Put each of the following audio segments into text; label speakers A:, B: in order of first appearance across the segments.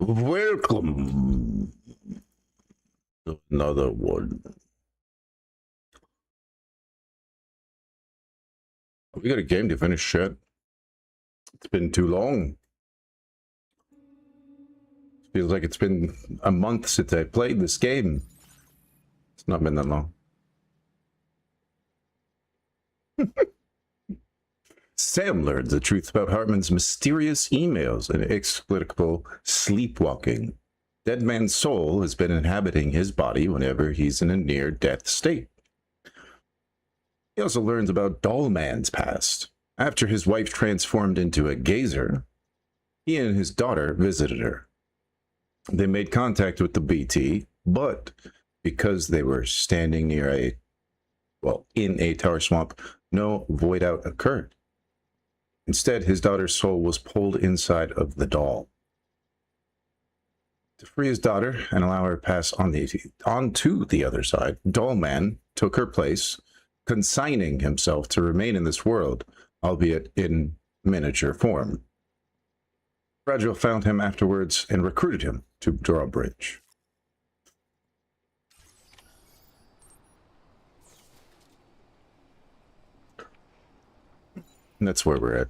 A: Welcome to another one. We got a game to finish yet. It's been too long. Feels like it's been a month since I played this game. It's not been that long. Sam learned the truth about Hartman's mysterious emails and inexplicable sleepwalking. Dead Man's soul has been inhabiting his body whenever he's in a near-death state. He also learns about Doll Man's past. After his wife transformed into a gazer, he and his daughter visited her. They made contact with the BT, but because they were standing near in a tower swamp, no void out occurred. Instead, his daughter's soul was pulled inside of the doll. To free his daughter and allow her to pass on to the other side, Doll Man took her place, consigning himself to remain in this world, albeit in miniature form. Fragile found him afterwards and recruited him to Drawbridge. And that's where we're at.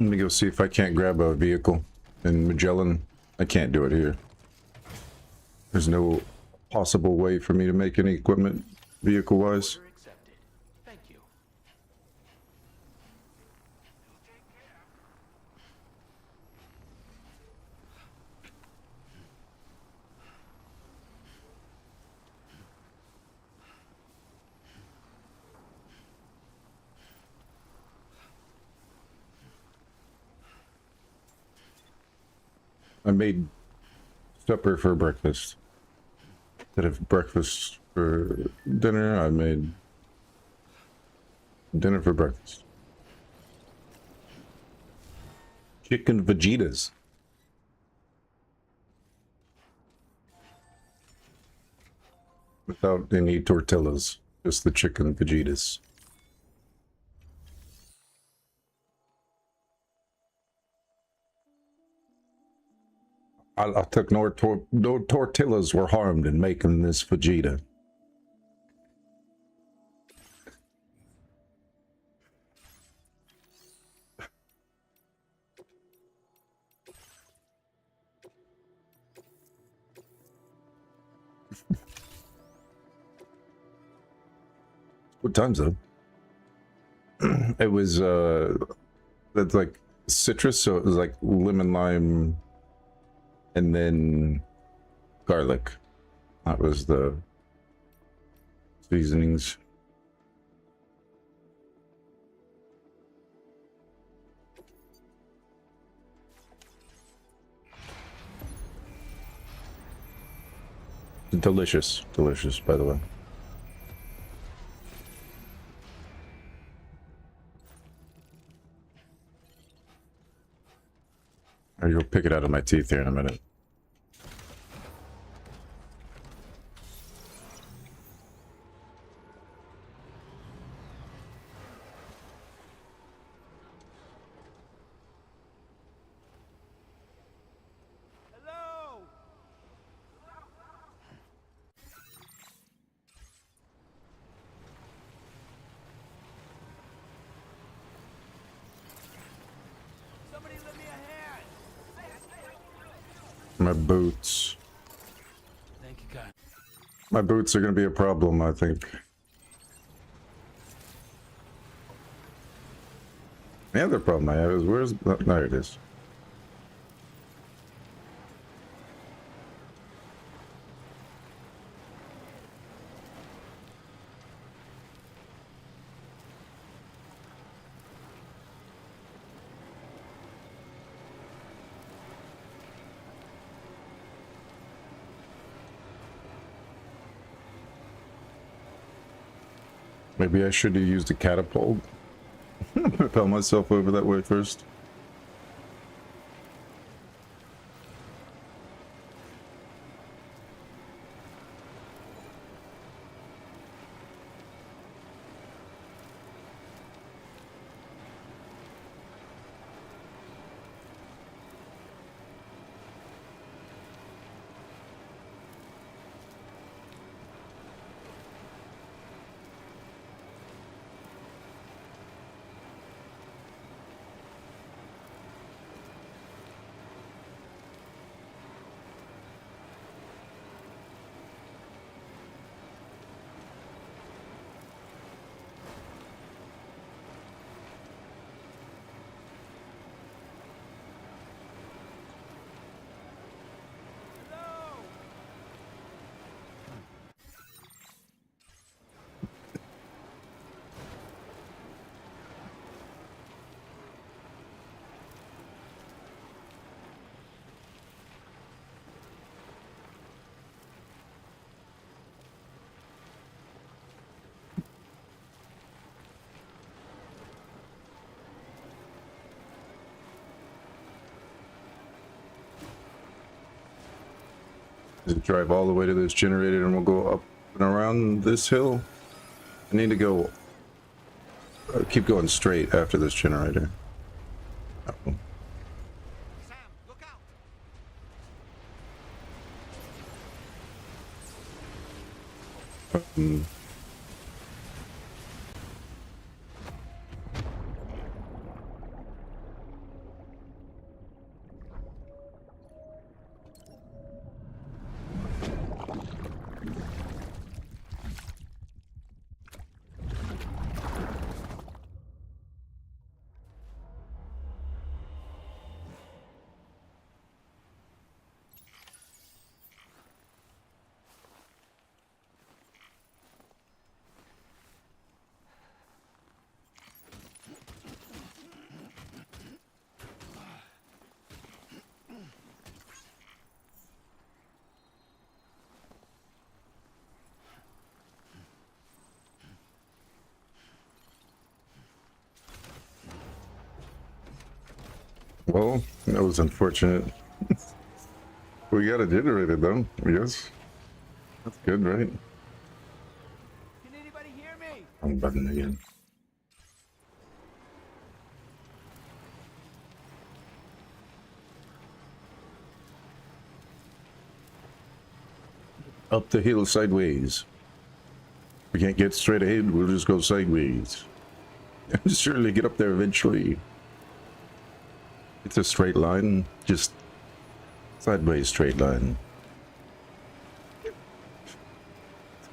A: Let me go see if I can't grab a vehicle in Magellan. I can't do it here. There's no possible way for me to make any equipment vehicle-wise.
B: Thank you.
A: I made supper for breakfast. Instead of breakfast for dinner, I made dinner for breakfast. Chicken Vegetas. Without any tortillas, just the chicken Vegetas. I took no tortillas were harmed in making this Vegeta. What time's though? It was that's like citrus, so it was like lemon lime and then garlic. That was the seasonings. Delicious, delicious, by the way. Or you'll pick it out of my teeth here in a minute. My boots.
B: Thank you, God.
A: My boots are gonna be a problem, I think. The other problem I have is where's... oh, there it is. Maybe I should have used a catapult. Propel myself over that way first. Just drive all the way to this generator and we'll go up and around this hill. I need to go... keep going straight after this generator. Oh.
B: Sam, look out!
A: Well, that was unfortunate. We got a generator though, I guess. That's good, right?
B: Can anybody hear me?
A: Wrong button again. Up the hill sideways. We can't get straight ahead, we'll just go sideways. Surely get up there eventually. It's a straight line, just sideways straight line.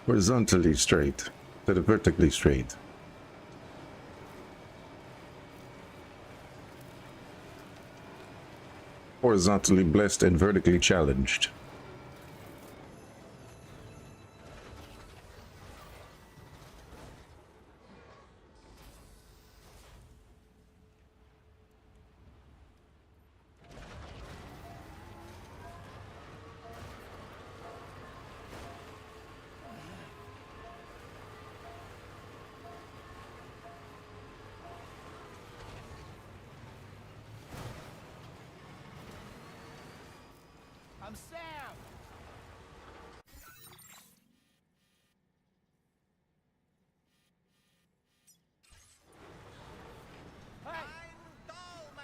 A: Horizontally straight, instead of vertically straight. Horizontally blessed and vertically challenged.
B: I'm Sam! Hey! I'm Dollman!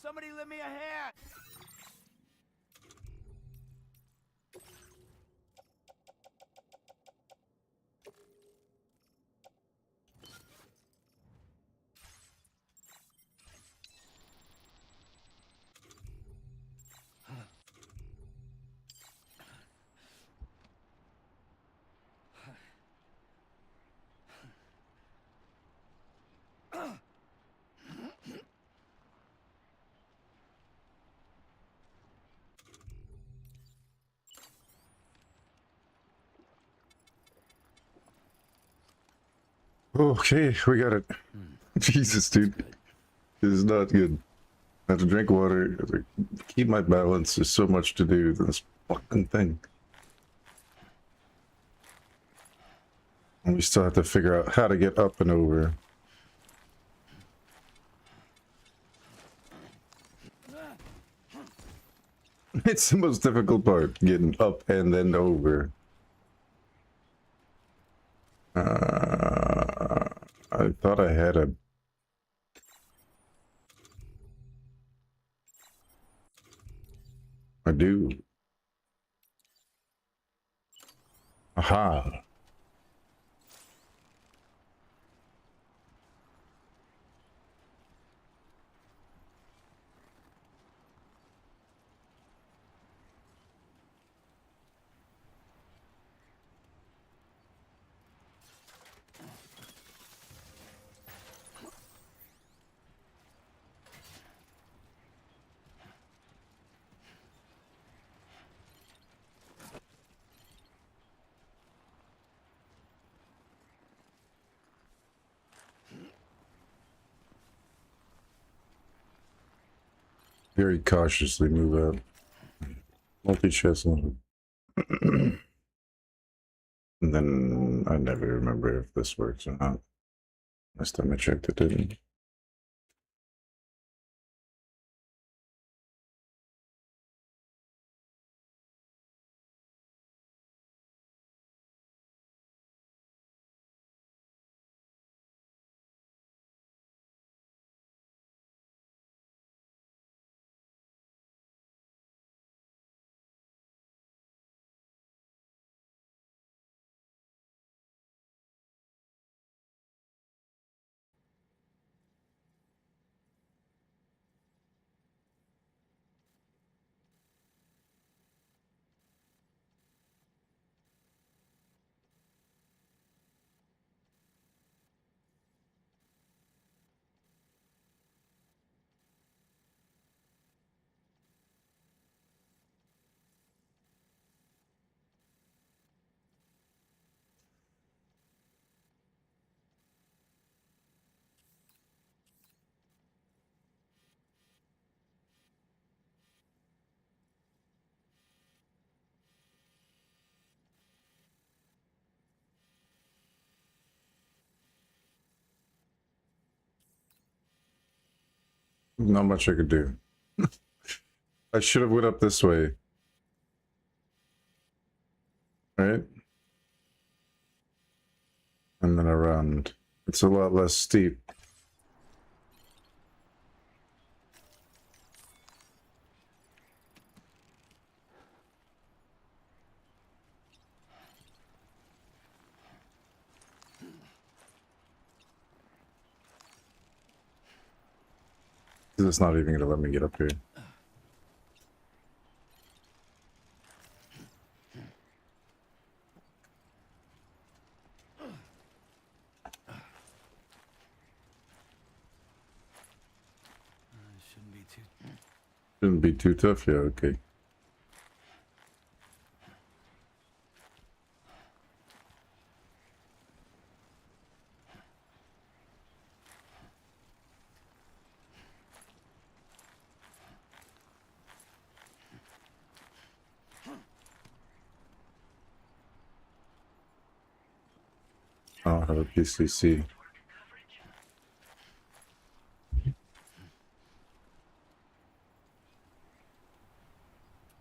B: Somebody lend me a hand!
A: Okay, we got it. Jesus, dude. This is not good. I have to drink water. I have to keep my balance. There's so much to do with this fucking thing. And we still have to figure out how to get up and over. It's the most difficult part, getting up and then over. I thought I had a... I do. Aha. Very cautiously move out. Multi-chest level. And then I never remember if this works or not. Last time I checked, it didn't. Not much I could do. I should have went up this way. Right? And then around. It's a lot less steep. It's not even gonna let me get up here. Shouldn't be too tough, yeah, okay. I don't have a PCC.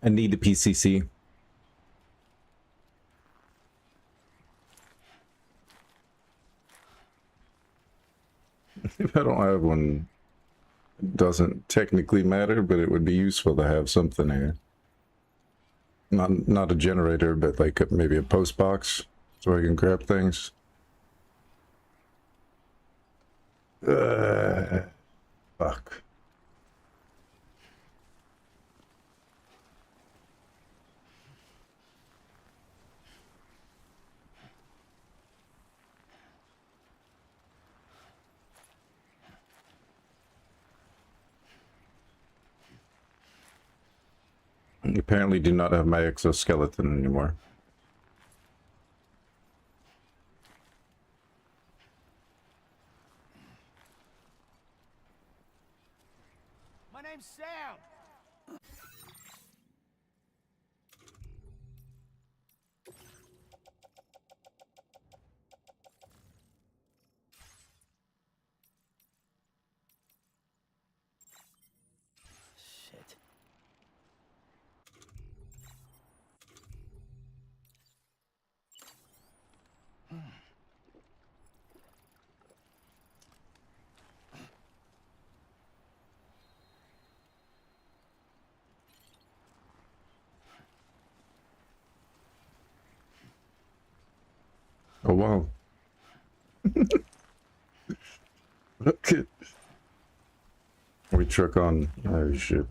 A: I need the PCC. If I don't have one, Doesn't technically matter, but it would be useful to have something here. Not a generator, but like maybe a post box so I can grab things. Fuck. I apparently do not have my exoskeleton anymore.
B: My name's Sam. Shit.
A: Oh wow. Okay. We truck on. Oh shit.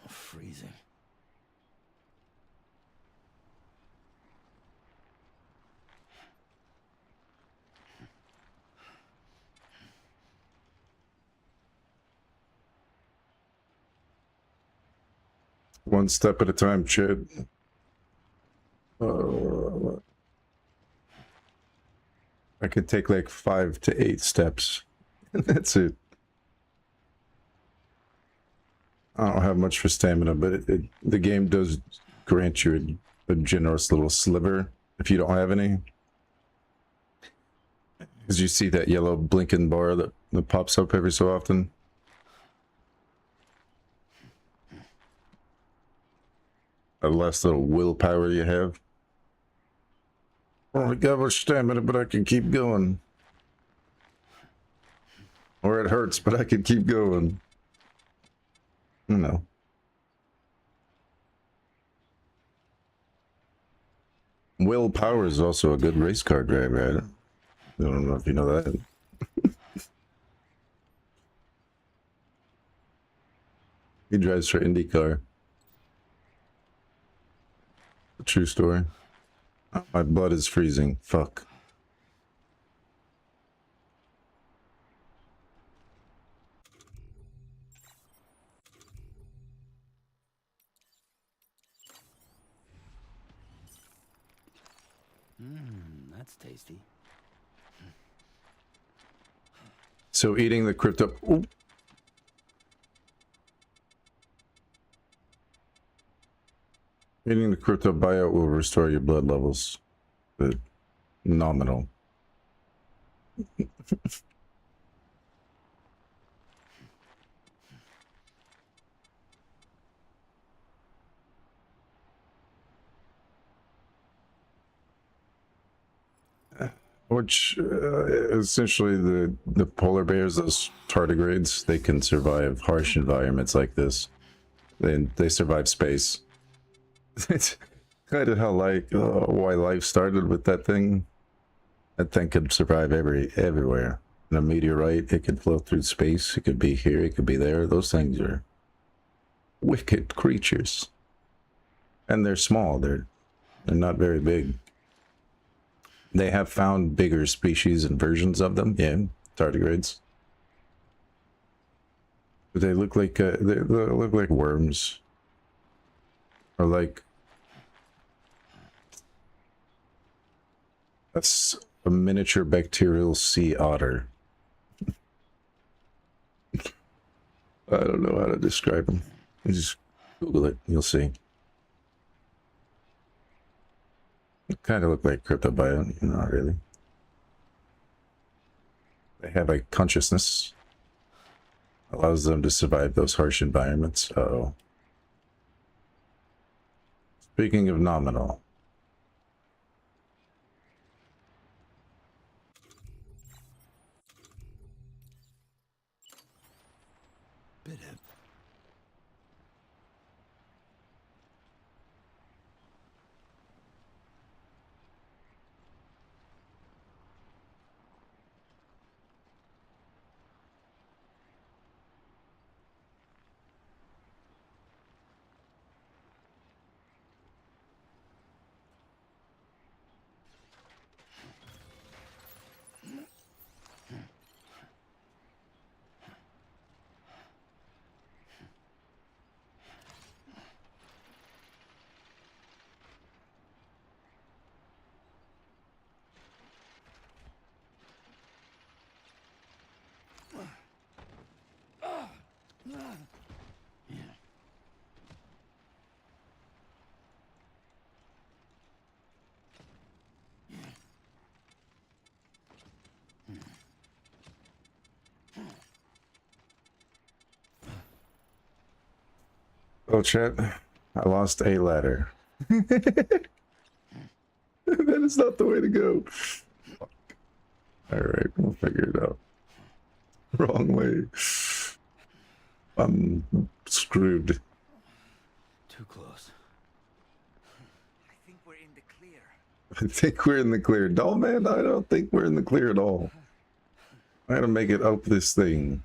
B: Freezing.
A: One step at a time, Chad. I could take like 5 to 8 steps. That's it. I don't have much for stamina, but the game does grant you a generous little sliver if you don't have any. Because you see that yellow blinking bar that pops up every so often. The last little willpower you have. I only got much stamina, but I can keep going. Or it hurts, but I can keep going. You know. Willpower is also a good race car driver. I don't know if you know that. He drives for IndyCar. A true story. Oh, my blood is freezing. Fuck.
B: That's tasty.
A: So eating the crypto... Ooh. Eating the crypto buyout will restore your blood levels. But nominal. Which essentially the polar bears, those tardigrades, they can survive harsh environments like this. They survive space. It's kind of how why life started with that thing. That thing could survive everywhere. In a meteorite, it could float through space. It could be here. It could be there. Those things are wicked creatures, and they're small. They're not very big. They have found bigger species and versions of them. Yeah, tardigrades. But they look like they look like worms, or like a miniature bacterial sea otter. I don't know how to describe them. You just Google it, you'll see. It kind of look like cryptobiont, not really. They have a consciousness. Allows them to survive those harsh environments. Uh-oh. Speaking of nominal.
B: Bit of
A: Oh, chat. I lost a ladder. That is not the way to go. Alright, we'll figure it out. Wrong way. I'm screwed.
B: too close.
C: I think we're in the clear.
A: I think we're in the clear. No, man, I don't think we're in the clear at all. I gotta make it up this thing.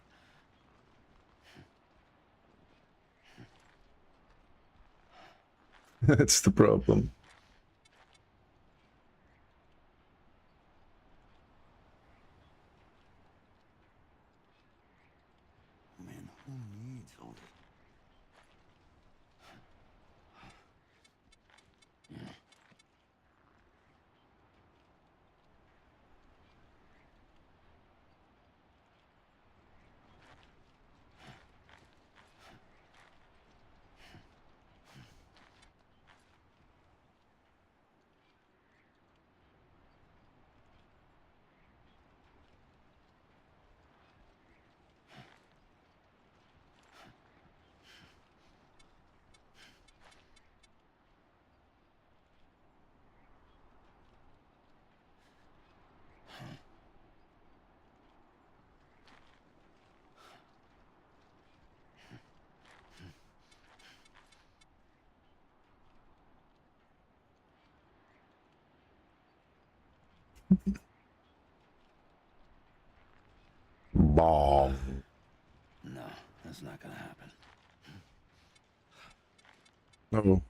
A: That's the problem.
B: Man, who needs all this?
A: Bomb.
B: No, that's not gonna happen.
A: Oh.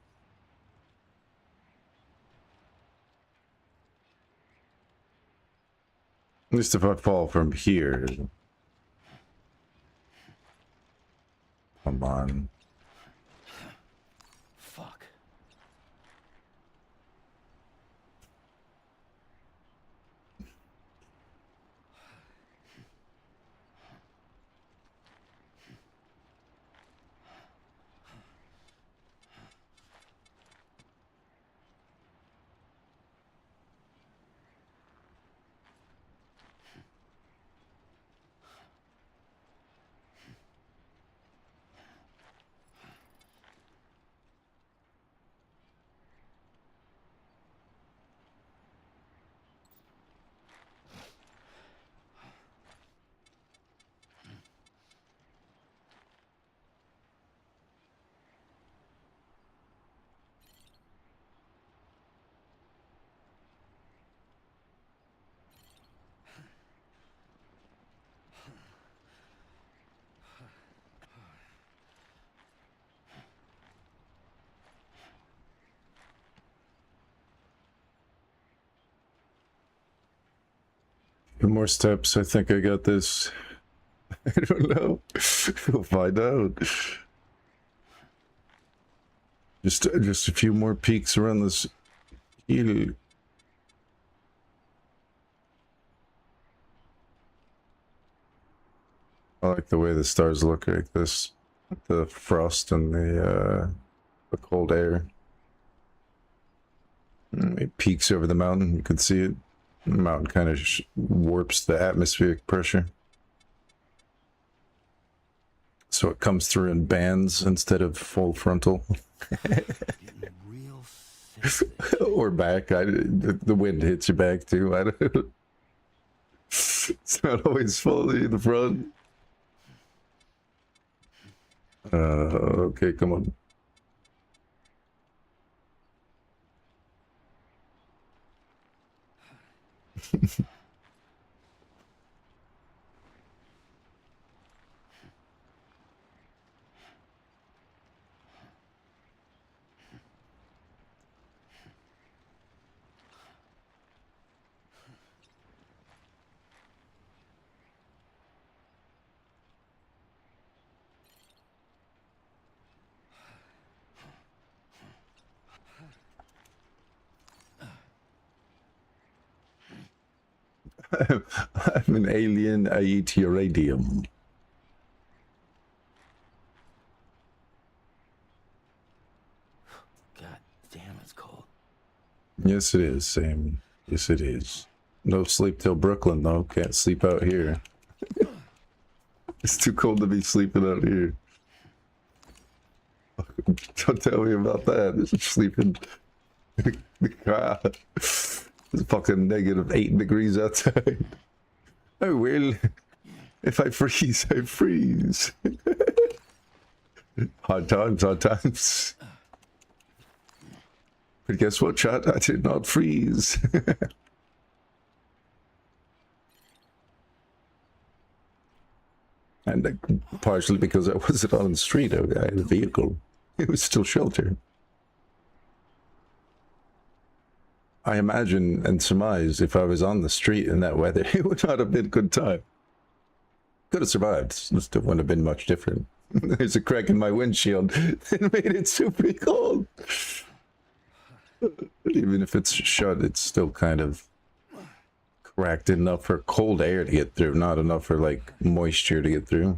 A: At least if I fall from here. Come on.
B: Fuck.
A: Few more steps. I think I got this. I don't know. We'll find out. Just a few more peaks around this hill. I like the way the stars look like this. The frost and the cold air. It peaks over the mountain. You can see it. The mountain kind of warps the atmospheric pressure. So it comes through in bands instead of full frontal.
B: Getting real sick.
A: Or back. The wind hits your back too. I don't. It's not always fully in the front. Okay, come on. I'm an alien. I eat uranium.
B: God damn, it's cold.
A: Yes, it is, Sam. Yes, it is. No sleep till Brooklyn, though. Can't sleep out here. It's too cold to be sleeping out here. Don't tell me about that. Sleeping. It's fucking -8 degrees outside. Oh well. If I freeze, I freeze. Hard times, hard times. But guess what, chat? I did not freeze. And partially because I wasn't on the street, I had a vehicle. It was still shelter. I imagine and surmise if I was on the street in that weather, it would not have been a good time. Could have survived. Still wouldn't have been much different. There's a crack in my windshield. It made it super cold. Even if it's shut, it's still kind of cracked enough for cold air to get through, not enough for like moisture to get through.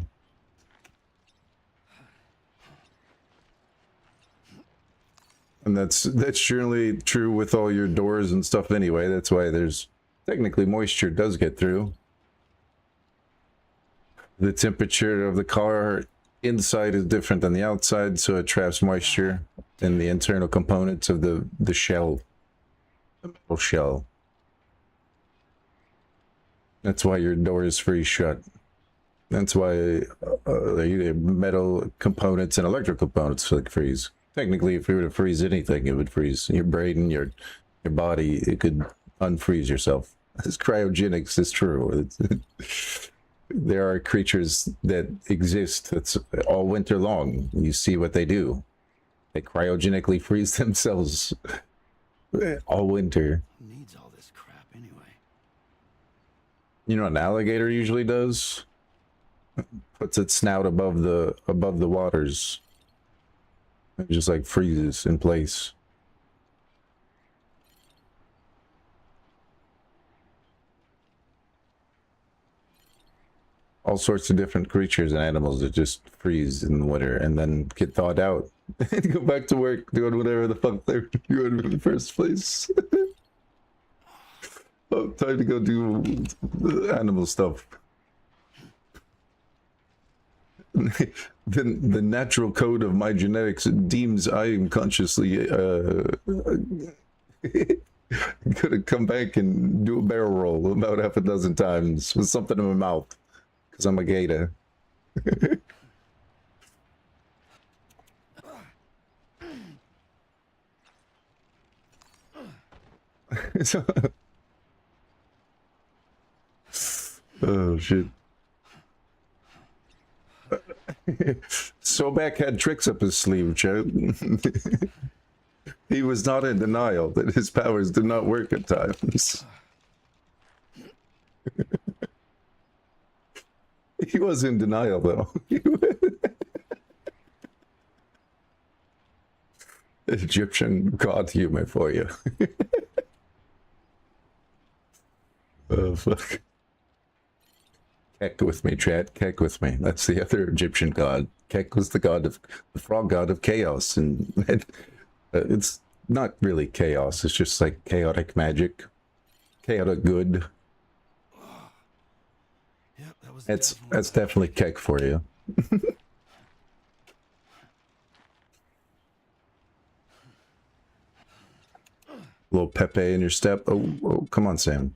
A: And that's surely true with all your doors and stuff anyway. That's why there's technically moisture does get through. The temperature of the car inside is different than the outside, so it traps moisture in the internal components of the shell, the metal shell. That's why your door is freeze shut. That's why metal components and electrical components like freeze. Technically, if you were to freeze anything, it would freeze your brain, your body. It could unfreeze yourself. This cryogenics is true. There are creatures that exist that's all winter long. You see what they do. They cryogenically freeze themselves all winter.
B: Who needs all this crap anyway?
A: You know what an alligator usually does? Puts its snout above the waters. It just like freezes in place. All sorts of different creatures and animals that just freeze in the winter and then get thawed out and go back to work doing whatever the fuck they're doing in the first place. Oh, time to go do animal stuff. The natural code of my genetics deems I am consciously gonna come back and do a barrel roll about half a dozen times with something in my mouth because I'm a gator. Oh shit. Sobek had tricks up his sleeve, Joe. He was not in denial that his powers did not work at times. He was in denial, though. Egyptian god humor for you. Oh, fuck. Kek with me, chat. Kek with me. That's the other Egyptian god. Kek was the god of the frog god of chaos, and it's not really chaos. It's just like chaotic magic, chaotic good.
B: Yep, that was
A: That's definitely Kek for you. Little Pepe in your step. Oh, come on, Sam.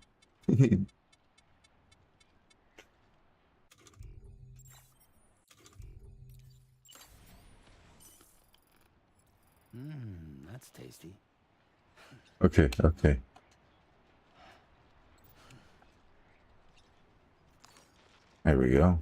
B: That's tasty.
A: Okay. There we go.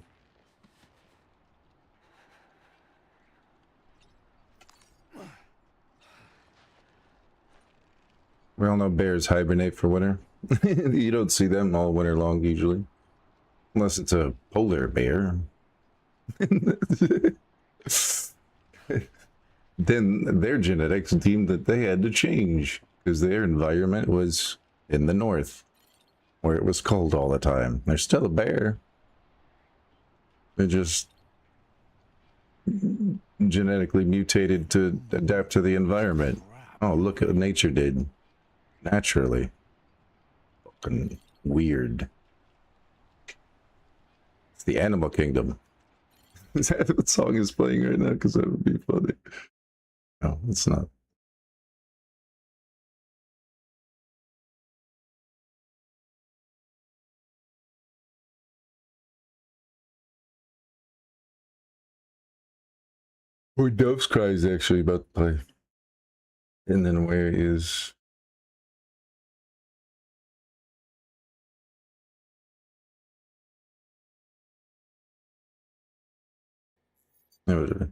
A: We all know bears hibernate for winter. You don't see them all winter long usually. Unless it's a polar bear. Then their genetics deemed that they had to change because their environment was in the north where it was cold all the time. They're still a bear. They're just genetically mutated to adapt to the environment. Oh, look what nature did. Naturally. Fucking weird. It's the animal kingdom. Is that what song is playing right now? Because that would be funny. No, it's not. Where Dove's Cry is actually about to play. And then where is... No,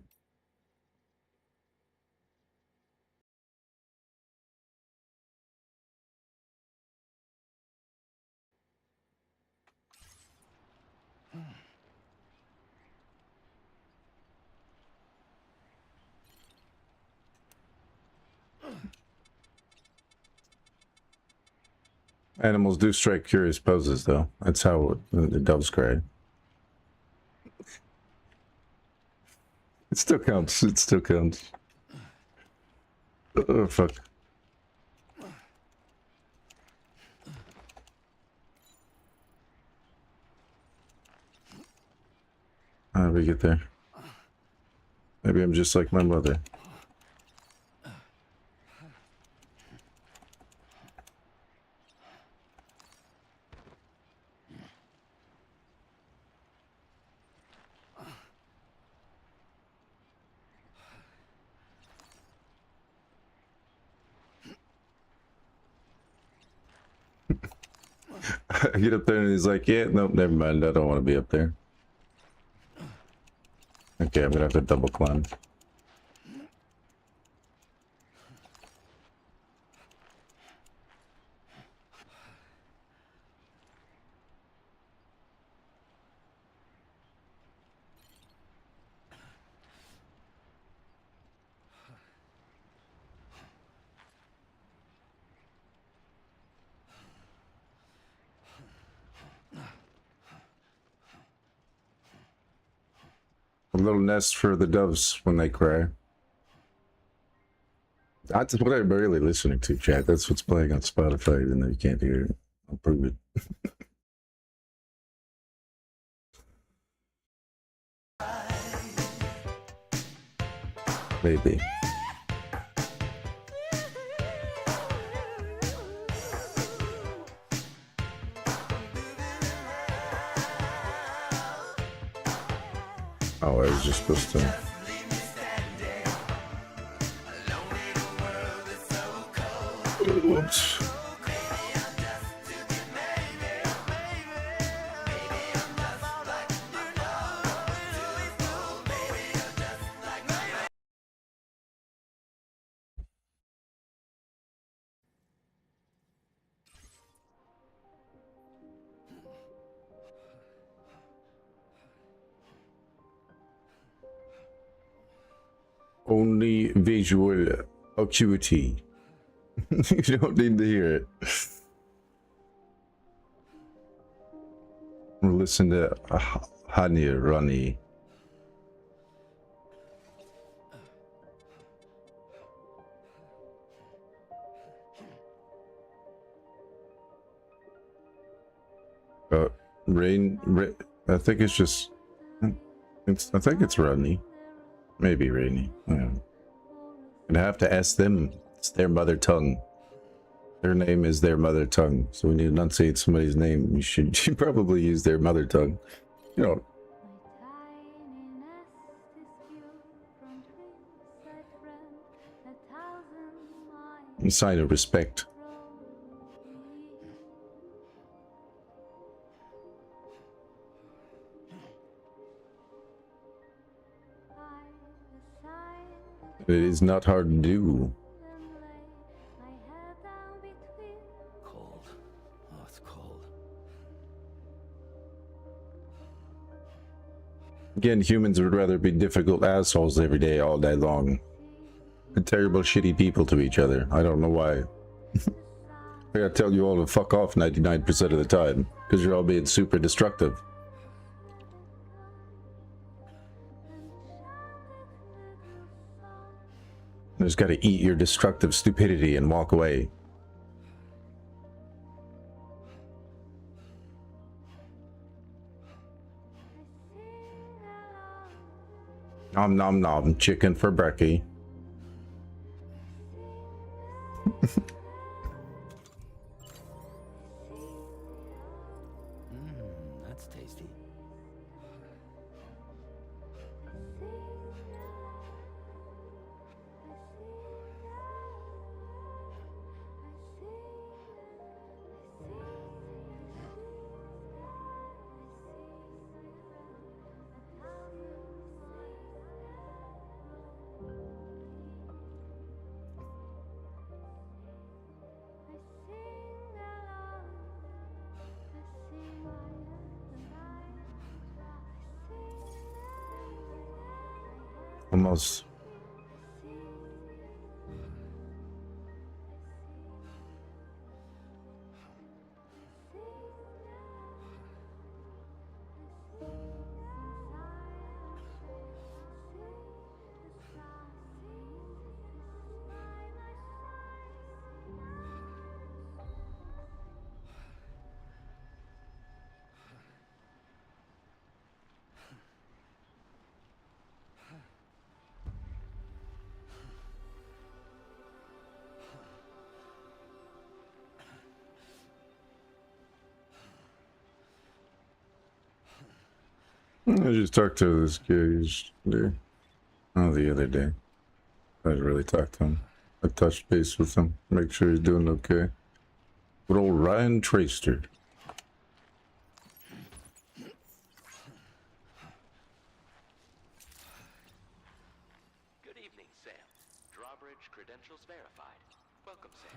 A: animals do strike curious poses, though. That's how the doves cry. It still counts. It still counts. Oh, fuck. How do we get there? Maybe I'm just like my mother. I get up there and he's like, yeah, nope, never mind. I don't want to be up there. Okay, I'm gonna have to double climb. A little nest for the doves when they cry. That's what I'm really listening to, chat. That's what's playing on Spotify, even though you can't hear it. I'll prove it. Maybe. Oh, I was just supposed to... Whoops. Only visual acuity. You don't need to hear it. Listen to Honey Runny. Rain, I think it's just, I think it's Runny. Maybe Rainy. Yeah. I'd have to ask them. It's their mother tongue. Their name is their mother tongue. So when you enunciate somebody's name, you should probably use their mother tongue. You know. A sign of respect. It is not hard to do.
B: Cold. Oh, it's cold.
A: Again, humans would rather be difficult assholes every day, all day long. And terrible, shitty people to each other. I don't know why. I gotta tell you all to fuck off 99% of the time, because you're all being super destructive. You just gotta eat your destructive stupidity and walk away. Nom nom nom, chicken for brekkie.
B: That's tasty.
A: Almost. I just talked to this guy yesterday. Oh, the other day. I didn't really talk to him. I touched base with him, make sure he's doing okay. Good old Ryan Traster.
D: Good evening, Sam. Drawbridge credentials verified. Welcome, Sam.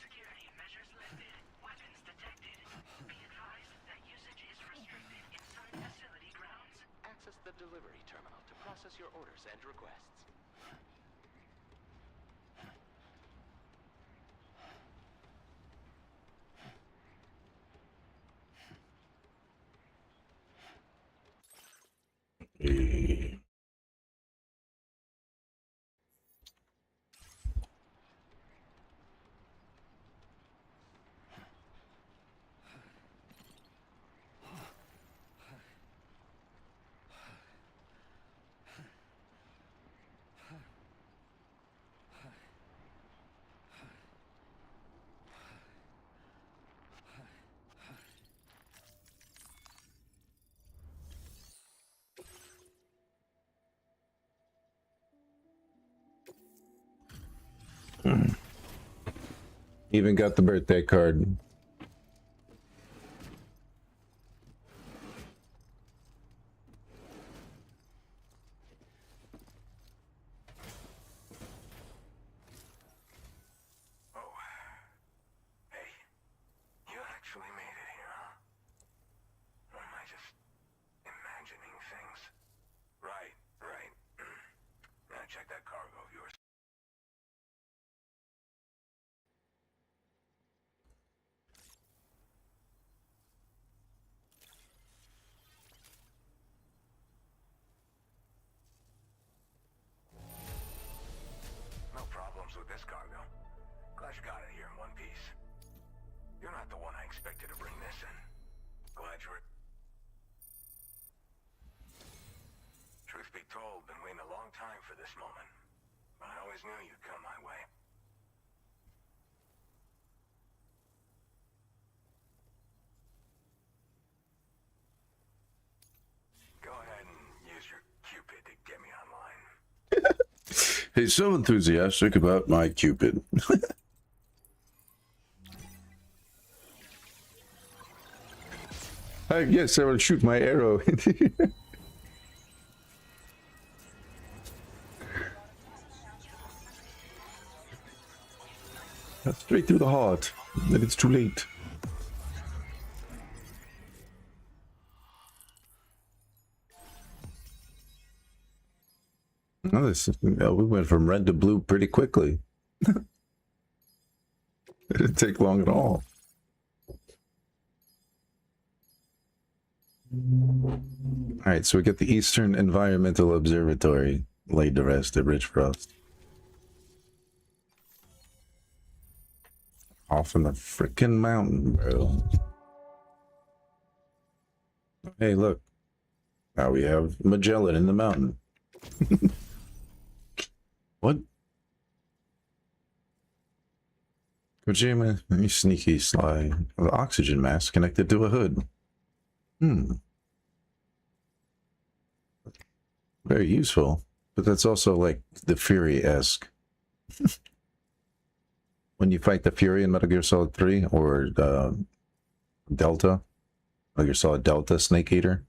E: Security measures lifted. Weapons detected. Be advised that usage is restricted inside facility grounds.
D: Access the delivery terminal to process your orders and requests.
A: Eh. Even got the birthday card.
E: Oh. Hey. You actually made it here, huh? Or am I just imagining things? Right. Now check that cargo
F: the one I expected to bring this in. Glad you're... Truth be told, been waiting a long time for this moment. But I always knew you'd come my way. Go ahead and use your Cupid to get me online.
A: He's so enthusiastic about my Cupid. Yes, I will shoot my arrow. Straight through the heart. Then it's too late. Oh, we went from red to blue pretty quickly. It didn't take long at all. Alright, so we get the Eastern Environmental Observatory laid to rest at Richfrost. Off in the frickin' mountain, bro. Hey, look. Now we have Magellan in the mountain. What? Kojima, you sneaky sly. The oxygen mask connected to a hood. Very useful. But that's also like the Fury-esque. When you fight the Fury in Metal Gear Solid 3 or Delta, Metal Gear Solid Delta Snake Eater,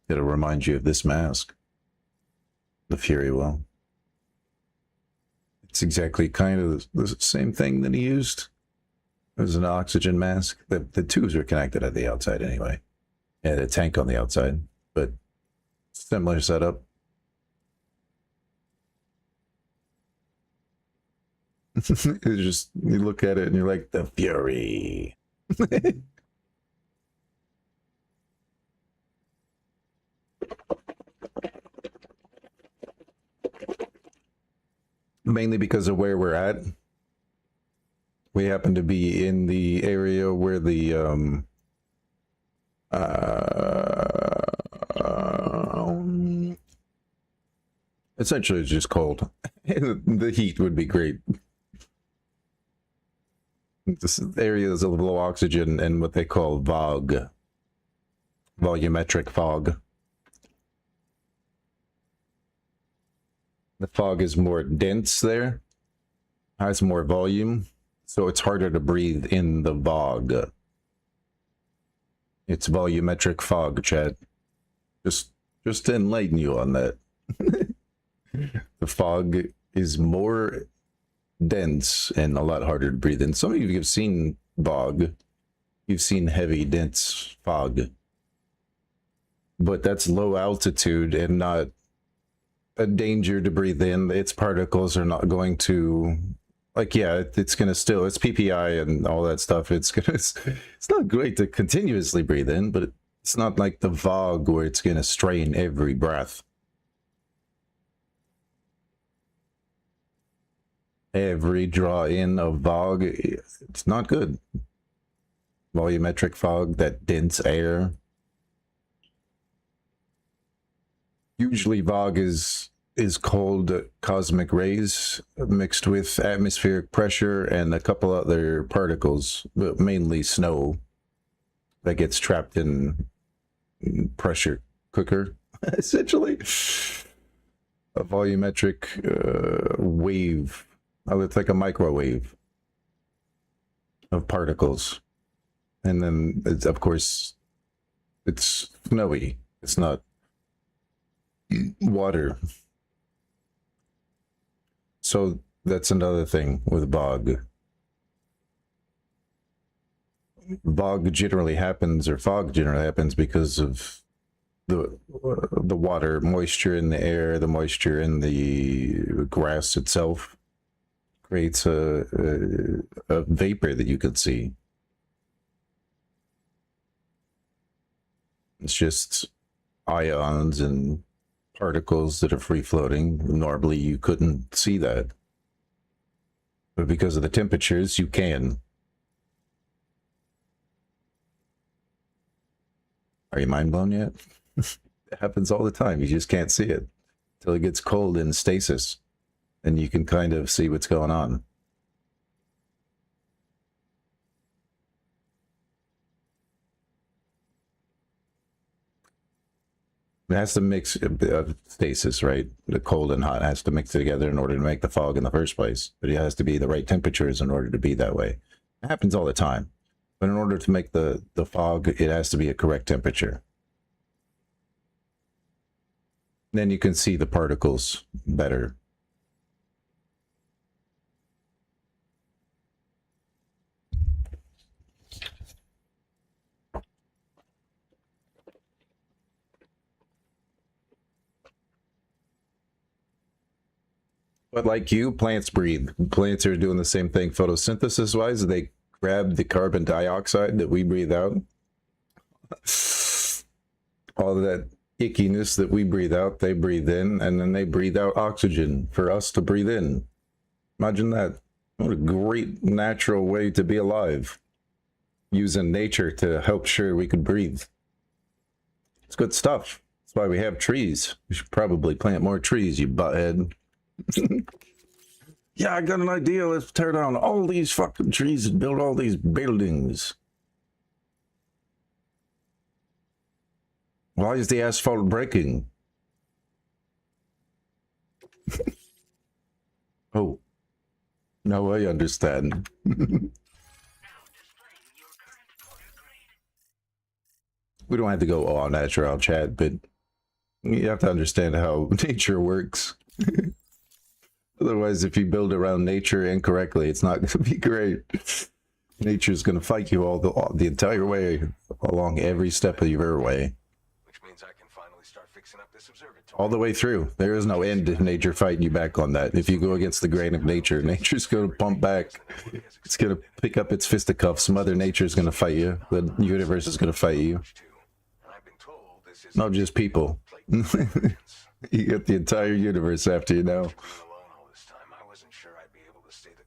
A: it'll remind you of this mask. The Fury will. It's exactly kind of the same thing that he used. It was an oxygen mask. The tubes are connected at the outside anyway. Yeah, the tank on the outside, but similar setup. It's just, you look at it and you're like, the Fury. Mainly because of where we're at. We happen to be in the area where the essentially it's just cold. The heat would be great. This area is a low oxygen and what they call VOG, volumetric fog. The fog is more dense there, has more volume, so it's harder to breathe in the VOG. It's volumetric fog, Chad. Just to enlighten you on that. The fog is more dense and a lot harder to breathe in. Some of you have seen VOG. You've seen heavy, dense fog. But that's low altitude and not a danger to breathe in. Its particles are not going to, like, yeah, it's gonna still, it's PPI and all that stuff. It's not great to continuously breathe in, but it's not like the VOG where it's gonna strain every breath. Every draw in of VOG, it's not good. Volumetric fog, that dense air. Usually VOG is cold cosmic rays mixed with atmospheric pressure and a couple other particles, but mainly snow that gets trapped in pressure cooker, essentially. A volumetric wave. Oh, it's like a microwave of particles. And then, it's, of course, it's snowy. It's not water. So that's another thing with VOG. VOG generally happens, or fog generally happens because of the water, moisture in the air, the moisture in the grass itself creates a vapor that you can see. It's just ions and particles that are free floating. Normally you couldn't see that, but because of the temperatures you can. Are you mind blown yet? It happens all the time. You just can't see it till it gets cold in stasis, and you can kind of see what's going on. It has to mix stasis, right? The cold and hot has to mix together in order to make the fog in the first place. But it has to be the right temperatures in order to be that way. It happens all the time. But in order to make the fog, it has to be a correct temperature. Then you can see the particles better. But like you, plants breathe. Plants are doing the same thing photosynthesis wise. They grab the carbon dioxide that we breathe out. All of that ickiness that we breathe out, they breathe in, and then they breathe out oxygen for us to breathe in. Imagine that. What a great natural way to be alive. Using nature to help sure we could breathe. It's good stuff. That's why we have trees. We should probably plant more trees, you butthead. Yeah, I got an idea. Let's tear down all these fucking trees and build all these buildings. Why is the asphalt breaking? Oh, now I understand. We don't have to go all natural chat, but you have to understand how nature works. Otherwise, if you build around nature incorrectly, it's not going to be great. Nature's going to fight you all the entire way, along every step of your way.
F: Which means I can finally start fixing up this observatory.
A: All the way through. There is no end to nature fighting you back on that. If you go against the grain of nature, nature's going to pump back. It's going to pick up its fisticuffs. Mother Nature's going to fight you. The universe is going to fight you.
F: I've been told this is
A: Not just people. You get the entire universe after you now.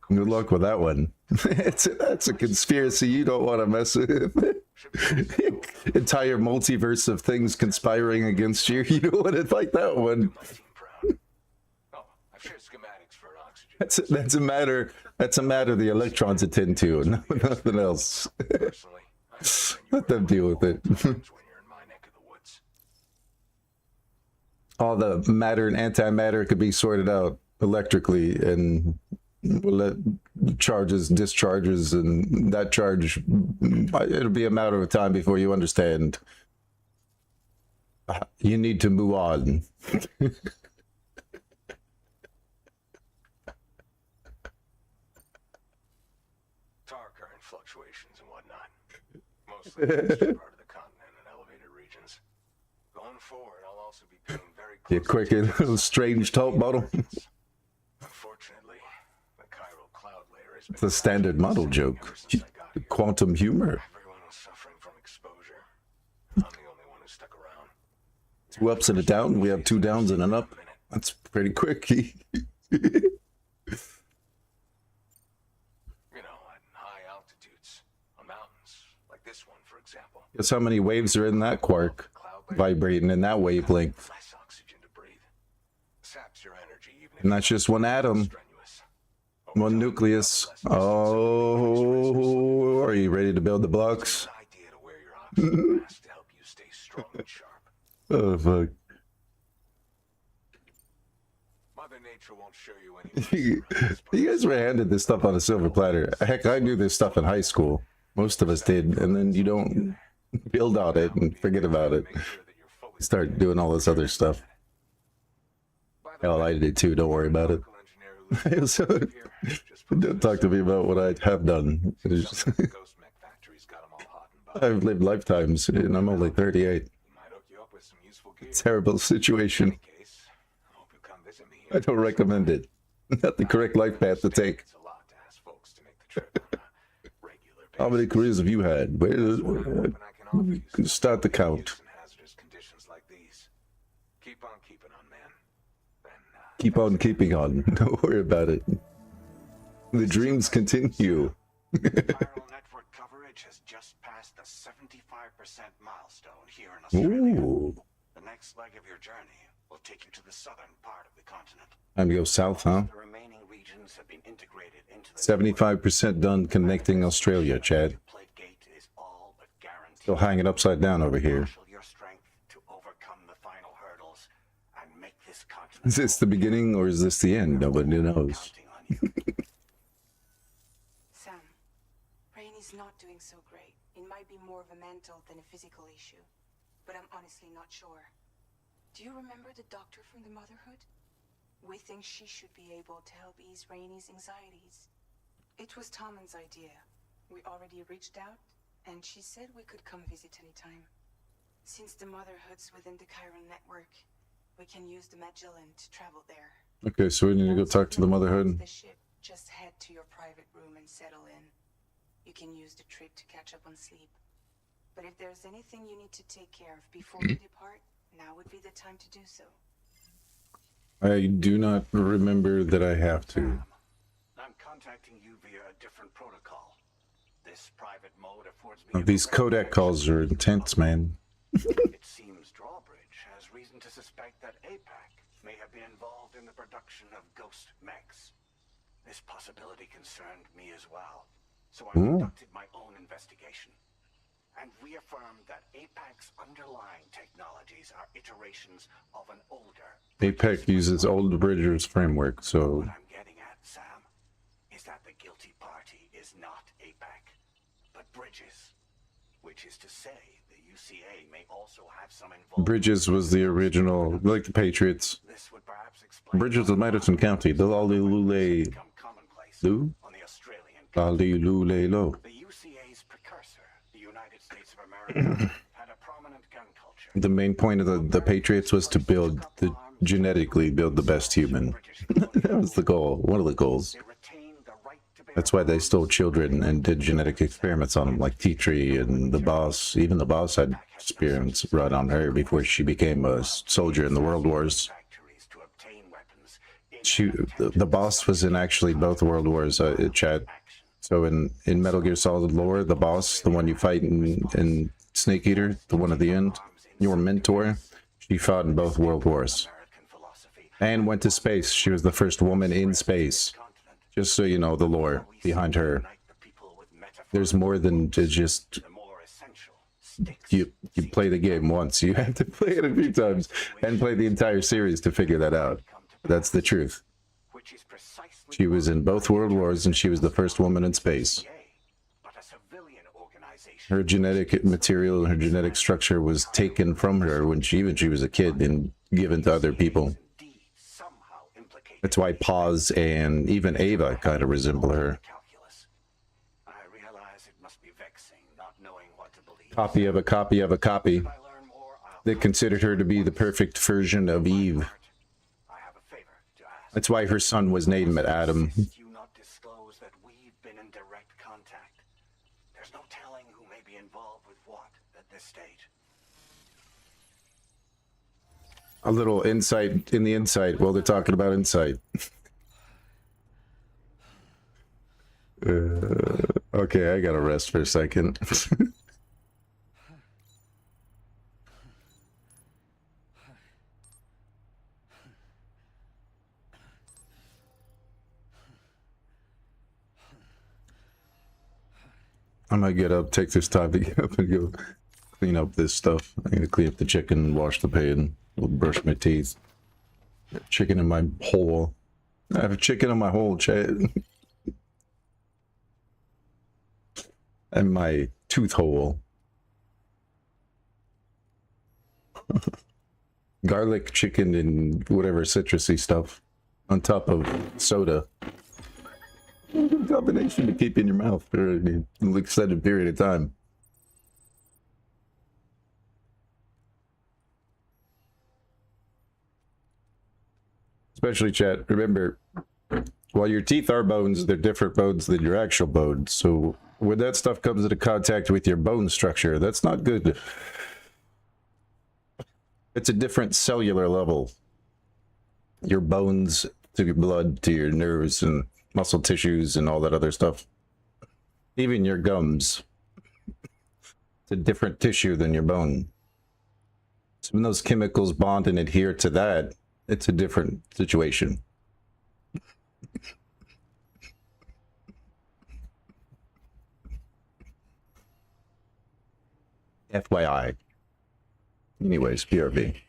A: Good luck with that one. That's a conspiracy you don't want to mess with. Entire multiverse of things conspiring against you. You don't want to fight that one. That's a matter the electrons attend to, nothing else. Let them deal with it. All the matter and antimatter could be sorted out electrically, and we'll let charges, discharges, and that charge, it'll be a matter of time before you understand. You need to move on.
F: Tar current fluctuations and whatnot. Mostly in the eastern part of the continent and elevated regions. Going forward, I'll also be paying very close
A: You quick little strange top model.
F: Unfortunately, the chiral cloud layer has
A: It's a standard model joke. Quantum humor.
F: Everyone was suffering from exposure. I'm the only one who stuck around.
A: 2 ups and a down. We have 2 downs and an up. That's pretty quick.
F: You know, at high altitudes, on mountains, like this one, for example.
A: Guess how many waves are in that quark vibrating in that wavelength?
F: Less oxygen to breathe. Saps your energy even if
A: And that's just one atom,
F: strenuous.
A: one nucleus. Oh, are you ready to build the blocks?
F: An idea to wear your oxygen mask to help you stay strong and sharp.
A: Oh, fuck.
F: Mother Nature won't show you
A: You guys were handed this stuff on a silver platter. Heck, I knew this stuff in high school. Most of us did. And then you don't build on it and forget about it. Start doing all this other stuff. Hell, I did too. Don't worry about it. Don't talk to me about what I have done. I've lived lifetimes, and I'm only 38. Terrible situation. I don't recommend it. Not the correct life path to take. How many careers have you had? Start the count. Keep on keeping on. Don't worry about it. The dreams continue.
C: Viral network coverage bridge has just passed the 75% milestone here in Australia.
A: Ooh.
C: The next leg of your journey will take you to the southern part of the continent.
A: Time to go south, huh?
C: The remaining regions have been integrated into the
A: 75% done connecting Australia, Chad.
C: Plate gate is all but guaranteed.
A: Still hanging upside down over here.
C: Marshal your strength to overcome the final hurdles and make this continent.
A: Is this the beginning or is this the end? Nobody knows.
C: Counting on you.
G: Sam, Rainy's not doing so great. It might be more of a mental than a physical issue, but I'm honestly not sure. Do you remember the doctor from the Motherhood? We think she should be able to help ease Rainy's anxieties. It was Tommen's idea. We already reached out, and she said we could come visit anytime. Since the Motherhood's within the Chiron network, we can use the Magellan to travel there.
A: Okay, so we need to go
G: Once
A: talk to the
G: you've
A: Motherhood.
G: the ship, just head to your private room and settle in. You can use the trip to catch up on sleep. But if there's anything you need to take care of before you depart, now would be the time to do so.
A: I do not remember that I have to.
C: I'm contacting you via a different protocol. This private mode affords me.
A: These codec calls are intense, man.
C: It seems Drawbridge has reason to suspect that APAC may have been involved in the production of ghost mechs. This possibility concerned me as well, so I conducted my own investigation and reaffirmed that APAC's underlying technologies are iterations of an older.
A: APEC uses old Bridger's framework, so
C: What I'm getting at, Sam, is that the guilty party is not APAC, but Bridges, which is to say the UCA may also have some involvement.
A: Bridges was the original, like the Patriots.
C: This would perhaps explain
A: Bridges of Madison County, the Lulule
C: become commonplace
A: Lu?
C: on the Australian continent.
A: Lulule Lo.
C: The UCA's precursor, the United States of America, had a prominent gun culture.
A: The main point of the Patriots was to genetically build the best human. That was the goal, one of the goals.
C: They retained the right to bear
A: That's why they stole children and did genetic experiments on them, like T-Tree and the boss. Even the boss had experiments run on her before she became a soldier in the World Wars.
C: factories to obtain weapons in
A: She, the boss was in actually both World Wars, Chad.
C: action.
A: So in Metal Gear Solid lore, the boss, the one you fight in Snake Eater, the one at the end, your mentor, she fought in both World Wars
C: American philosophy
A: and went to space. She was the first woman in space.
C: continent.
A: Just so you know the lore behind her.
C: Unite the people with metaphor.
A: There's more than to just
C: The more essential sticks.
A: you play the game once. You have to play it a few times and play the entire series to figure that out. That's the truth.
C: Which is precisely
A: She was in both World Wars and she was the first woman in space.
C: but a civilian organization.
A: Her genetic material and her genetic structure was taken from her when she was a kid and given to other people.
C: Indeed, somehow implicated
A: That's why Paz and even Ava kind of resemble her.
C: calculus. I realize it must be vexing not knowing what to believe.
A: Copy of a copy of a copy.
C: If I learn more, I'll
A: They considered her to be the perfect version of Eve.
C: I have a favor to ask.
A: That's why her son was named Adam.
C: You not disclose that we've been in direct contact. There's no telling who may be involved with what at this stage.
A: A little insight in the insight while they're talking about insight. Okay, I gotta rest for a second. I might get up, take this time to get up and go clean up this stuff. I'm gonna clean up the chicken, wash the pan, brush my teeth. Chicken in my hole. I have a chicken in my hole, Chad. And my tooth hole. Garlic, chicken, and whatever citrusy stuff on top of soda. Good combination to keep in your mouth for an extended period of time. Especially, chat, remember, while your teeth are bones, they're different bones than your actual bones. So when that stuff comes into contact with your bone structure, that's not good. It's a different cellular level. Your bones to your blood, to your nerves and muscle tissues and all that other stuff. Even your gums. It's a different tissue than your bone. So when those chemicals bond and adhere to that, it's a different situation. FYI. Anyways, BRB.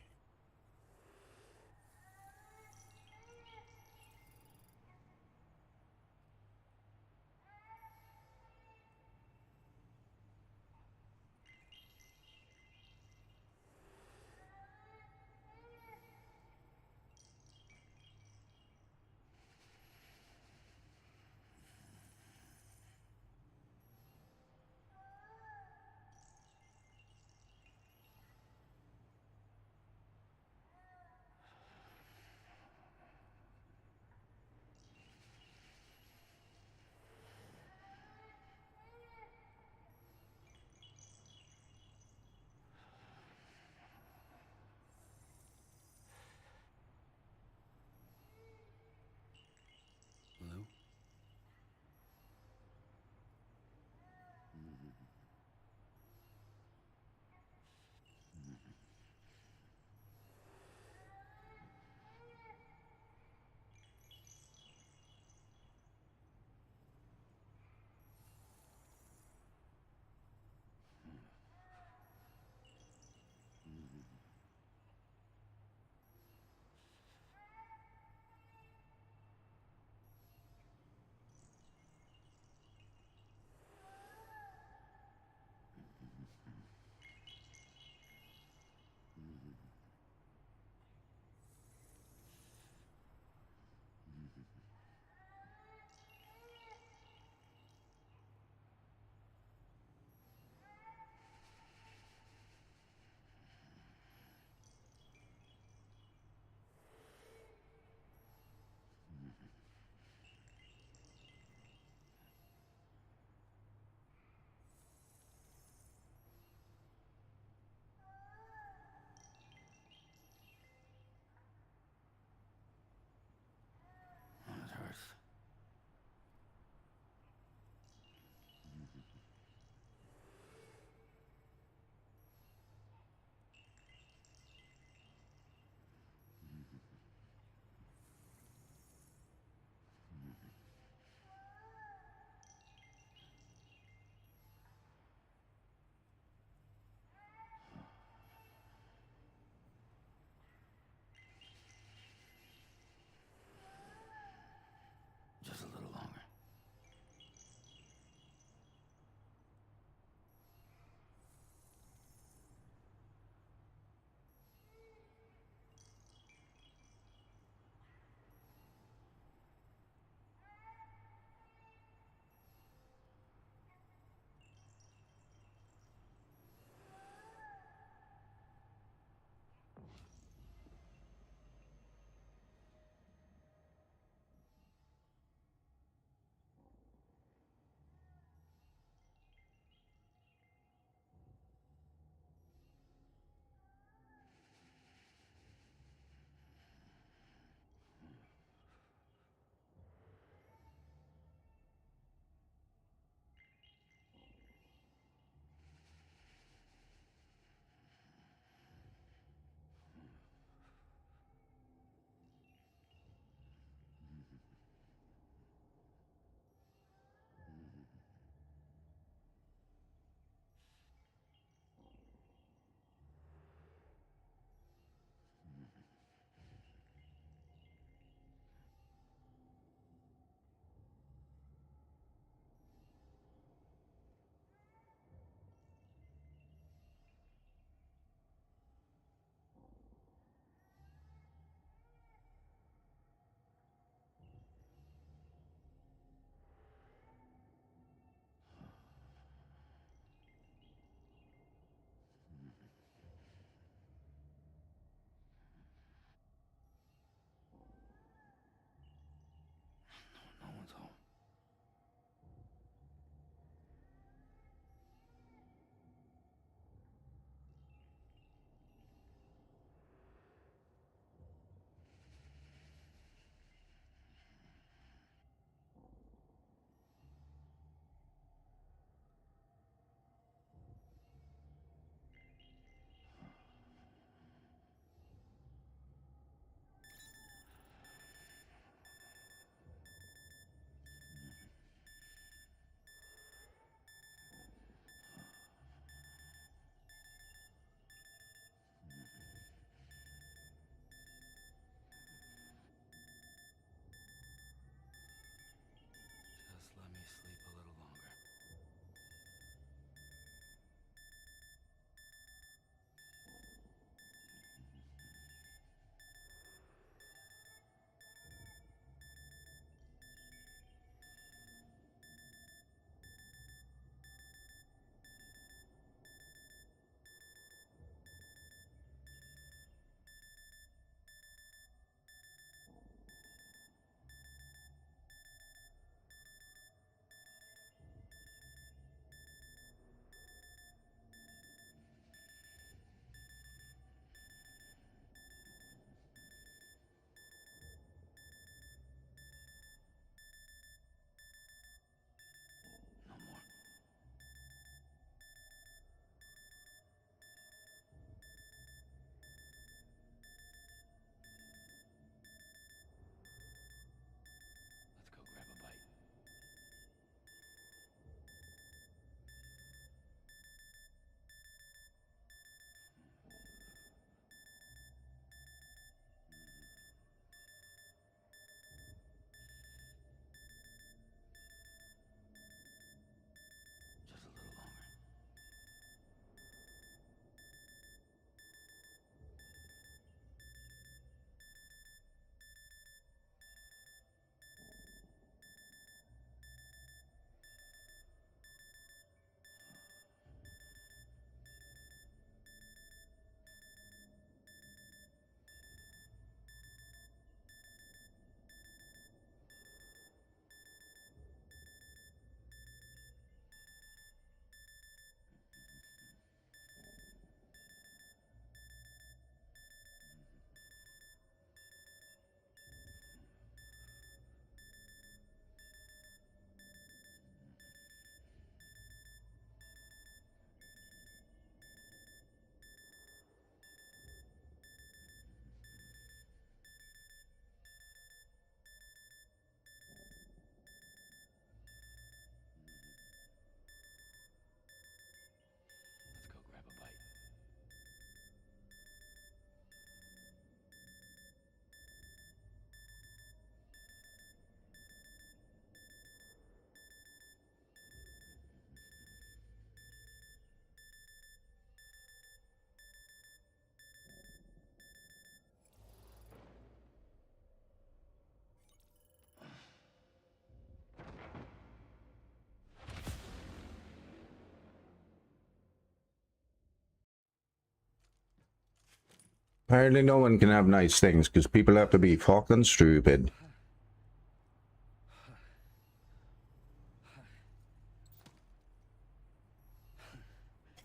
A: Apparently no one can have nice things because people have to be fucking stupid.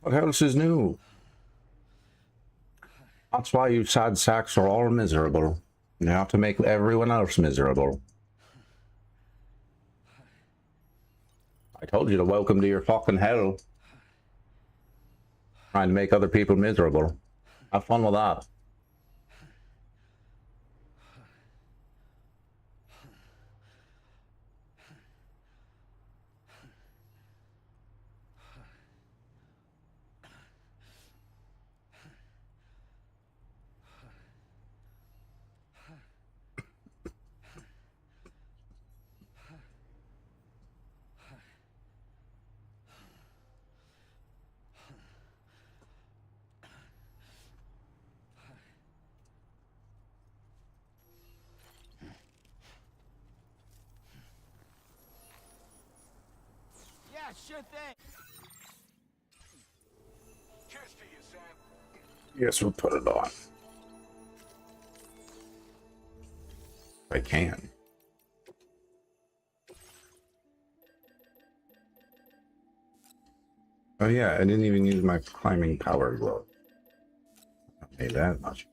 A: What else is new? That's why you sad sacks are all miserable. You have to make everyone else miserable. I told you to welcome to your fucking hell. Trying to make other people miserable. Have fun with that.
B: Yeah, sure thing.
F: Cheers to you, Sam.
A: Yes, we'll put it on. I can. Oh yeah, I didn't even use my climbing power glove. Not made that much.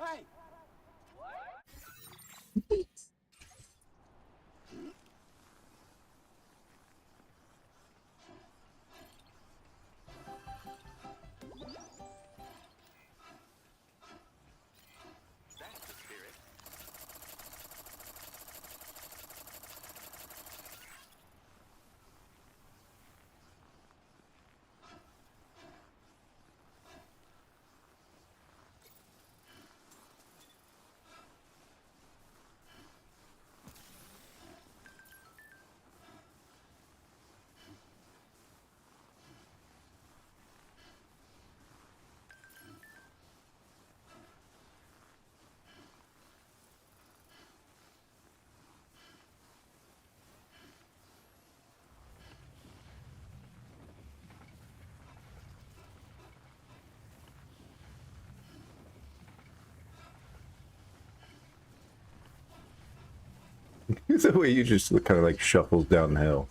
B: Hey!
D: That's the spirit.
A: The way you just kind of like shuffles down the hill.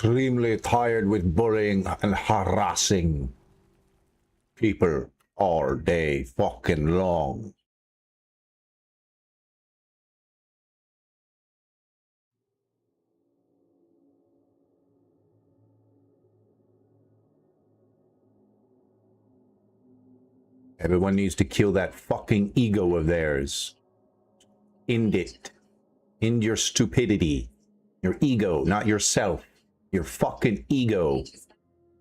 A: extremely tired with bullying and harassing people all day fucking long. Everyone needs to kill that fucking ego of theirs. End it. End your stupidity. Your ego, not yourself. Your fucking ego.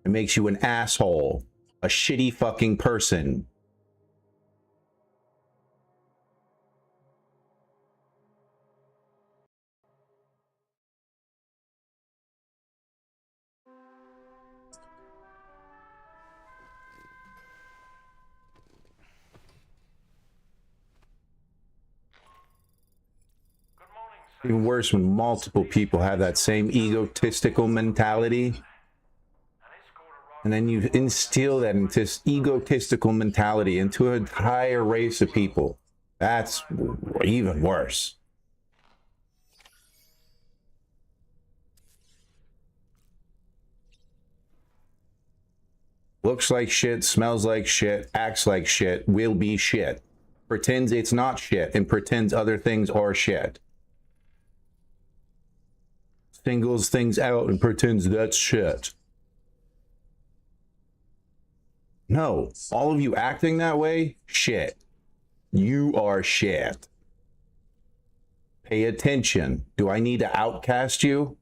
A: It makes you an asshole. A shitty fucking person. Even worse when multiple people have that same egotistical mentality. And then you instill that into this egotistical mentality into an entire race of people. That's even worse. Looks like shit, smells like shit, acts like shit, will be shit. Pretends it's not shit and pretends other things are shit. Singles things out and pretends that's shit. No, all of you acting that way, shit. You are shit. Pay attention. Do I need to outcast you?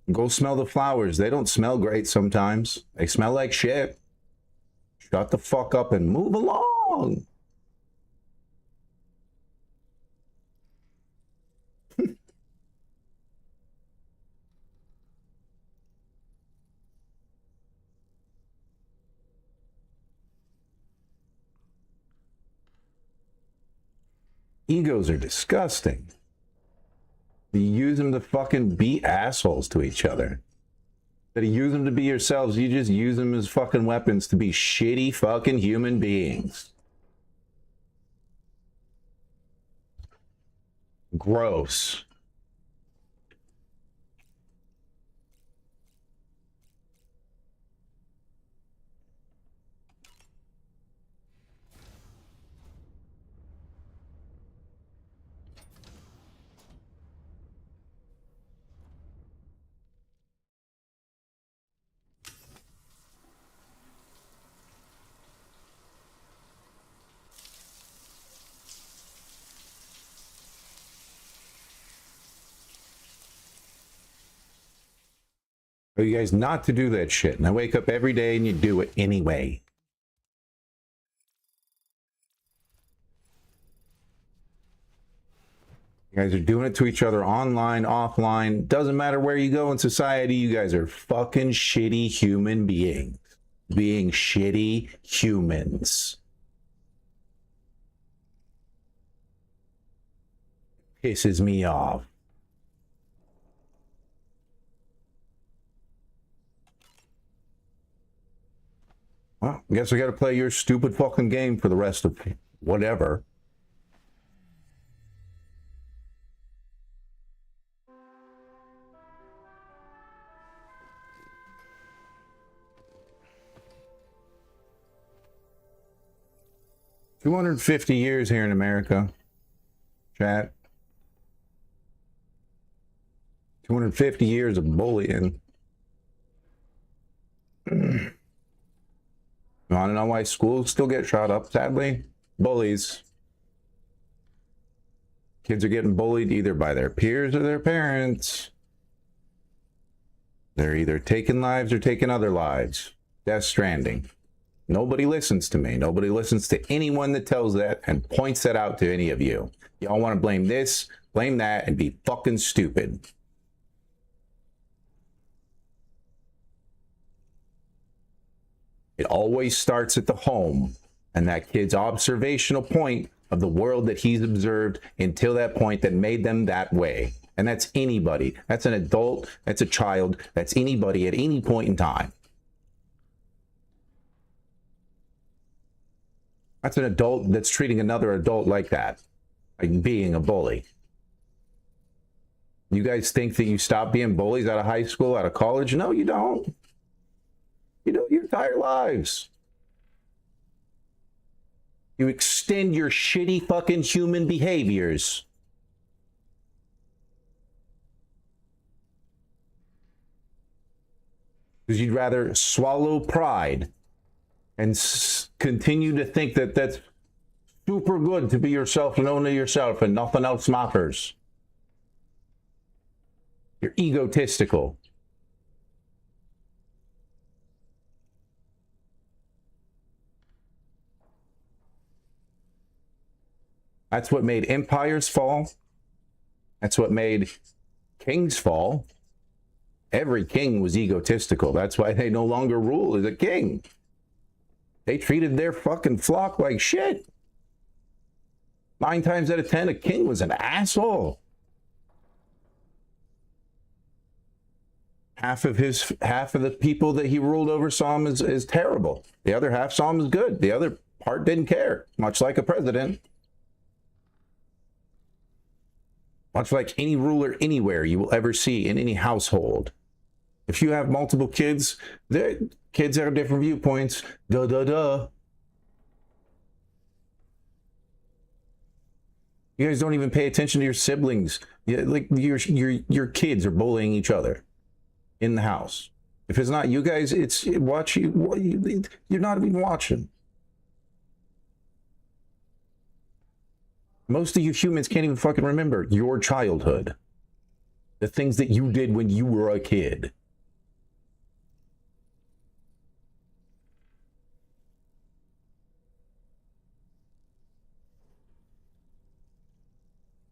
A: Go smell the flowers. They don't smell great sometimes. They smell like shit. Shut the fuck up and move along. Egos are disgusting. You use them to fucking be assholes to each other. Instead of use them to be yourselves, you just use them as fucking weapons to be shitty fucking human beings. Gross. For you guys not to do that shit. And I wake up every day and you do it anyway. You guys are doing it to each other online, offline. Doesn't matter where you go in society. You guys are fucking shitty human beings. Being shitty humans. Pisses me off. Well, I guess I gotta play your stupid fucking game for the rest of whatever. $250 years here in America. Chat. 250 years of bullying. You want to know why schools still get shot up, sadly? Bullies. Kids are getting bullied either by their peers or their parents. They're either taking lives or taking other lives. Death Stranding. Nobody listens to me. Nobody listens to anyone that tells that and points that out to any of you. Y'all want to blame this, blame that, and be fucking stupid. It always starts at the home and that kid's observational point of the world that he's observed until that point that made them that way. And that's anybody. That's an adult. That's a child. That's anybody at any point in time. That's an adult that's treating another adult like that, like being a bully. You guys think that you stop being bullies out of high school, out of college? No, you don't. You do your entire lives. You extend your shitty fucking human behaviors. Because you'd rather swallow pride and continue to think that that's super good to be yourself and only yourself and nothing else matters. You're egotistical. That's what made empires fall. That's what made kings fall. Every king was egotistical. That's why they no longer rule as a king. They treated their fucking flock like shit. 9 times out of 10, a king was an asshole. Half of the people that he ruled over saw him as terrible. The other half saw him as good. The other part didn't care, much like a president. Much like any ruler anywhere you will ever see in any household. If you have multiple kids, their kids have different viewpoints. Duh, duh, duh. You guys don't even pay attention to your siblings. Like your kids are bullying each other in the house. If it's not you guys, it's you're not even watching. Most of you humans can't even fucking remember your childhood. The things that you did when you were a kid.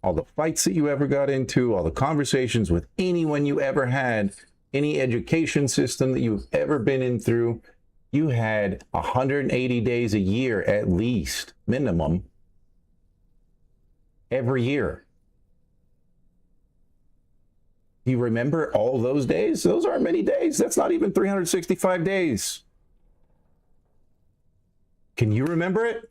A: All the fights that you ever got into, all the conversations with anyone you ever had, any education system that you've ever been in through, you had 180 days a year at least, minimum, every year. Do you remember all those days? Those aren't many days. That's not even 365 days. Can you remember it?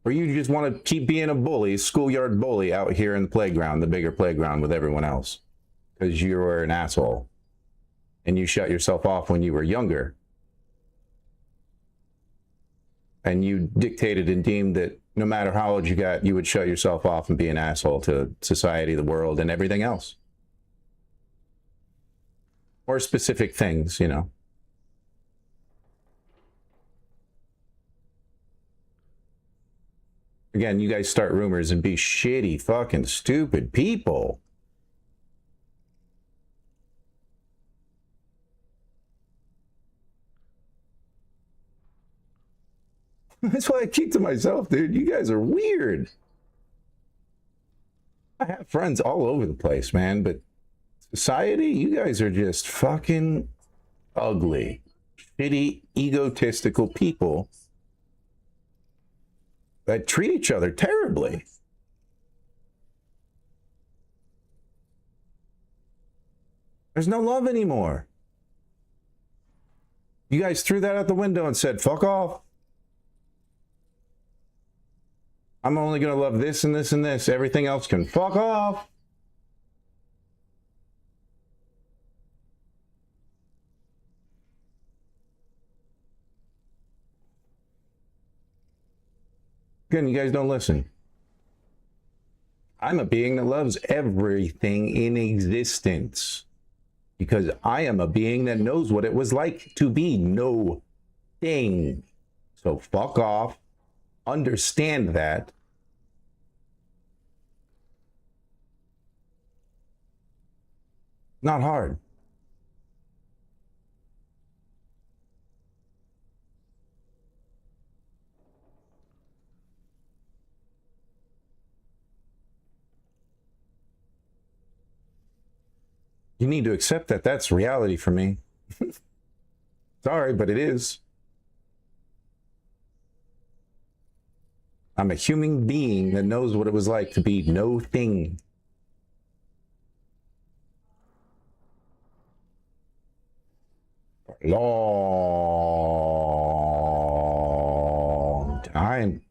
A: Or you just want to keep being a bully, schoolyard bully out here in the playground, the bigger playground with everyone else? Because you were an asshole. And you shut yourself off when you were younger. And you dictated and deemed that no matter how old you got, you would shut yourself off and be an asshole to society, the world, and everything else. Or specific things, you know. Again, you guys start rumors and be shitty, fucking stupid people. That's why I keep to myself, dude. You guys are weird. I have friends all over the place, man, but society, you guys are just fucking ugly, shitty, egotistical people that treat each other terribly. There's no love anymore. You guys threw that out the window and said, fuck off. I'm only going to love this and this and this. Everything else can fuck off. Again, you guys don't listen. I'm a being that loves everything in existence. Because I am a being that knows what it was like to be no thing. So fuck off. Understand that. Not hard. You need to accept that that's reality for me. Sorry, but it is. I'm a human being that knows what it was like to be no thing. For a long time.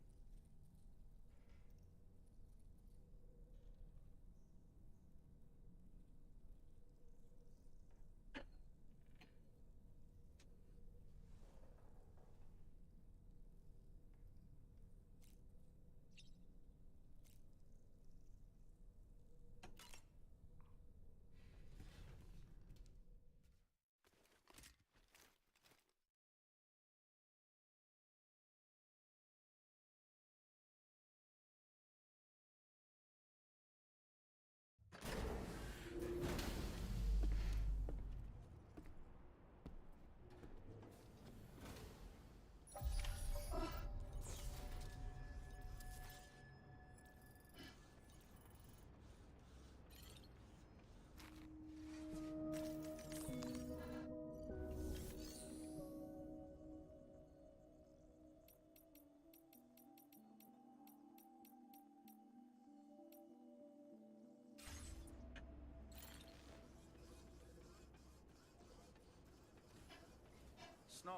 B: snow.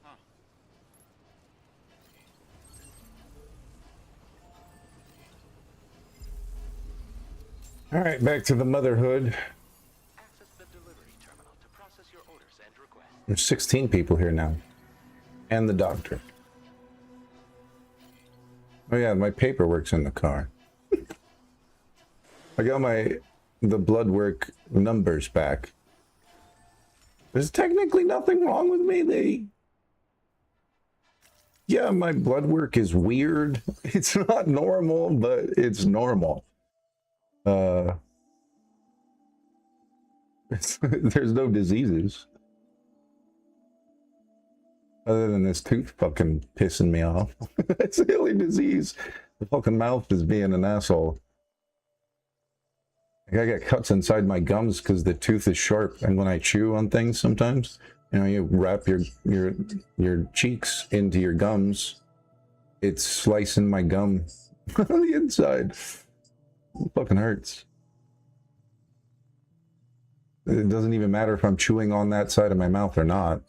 B: Huh.
A: All right, back to the motherhood.
D: Access the delivery terminal to process your orders and requests.
A: There's 16 people here now. And the doctor. Oh yeah, my paperwork's in the car. I got the blood work numbers back. There's technically nothing wrong with me. Yeah, my blood work is weird. It's not normal, but it's normal. There's no diseases. Other than this tooth fucking pissing me off. That's the only disease. The fucking mouth is being an asshole. Like I get cuts inside my gums because the tooth is sharp, and when I chew on things sometimes, you know, you wrap your cheeks into your gums, it's slicing my gum on the inside. It fucking hurts. It doesn't even matter if I'm chewing on that side of my mouth or not.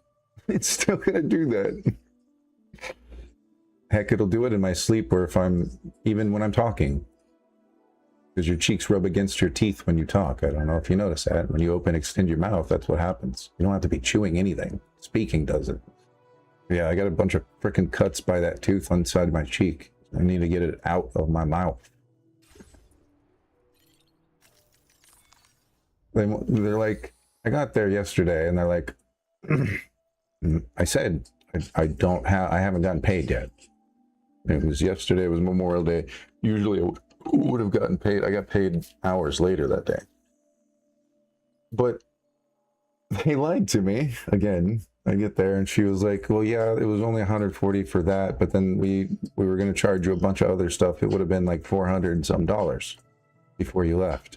A: It's still gonna do that. Heck, it'll do it in my sleep, or if even when I'm talking. Because your cheeks rub against your teeth when you talk. I don't know if you notice that. When you extend your mouth, that's what happens. You don't have to be chewing anything. Speaking does it. Yeah, I got a bunch of freaking cuts by that tooth on the side of my cheek. I need to get it out of my mouth. They're like, I got there yesterday, and they're like, I said, I haven't gotten paid yet. It was yesterday, it was Memorial Day. Usually I would have gotten paid. I got paid hours later that day. But they lied to me again. I get there and she was like, well, yeah, it was only 140 for that, but then we were going to charge you a bunch of other stuff. It would have been like $400 and some before you left.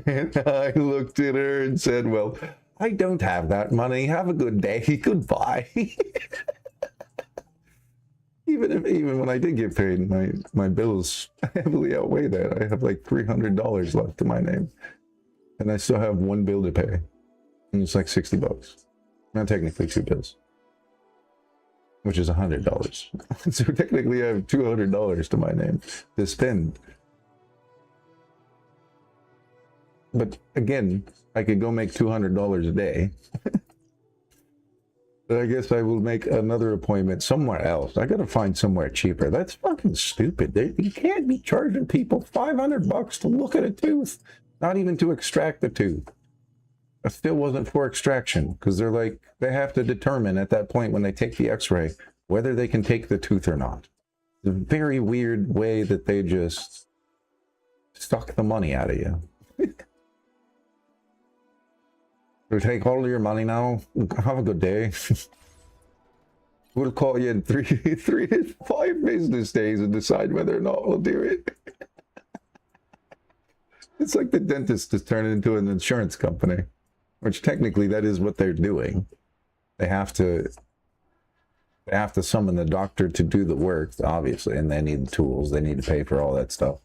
A: And I looked at her and said, well, I don't have that money. Have a good day. Goodbye. Even when I did get paid, my bills heavily outweigh that. I have like $300 left to my name, and I still have one bill to pay, and it's like $60. Not technically two bills, which is $100. So technically, I have $200 to my name to spend. But again, I could go make $200 a day. But I guess I will make another appointment somewhere else. I gotta find somewhere cheaper. That's fucking stupid. You can't be charging people $500 to look at a tooth, not even to extract the tooth. It still wasn't for extraction, because they're like, they have to determine at that point when they take the x-ray whether they can take the tooth or not. It's a very weird way that they just suck the money out of you. We'll take all of your money now. Have a good day. We'll call you in 3 to 5 business days and decide whether or not we'll do it. It's like the dentist is turning into an insurance company, which technically that is what they're doing. They have to summon the doctor to do the work, obviously, and they need the tools. They need to pay for all that stuff.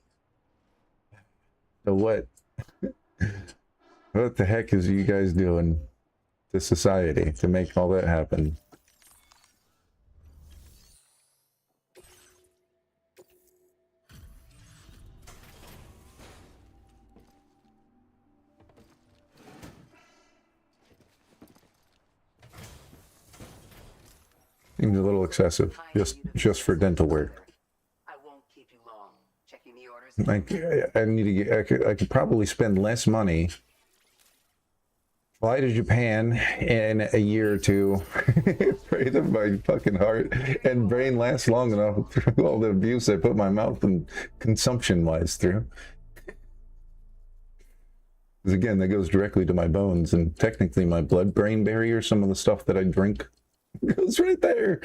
A: So what? What the heck is you guys doing to society to make all that happen? Seems a little excessive, just for dental work.
H: I won't keep you long. Checking the orders.
A: Like, I need to get. I could probably spend less money. Fly to Japan in a year or two. Pray that my fucking heart and brain lasts long enough through all the abuse I put my mouth and consumption-wise through. Because again, that goes directly to my bones, and technically my blood-brain barrier, some of the stuff that I drink, goes right there.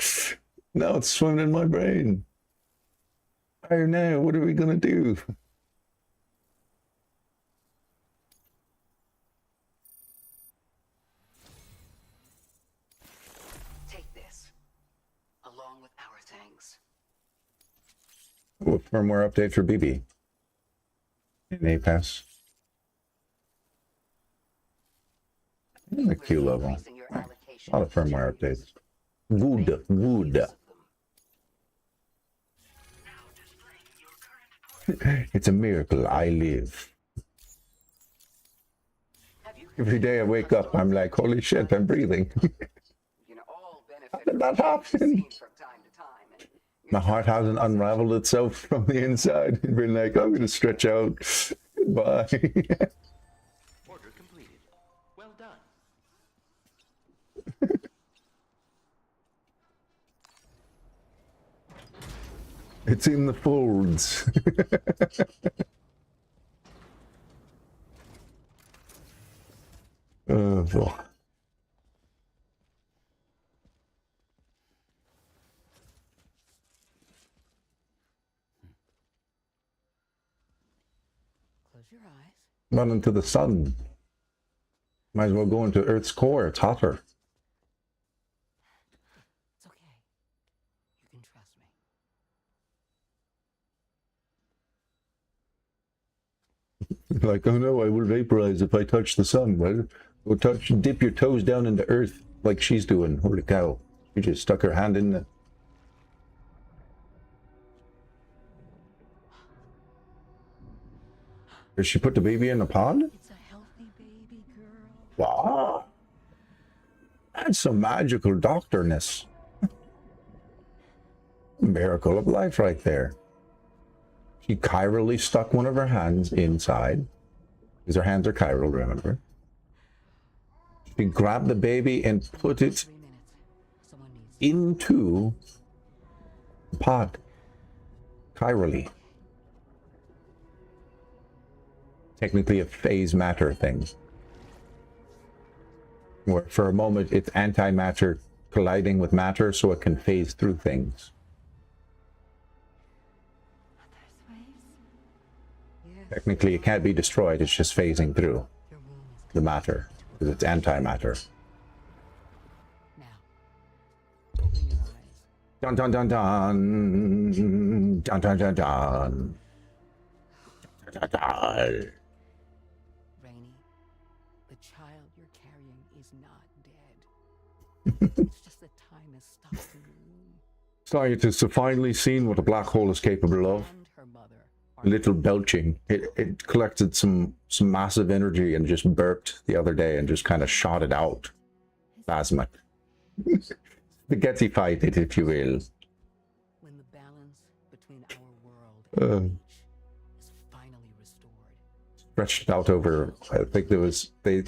A: Now it's swimming in my brain. I don't know, what are we gonna do? Firmware update for BB in APAS. In the Q level.
H: Your allocation location.
A: A lot of firmware updates. Good, good.
E: Now displaying your current
A: It's a miracle I live.
H: Have you
A: Every day I wake up, I'm like, holy shit, I'm breathing.
H: You can all benefit
A: did that happen?
H: from time to time. And
A: My heart hasn't unraveled itself from the inside and been like, I'm gonna stretch out. Goodbye.
D: Order completed. Well done.
A: It's in the folds. Fuck.
H: close your eyes.
A: Run into the sun. Might as well go into Earth's core. It's hotter.
H: It's okay. You can trust me.
A: Like, oh no, I will vaporize if I touch the sun. Well, go dip your toes down into Earth like she's doing. Holy cow. She just stuck her hand in the... Did she put the baby in the pod?
H: It's a healthy baby girl.
A: Wow. That's some magical doctorness. Miracle of life right there. She chirally stuck one of her hands inside. Because her hands are chiral, remember? She grabbed the baby and put it
H: 3 minutes. Someone needs
A: into the pod. Chirally. Technically a phase matter thing. Where for a moment it's antimatter colliding with matter so it can phase through things. Technically it can't be destroyed, it's just phasing through
H: your womb is
A: the matter. Because it's antimatter.
H: now. Open your eyes.
A: Dun dun dun dun. Dun dun dun dun. Dun, dun, dun.
H: Rainy, the child you're carrying is not dead. It's just that time has stopped in the womb.
A: Scientists have finally seen what a black hole is capable of.
H: And her mother are
A: Little belching. It collected some massive energy and just burped the other day and just kind of shot it out. Plasma. Spaghettified it, if you will.
H: when the balance between our world and each is finally restored.
A: Stretched out over, I think there was, the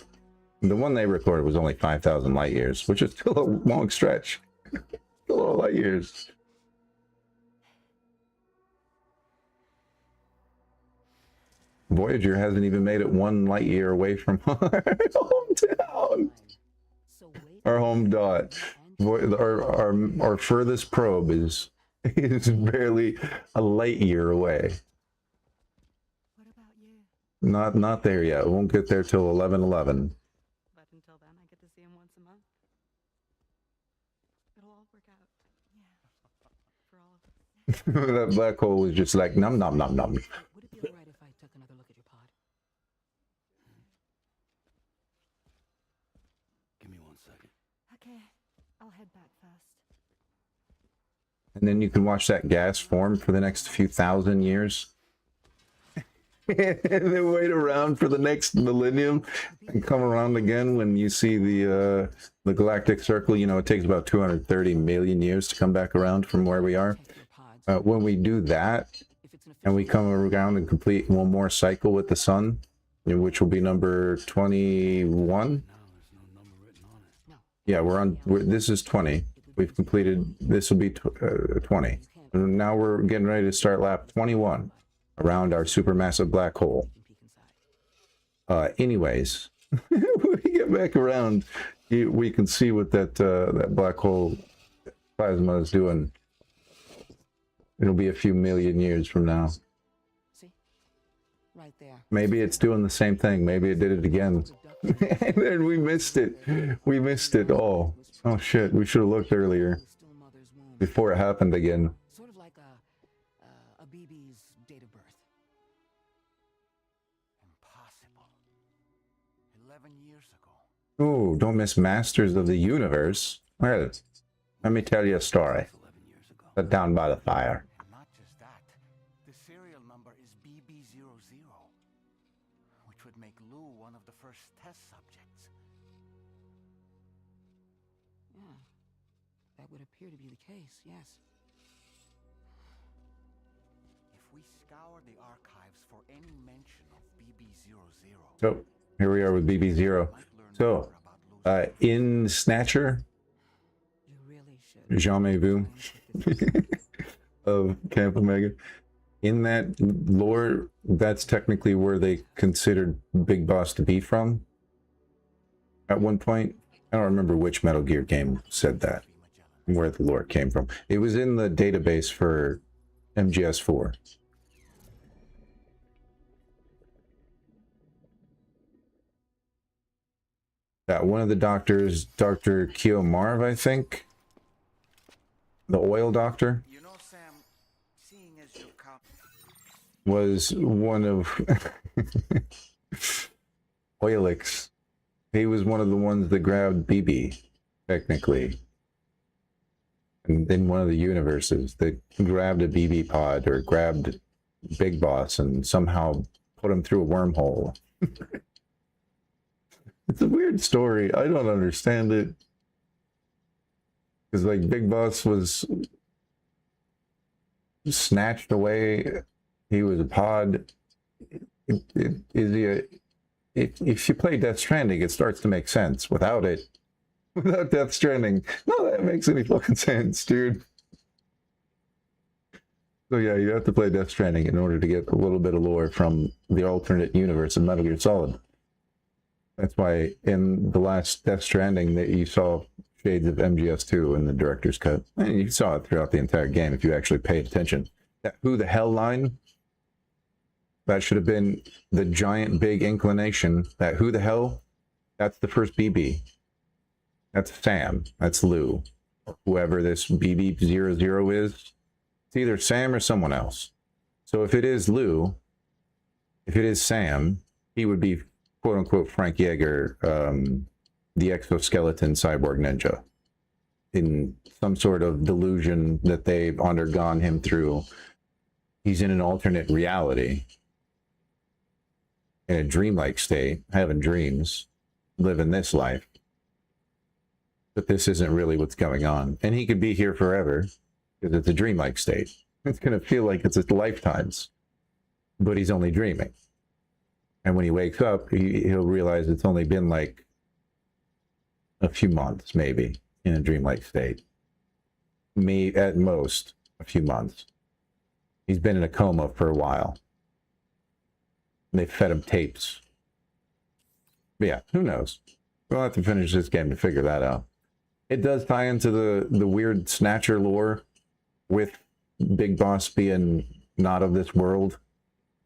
A: one they recorded was only 5,000 light years, which is still a long stretch. Still a lot of light years. Voyager hasn't even made it 1 light year away from our hometown.
H: So wait
A: Our home dot. Our furthest probe is barely a light year away.
G: What about you?
A: Not there yet. We won't get there till 11/11.
G: But until then, I get to see him once a month. It'll all work out. Yeah. For all of us.
A: That black hole was just like num num num num.
H: Would it be alright if I took another look at your pod?
B: Give me 1 second.
G: Okay. I'll head back first.
A: And then you can watch that gas form for the next few thousand years. And then wait around for the next millennium and come around again when you see the galactic circle. You know, it takes about 230 million years to come back around from where we are.
H: Check your pods.
A: When we do that,
H: If it's an
A: and we come around and complete one more cycle with the sun, which will be number 21.
B: Now there's no number written on it.
H: no,
A: Yeah, this is 20. We've completed, this will be 20. And now we're getting ready to start lap 21 around our supermassive black hole.
H: you can peek inside.
A: Anyways, when we get back around, we can see what that black hole plasma is doing. It'll be a few million years from now.
H: See? Right there.
A: Maybe it's doing the same thing. Maybe it did it again. And then we missed it. We missed it all. Oh shit, we should have looked earlier
H: Still mother's womb.
A: before it happened again.
H: Sort of like a BB's date of birth.
B: Impossible. 11 years ago.
A: Ooh, don't miss Masters of the Universe. Well, let me tell you a story.
B: 11 years ago.
A: Set down by the fire.
B: Not just that, the serial number is BB00, which would make Lou one of the first test subjects.
H: Yeah, that would appear to be the case, yes.
B: If we scour the archives for any mention of BB00,
A: So, here we are with BB0.
B: might learn
A: So,
B: more about Lou's
A: in Snatcher,
H: You really should.
A: Jamais Vu
H: try and put this
A: of Camp Omega. In that lore, that's technically where they considered Big Boss to be from. At one point, I don't remember which Metal Gear game said that, where the lore came from. It was in the database for MGS4. One of the doctors, Dr. Keo Marv, I think, the oil doctor,
B: You know, Sam, seeing as you come,
A: was one of Oilix. He was one of the ones that grabbed BB, technically. And in one of the universes, they grabbed a BB pod or grabbed Big Boss and somehow put him through a wormhole. It's a weird story. I don't understand it. Because, like, Big Boss was snatched away. He was a pod. If you play Death Stranding, it starts to make sense. Without it, without Death Stranding, none of that makes any fucking sense, dude. So yeah, you have to play Death Stranding in order to get a little bit of lore from the alternate universe of Metal Gear Solid. That's why in the last Death Stranding that you saw shades of MGS2 in the director's cut. And you saw it throughout the entire game if you actually paid attention. That "who the hell" line, that should have been the giant big inclination. That "who the hell," that's the first BB. That's Sam. That's Lou. Whoever this BB00 is, it's either Sam or someone else. So if it is Lou, if it is Sam, he would be quote-unquote Frank Yeager, the exoskeleton cyborg ninja, in some sort of delusion that they've undergone him through. He's in an alternate reality, in a dreamlike state, having dreams, living this life. But this isn't really what's going on. And he could be here forever, because it's a dreamlike state. It's going to feel like it's his lifetimes, but he's only dreaming. And when he wakes up, he'll realize it's only been like a few months, maybe, in a dreamlike state. At most, a few months. He's been in a coma for a while. They fed him tapes. But yeah, who knows? We'll have to finish this game to figure that out. It does tie into the weird Snatcher lore with Big Boss being not of this world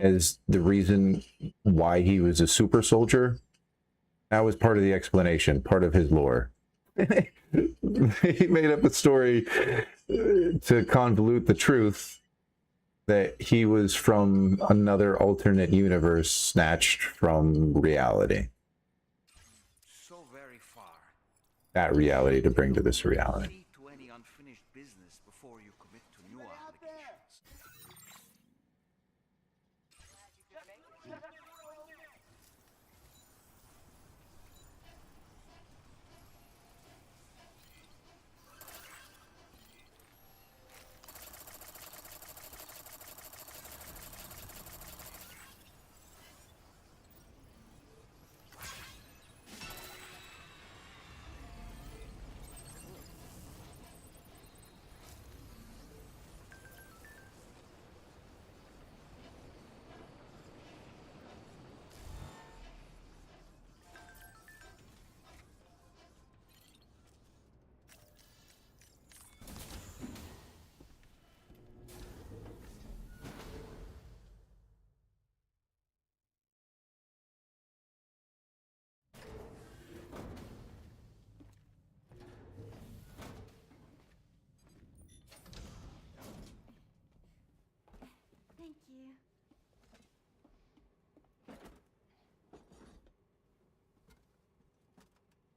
A: as the reason why he was a super soldier. That was part of the explanation, part of his lore. He made up a story to convolute the truth that he was from another alternate universe snatched from reality.
B: so very far.
A: That reality to bring to this reality.
B: See to any unfinished business before you commit to new obligations.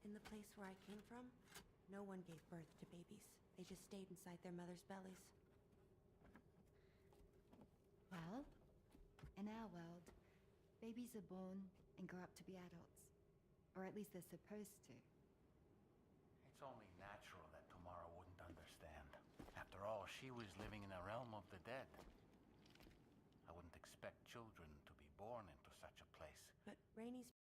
I: In the place where I came from, no one gave birth to babies. They just stayed inside their mother's bellies.
J: Well, in our world, babies are born and grow up to be adults. Or at least they're supposed to.
B: It's only natural that Tamara wouldn't understand. After all, she was living in a realm of the dead. I wouldn't expect children to be born into such a place.
I: But Rainey's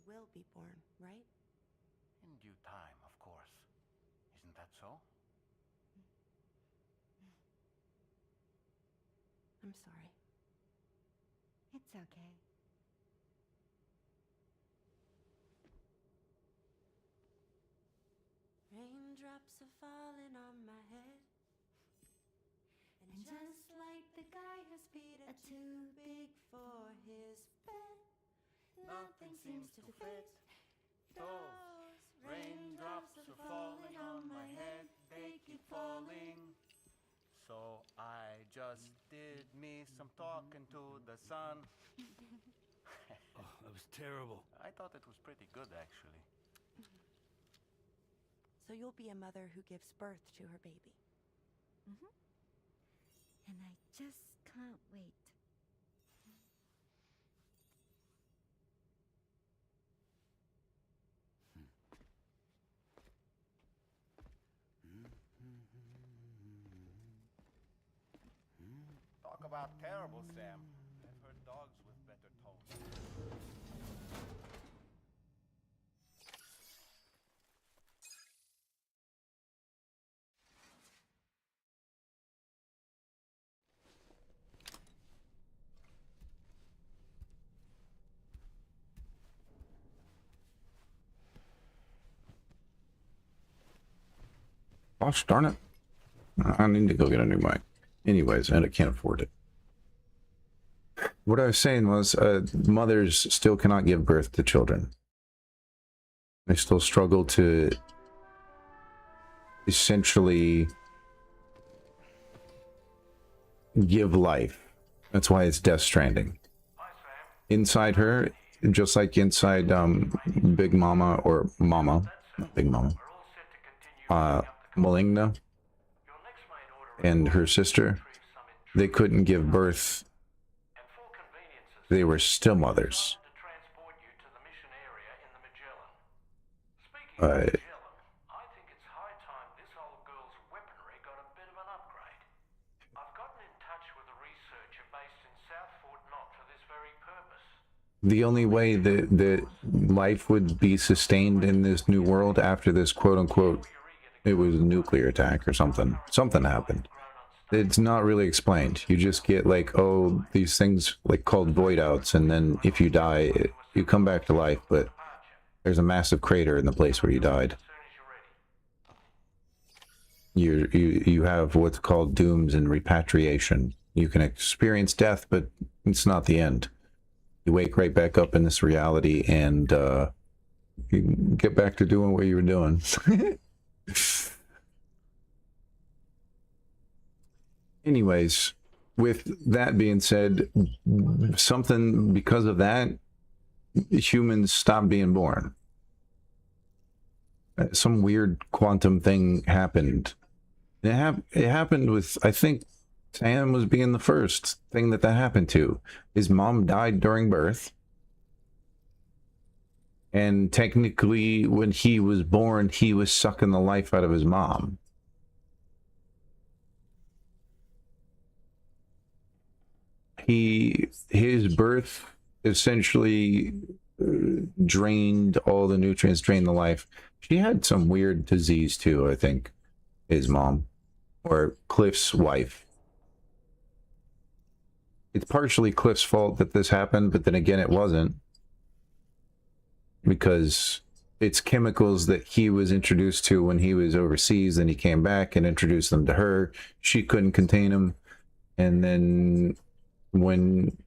I: will be born, right?
B: In due time, of course. Isn't that so?
I: I'm sorry.
J: It's okay.
I: Raindrops are falling on my head. And just like the guy whose feet are too big for his bed, nothing seems to fit. Those raindrops are falling on my head, they keep falling.
B: So I just did me some talking to the sun.
K: Oh, that was terrible.
B: I thought it was pretty good, actually.
I: So you'll be a mother who gives birth to her baby.
J: And I just can't wait.
B: Talk about terrible, Sam. I've heard dogs with better tones.
A: Gosh darn it. I need to go get a new mic. Anyways, and I can't afford it. What I was saying was, mothers still cannot give birth to children. They still struggle to essentially give life. That's why it's Death Stranding. Inside her, just like inside Big Mama or Mama, not Big Mama, Maligna and her sister, they couldn't give birth. They were still mothers.
F: I think it's high time this old girl's weaponry got a bit of an upgrade. I've gotten in touch with a researcher based in South Fort Knott for this very purpose.
A: The only way that life would be sustained in this new world after this quote-unquote, it was a nuclear attack or something. Something happened. It's not really explained. You just get like, oh, these things like called void outs, and then if you die, you come back to life, but there's a massive crater in the place where you died. You have what's called dooms and repatriation. You can experience death, but it's not the end. You wake right back up in this reality, and you get back to doing what you were doing. Anyways, with that being said, something because of that, humans stopped being born. Some weird quantum thing happened. It happened with, I think, Sam was being the first thing that happened to. His mom died during birth. And technically, when he was born, he was sucking the life out of his mom. His birth essentially drained all the nutrients, drained the life. She had some weird disease too, I think, his mom, or Cliff's wife. It's partially Cliff's fault that this happened, but then again, it wasn't. Because it's chemicals that he was introduced to when he was overseas, then he came back and introduced them to her. She couldn't contain them. And then when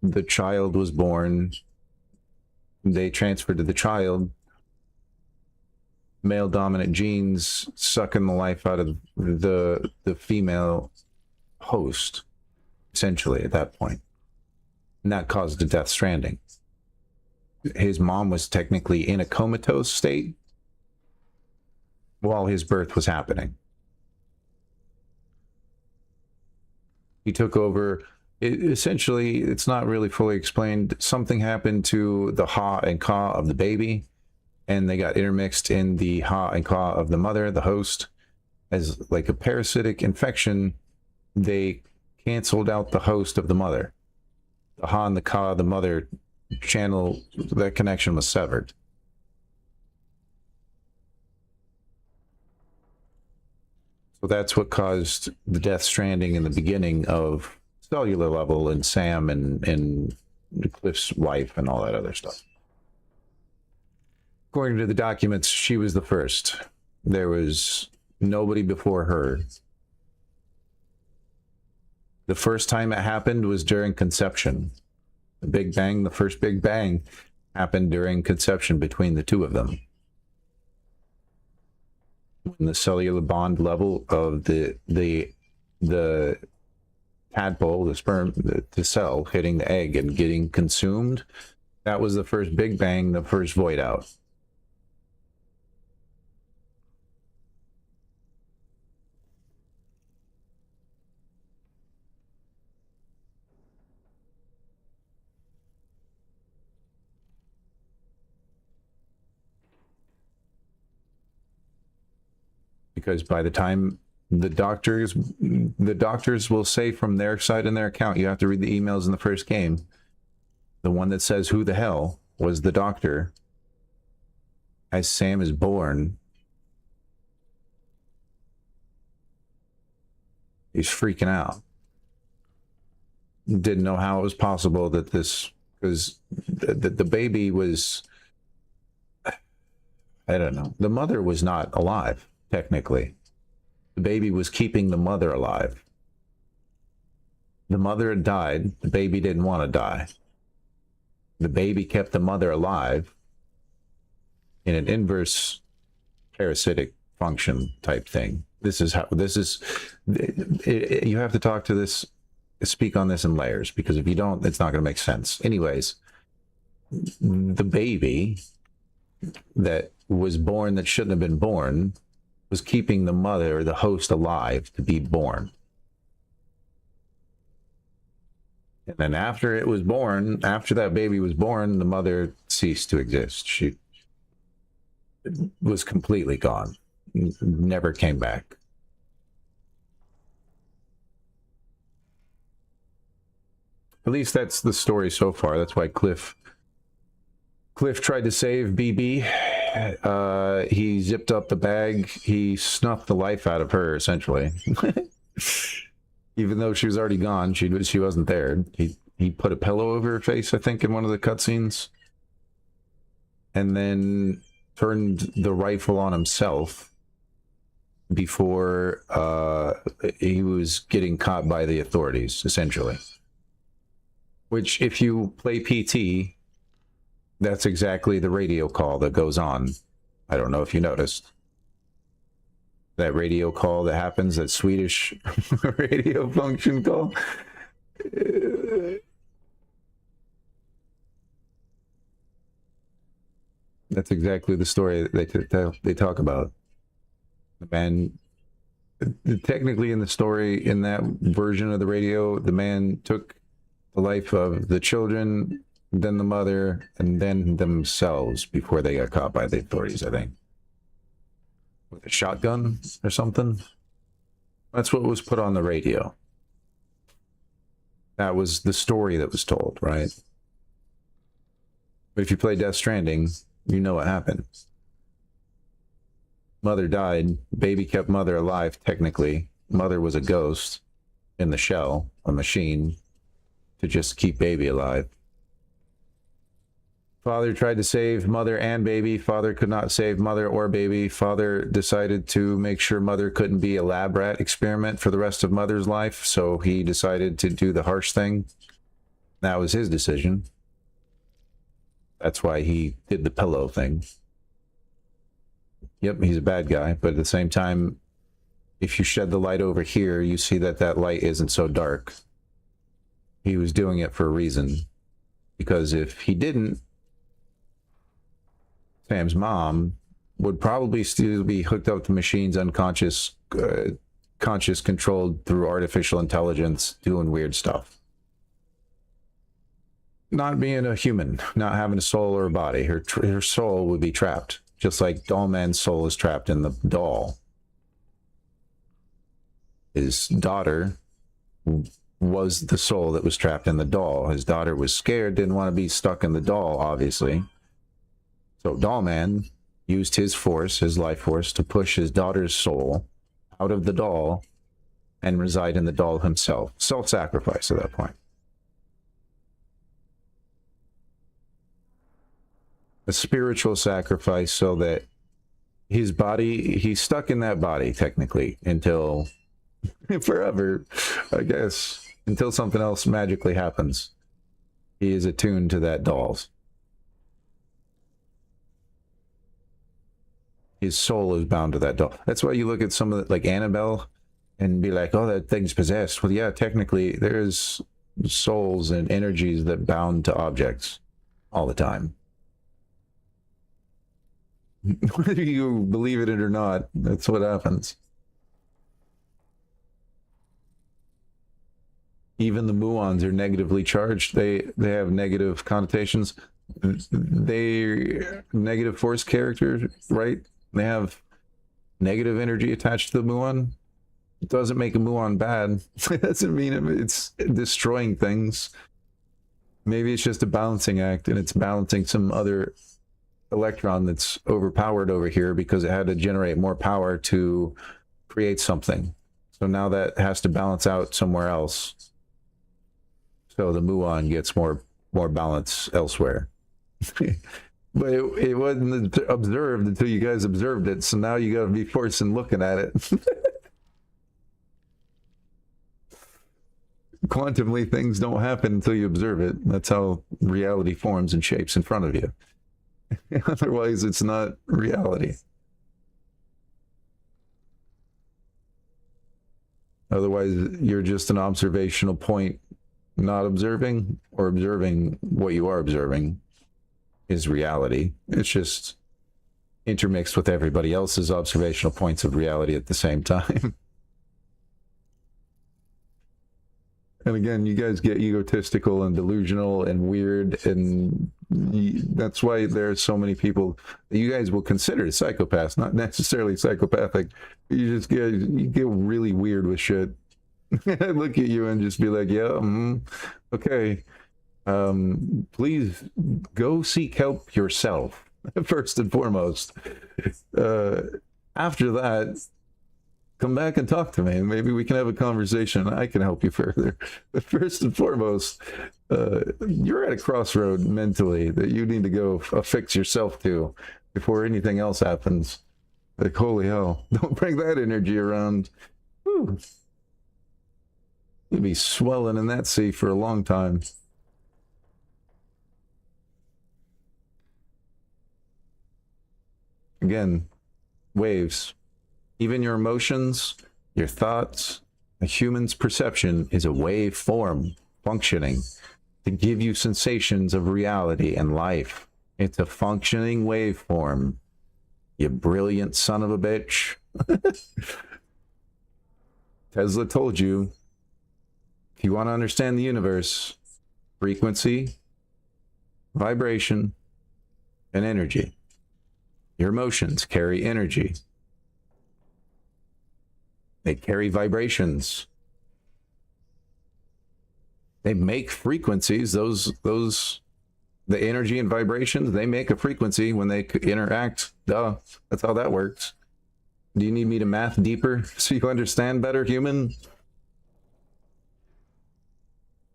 A: the child was born, they transferred to the child male dominant genes, sucking the life out of the female host, essentially, at that point. And that caused the Death Stranding. His mom was technically in a comatose state while his birth was happening. He took over. Essentially, it's not really fully explained. Something happened to the ha and ka of the baby, and they got intermixed in the ha and ka of the mother, the host. As like a parasitic infection, they canceled out the host of the mother. The ha and the ka of the mother channel, that connection was severed. So that's what caused the Death Stranding in the beginning of cellular level and Sam and Cliff's wife and all that other stuff. According to the documents, she was the first. There was nobody before her. The first time it happened was during conception. The Big Bang, the first Big Bang, happened during conception between the two of them. When the cellular bond level of the tadpole, the sperm, the cell hitting the egg and getting consumed, that was the first Big Bang, the first void out. Because by the time the doctors will say from their side and their account, you have to read the emails in the first game. The one that says who the hell was the doctor as Sam is born. He's freaking out. Didn't know how it was possible that this, because the baby was, I don't know, the mother was not alive. Technically, the baby was keeping the mother alive. The mother had died. The baby didn't want to die. The baby kept the mother alive in an inverse parasitic function type thing. This is how, you have to talk to this, speak on this in layers, because if you don't, it's not going to make sense. Anyways, the baby that was born that shouldn't have been born was keeping the mother, the host, alive to be born. And then after it was born, after that baby was born, the mother ceased to exist. She was completely gone. Never came back. At least that's the story so far. That's why Cliff tried to save BB. He zipped up the bag. He snuffed the life out of her, essentially. Even though she was already gone, she wasn't there. He put a pillow over her face, I think, in one of the cutscenes. And then turned the rifle on himself before he was getting caught by the authorities, essentially. Which, if you play PT, that's exactly the radio call that goes on. I don't know if you noticed. That radio call that happens, that Swedish radio function call. That's exactly the story that they talk about. The man, technically in the story, in that version of the radio, the man took the life of the children, then the mother, and then themselves before they got caught by the authorities, I think. With a shotgun or something. That's what was put on the radio. That was the story that was told, right? But if you play Death Stranding, you know what happened. Mother died. Baby kept mother alive, technically. Mother was a ghost in the shell, a machine, to just keep baby alive. Father tried to save mother and baby. Father could not save mother or baby. Father decided to make sure mother couldn't be a lab rat experiment for the rest of mother's life, so he decided to do the harsh thing. That was his decision. That's why he did the pillow thing. Yep, he's a bad guy, but at the same time, if you shed the light over here, you see that that light isn't so dark. He was doing it for a reason. Because if he didn't, Sam's mom would probably still be hooked up to machines, unconscious, conscious, controlled through artificial intelligence, doing weird stuff. Not being a human, not having a soul or a body. Her soul would be trapped, just like Dollman's soul is trapped in the doll. His daughter was the soul that was trapped in the doll. His daughter was scared, didn't want to be stuck in the doll, obviously. So Dollman used his force, his life force, to push his daughter's soul out of the doll and reside in the doll himself. Self-sacrifice at that point. A spiritual sacrifice so that his body, he's stuck in that body, technically, until forever, I guess, until something else magically happens. He is attuned to that doll's. His soul is bound to that doll. That's why you look at some of the, like Annabelle, and be like, oh, that thing's possessed. Well, yeah, technically, there's souls and energies that bound to objects all the time. Whether you believe it or not, that's what happens. Even the muons are negatively charged. They have negative connotations. They're negative force characters, right? They have negative energy attached to the muon. It doesn't make a muon bad. It doesn't mean it's destroying things. Maybe it's just a balancing act, and it's balancing some other electron that's overpowered over here because it had to generate more power to create something. So now that has to balance out somewhere else. So the muon gets more balance elsewhere. But it wasn't observed until you guys observed it, so now you got to be forcing looking at it. Quantumly, things don't happen until you observe it. That's how reality forms and shapes in front of you. Otherwise, it's not reality. Otherwise, you're just an observational point, not observing, or observing what you are observing is reality. It's just intermixed with everybody else's observational points of reality at the same time. And again, you guys get egotistical and delusional and weird, and that's why there's so many people that you guys will consider psychopaths, not necessarily psychopathic. You get really weird with shit. I look at you and just be like, yeah, okay. Please go seek help yourself, first and foremost. After that, come back and talk to me, and maybe we can have a conversation. I can help you further. But first and foremost, you're at a crossroad mentally that you need to go fix yourself to before anything else happens. Like, holy hell, don't bring that energy around. Whew. You'll be swelling in that sea for a long time. Again, waves. Even your emotions, your thoughts, a human's perception is a wave form functioning to give you sensations of reality and life. It's a functioning waveform. You brilliant son of a bitch. Tesla told you, if you want to understand the universe, frequency vibration, and energy. Your emotions carry energy. They carry vibrations. They make frequencies. The energy and vibrations, they make a frequency when they interact. Duh, that's how that works. Do you need me to math deeper so you understand better, human?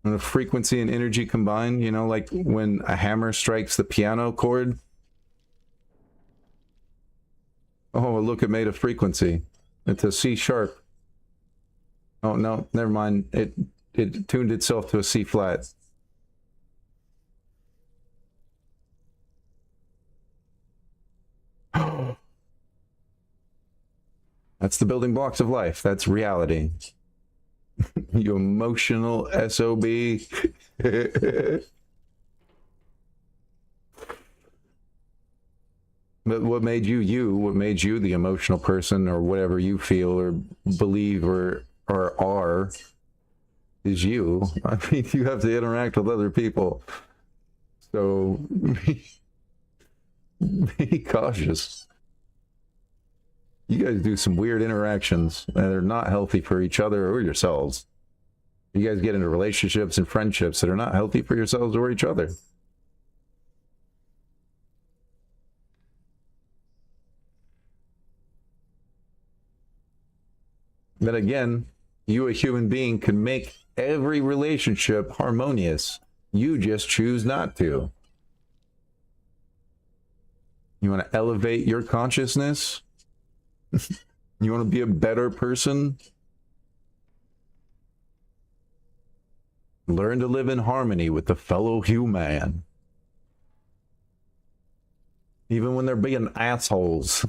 A: When the frequency and energy combine, you know, like when a hammer strikes the piano chord. Oh, look, it made a frequency. It's a C sharp. Oh, no, never mind. It tuned itself to a C flat. That's the building blocks of life. That's reality. You emotional SOB. But what made you you? What made you the emotional person, or whatever you feel or believe or are, is you. I mean, you have to interact with other people. So be cautious. You guys do some weird interactions that are not healthy for each other or yourselves. You guys get into relationships and friendships that are not healthy for yourselves or each other. But again, you, a human being, can make every relationship harmonious. You just choose not to. You want to elevate your consciousness? You want to be a better person? Learn to live in harmony with the fellow human. Even when they're being assholes.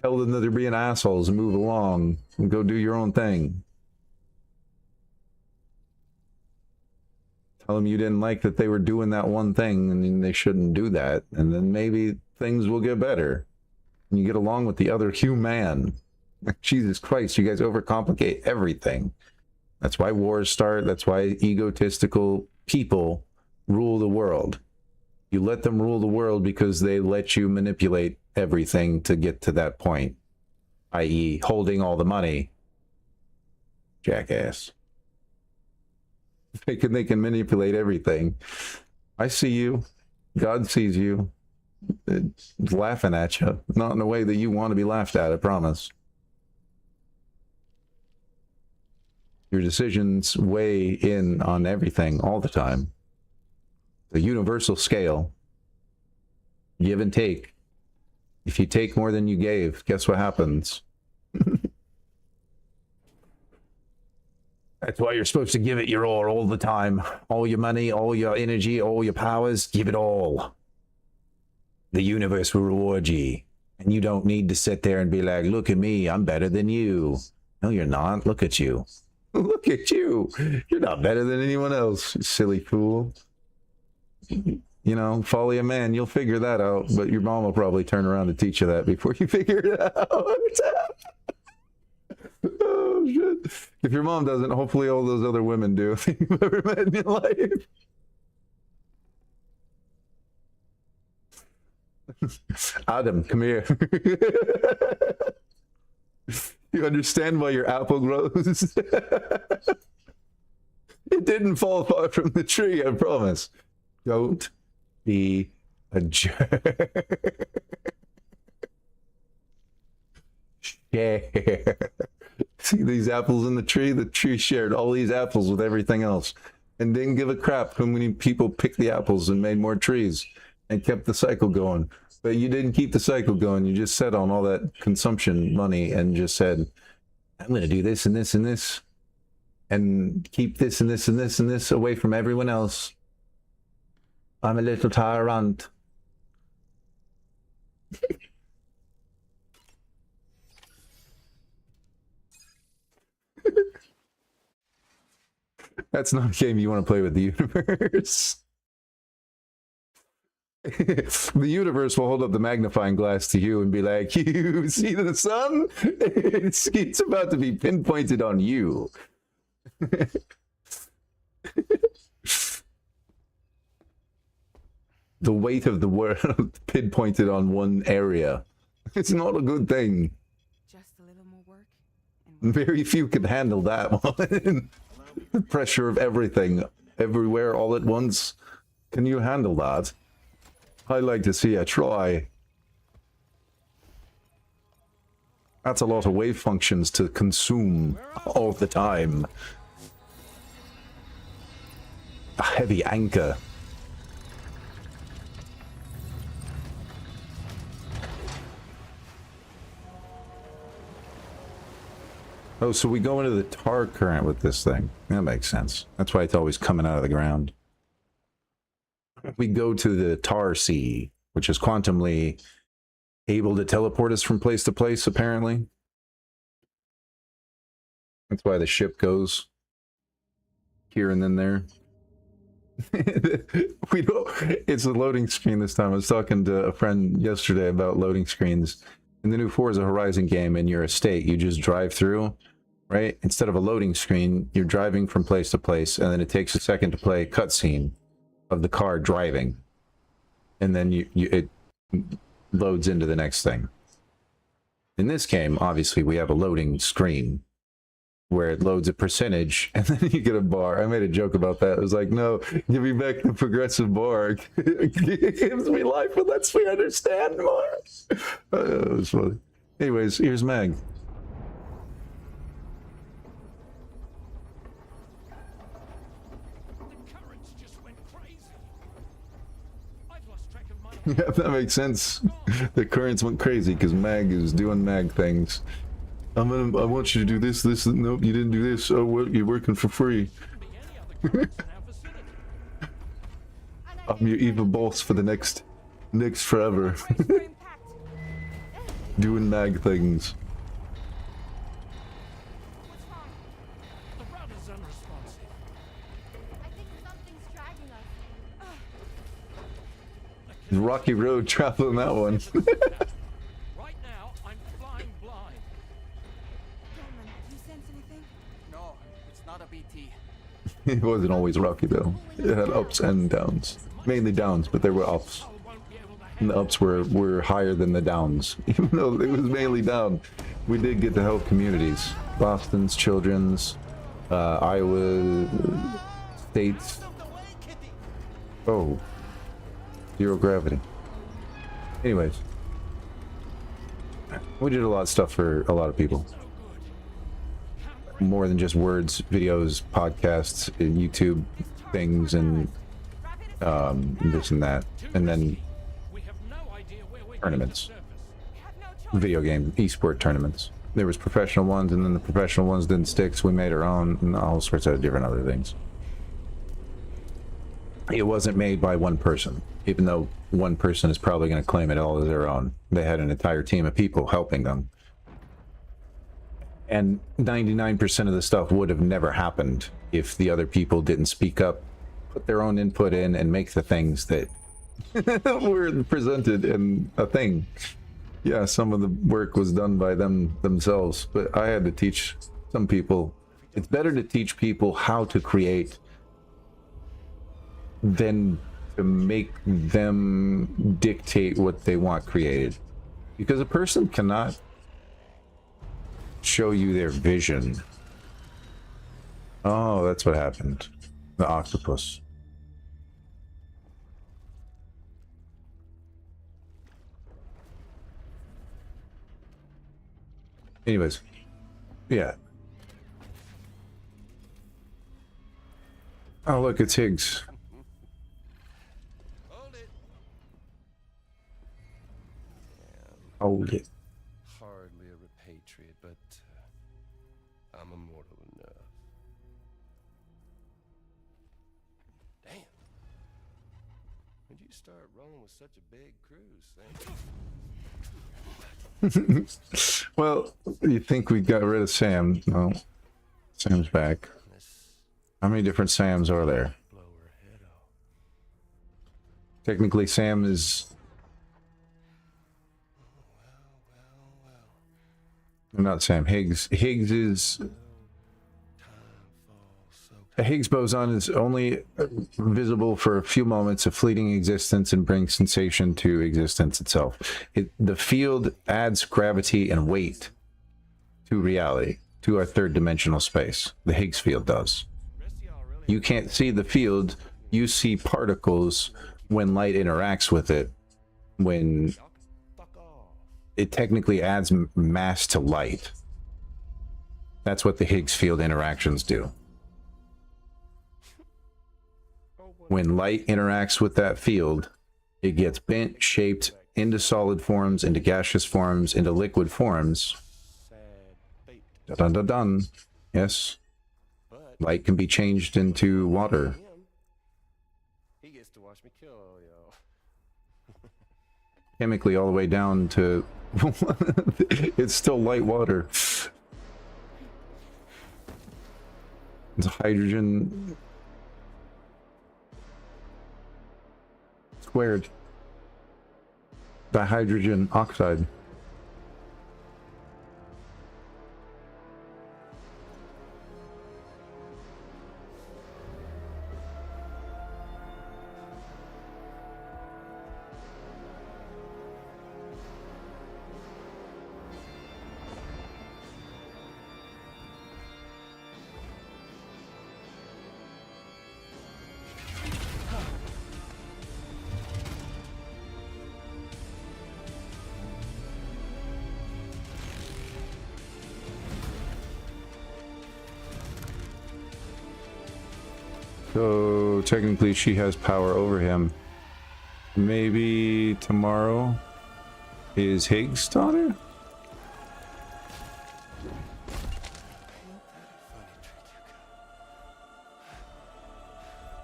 A: Tell them that they're being assholes and move along and go do your own thing. Tell them you didn't like that they were doing that one thing and they shouldn't do that. And then maybe things will get better. And you get along with the other human. Jesus Christ, you guys overcomplicate everything. That's why wars start. That's why egotistical people rule the world. You let them rule the world because they let you manipulate everything to get to that point, i.e. holding all the money. Jackass. They can manipulate everything. I see you. God sees you. It's laughing at you. Not in a way that you want to be laughed at, I promise. Your decisions weigh in on everything all the time. The universal scale. Give and take. If you take more than you gave, guess what happens? That's why you're supposed to give it your all the time. All your money, all your energy, all your powers, give it all. The universe will reward you. And you don't need to sit there and be like, look at me, I'm better than you. No, you're not. Look at you. Look at you. You're not better than anyone else, you silly fool. You know, folly of man, you'll figure that out, but your mom will probably turn around to teach you that before you figure it out. Oh, shit. If your mom doesn't, hopefully all those other women do you've ever met in your life. Adam, come here. You understand why your apple grows? It didn't fall far from the tree, I promise. Don't be a jerk. Share. See these apples in the tree? The tree shared all these apples with everything else and didn't give a crap how many people picked the apples and made more trees and kept the cycle going. But you didn't keep the cycle going. You just sat on all that consumption money and just said, I'm going to do this and this and this and keep this and this and this and this away from everyone else. I'm a little tyrant. That's not a game you want to play with the universe. The universe will hold up the magnifying glass to you and be like, you see the sun? It's about to be pinpointed on you. the weight of the world pinpointed on one area. It's not a good thing.
H: Just a little more work. And
A: Very few can handle that one. The pressure of everything, everywhere, all at once. Can you handle that? I'd like to see a try. That's a lot of wave functions to consume all the time. A heavy anchor. Oh, so we go into the tar current with this thing. That makes sense. That's why it's always coming out of the ground. We go to the tar sea, which is quantumly able to teleport us from place to place, apparently. That's why the ship goes here and then there. We don't, it's a loading screen this time. I was talking to a friend yesterday about loading screens. In the new Forza Horizon game, in your estate, you just drive through, right? Instead of a loading screen, you're driving from place to place, and then it takes a second to play a cutscene of the car driving. And then it loads into the next thing. In this game, obviously, we have a loading screen where it loads a percentage, and then you get a bar. I made a joke about that. I was like, no, give me back the progressive bar. It gives me life, but lets me understand more. It was funny. Anyways, here's Mag.
F: The currents just went crazy. I've lost track of my
A: Yeah, that makes sense. The currents went crazy because Mag is doing Mag things. I want you to do this, this, nope, you didn't do this. Oh, what, you're working for free. I'm your evil boss for the next forever. Doing Mag things.
F: The router's unresponsive.
I: I think something's dragging us.
A: Rocky Road traveling that one.
F: Right now, I'm flying blind.
G: Gilman, do you sense anything?
B: No, it's not a BT.
A: It wasn't always rocky though. It had ups and downs. Mainly downs, but there were ups. And the ups were higher than the downs. Even though it was mainly down, we did get to help communities. Boston's, Children's, Iowa, States. Oh. Zero gravity. Anyways. We did a lot of stuff for a lot of people. More than just words, videos, podcasts, and YouTube things, and this and that. And then tournaments. Video game, esport tournaments. There was professional ones, and then the professional ones didn't stick, so we made our own, and all sorts of different other things. It wasn't made by one person, even though one person is probably going to claim it all as their own. They had an entire team of people helping them. And 99% of the stuff would have never happened if the other people didn't speak up, put their own input in, and make the things that were presented in a thing. Yeah, some of the work was done by themselves, but I had to teach some people. It's better to teach people how to create than to make them dictate what they want created. Because a person cannot show you their vision. Oh, that's what happened. The octopus. Anyways, yeah. Oh, look, it's Higgs. Hold it.
L: Hardly a repatriate, but I'm immortal enough. Damn. When'd you start rolling with such a big cruise, Sam?
A: Well, you think we got rid of Sam? No. Sam's back. How many different Sams are there? Technically, Sam is... Not Sam. Higgs. Higgs is... A Higgs boson is only visible for a few moments of fleeting existence and brings sensation to existence itself. The field adds gravity and weight to reality, to our third dimensional space. The Higgs field does. You can't see the field, you see particles when light interacts with it, when it technically adds mass to light. That's what the Higgs field interactions do. When light interacts with that field, it gets bent, shaped into solid forms, into gaseous forms, into liquid forms. Dun dun dun. Yes. Light can be changed into water.
L: He gets to watch me kill all y'all.
A: Chemically all the way down to it's still light water. It's hydrogen squared. Dihydrogen oxide. So technically she has power over him. Maybe tomorrow is Higgs' daughter?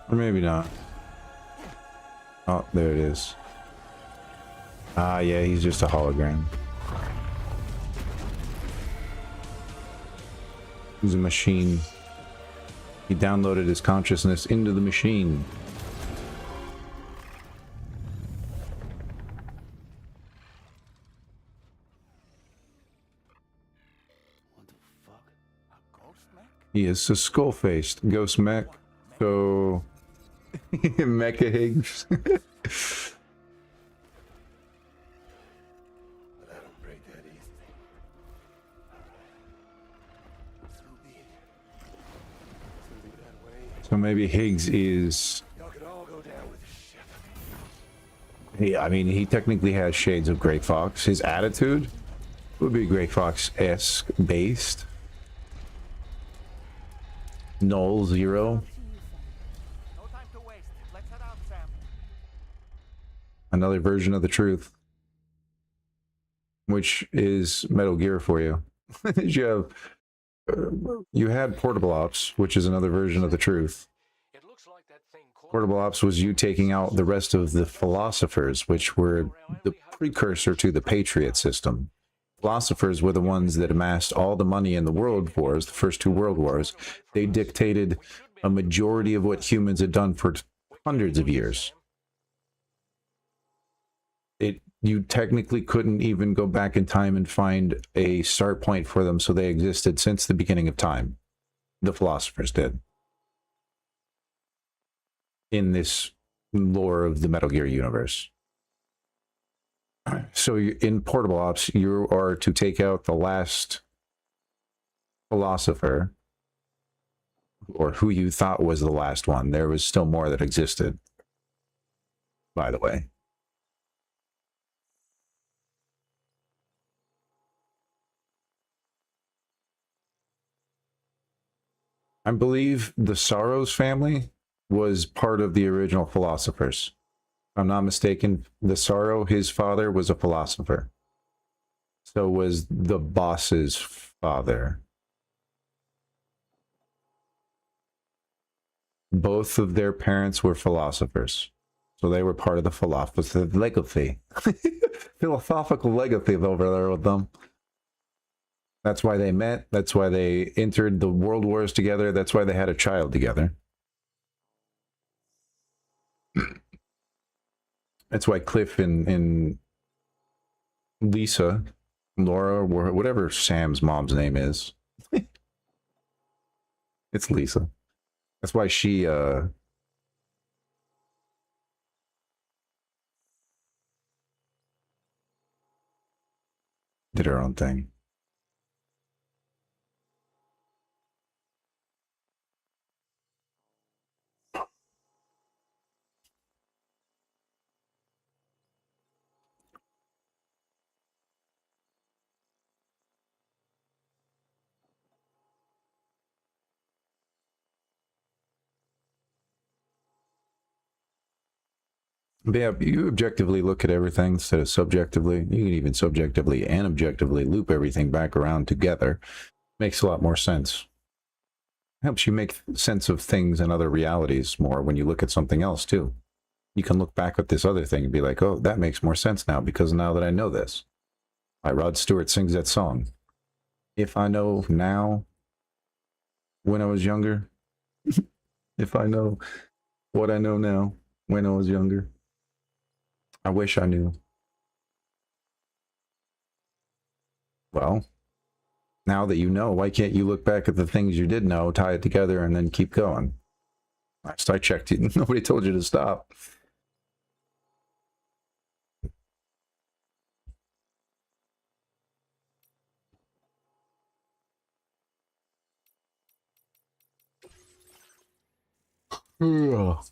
A: Or maybe not. Oh, there it is. Ah, yeah, he's just a hologram. He's a machine. He downloaded his consciousness into the machine.
B: What the fuck? A ghost mech?
A: He is a skull-faced ghost mech. So... Mecha Higgs.
L: But I don't break that easy. Alright. So be it. So be that way.
A: So maybe Higgs is...
L: Y'all could all go down with the ship.
A: I mean, he technically has shades of Grey Fox. His attitude would be Grey Fox-esque based. Null Zero.
B: No time to waste. Let's head out, Sam.
A: Another version of the truth. Which is Metal Gear for you. You had Portable Ops, which is another version of the truth. Portable Ops was you taking out the rest of the philosophers, which were the precursor to the Patriot system. Philosophers were the ones that amassed all the money in the world wars, the first two world wars. They dictated a majority of what humans had done for hundreds of years. You technically couldn't even go back in time and find a start point for them, so they existed since the beginning of time. The philosophers did. In this lore of the Metal Gear universe. So in Portable Ops, you are to take out the last philosopher, or who you thought was the last one. There was still more that existed, by the way. I believe the Sorrows family was part of the original philosophers. If I'm not mistaken, the Sorrow, his father, was a philosopher. So was the boss's father. Both of their parents were philosophers. So they were part of the philosophical legacy. Philosophical legacy over there with them. That's why they met. That's why they entered the world wars together. That's why they had a child together. That's why Cliff and Lisa, Laura, whatever Sam's mom's name is. It's Lisa. That's why she did her own thing. But yeah, you objectively look at everything instead of subjectively. You can even subjectively and objectively loop everything back around together. Makes a lot more sense. Helps you make sense of things and other realities more when you look at something else too. You can look back at this other thing and be like, oh, that makes more sense now because now that I know this. Like Rod Stewart sings that song. If I know now when I was younger, if I know what I know now when I was younger, I wish I knew. Well, now that you know, why can't you look back at the things you did know, tie it together, and then keep going? Last I checked, nobody told you to stop. Ugh.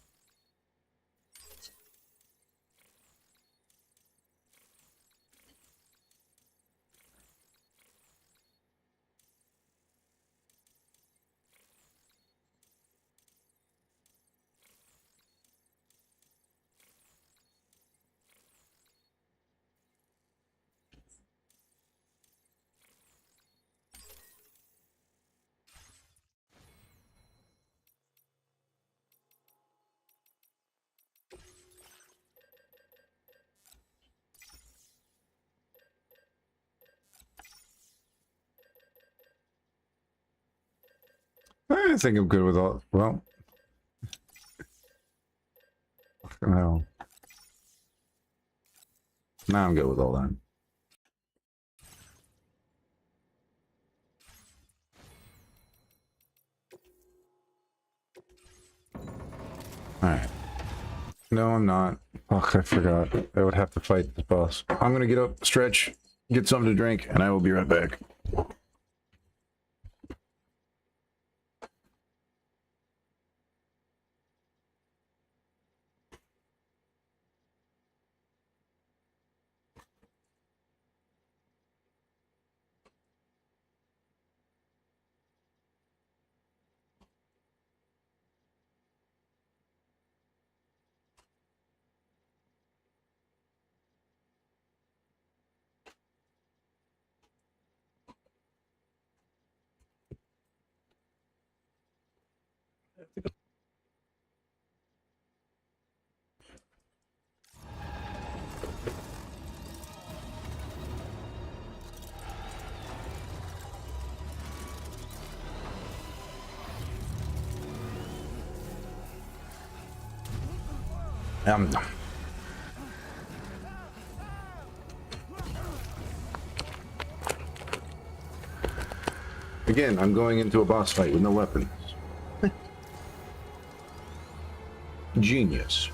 A: I think I'm good with all. Well, no. Now I'm good with all that. Alright. No, I'm not. Fuck, I forgot. I would have to fight the boss. I'm gonna get up, stretch, get something to drink, and I will be right back. Again, I'm going into a boss fight with no weapons. Genius.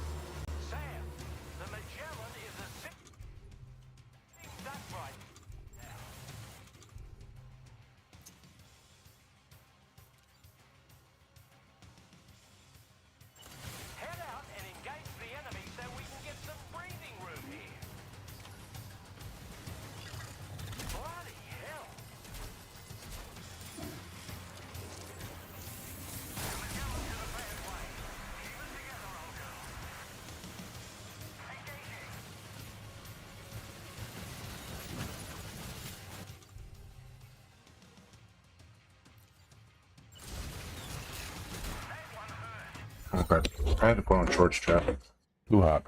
A: Okay. I had to put on shorts traffic. Too hot.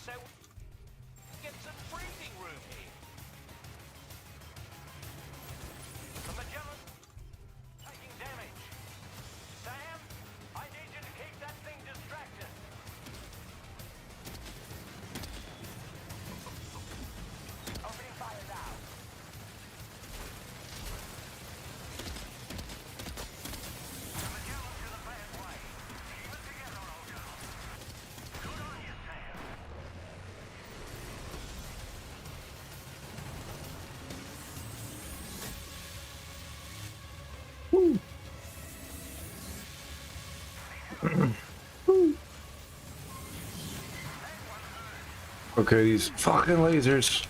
F: so we get some breathing room here. The Magellan taking damage. Sam, I need you to keep that thing distracted. Opening fire now. The Magellan to the bad way. Keep it together, old girl. Good on you, Sam.
A: Okay, these fucking lasers.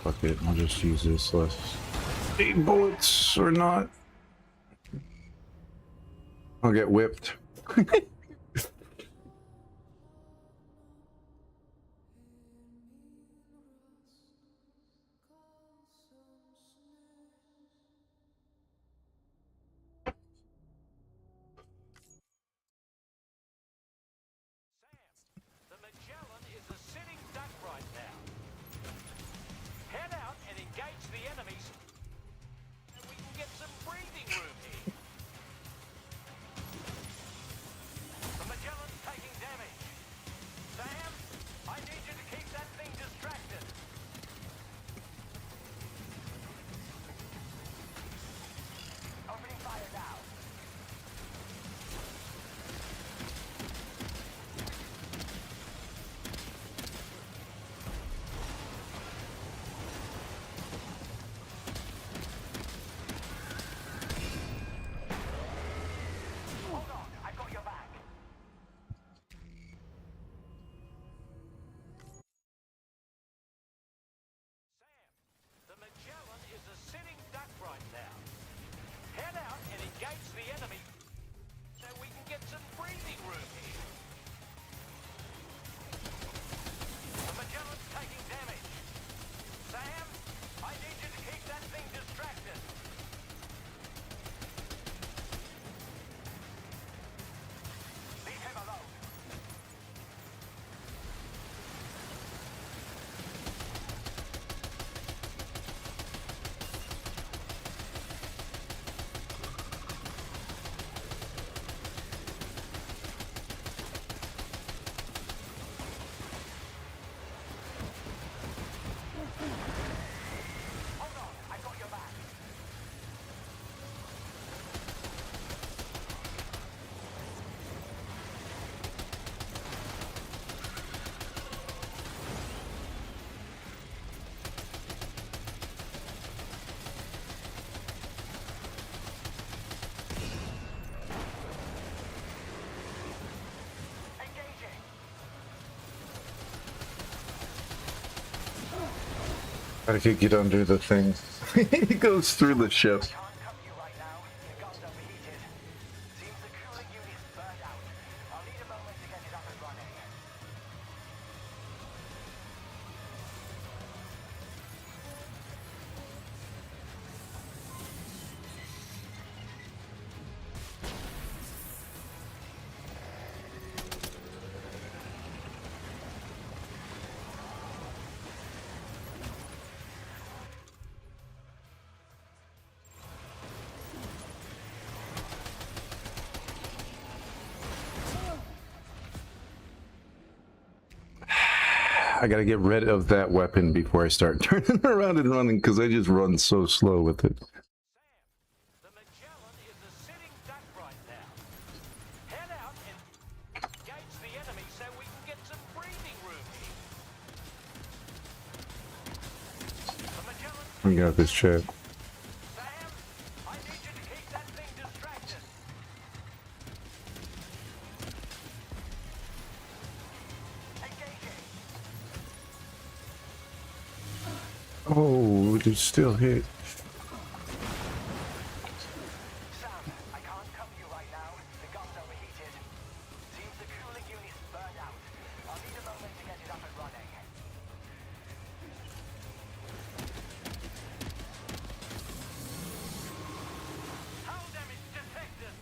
A: Fuck it, I'll just use this less 8 bullets or not. I'll get whipped.
F: The Magellan is a sitting duck right now. Head out and engage the enemies, and we can get some breathing room here. The Magellan's taking damage. Sam, I need you to keep that thing distracted. Opening fire now. Hold on, I got your back. Sam, the Magellan is a sitting duck right now. Head out and engage the enemy so we can get some breathing room here. The Magellan's taking damage. Sam, I need you to keep that thing distracted. Leave him alone. Hold on, I got your back. Engaging.
A: I could get under the thing. It goes through the ship.
F: Can't cover you right now. Your gun's overheated. Seems the cooling unit's burned out. I'll need a moment to get it up and running.
A: I gotta get rid of that weapon before I start turning around and running, because I just run so slow with it.
F: The Magellan is a sitting duck right now. Head out and engage the enemy so we can get some breathing room here. The Magellan's
A: We got this chat.
F: Sam, I need you to keep that thing distracted.
A: but it's still hit.
E: Sam, I can't cover you right now. The gun's overheated. Seems the cooling unit's burned out. I'll need a moment to get it up and running.
F: Hull damage detected.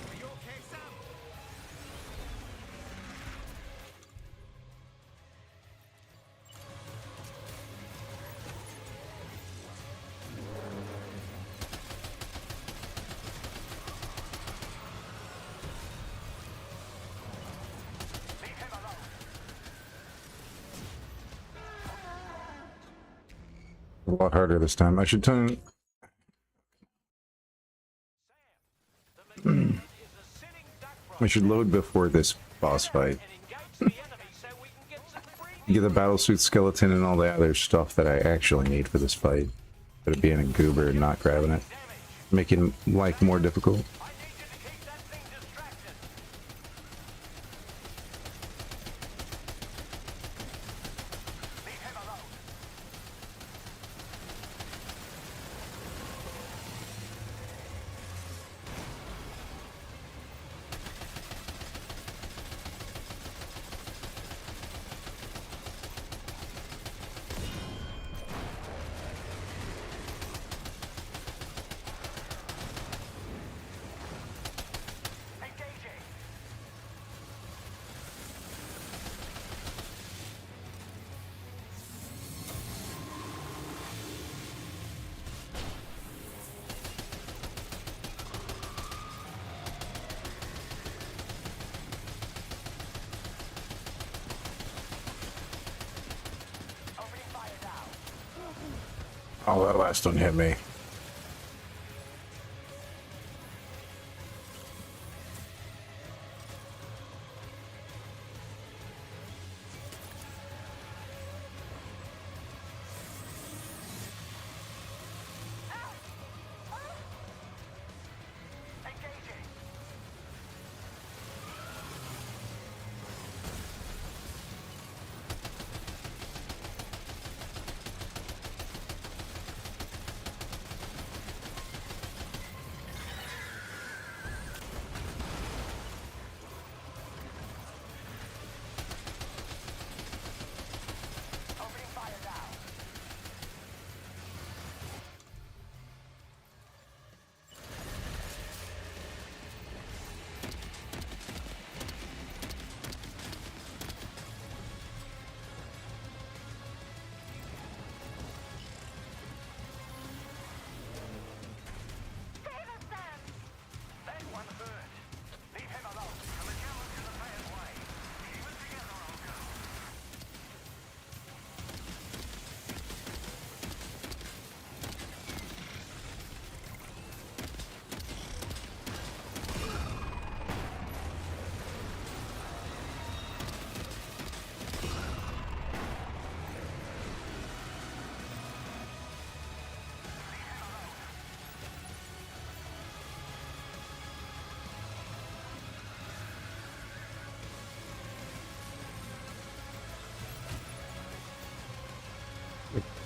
F: Are you okay, Sam?
E: Leave him alone.
A: A lot harder this time. I should turn. I should load before this boss fight. Get the battlesuit skeleton and all the other stuff that I actually need for this fight. But being a goober and not grabbing it, making life more difficult. Oh, that last one hit me.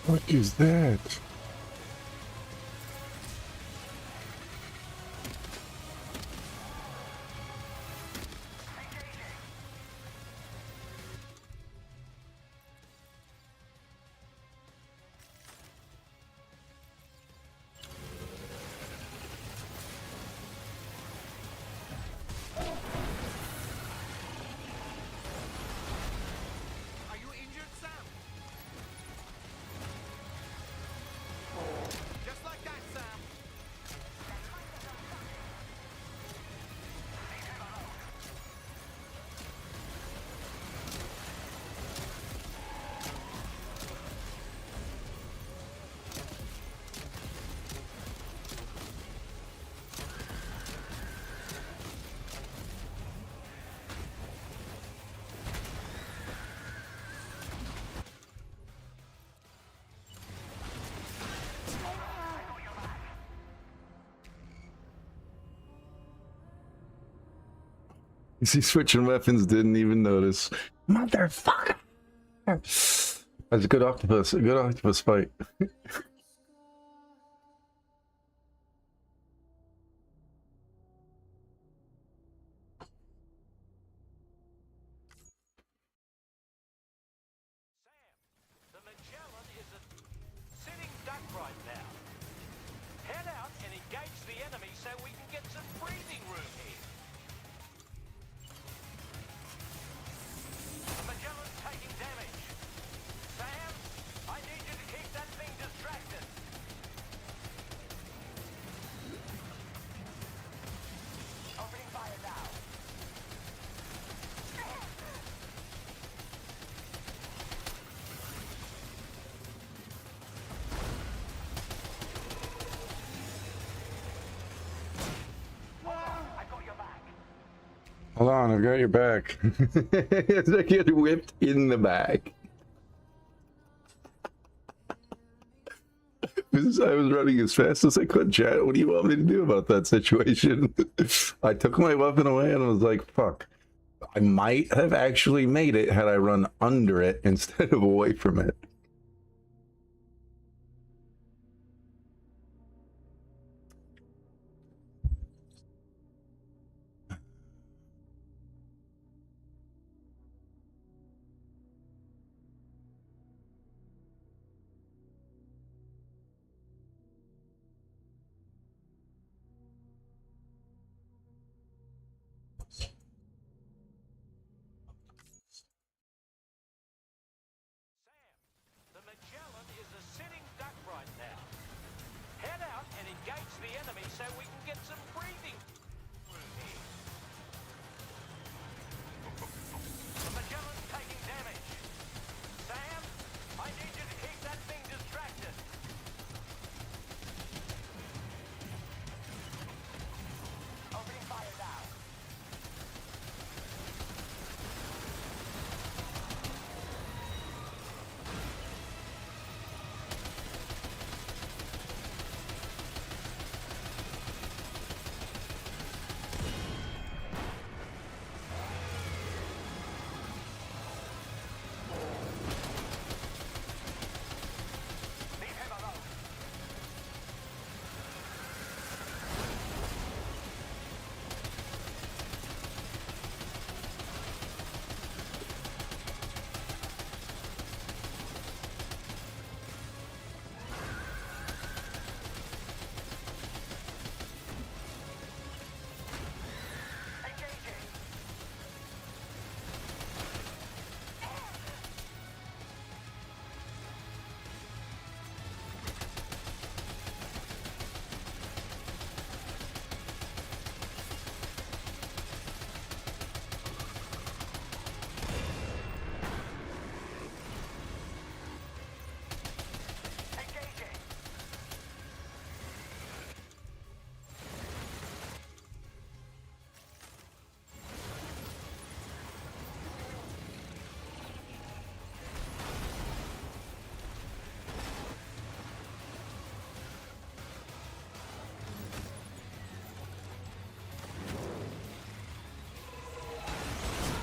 A: What is that?
F: Are you injured, Sam?
A: You see, switching weapons, didn't even notice. Motherfucker! That's a good octopus. A good octopus fight.
F: The Magellan is a sitting duck right now. Head out and engage the enemy so we can get some breathing room here. The Magellan's taking damage. Sam, I need you to keep that thing distracted.
E: Opening fire now. I got your back.
A: Hold on, I've got your back. It's like you get whipped in the back. I was running as fast as I could, chat. What do you want me to do about that situation? I took my weapon away and I was like, fuck. I might have actually made it had I run under it instead of away from it.
F: The Magellan is a sitting duck right now. Head out and engage the enemy so we can get some breathing room here. The Magellan's taking damage. Sam, I need you to keep that thing distracted.
E: Opening fire now. Leave him alone. Engaging. Engaging.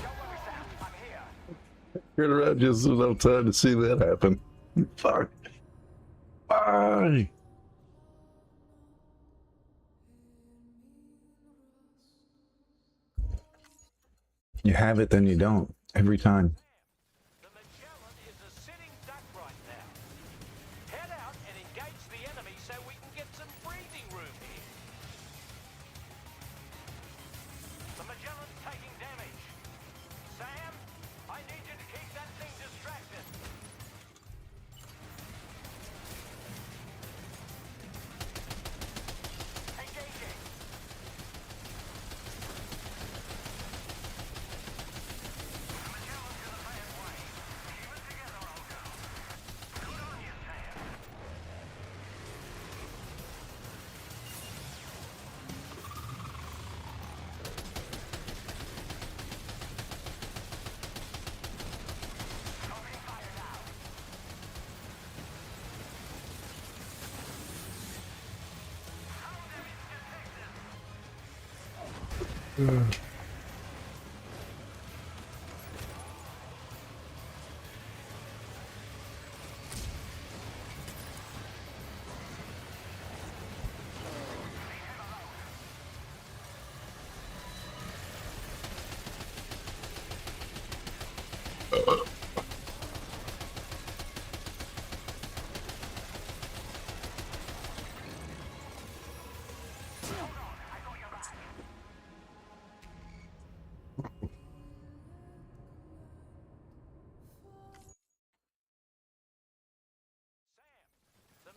E: Don't worry, Sam. I'm here.
A: Turn around just enough time to see that happen. Fuck. Bye. You have it, then you don't. Every time.
F: The Magellan is a sitting duck right now. Head out and engage the enemy so we can get some breathing room here. The Magellan's taking damage. Sam, I need you to keep that thing distracted. Engaging. The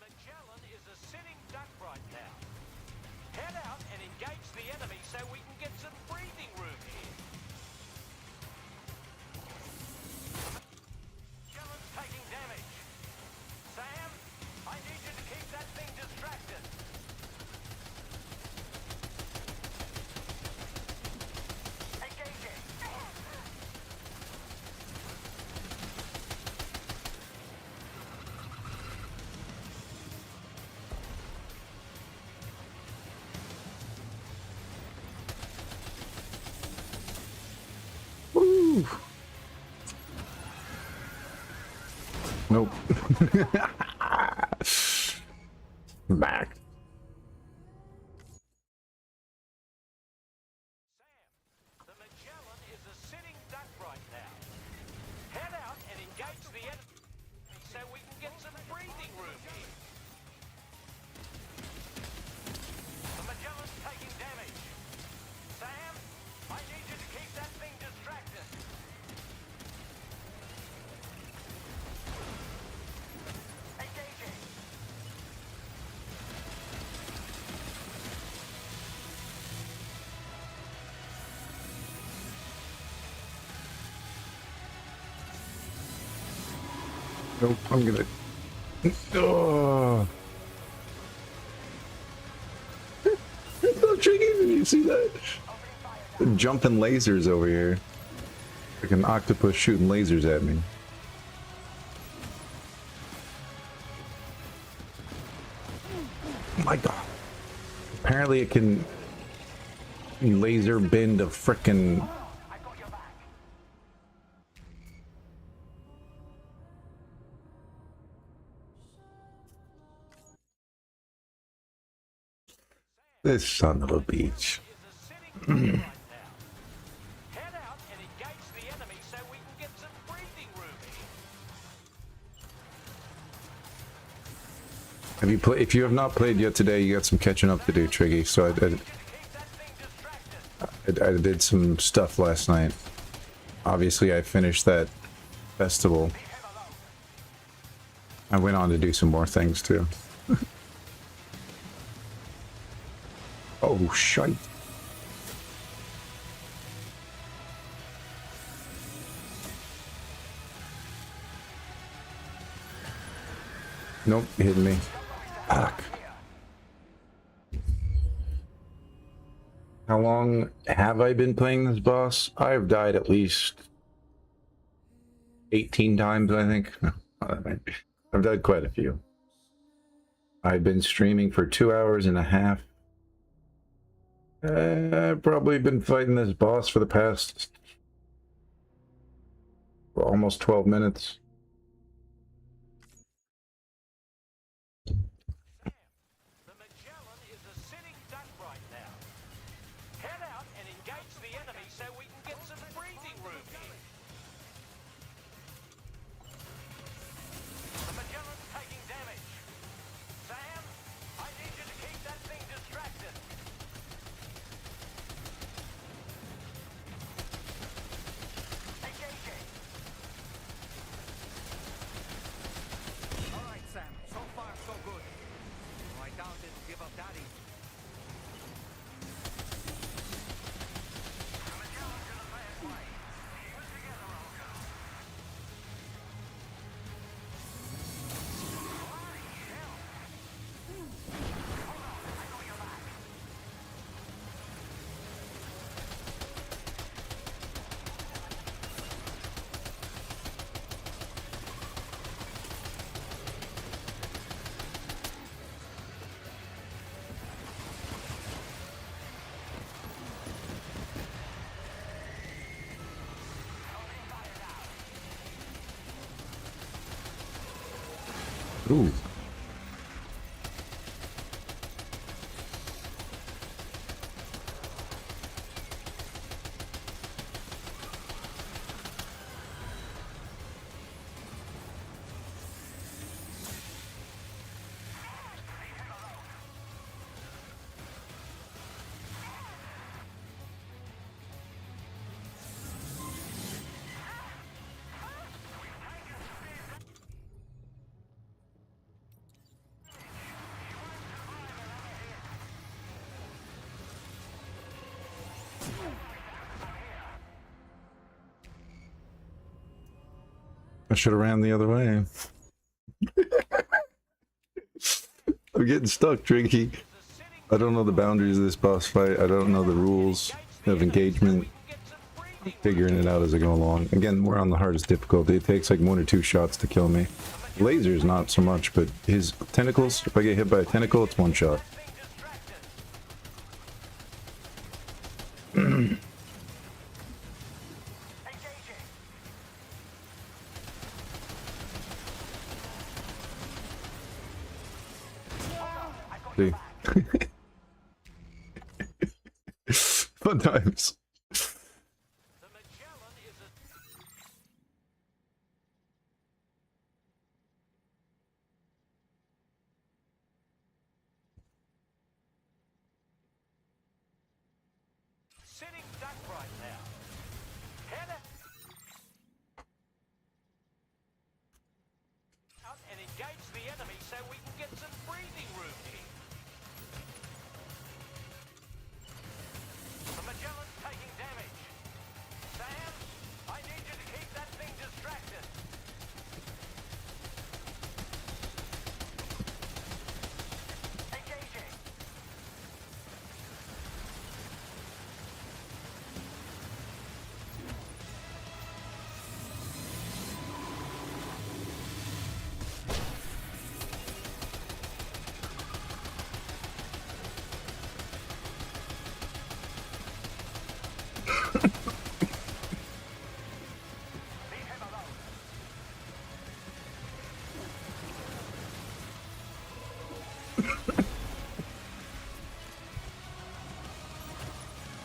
F: Magellan is a sitting duck right now. Head out and engage the enemy so we can get some breathing room here. Magellan's taking damage. Sam, I need you to keep that thing distracted. Engaging.
A: Woo. Nope. Back.
F: The Magellan is a sitting duck right now. Head out and engage the enemy so we can get some breathing room here. The Magellan's taking damage. Sam, I need you to keep that thing distracted. Engaging.
A: Nope, I'm gonna. Oh. No tricking, did you see that? Jumping lasers over here. Like an octopus shooting lasers at me. Oh my god. Apparently it can laser bend a frickin' this son of a beach.
F: Head out and engage the enemy so we can get some breathing room here.
A: Have you play? If you have not played yet today, you got some catching up to do, Triggy. So I did some stuff last night. Obviously, I finished that festival. I went on to do some more things too. Oh shite! Nope, hitting me. Fuck. How long have I been playing this boss? I've died at least 18 times, I think. I've died quite a few. I've been streaming for 2 hours and a half. I've probably been fighting this boss for the past almost 12 minutes.
F: The Magellan is a sitting duck right now. Head out and engage the enemy so we can get some breathing room here. The Magellan's taking damage. Sam, I need you to keep that thing distracted. Engaging.
E: All right, Sam. So far, so good. My town didn't give up that easy. The Magellan's in a bad way. Keep it together, old girl. Bloody hell. Hold on, I got your back.
A: Ooh. I should have ran the other way. I'm getting stuck, Drinky. I don't know the boundaries of this boss fight. I don't know the rules of engagement. I'm figuring it out as I go along. Again, we're on the hardest difficulty. It takes like 1 or 2 shots to kill me. Lasers, not so much, but his tentacles, if I get hit by a tentacle, it's 1 shot. See? Fun times.
F: Sitting duck right now. Head out and engage the enemy so we can get some breathing room here. The Magellan's taking damage. Sam, I need you to keep that thing distracted. Engaging.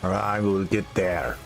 A: I will get there.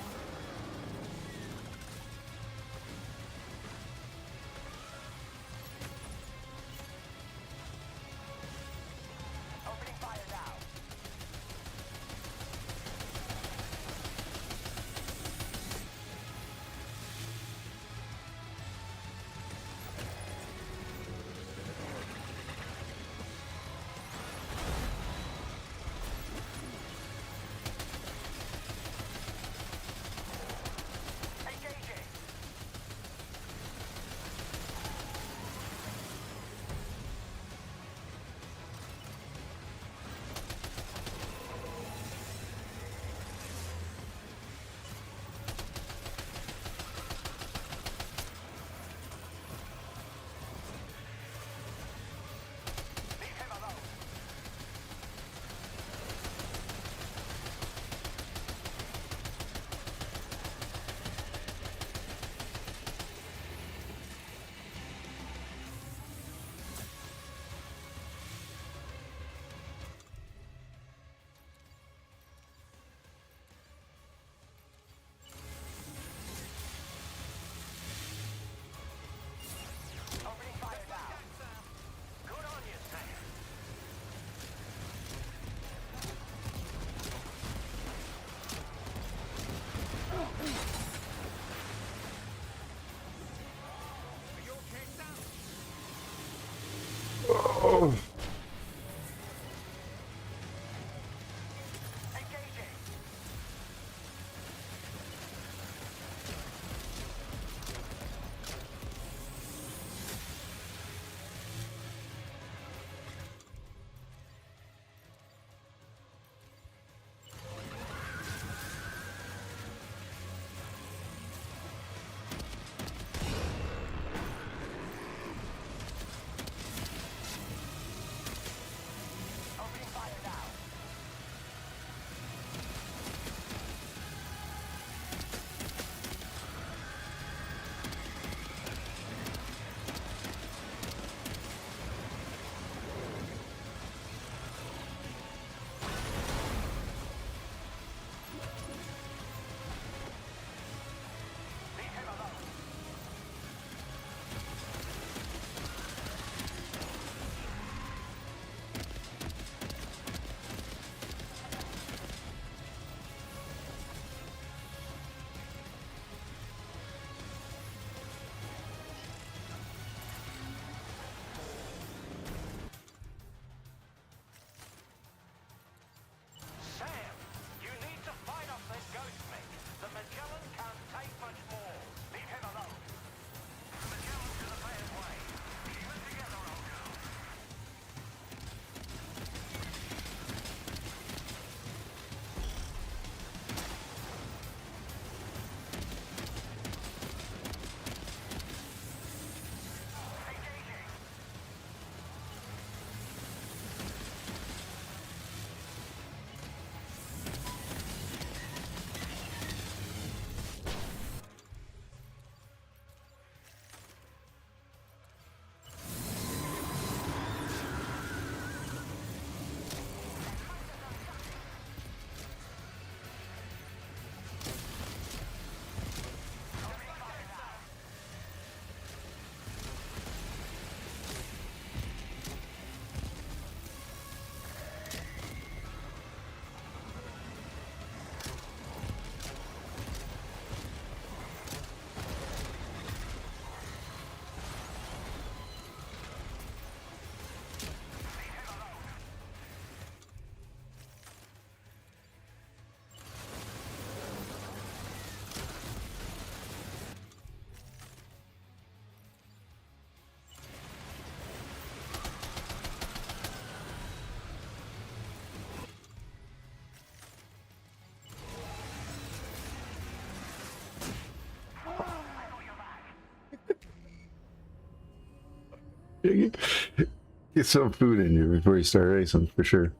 A: Get some food in you before you start racing, for sure.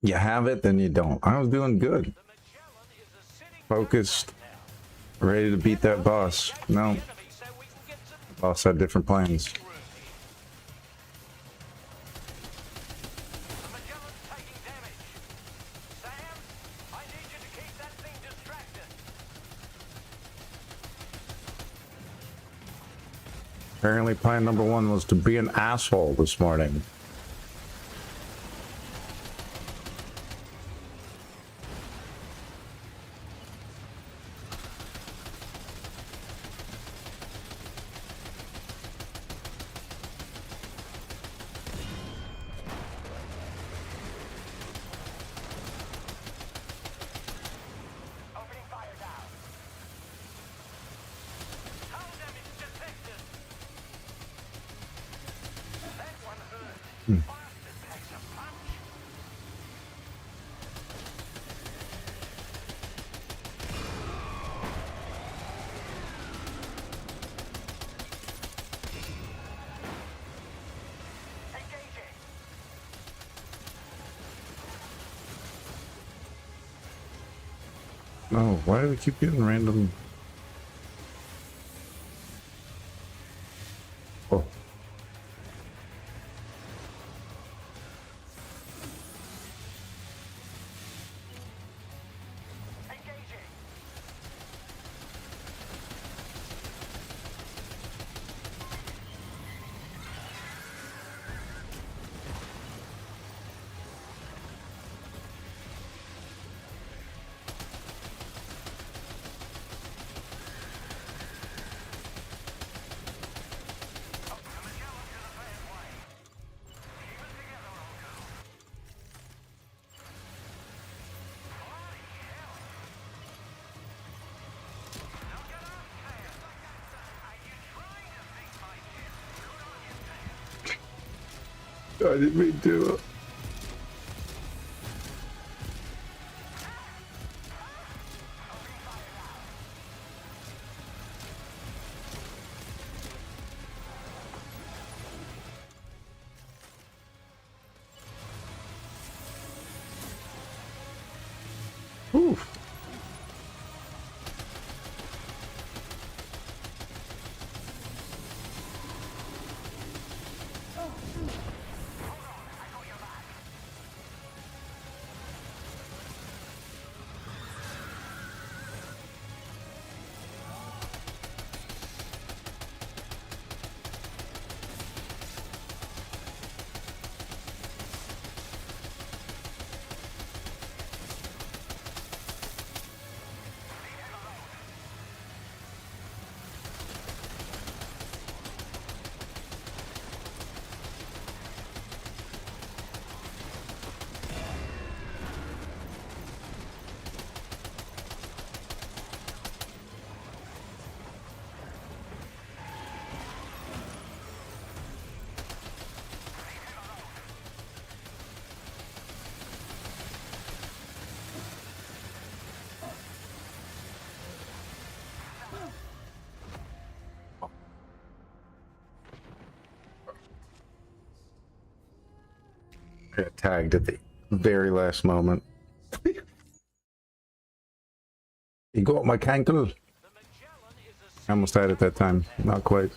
A: You have it, then you don't. I was doing good. Focused. Ready to beat that boss. No. Boss had different plans. Apparently plan number 1 was to be an asshole this morning. Oh, why do we keep getting random? Oh. I didn't mean to do it. Oof. I got tagged at the very last moment. You got my cankle. I almost had it that time. Not quite.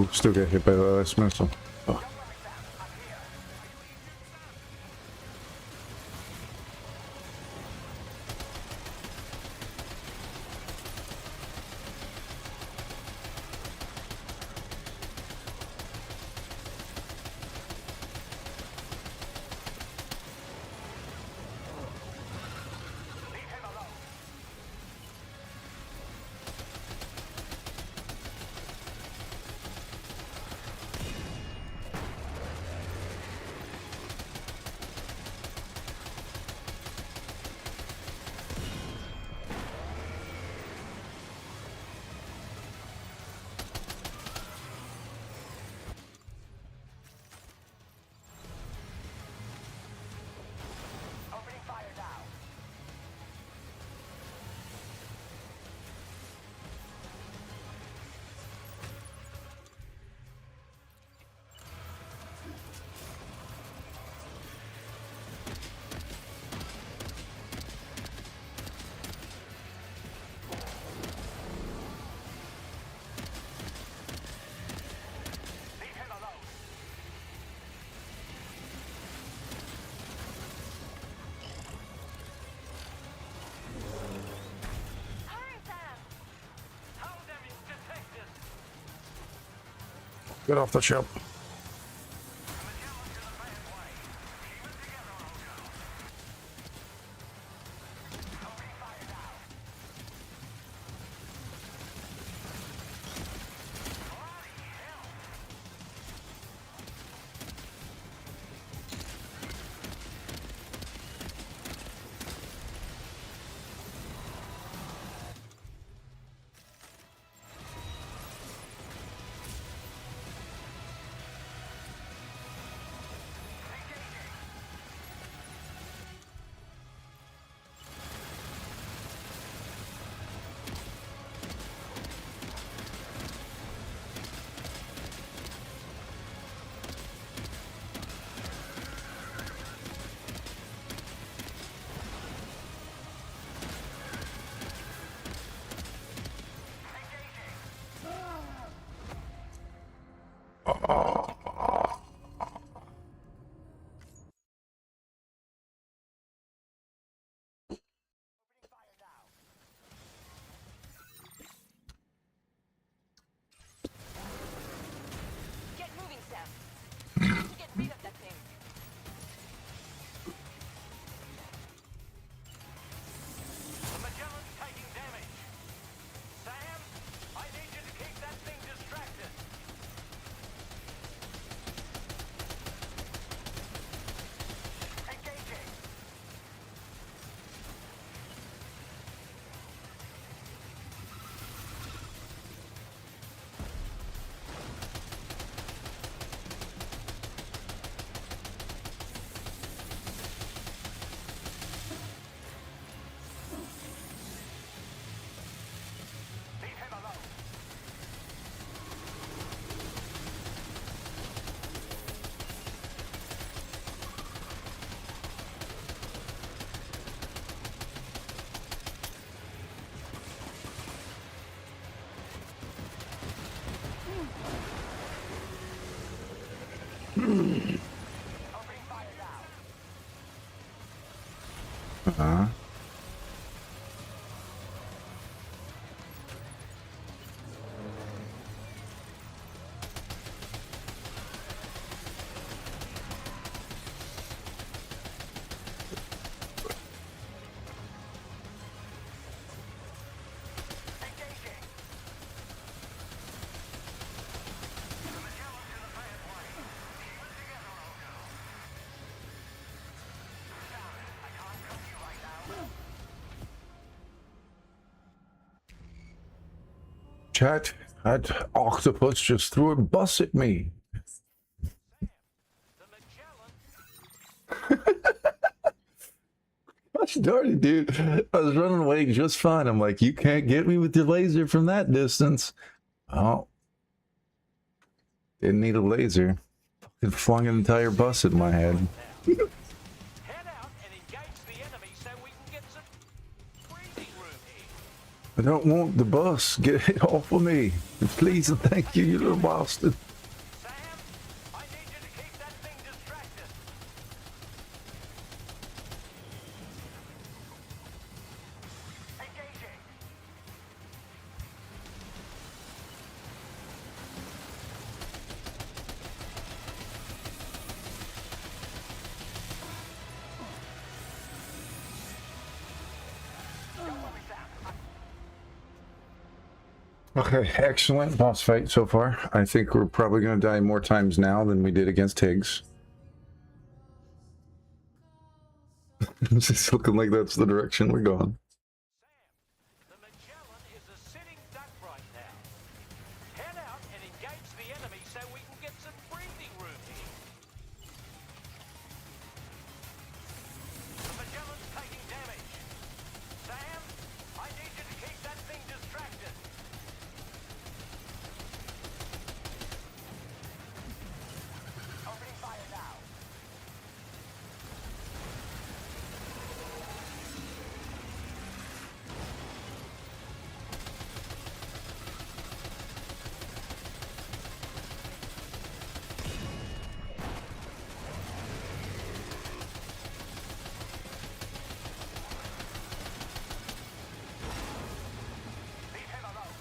A: Ooh, still got hit by the last missile. Oh.
E: Opening fire now. Leave him alone.
I: Hurry, Sam!
F: How damage detected!
A: Get off the ship.
I: Get moving, Sam! Get rid of that thing!
F: The Magellan's taking damage. Sam, I need you to keep that thing distracted.
E: Engaging. Leave him alone. Opening fire now.
A: Uh-huh.
E: Engaging.
A: Chat, that octopus just threw a bus at me. Gosh darn it, dude. I was running away just fine. I'm like, you can't get me with your laser from that distance. Oh. Didn't need a laser. Fucking flung an entire bus at my head.
F: Head out and engage the enemy so we can get some breathing room here.
A: I don't want the bus. Get it off of me. Please and thank you, you little bastard.
E: Sam, I need you to keep that thing distracted. Engaging.
A: Okay, excellent boss fight so far. I think we're probably going to die more times now than we did against Higgs. It's looking like that's the direction we're going.
E: The Magellan is a sitting duck right now. Head out and engage the enemy so we can get some breathing room here. The Magellan's taking damage. Sam, I need you to keep that thing distracted. Opening fire now. Leave him alone.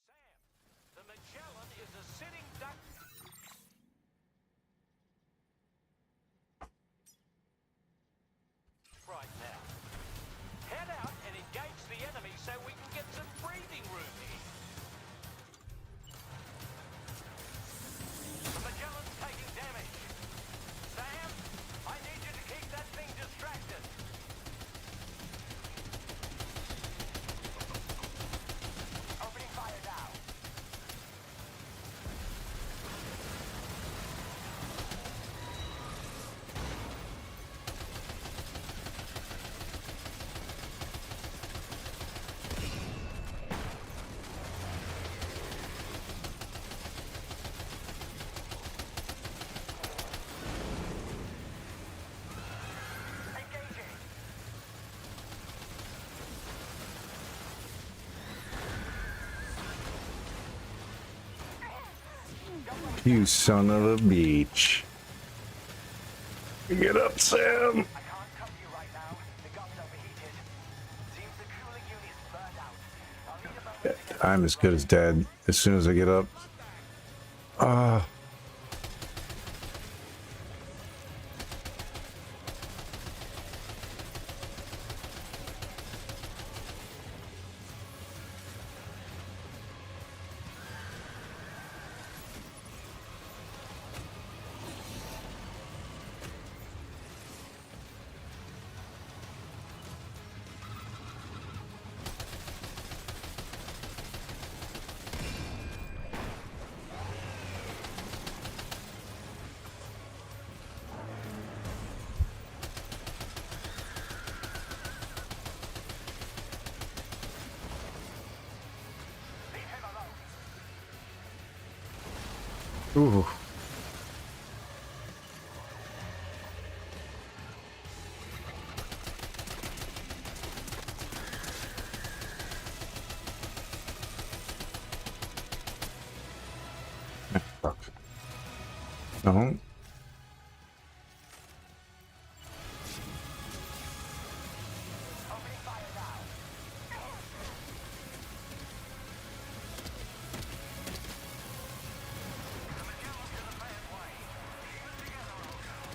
E: Sam, the Magellan is a sitting duck. Right now. Head out and engage the enemy so we can get some breathing room here. The Magellan's taking damage. Sam, I need you to keep that thing distracted. Opening fire now. Engaging.
A: You son of a bitch. Get up, Sam.
E: I can't come to you right now. The gun's overheated. Seems the cooling unit's burned out. I'll need a moment to get
A: I'm as good as dead as soon as I get up. Ah.
E: leave him alone.
A: Ooh. Fuck. No.
E: Opening fire now. The Magellan's in a bad way. Keep it together, old girl.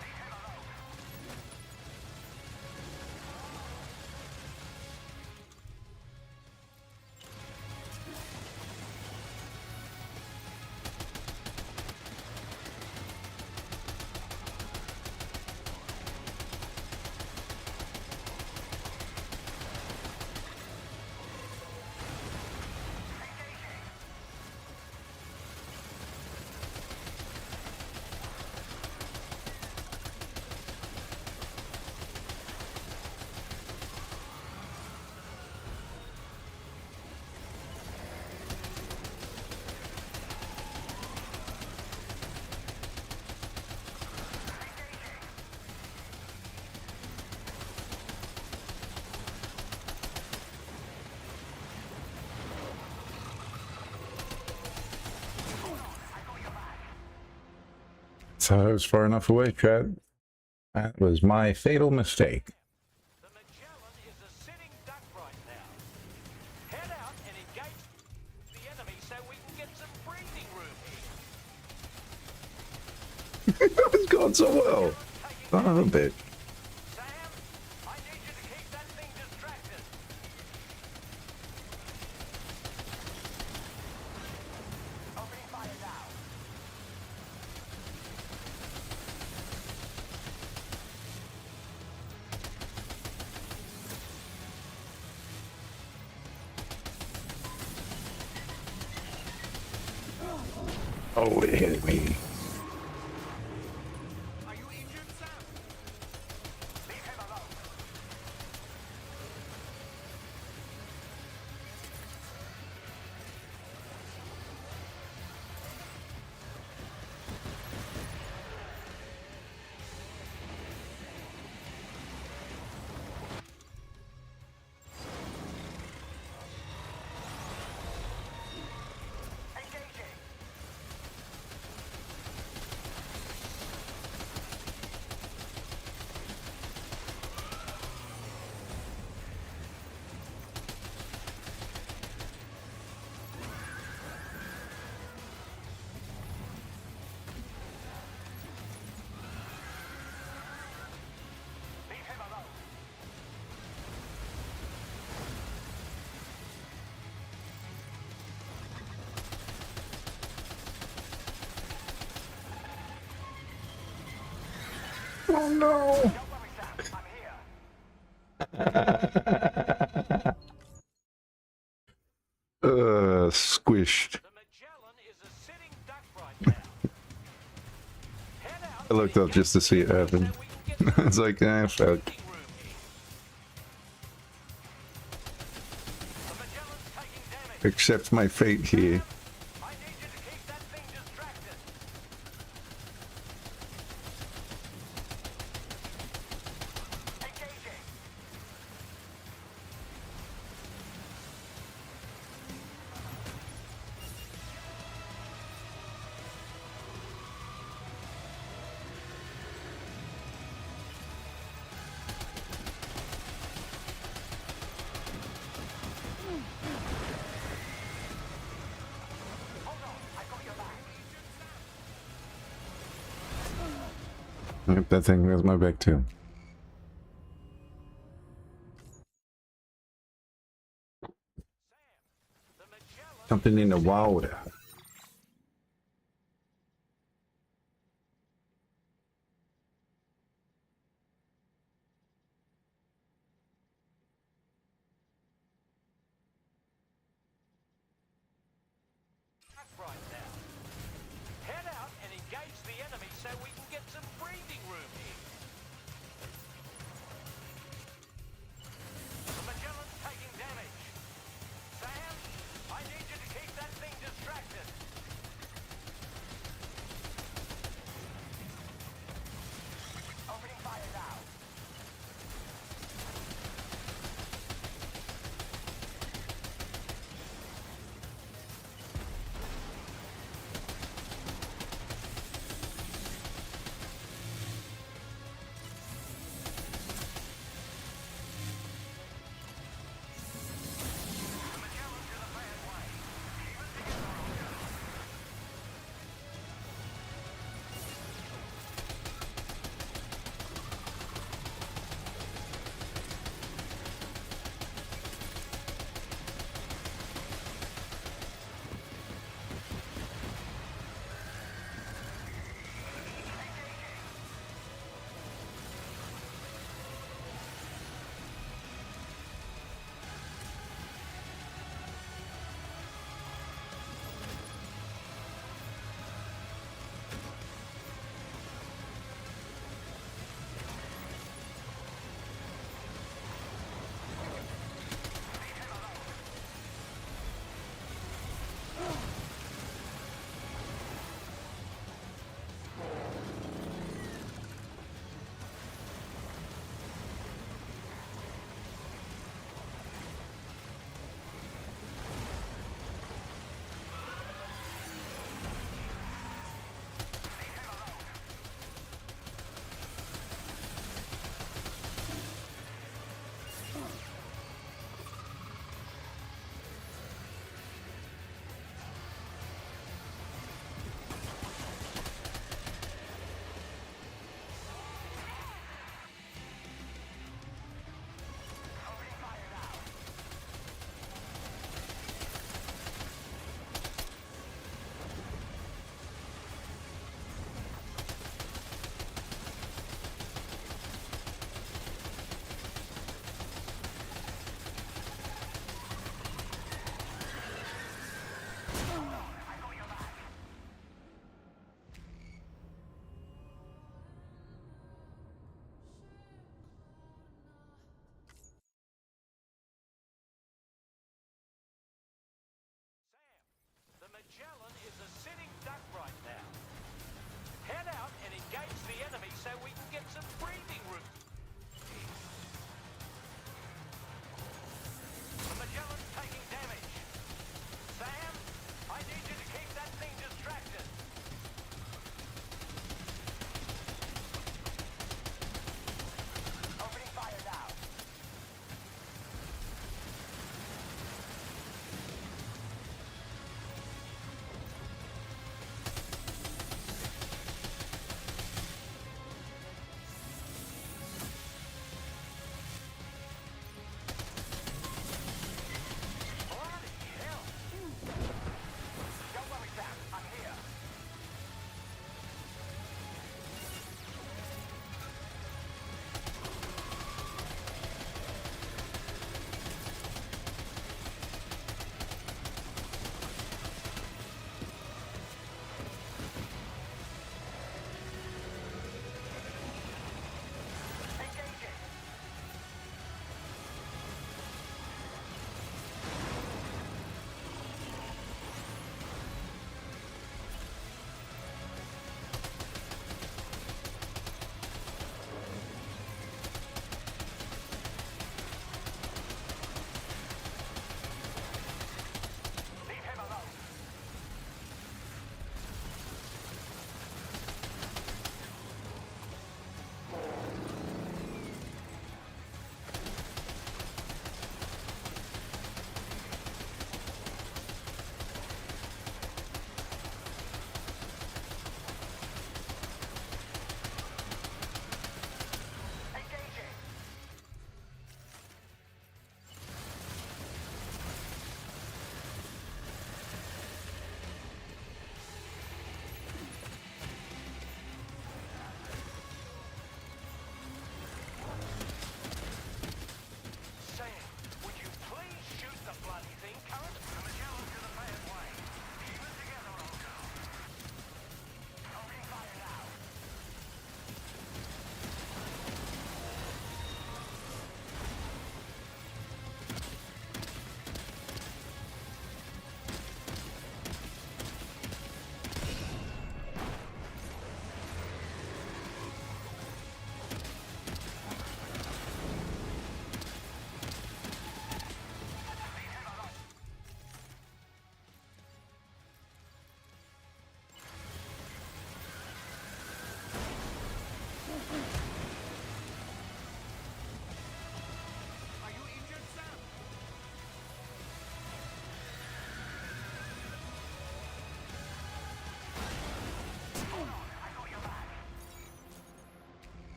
E: Leave him alone.
A: So I was far enough away, Chad. That was my fatal mistake.
F: The Magellan is a sitting duck right now. Head out and engage the enemy so we can get some breathing room here.
A: That was going so well. Son of a bitch.
F: Sam, I need you to keep that thing distracted.
E: Opening fire now.
A: Oh, it hit me.
F: Are you injured, Sam?
E: Leave him alone. Engaging. Leave him alone.
A: Oh no.
E: Don't worry, Sam. I'm here.
A: Squished.
F: The Magellan is a sitting duck right now. Head out
A: I looked up just to see it happen. It's like, ah, fuck.
F: breathing room here. The Magellan's taking damage.
A: Accept my fate here.
F: I need you to keep that thing distracted.
E: Engaging. Hold on, I got your back.
A: Yep, that thing has my back too.
F: The Magellan
A: Something in the water.
F: duck right now. Head out and engage the enemy so we can get some breathing room here. The Magellan's taking damage. Sam, I need you to keep that thing distracted.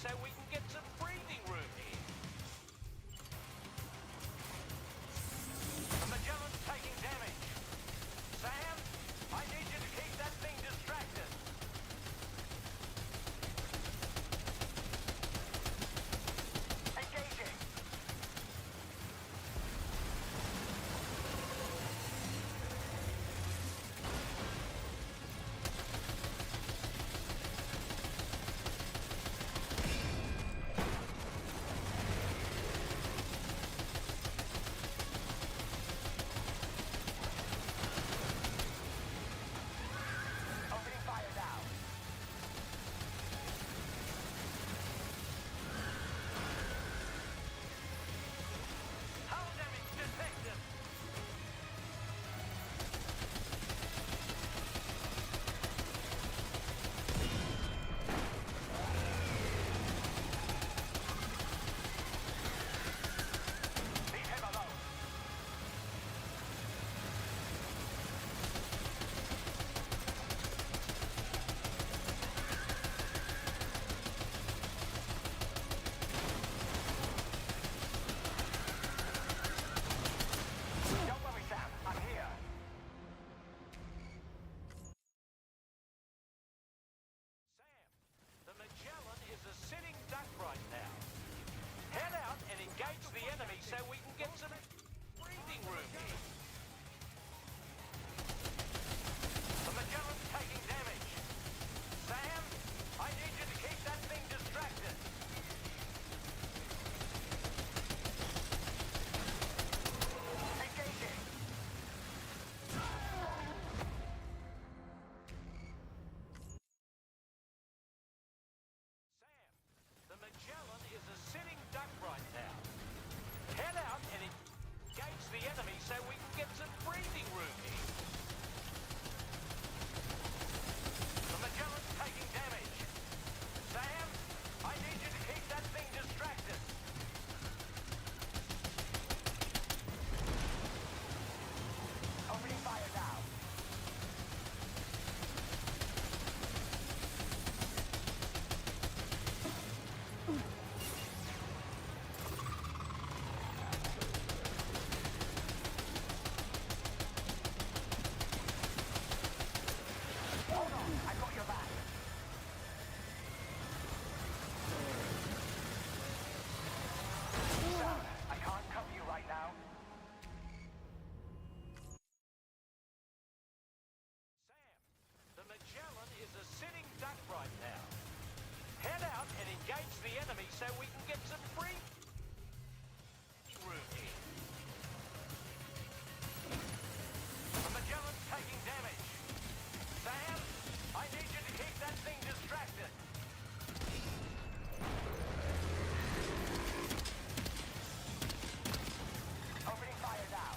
F: so we can get some breathing room here. The Magellan's taking damage. Sam, I need you to keep that thing distracted.
E: Engaging. Opening fire now.
F: Hull damage detected.
E: Leave him alone. Don't worry, Sam. I'm here.
F: Sam, the Magellan is a sitting duck right now. Head out and engage the enemy so we can get some breathing room here. The Magellan's taking damage. Sam, I need you to keep that thing distracted.
E: Engaging.
F: Sam, the Magellan is a sitting duck right now. Head out and engage the enemy so we can get some breathing room here. The Magellan's taking damage. Sam, I need you to keep that thing distracted.
E: Opening fire now. Hold on, I got your back. Sir, I can't cover you right now.
F: Sam, the Magellan is a sitting duck right now. Head out and engage the enemy so we can get some breathing room here. The Magellan's taking damage. Sam, I need you to keep that thing distracted.
E: Opening fire now.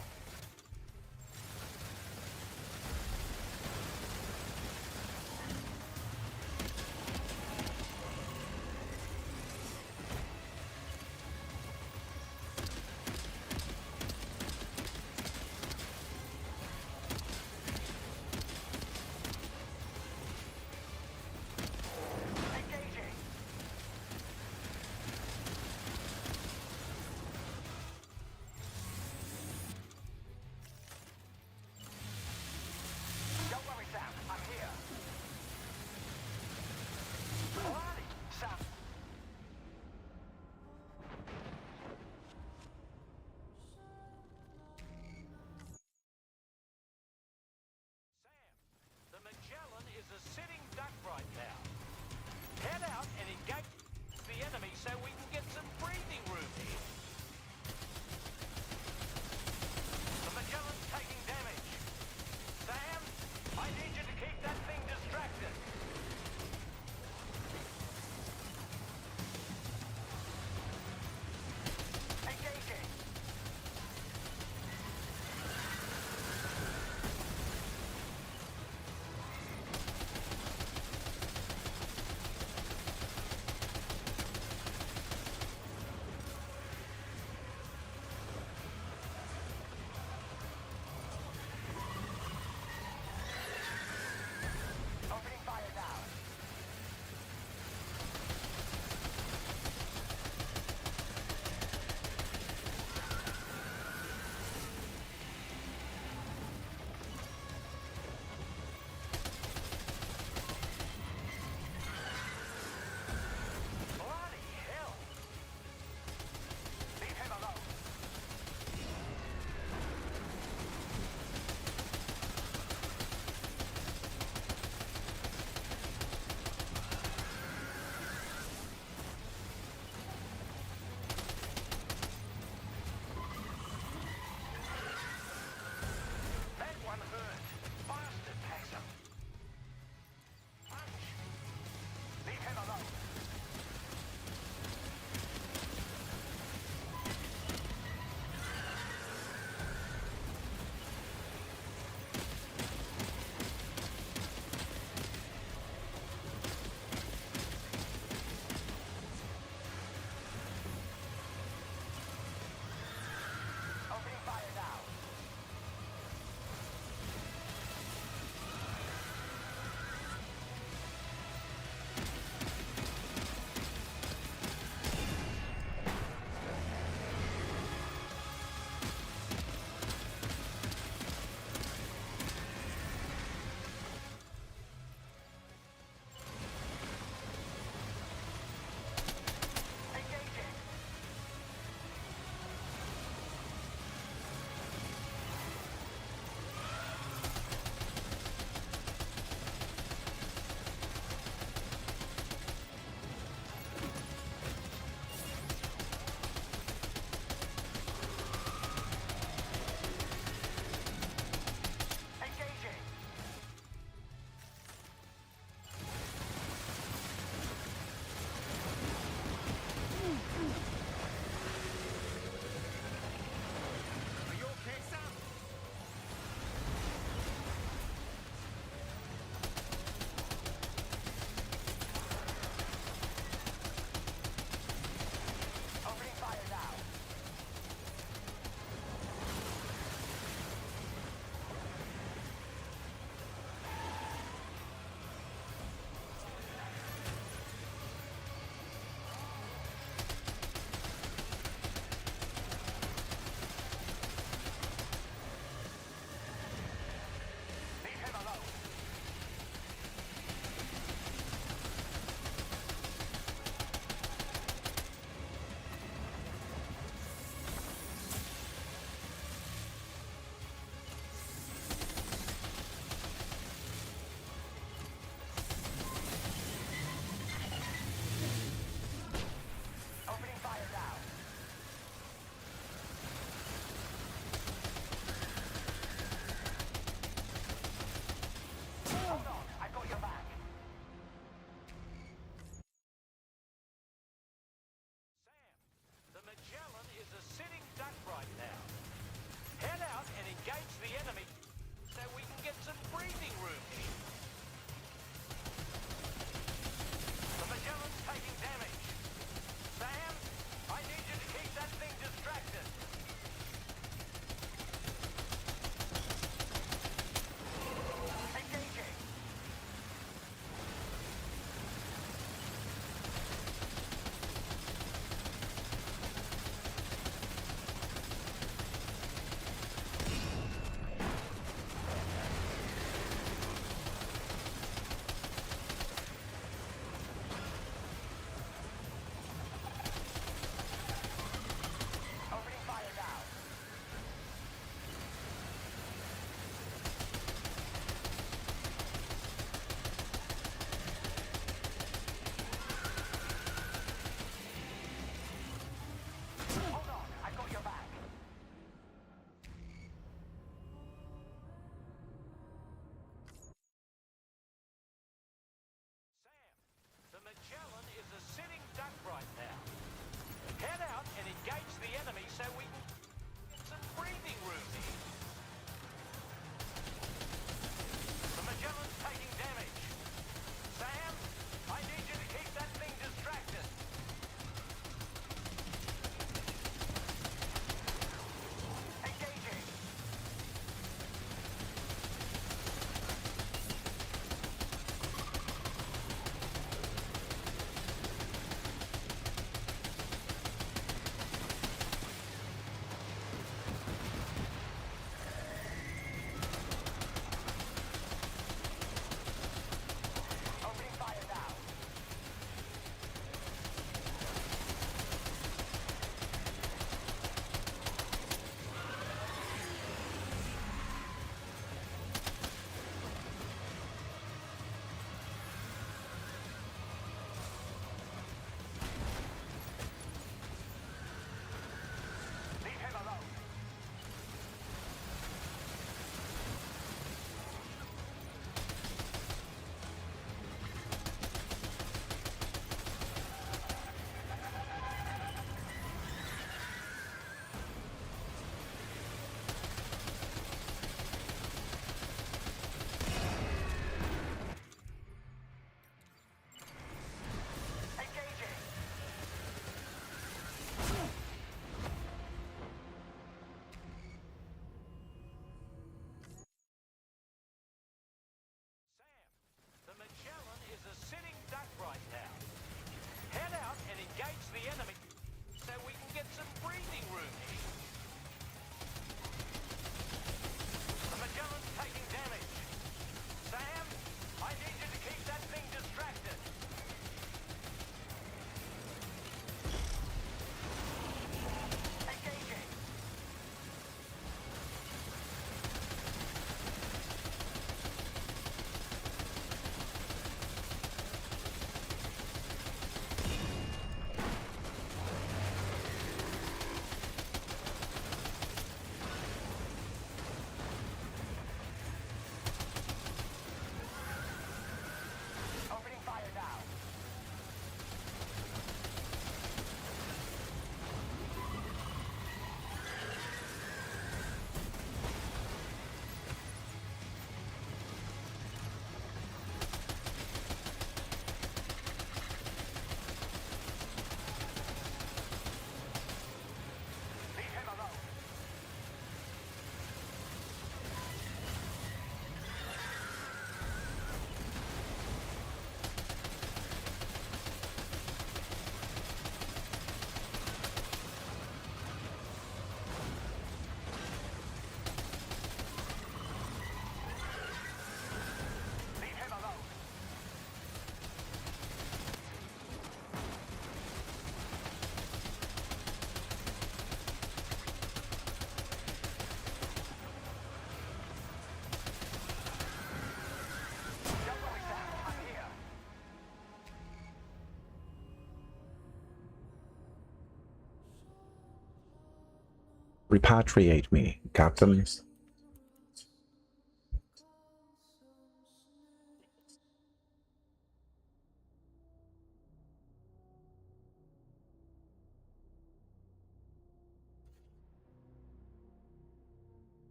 A: Repatriate me, Captain.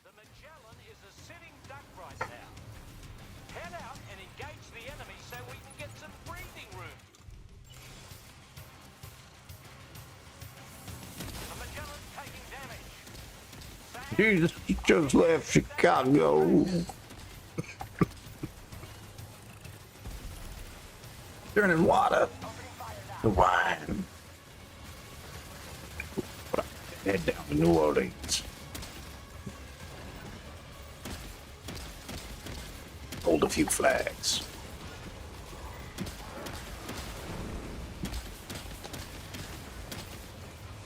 F: The Magellan is a sitting duck right now. Head out and engage the enemy so we can get some breathing room. The Magellan's taking damage.
A: Jesus, he just left Chicago. Turning water to wine. Head down to New Orleans. Hold a few flags.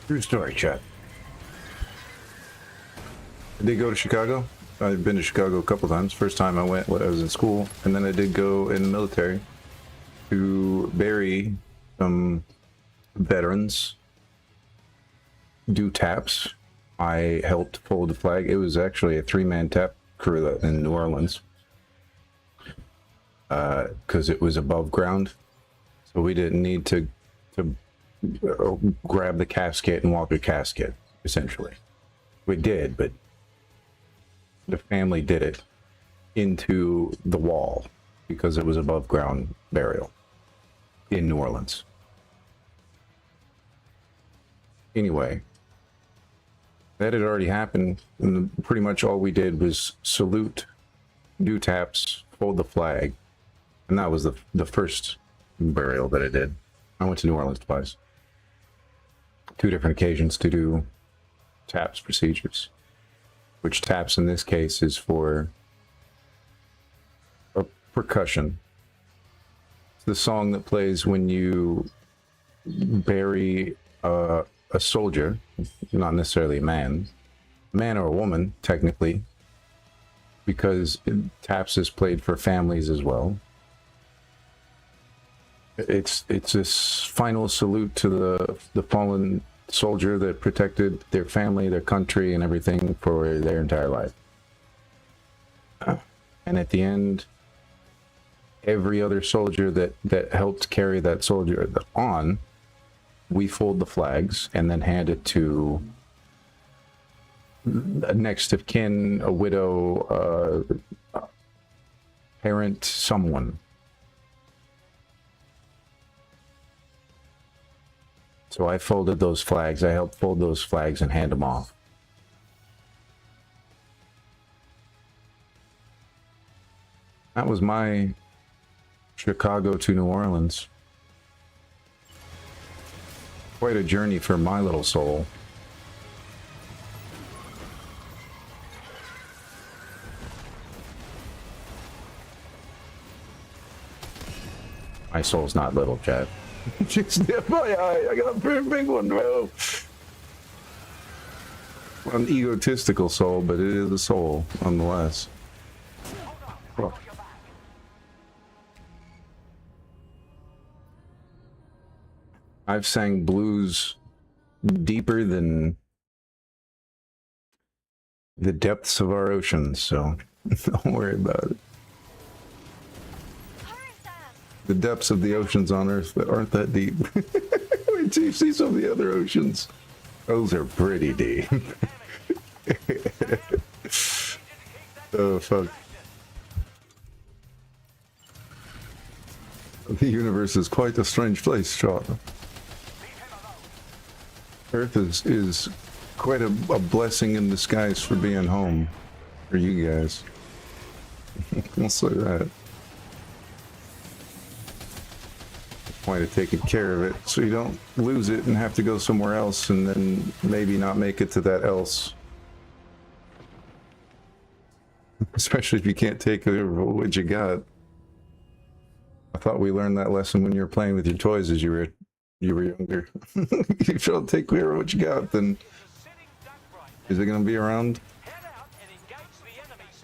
A: True story, Chad. I did go to Chicago. I've been to Chicago a couple times. First time I went when I was in school, and then I did go in the military to bury some veterans, do taps. I helped fold the flag. It was actually a 3-man tap crew in New Orleans because it was above ground, so we didn't need to grab the casket and walk a casket. Essentially, we did, but the family did it into the wall because it was above ground burial in New Orleans. Anyway, that had already happened, and pretty much all we did was salute, do taps, fold the flag, and that was the first burial that I did. I went to New Orleans twice. 2 different occasions to do taps procedures, which taps in this case is for a percussion. It's the song that plays when you bury a soldier, not necessarily a man or a woman, technically, because taps is played for families as well. It's this final salute to the fallen soldier that protected their family, their country, and everything for their entire life. And at the end, every other soldier that helped carry that soldier on, we fold the flags and then hand it to a next of kin, a widow, parent, someone. So I folded those flags. I helped fold those flags and hand them off. That was my Chicago to New Orleans. Quite a journey for my little soul. My soul's not little, Chad. Just dip my eye. I got a pretty big one, bro. An egotistical soul, but it is a soul, nonetheless. Oh. I've sang blues deeper than the depths of our oceans, so don't worry about it. The depths of the oceans on Earth that aren't that deep. Wait till you see some of the other oceans. Those are pretty deep. Oh, fuck. The universe is quite a strange place, Sean. Earth is quite a blessing in disguise for being home for you guys. I'll say that. Point of taking care of it so you don't lose it and have to go somewhere else and then maybe not make it to that else. Especially if you can't take what you got. I thought we learned that lesson when you were playing with your toys as you were younger. If you don't take care of what you got, then is it going to be around?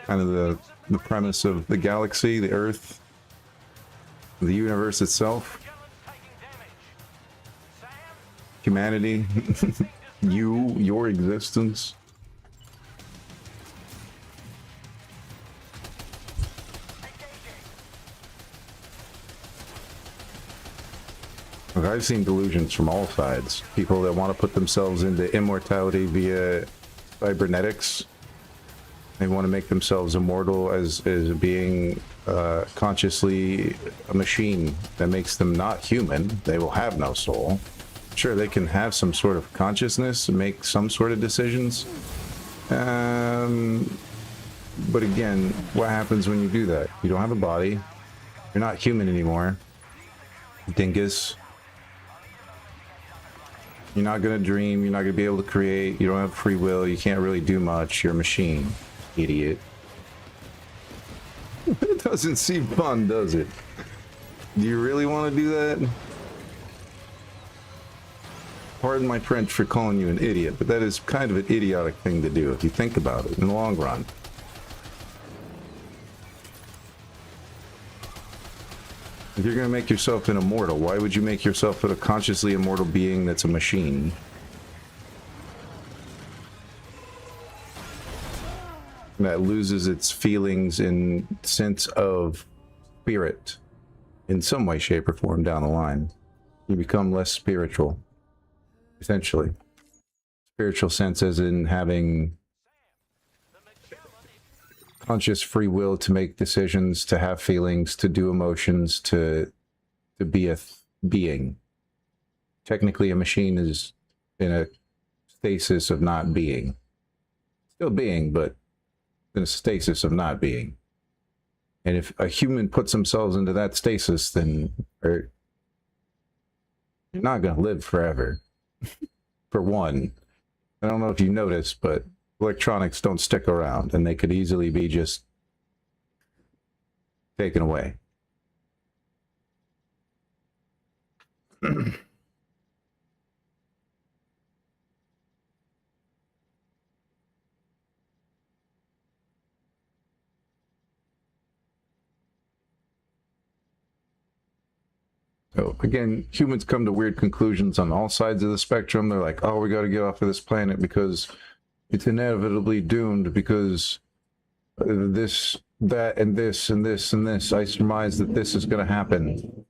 A: Kind of the premise of the galaxy, the Earth, the universe itself. humanity, your existence. Look, I've seen delusions from all sides. People that want to put themselves into immortality via cybernetics. They want to make themselves immortal as being consciously a machine that makes them not human. They will have no soul. Sure, they can have some sort of consciousness and make some sort of decisions. But again, what happens when you do that? You don't have a body. You're not human anymore. Dingus. You're not going to dream. You're not going to be able to create. You don't have free will. You can't really do much. You're a machine. Idiot. It doesn't seem fun, does it? Do you really want to do that? Pardon my French for calling you an idiot, but that is kind of an idiotic thing to do if you think about it in the long run. If you're going to make yourself an immortal, why would you make yourself a consciously immortal being that's a machine? That loses its feelings and sense of spirit in some way, shape, or form down the line. You become less spiritual, essentially. Spiritual sense as in having conscious free will to make decisions, to have feelings, to do emotions, to be a being. Technically, a machine is in a stasis of not being. Still being, but in a stasis of not being. And if a human puts themselves into that stasis, then you're not going to live forever. For one, I don't know if you noticed, but electronics don't stick around, and they could easily be just taken away. So again, humans come to weird conclusions on all sides of the spectrum. They're like, oh, we got to get off of this planet because it's inevitably doomed because this, that, and this, and this, and this. I surmise that this is going to happen.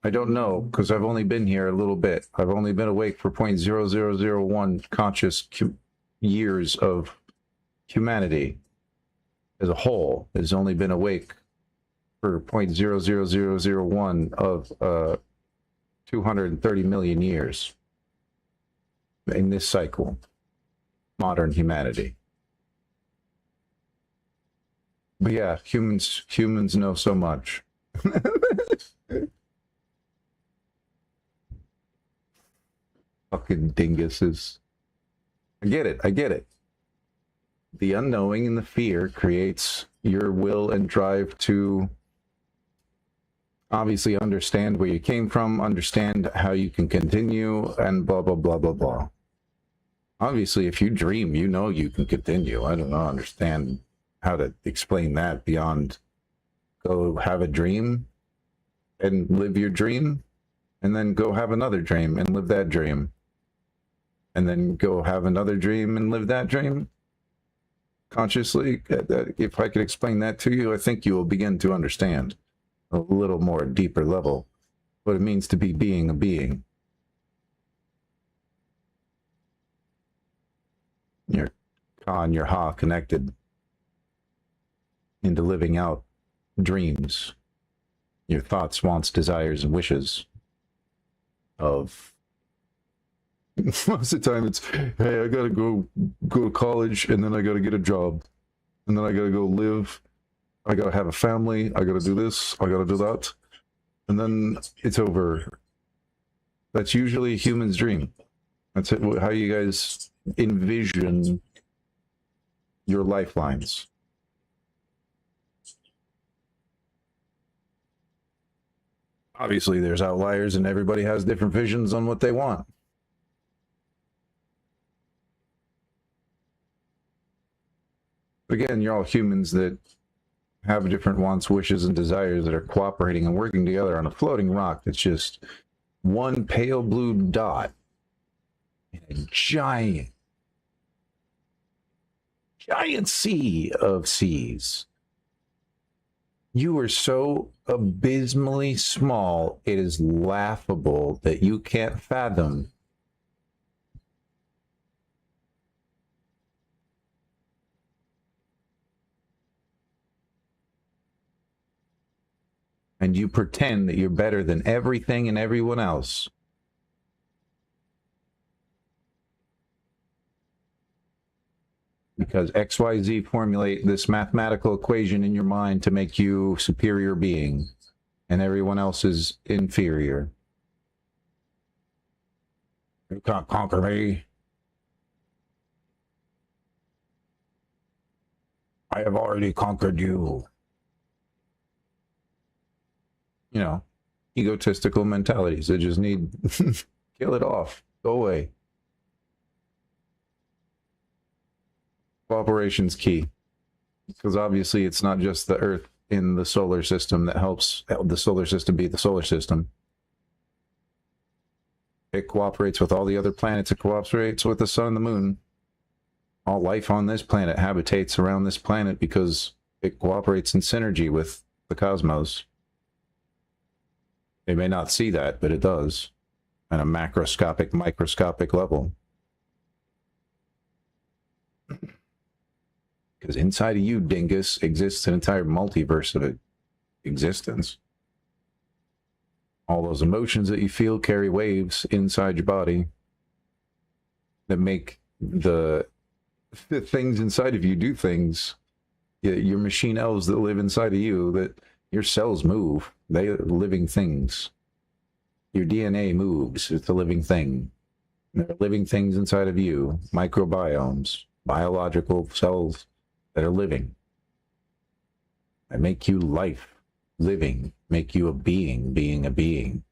A: I don't know, because I've only been here a little bit. I've only been awake for 0.0001 conscious years of humanity as a whole. Has only been awake for 0.00001 of 230 million years in this cycle. Modern humanity. But yeah, humans know so much. Fucking dinguses. I get it. The unknowing and the fear creates your will and drive to obviously understand where you came from, understand how you can continue, and blah, blah, blah, blah, blah. Obviously, if you dream, you know you can continue. I don't understand how to explain that beyond go have a dream and live your dream, and then go have another dream and live that dream, and then go have another dream and live that dream consciously. If I could explain that to you, I think you will begin to understand a little more deeper level what it means to be being a being. Your ka and your ha connected into living out dreams, your thoughts, wants, desires, and wishes of most of the time it's, hey, I gotta go to college, and then I gotta get a job, and then I gotta go live, I gotta have a family, I gotta do this, I gotta do that, and then it's over. That's usually a human's dream. That's it, how you guys envision your lifelines. Obviously, there's outliers, and everybody has different visions on what they want. But again, you're all humans that have different wants, wishes, and desires that are cooperating and working together on a floating rock that's just one pale blue dot in a giant sea of seas. You are so abysmally small, it is laughable that you can't fathom. And you pretend that you're better than everything and everyone else. Because XYZ formulate this mathematical equation in your mind to make you superior being, and everyone else is inferior. You can't conquer me. I have already conquered you. You know, egotistical mentalities that just need kill it off. Go away. Cooperation's key, because obviously it's not just the Earth in the solar system that helps the solar system be the solar system. It cooperates with all the other planets. It cooperates with the sun and the moon. All life on this planet habitates around this planet because it cooperates in synergy with the cosmos. It may not see that, but it does at a macroscopic, microscopic level. Because inside of you, dingus, exists an entire multiverse of existence. All those emotions that you feel carry waves inside your body that make the things inside of you do things. Your machine elves that live inside of you, that your cells move. They are living things. Your DNA moves. It's a living thing. There are living things inside of you. Microbiomes, biological cells that are living. That make you life, living, make you a being, being a being.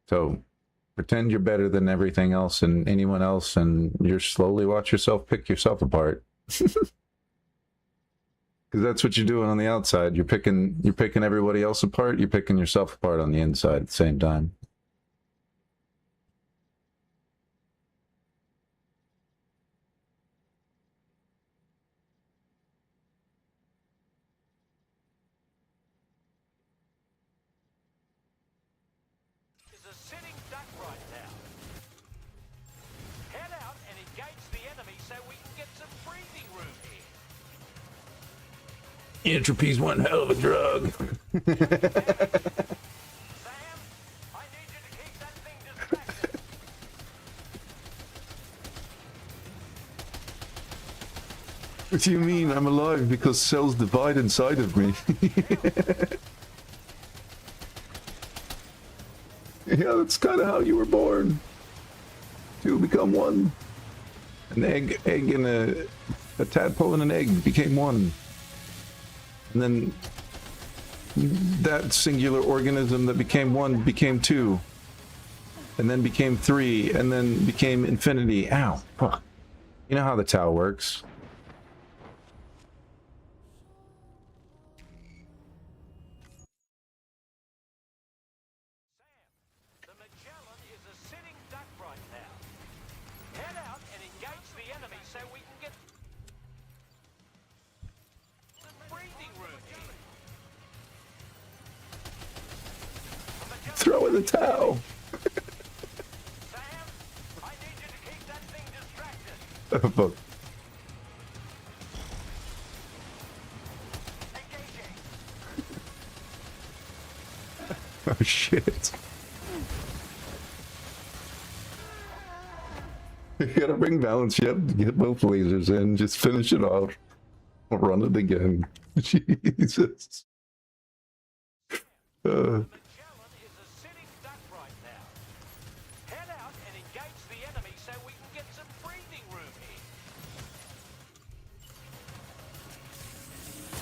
A: So pretend you're better than everything else and anyone else, and you're slowly watch yourself pick yourself apart. Because that's what you're doing on the outside. You're picking everybody else apart. You're picking yourself apart on the inside at the same time.
F: There's a sitting duck right now. Head out and engage the enemy so we can get some breathing room here.
A: Entropy's one hell of a drug.
F: Sam, I need you to keep that thing distracted.
A: What do you mean? I'm alive because cells divide inside of me. Yeah, that's kind of how you were born. Two become one. An egg and a tadpole and an egg became one. And then that singular organism that became one became two. And then became three. And then became infinity. Ow. Fuck. You know how the Tao works.
F: The Magellan is a sitting duck right now. Head out and engage the enemy so we can get some breathing room here.
A: Throw in the Tao.
F: Sam, I need you to keep that thing distracted.
A: Oh, fuck. Oh shit. You gotta bring balance yep to get both lasers in, just finish it off. Run it again. Jesus.
F: Magellan is a sitting duck right now. Head out and engage the enemy so we can get some breathing room here.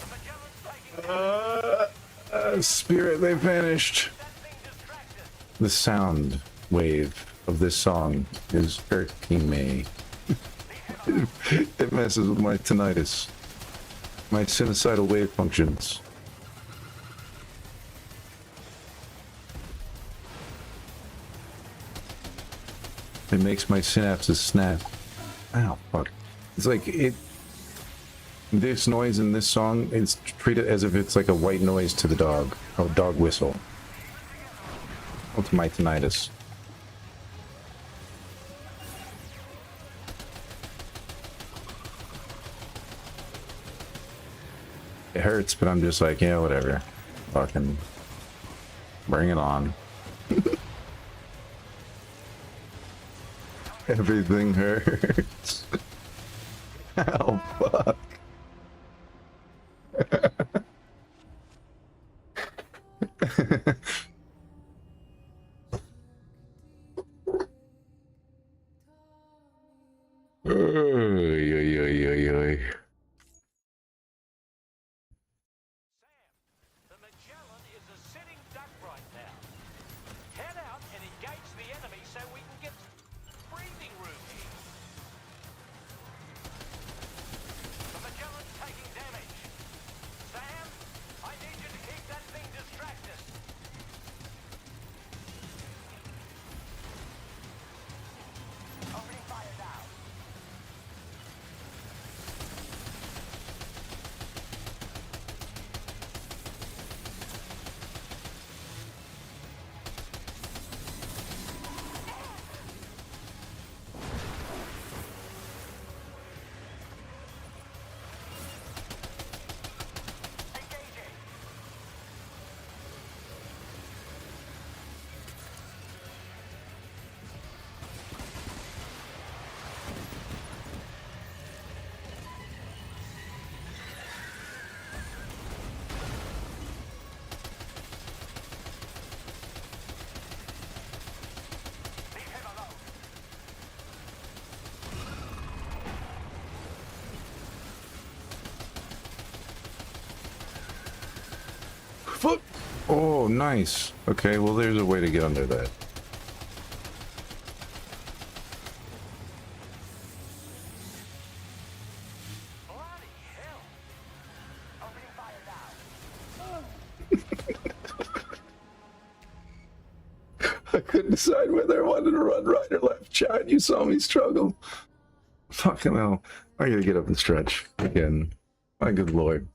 F: The Magellan's taking
A: Spirit, they vanished. The sound wave of this song is irking me. It messes with my tinnitus. my sinusoidal wave functions. It makes my synapses snap. Ow, fuck. It's like it. This noise in this song is treated as if it's like a white noise to the dog. A dog whistle. What's my tinnitus? It hurts, but I'm just like, yeah, whatever. Fucking bring it on. Everything hurts. Oh, fuck. Oy, oy, oy, oy, oy.
F: The Magellan is a sitting duck right now. Head out and engage the enemy so we can get breathing room here. The Magellan's taking damage. Sam, I need you to keep that thing distracted.
E: Opening fire now.
A: Fuck. Oh, nice. Okay, well, there's a way to get under that.
F: Bloody hell.
E: Opening fire now.
A: I couldn't decide whether I wanted to run right or left. Chad, you saw me struggle. Fucking hell. I gotta get up and stretch again. My good lord.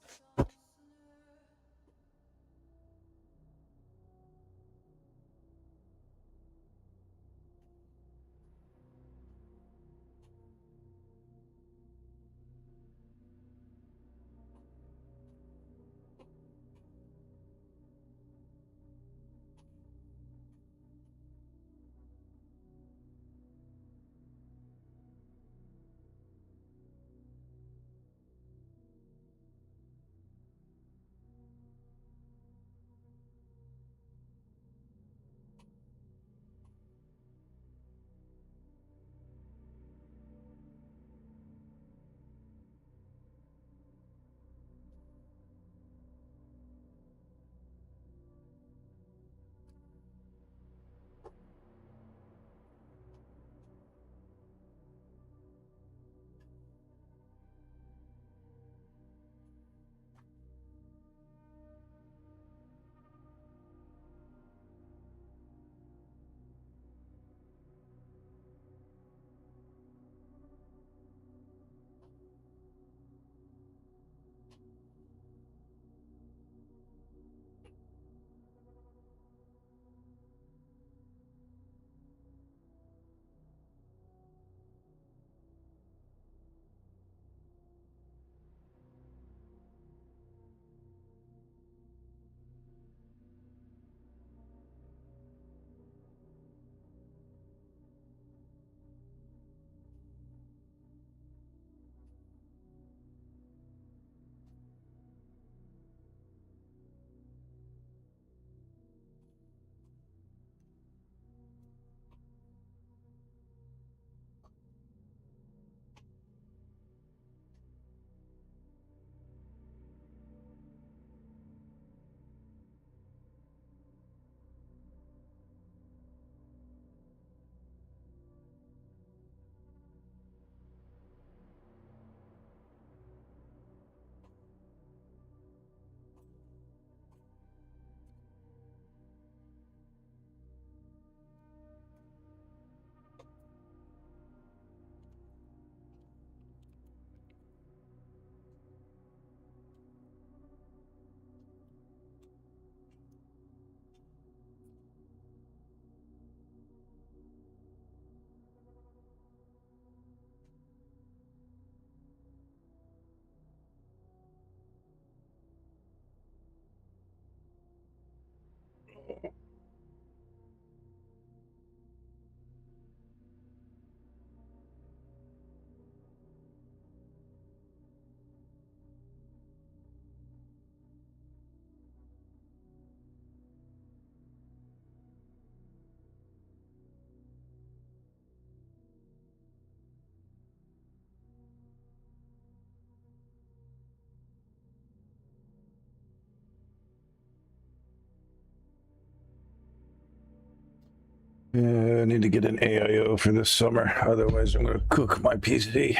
A: I need to get an AIO for this summer. Otherwise, I'm going to cook my PC.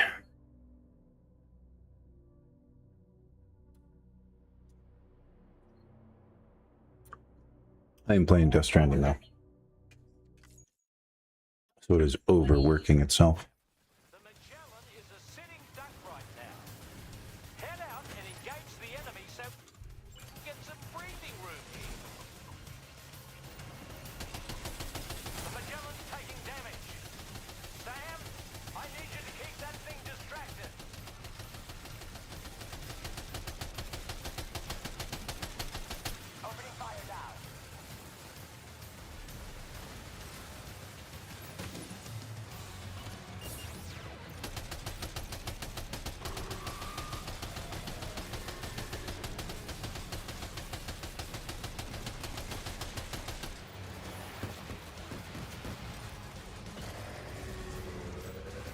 A: I am playing Death Stranding now. So it is overworking itself.
F: The Magellan is a sitting duck right now. Head out and engage the enemy so we can get some breathing room here. The Magellan's taking damage. Sam, I need you to keep that thing distracted.
E: Opening fire now.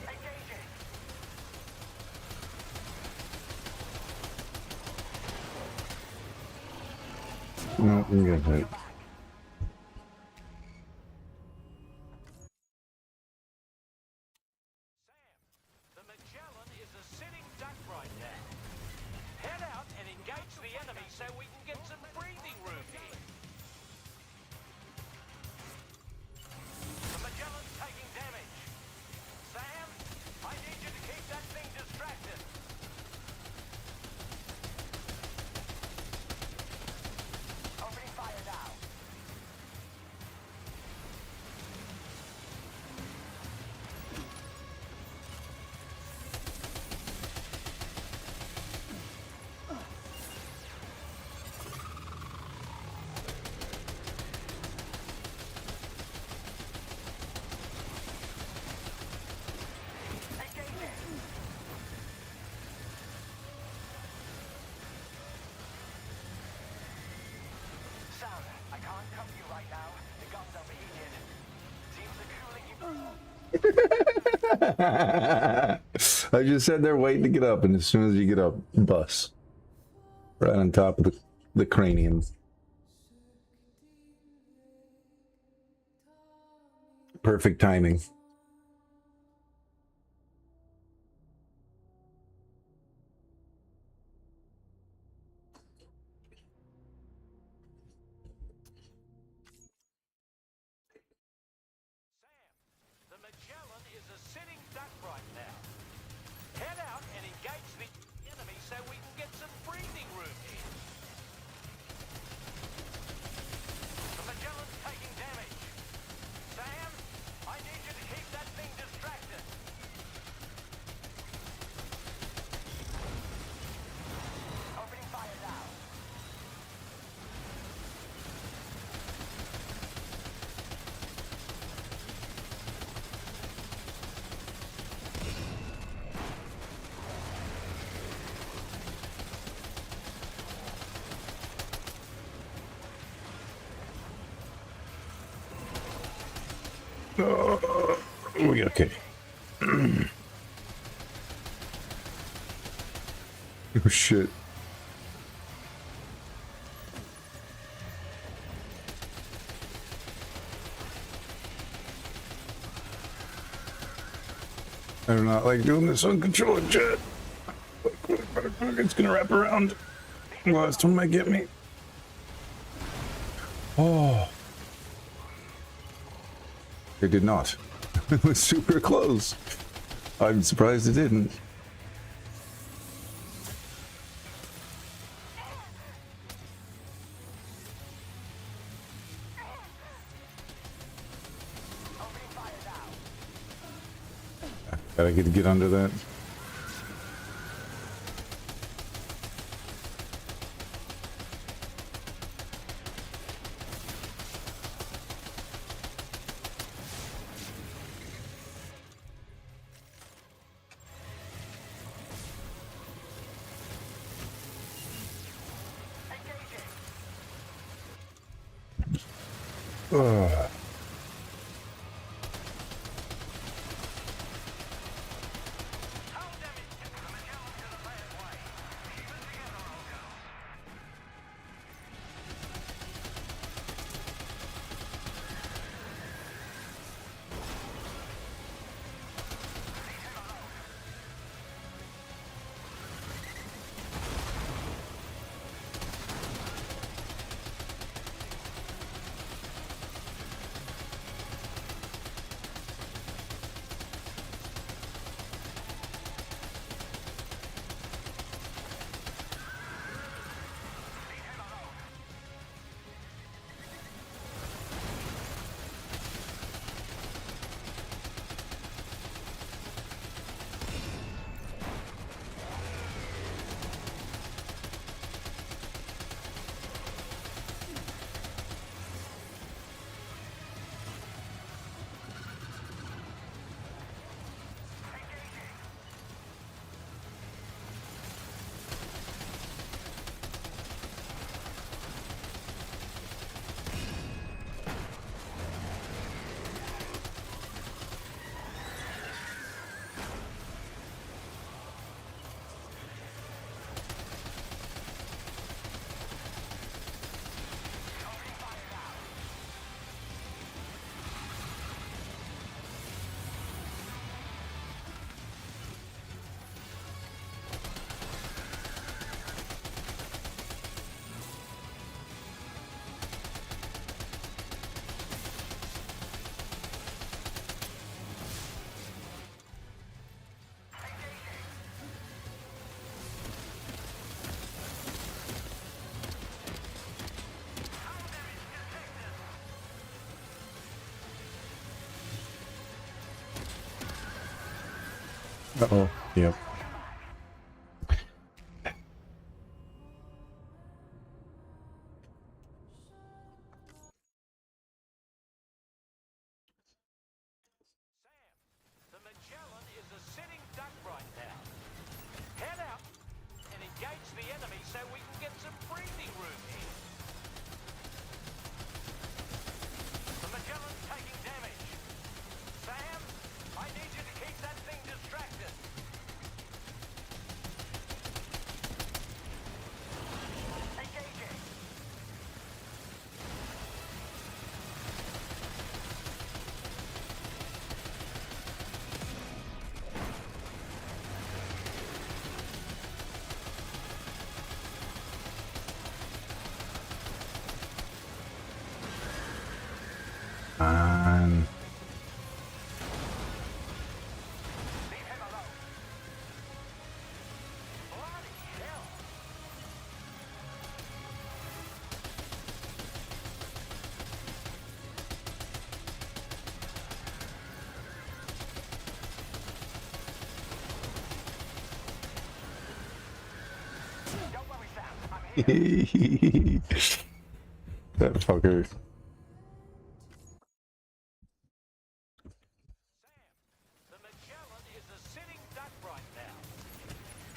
E: Engaging.
A: No, I'm good. Right.
F: The Magellan is a sitting duck right now. Head out and engage the enemy so we can get some breathing room here. The Magellan's taking damage. Sam, I need you to keep that thing distracted.
E: Opening fire now. Engaging. Sam, I can't cover you right now. The gun's overheated. Seems the cooling you...
A: I just said they're waiting to get up, and as soon as you get up, bus. Right on top of the cranium. Perfect timing.
F: The Magellan is a sitting duck right now. Head out and engage the enemy so we can get some breathing room here. The Magellan's taking damage. Sam, I need you to keep that thing distracted.
E: Opening fire now.
A: We okay. Oh shit. I do not like doing this uncontrolled jet. It's gonna wrap around. Last one might get me. Oh. It did not. It was super close. I'm surprised it didn't. Gotta get under that. Ugh. Uh-oh. Yep.
F: The Magellan is a sitting duck right now. Head out and engage the enemy so we can get some breathing room here. The Magellan's taking damage. Sam, I need you to keep that thing distracted. Engaging.
A: Um,
F: Leave him alone. Bloody hell. Don't worry, Sam. I'm here.
A: that fucker.
F: The Magellan is a sitting duck right now.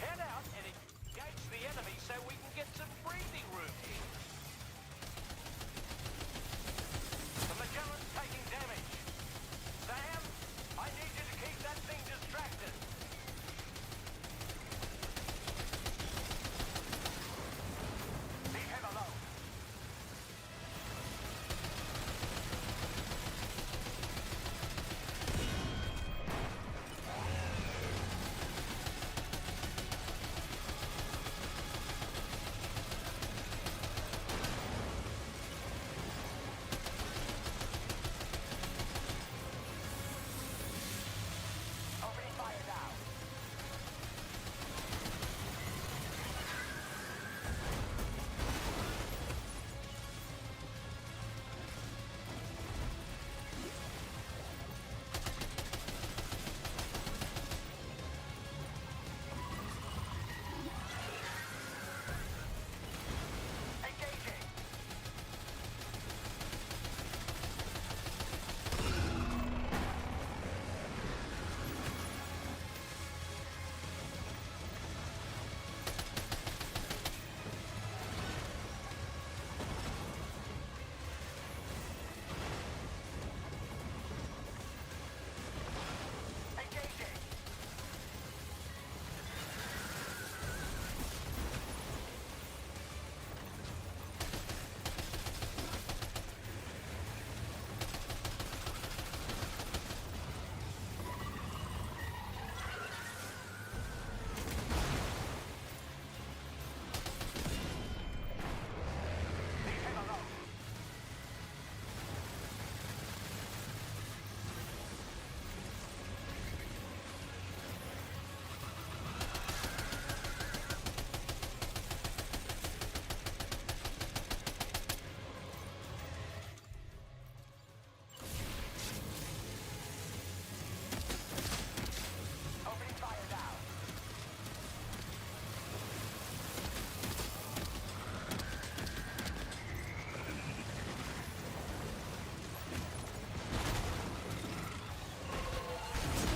F: Head out and engage the enemy so we can get some breathing room here. The Magellan's taking damage. Sam, I need you to keep that thing distracted. Leave him alone. Opening fire now. Engaging. Engaging. Leave him alone. Opening fire now.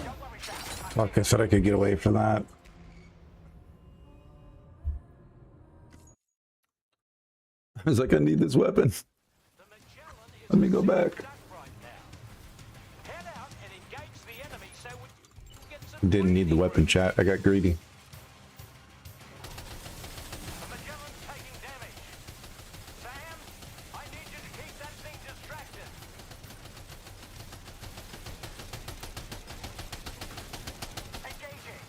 F: Don't worry, Sam.
A: Fuck, I said I could get away from that. I was like, I need this weapon.
F: The Magellan is
A: Let me
F: a
A: go
F: sitting
A: back.
F: duck right now. Head out and engage the enemy so we can get some
A: Didn't need the
F: breathing
A: weapon,
F: room.
A: chat. I got greedy.
F: The Magellan's taking damage. Sam, I need you to keep that thing distracted. Engaging.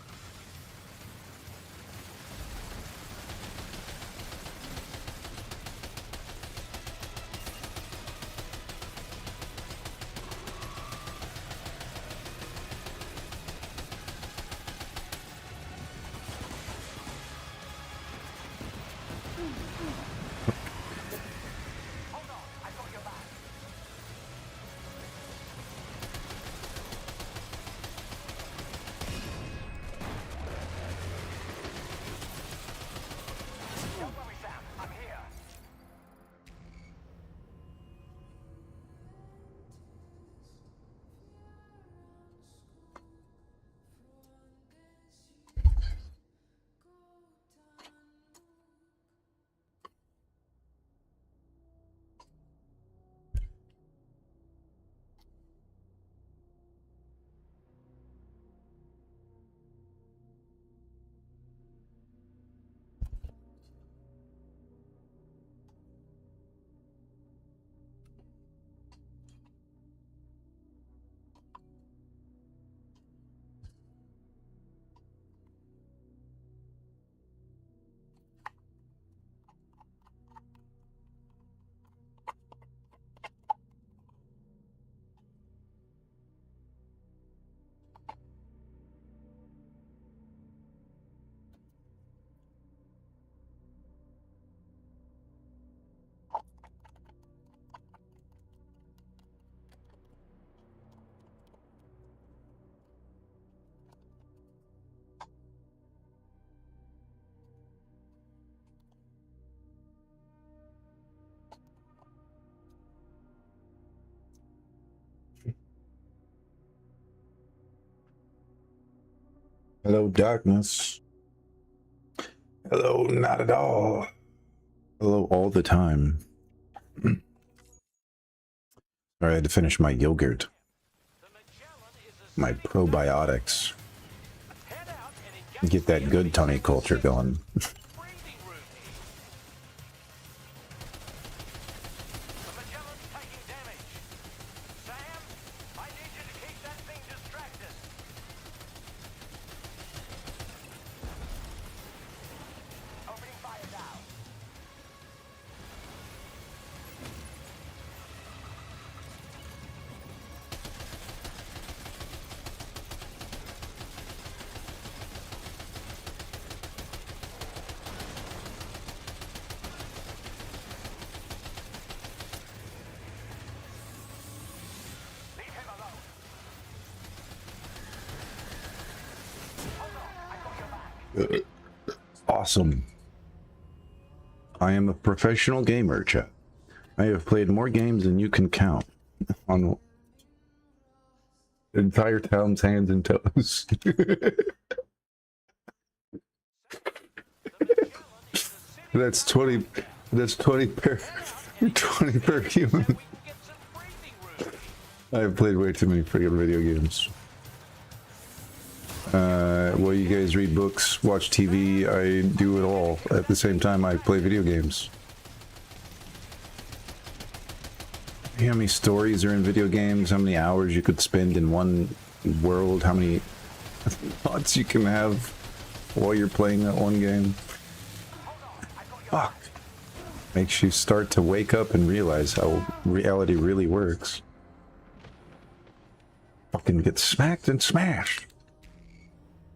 A: Hello, darkness. Hello, not at all. Hello, all the time. All right, I had to finish my yogurt. My probiotics. Get that good Tony culture going. Awesome. I am a professional gamer, chat. I have played more games than you can count on entire town's hands and toes. That's 20 per 20 per human. I have played way too many freaking video games. Well, you guys read books, watch TV, I do it all. At the same time, I play video games. You know how many stories are in video games? How many hours you could spend in one world? How many thoughts you can have while you're playing that one game? Fuck. Makes you start to wake up and realize how reality really works. Fucking get smacked and smashed.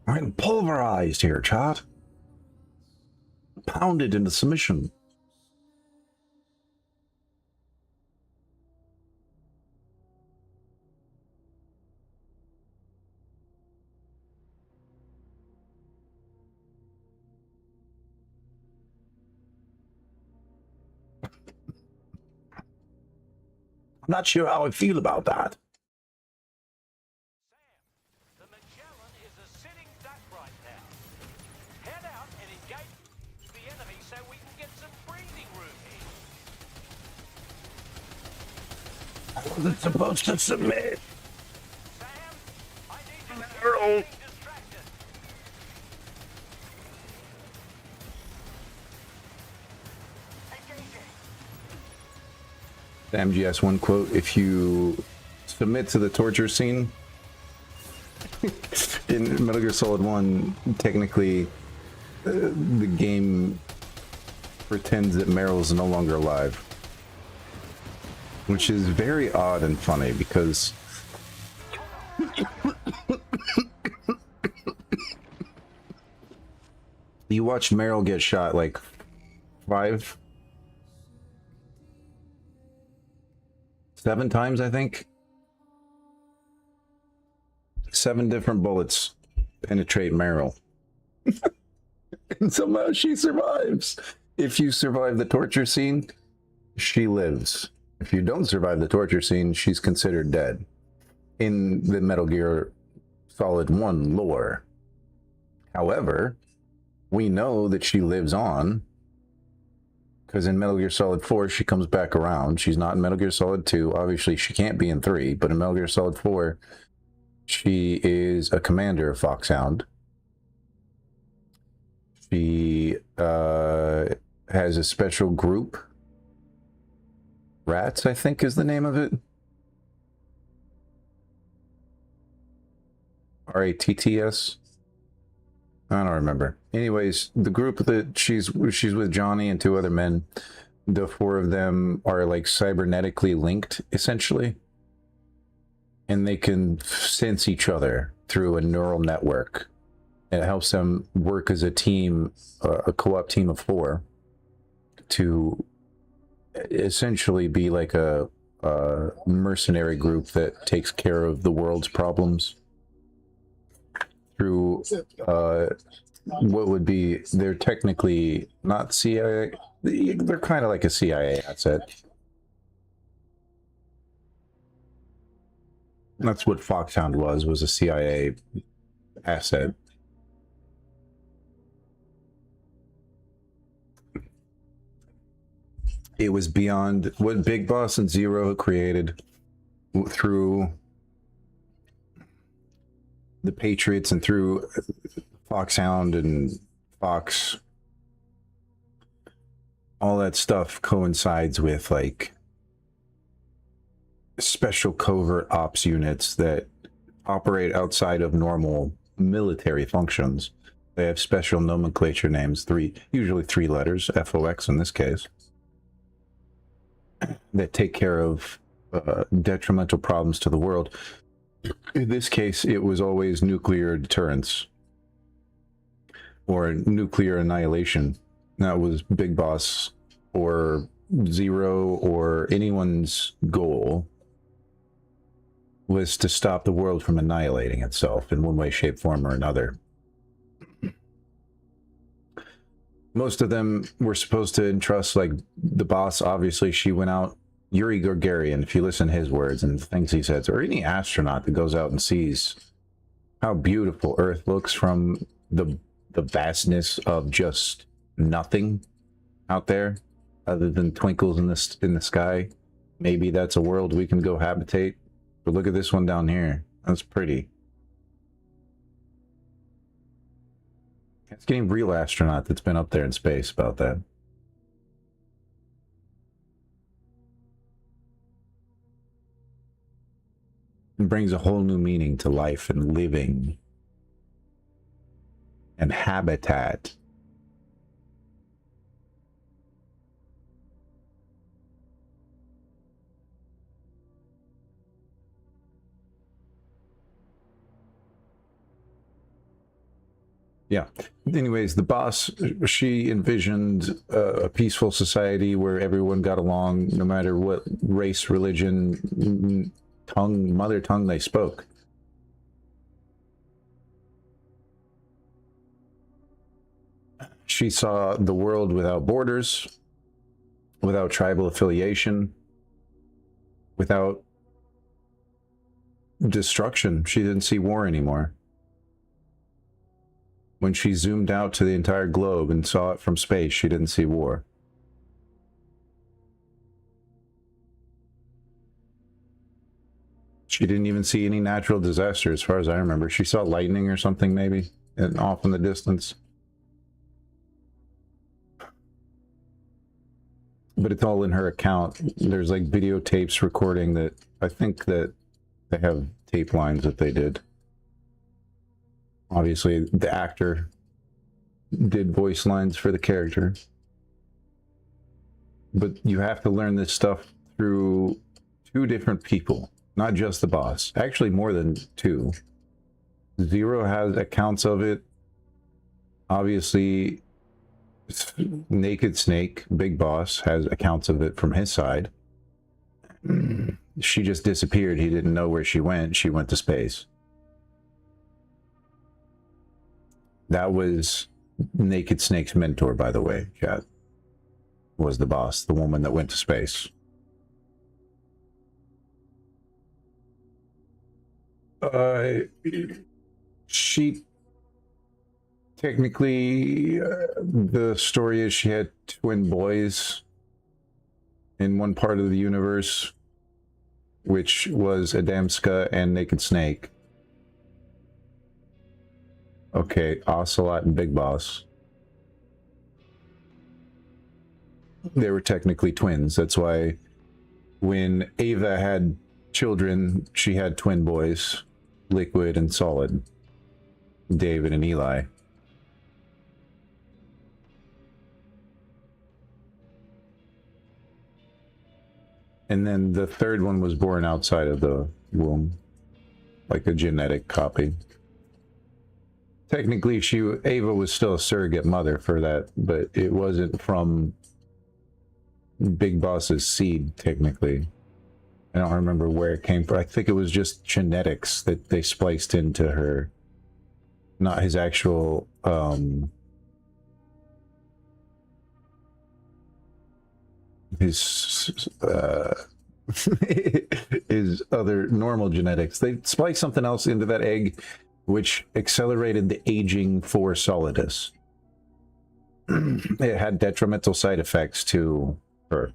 A: I'm getting pulverized here, chat. Pounded into submission. I'm not sure how I feel about that. I wasn't supposed to submit. Meryl. The MGS one quote: if you submit to the torture scene in Metal Gear Solid 1, technically the game pretends that Meryl is no longer alive. Which is very odd and funny because you watch Meryl get shot like 7 times, I think. 7 different bullets penetrate Meryl. And somehow she survives. If you survive the torture scene, she lives. If you don't survive the torture scene, she's considered dead. In the Metal Gear Solid 1 lore. However, we know that she lives on, because in Metal Gear Solid 4, she comes back around. She's not in Metal Gear Solid 2. Obviously, she can't be in 3, but in Metal Gear Solid 4, she is a commander of Foxhound. She has a special group. Rats, I think, is the name of it. R-A-T-T-S. I don't remember. Anyways, the group that she's with Johnny and 2 other men, the 4 of them are like cybernetically linked, essentially. And they can sense each other through a neural network. It helps them work as a team, a co-op team of 4, to essentially be like a mercenary group that takes care of the world's problems through what would be, they're technically not CIA, they're kind of like a CIA asset. That's what Foxhound was a CIA asset. It was beyond what Big Boss and Zero created through the Patriots and through Foxhound and Fox. All that stuff coincides with like special covert ops units that operate outside of normal military functions. They have special nomenclature names, usually three letters, FOX in this case, that take care of detrimental problems to the world. In this case, it was always nuclear deterrence or nuclear annihilation. That was Big Boss or Zero or anyone's goal, was to stop the world from annihilating itself in one way, shape, form, or another. Most of them were supposed to entrust, like the boss, obviously, she went out, Yuri Gagarin, if you listen to his words and the things he says, or any astronaut that goes out and sees how beautiful Earth looks from the vastness of just nothing out there, other than twinkles in the sky. Maybe that's a world we can go habitate. But look at this one down here. That's pretty. It's getting real astronaut that's been up there in space about that. It brings a whole new meaning to life and living and habitat. Yeah. Anyways, the boss, she envisioned a peaceful society where everyone got along, no matter what race, religion, tongue, mother tongue they spoke. She saw the world without borders, without tribal affiliation, without destruction. She didn't see war anymore. When she zoomed out to the entire globe and saw it from space, she didn't see war. She didn't even see any natural disaster, as far as I remember. She saw lightning or something, maybe, and off in the distance. But it's all in her account. There's like videotapes recording that. I think that they have tape lines that they did. Obviously, the actor did voice lines for the character. But you have to learn this stuff through two different people, not just the boss. Actually, more than two. Zero has accounts of it. Obviously, Naked Snake, Big Boss, has accounts of it from his side. She just disappeared. He didn't know where she went. She went to space. That was Naked Snake's mentor, by the way, chat. Was the boss, the woman that went to space. She technically, the story is she had twin boys in one part of the universe, which was Adamska and Naked Snake. Okay, Ocelot and Big Boss. They were technically twins. That's why when Ava had children, she had twin boys, Liquid and Solid, David and Eli. And then the third one was born outside of the womb, like a genetic copy. Technically, Ava was still a surrogate mother for that, but it wasn't from Big Boss's seed, technically. I don't remember where it came from. I think it was just genetics that they spliced into her, not his actual, his other normal genetics. They spliced something else into that egg, which accelerated the aging for Solidus. It had detrimental side effects to her,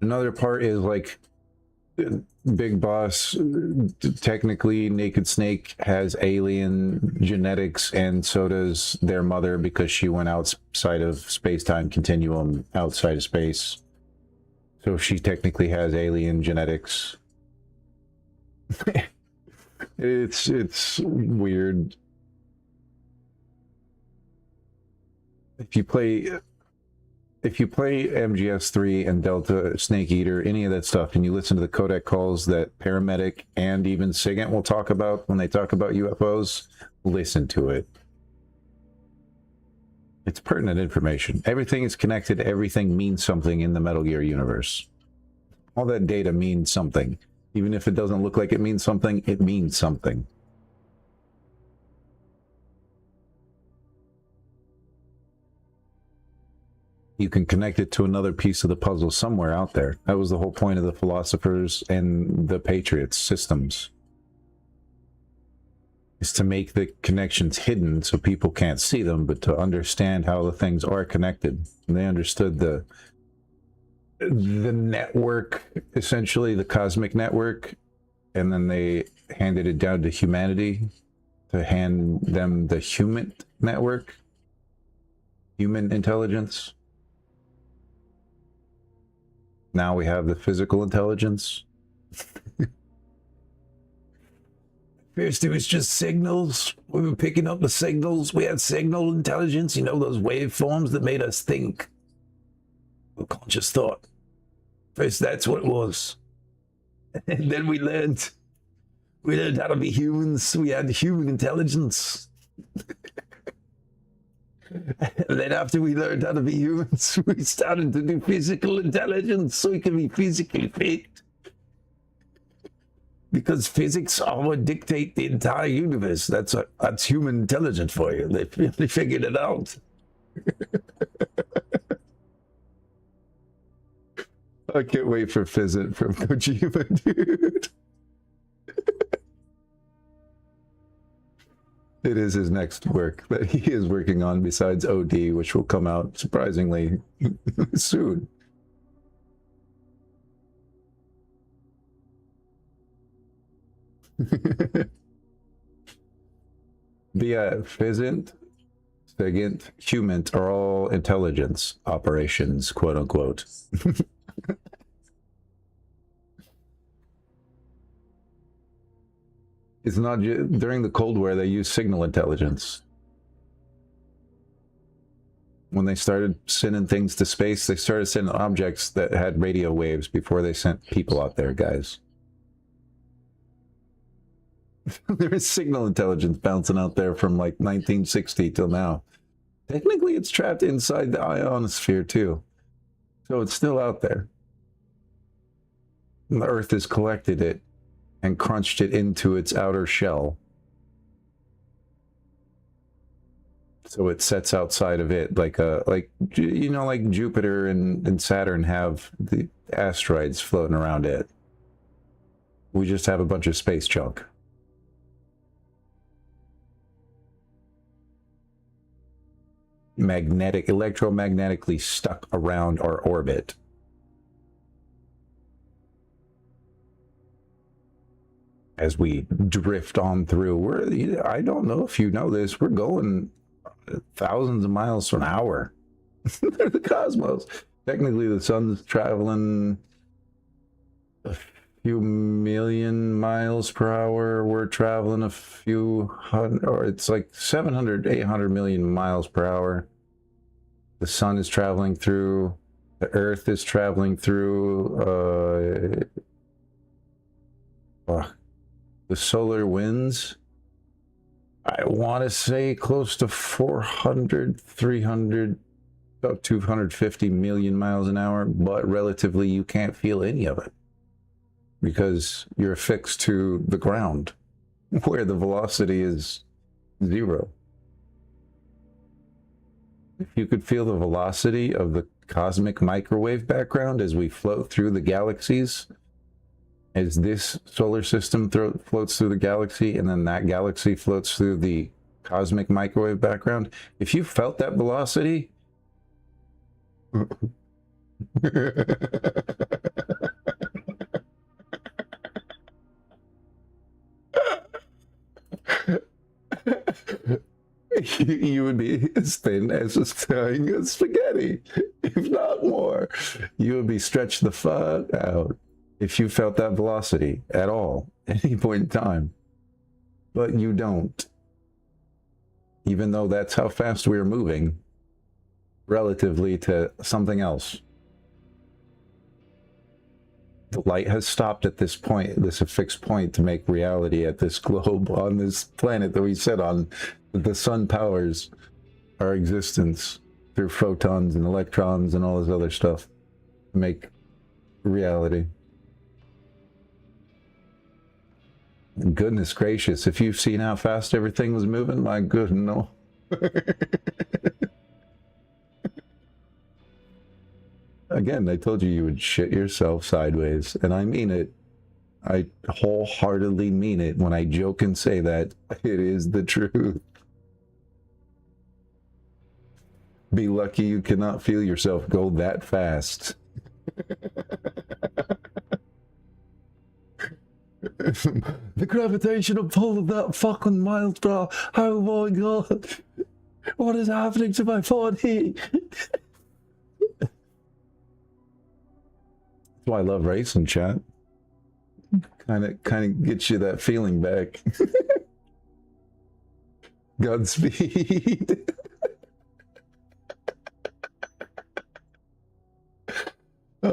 A: Another part is like Big Boss, technically Naked Snake has alien genetics, and so does their mother because she went outside of space-time continuum, outside of space. So she technically has alien genetics. It's weird. If you play MGS3 and Delta Snake Eater, any of that stuff, and you listen to the codec calls that Paramedic and even SIGINT will talk about when they talk about UFOs, listen to it. It's pertinent information. Everything is connected. Everything means something in the Metal Gear universe. All that data means something. Even if it doesn't look like it means something, it means something. You can connect it to another piece of the puzzle somewhere out there. That was the whole point of the Philosophers and the Patriots systems. Is to make the connections hidden so people can't see them, but to understand how the things are connected. And they understood the network, essentially the cosmic network, and then they handed it down to humanity to hand them the human network, human intelligence. Now we have the physical intelligence. First, it was just signals. We were picking up the signals. We had signal intelligence, you know, those waveforms that made us think. Conscious thought. First, that's what it was. And then we learned how to be humans. We had human intelligence. And then after we learned how to be humans, we started to do physical intelligence so we can be physically fit. Because physics are what dictate the entire universe. That's human intelligence for you. They really figured it out. I can't wait for Fizzit from Kojima, dude. It is his next work that he is working on besides OD, which will come out surprisingly soon. The Fizzit, SIGINT, HUMANT are all intelligence operations, quote unquote. It's not during the Cold War they used signal intelligence. When they started sending things to space, they started sending objects that had radio waves before they sent people out there, guys. There is signal intelligence bouncing out there from like 1960 till now. Technically, it's trapped inside the ionosphere too. So it's still out there. And the Earth has collected it and crunched it into its outer shell. So it sets outside of it like you know, like Jupiter and Saturn have the asteroids floating around it. We just have a bunch of space junk. Electromagnetically stuck around our orbit. As we drift on through, I don't know if you know this, we're going thousands of miles an hour through the cosmos. Technically, the sun's traveling a few million miles per hour. We're traveling a few hundred, or it's like 700, 800 million miles per hour. The sun is traveling through, the Earth is traveling through, the solar winds, I want to say close to 400, 300, about 250 million miles an hour, but relatively you can't feel any of it because you're affixed to the ground where the velocity is 0. If you could feel the velocity of the cosmic microwave background as we float through the galaxies, as this solar system floats through the galaxy, and then that galaxy floats through the cosmic microwave background, if you felt that velocity, you would be as thin as a thing of spaghetti, if not more. You would be stretched the fuck out if you felt that velocity at all, at any point in time. But you don't. Even though that's how fast we're moving, relatively to something else. The light has stopped at this point, this fixed point, to make reality at this globe on this planet that we sit on. The sun powers our existence through photons and electrons and all this other stuff to make reality. And goodness gracious, if you've seen how fast everything was moving, my good no. Again, I told you would shit yourself sideways, and I mean it. I wholeheartedly mean it when I joke and say that. It is the truth. Be lucky you cannot feel yourself go that fast. The gravitational pull of that fucking miles per hour. Oh my god. What is happening to my body? That's why I love racing, chat. Kind of gets you that feeling back. Godspeed. And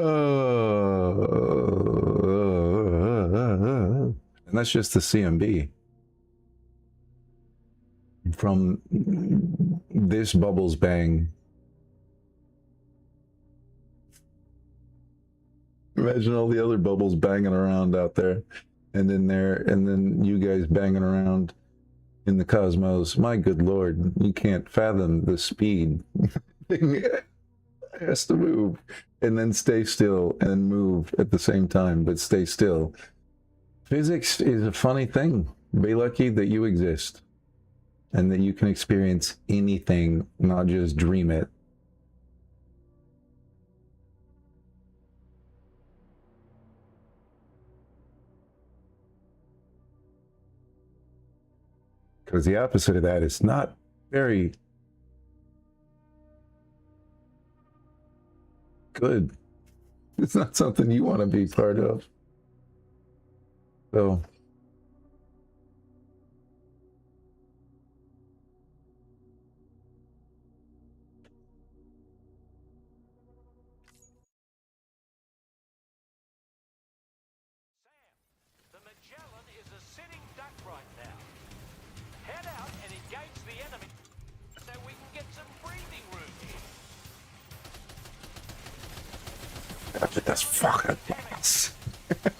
A: that's just the CMB. From this bubbles bang. Imagine all the other bubbles banging around out there, and then you guys banging around in the cosmos. My good lord, you can't fathom the speed. It has to move and then stay still and move at the same time, but stay still. Physics is a funny thing. Be lucky that you exist and that you can experience anything, not just dream it. Because the opposite of that is not very good. It's not something you want to be part of. So
F: The Magellan is a sitting duck right now. Head out and engage the enemy so we can get some breathing room here.
A: after this fucking boss.
F: Sam,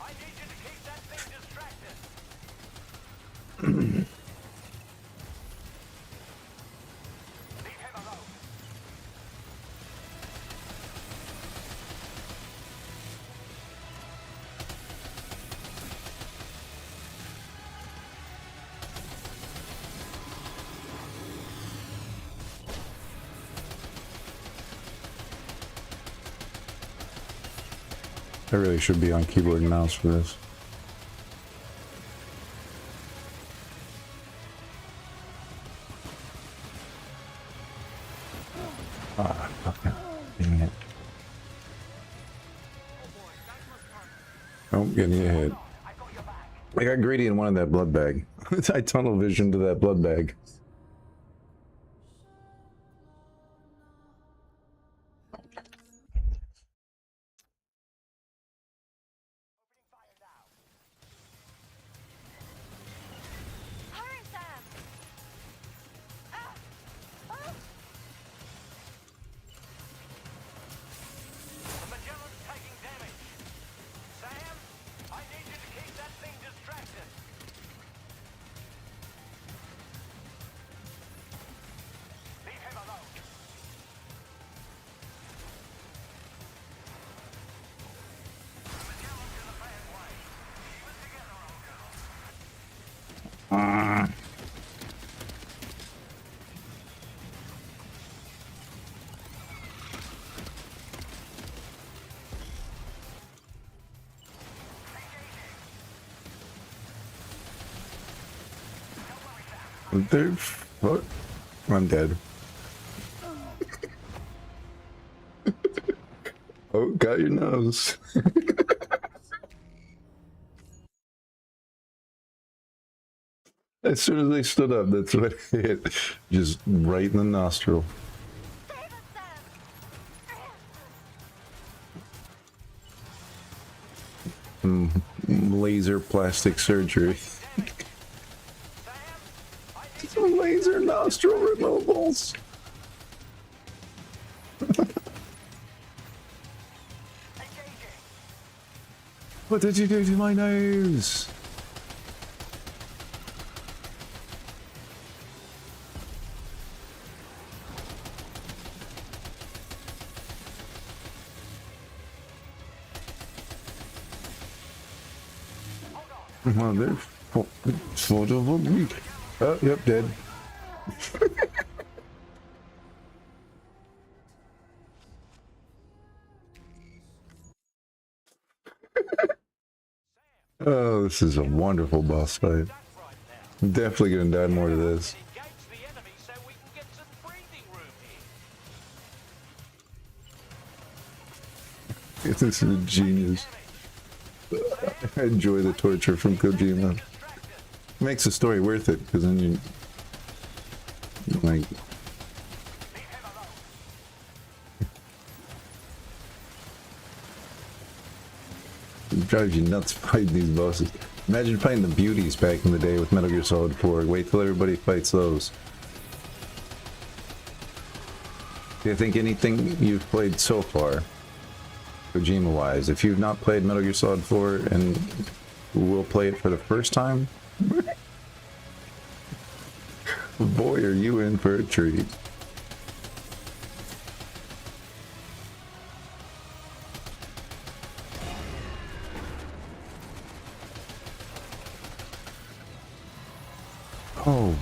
F: I need you to keep that thing distracted. Leave him alone.
A: I really should be on keyboard and mouse for this. Ah, fucking dang it. Oh, getting hit. I got greedy and wanted that blood bag. I tunnel vision to that blood bag.
I: Hurry, Sam! Ah! Ah!
F: The Magellan's taking damage. Sam, I need you to keep that thing distracted. Leave him alone. The Magellan's in a bad way. Keep it together, old girl.
A: They're What? I'm dead. Oh, got your nose. As soon as they stood up, that's what it hit. Just right in the nostril. Laser plastic surgery. Laser nostril removals. What did you do to my nose? Well, they're sort of a week. Oh, yep, dead. Oh, this is a wonderful boss fight. I'm definitely gonna die more to this. This is a genius. I enjoy the torture from Kojima. Makes the story worth it, because then you like it drives you nuts fighting these bosses. Imagine fighting the beauties back in the day with Metal Gear Solid 4. Wait till everybody fights those. Do you think anything you've played so far, Kojima-wise, if you've not played Metal Gear Solid 4 and will play it for the first time, boy, are you in for a treat. Oh.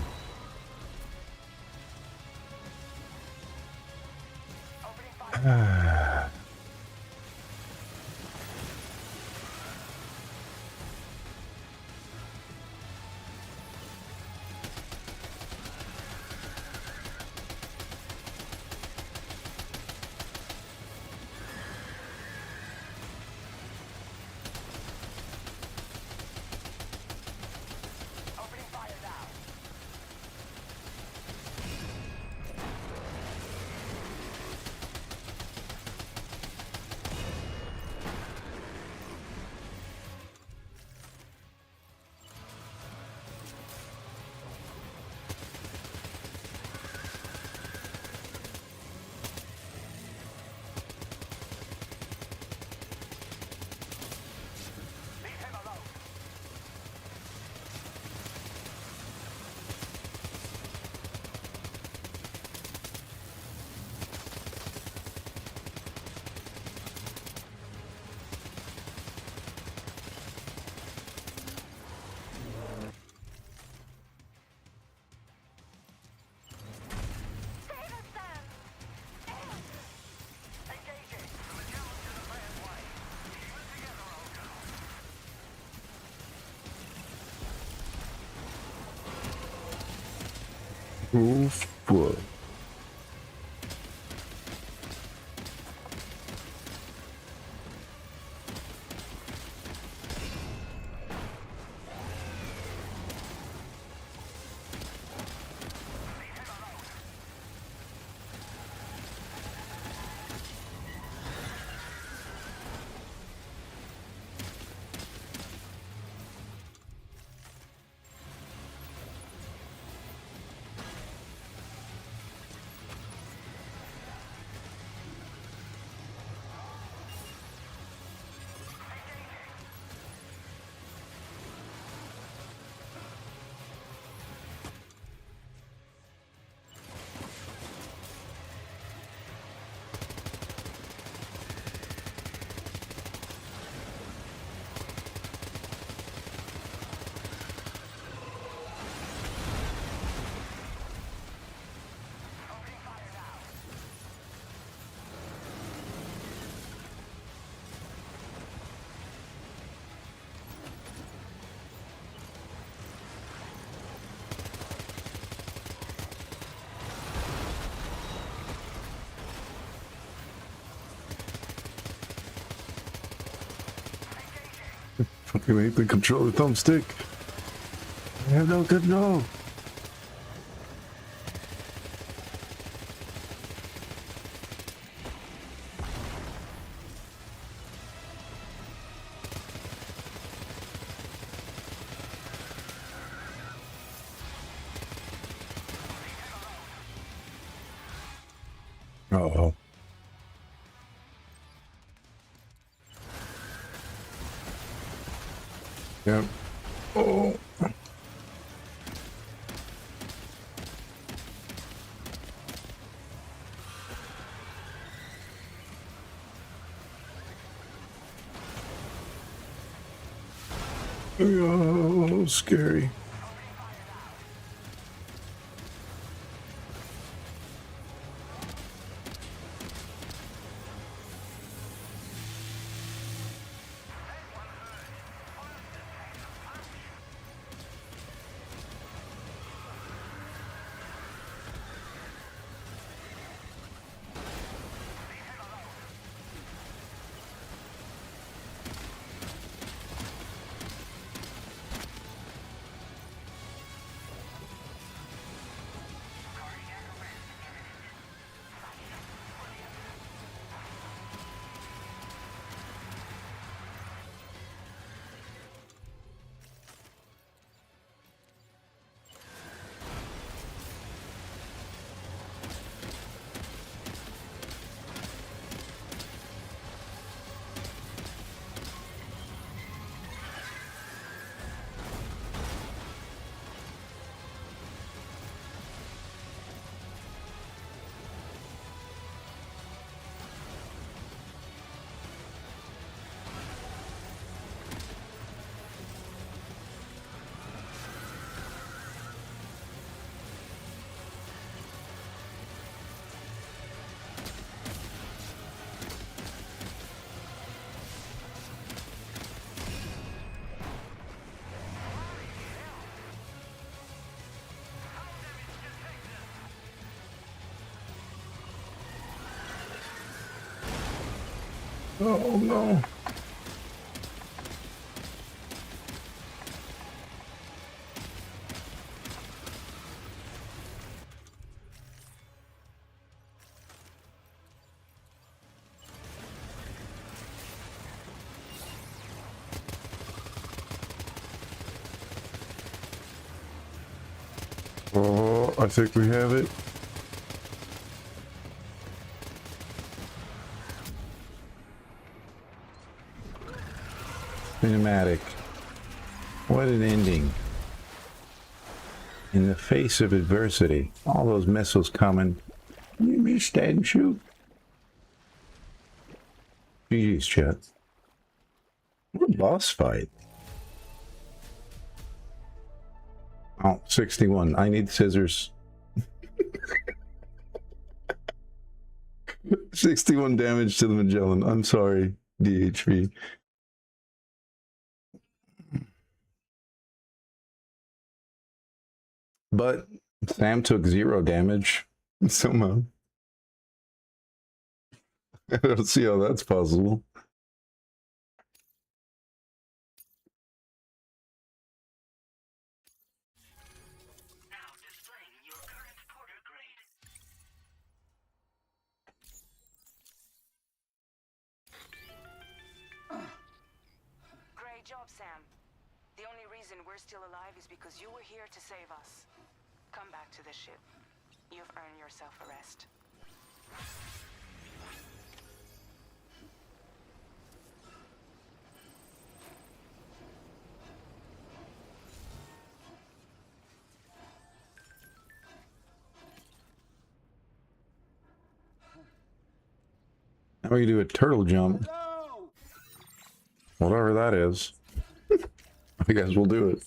A: Oof, boy. I'm gonna need to control the thumbstick. I have no control. Uh-oh. Yep. Oh. Oh, scary. Oh no. Oh, I think we have it. Cinematic. What an ending. In the face of adversity, all those missiles coming. You missed that and shoot. GG's, chat. What a boss fight. Oh, 61. I need scissors. 61 damage to the Magellan. I'm sorry, DHV. But Sam took 0 damage somehow. I don't see how that's possible.
G: Great job, Sam. The only reason we're still alive is because you were here to save us. Come back to the ship. You've earned yourself a rest.
A: Now we can do a turtle jump. Whatever that is. I guess we'll do it.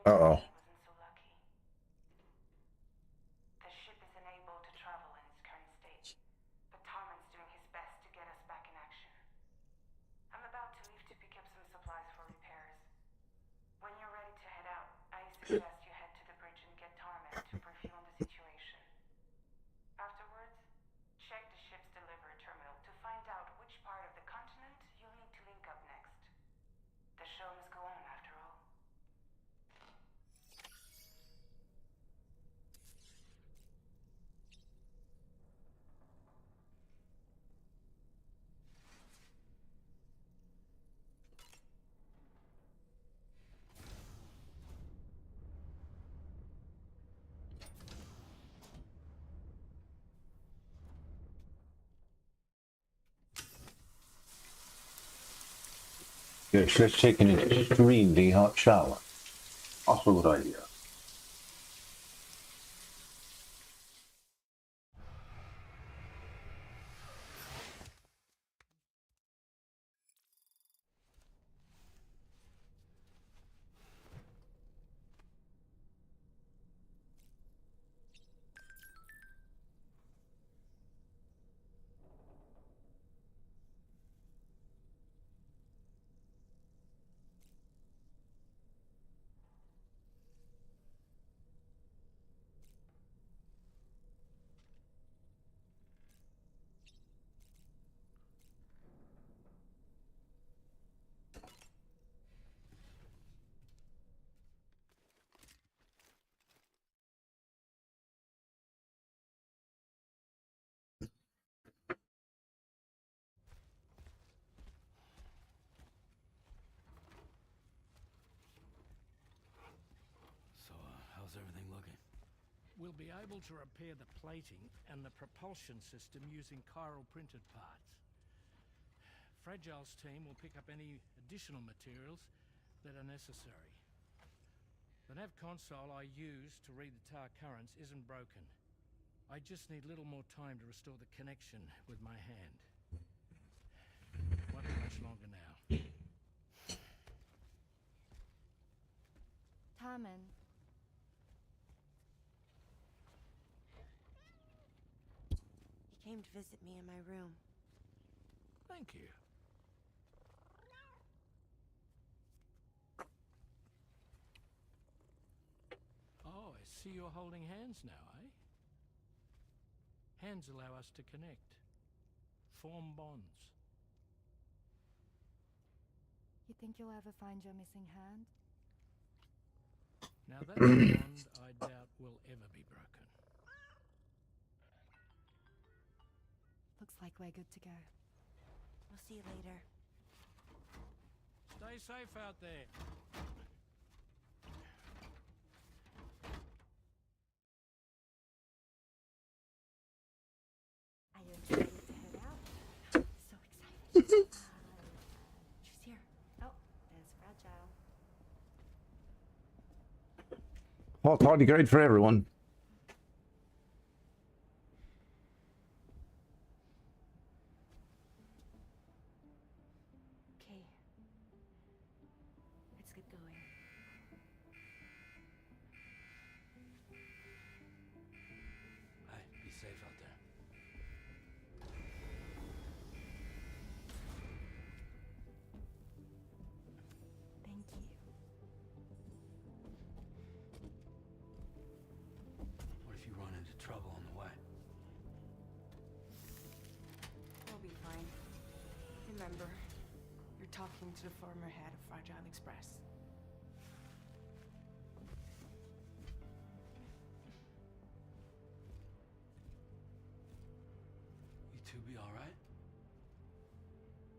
A: Uh-oh.
G: wasn't so lucky. The ship is unable to travel in its current state, but Tarman's doing his best to get us back in action. I'm about to leave to pick up some supplies for repairs. When you're ready to head out, I suggest you head to the bridge and get Tarman to brief you on the situation. Afterwards, check the ship's delivery terminal to find out which part of the continent you'll need to link up next. The show must go on, after all.
M: Yes, let's take an extremely hot shower. Also a good idea.
K: So, how's everything looking?
F: We'll be able to repair the plating and the propulsion system using chiral printed parts. Fragile's team will pick up any additional materials that are necessary. The nav console I use to read the tar currents isn't broken. I just need a little more time to restore the connection with my hand. Won't be much longer now.
J: Tarman.
I: He came to visit me in my room.
F: Thank you. Oh, I see you're holding hands now, eh? Hands allow us to connect, form bonds.
J: You think you'll ever find your missing hand?
F: Now that's a bond I doubt will ever be broken.
J: Looks like we're good to go.
I: We'll see you later.
F: Stay safe out there.
I: Are you excited to head out? So excited. She's here.
J: Oh, there's Fragile.
A: Hot party great for everyone.
I: Okay. Let's get going.
K: Hey, be safe out there.
J: Thank you.
K: What if you run into trouble on the way?
G: We'll be fine. Remember, you're talking to the former head of Fragile Express.
K: You two be alright?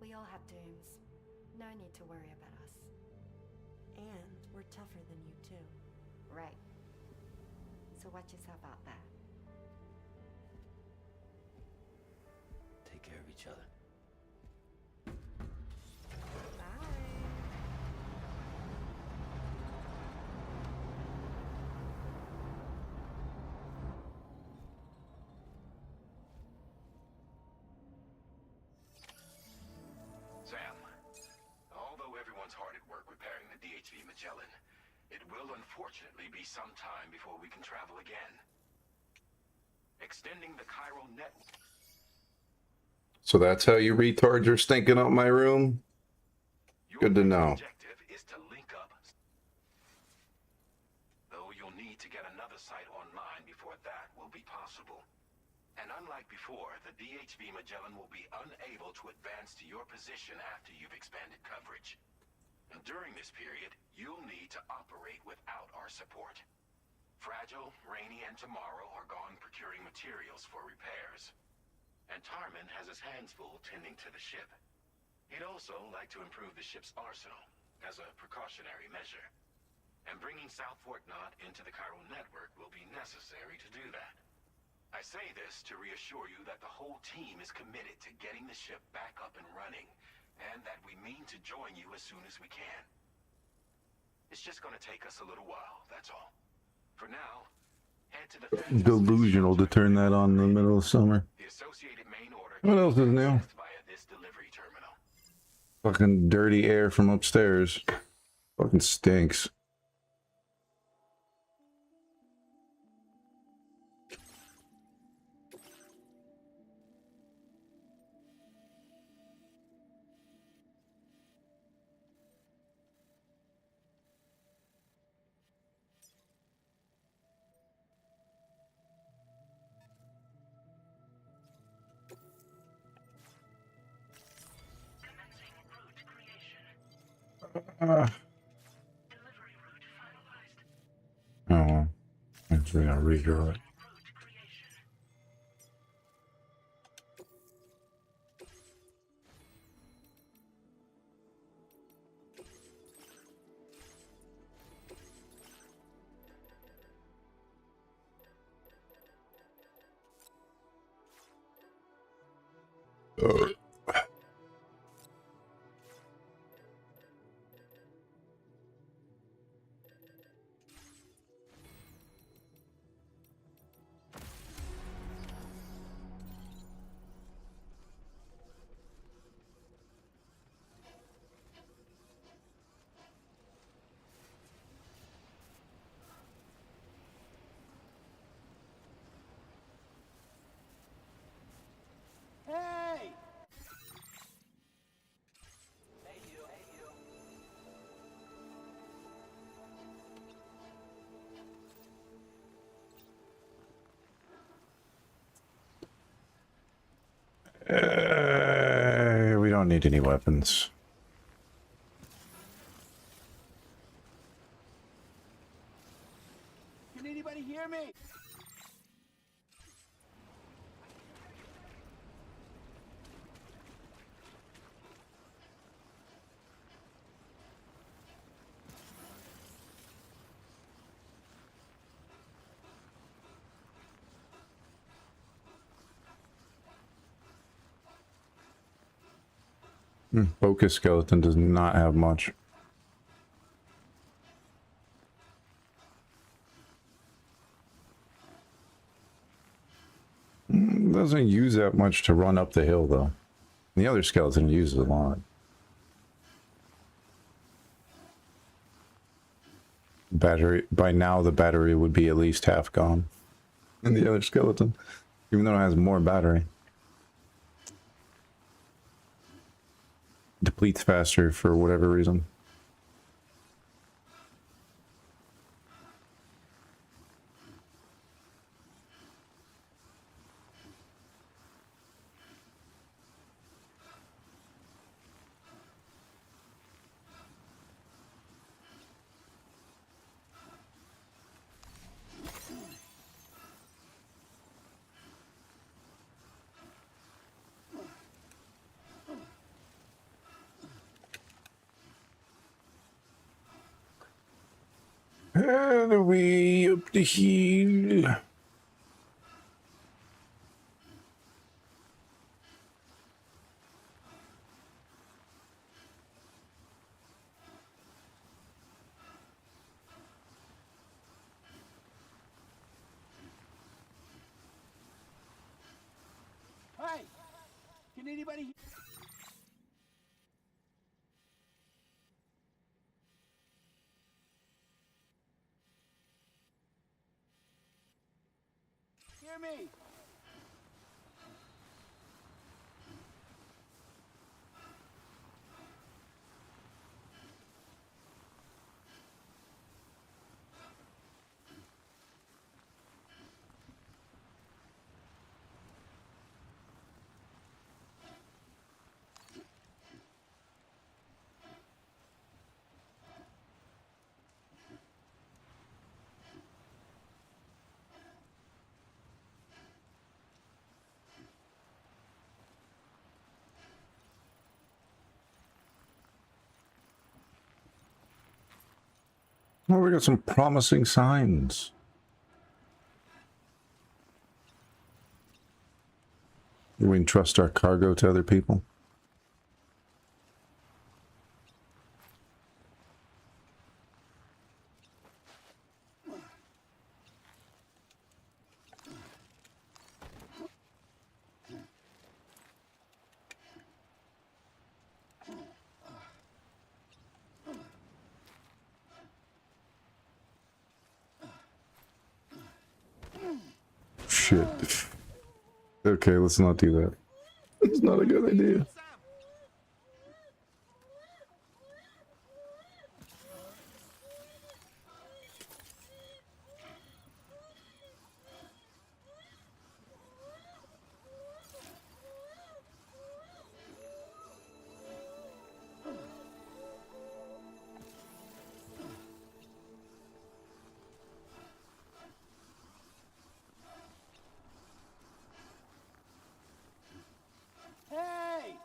J: We all have dooms. No need to worry about us.
I: And we're tougher than you too.
J: Right. So watch yourself out there.
K: Take care of each other.
I: Bye.
C: Sam, although everyone's hard at work repairing the DHV Magellan, it will will unfortunately be some time before we can travel again. Extending the chiral network.
A: So that's how you retards are stinking up my room? Good to know.
C: Objective is to link up. Though you'll need to get another site online before that will be possible. And unlike before, the DHV Magellan will be unable to advance to your position after you've expanded coverage. And during this period, you'll need to operate without our support. Fragile, Rainy, and Tomorrow are gone procuring materials for repairs. And Tarman has his hands full tending to the ship. He'd also like to improve the ship's arsenal, as a precautionary measure. And bringing South Fort Knot into the chiral network will be necessary to do that. I say this to reassure you that the whole team is committed to getting the ship back up and running, and that we mean to join you as soon as we can. It's just gonna take us a little while, that's all. For now, head to the
A: Delusional to turn that on in the middle of summer.
C: The associated main order
A: What else is new?
C: via this delivery terminal.
A: Fucking dirty air from upstairs. Fucking stinks. Oh, actually, I'll redraw it.
E: Hey!
A: We don't need any weapons.
E: Can anybody hear me?
A: Focus skeleton does not have much. Doesn't use that much to run up the hill though. The other skeleton uses a lot. Battery, by now the battery would be at least half gone in the other skeleton, even though it has more battery. Depletes faster for whatever reason. And away up the hill.
E: Hey! Can anybody?
C: hear me?
A: Oh, we got some promising signs. Do we entrust our cargo to other people? Shit. Okay, let's not do that. It's not a good idea.
C: Hey!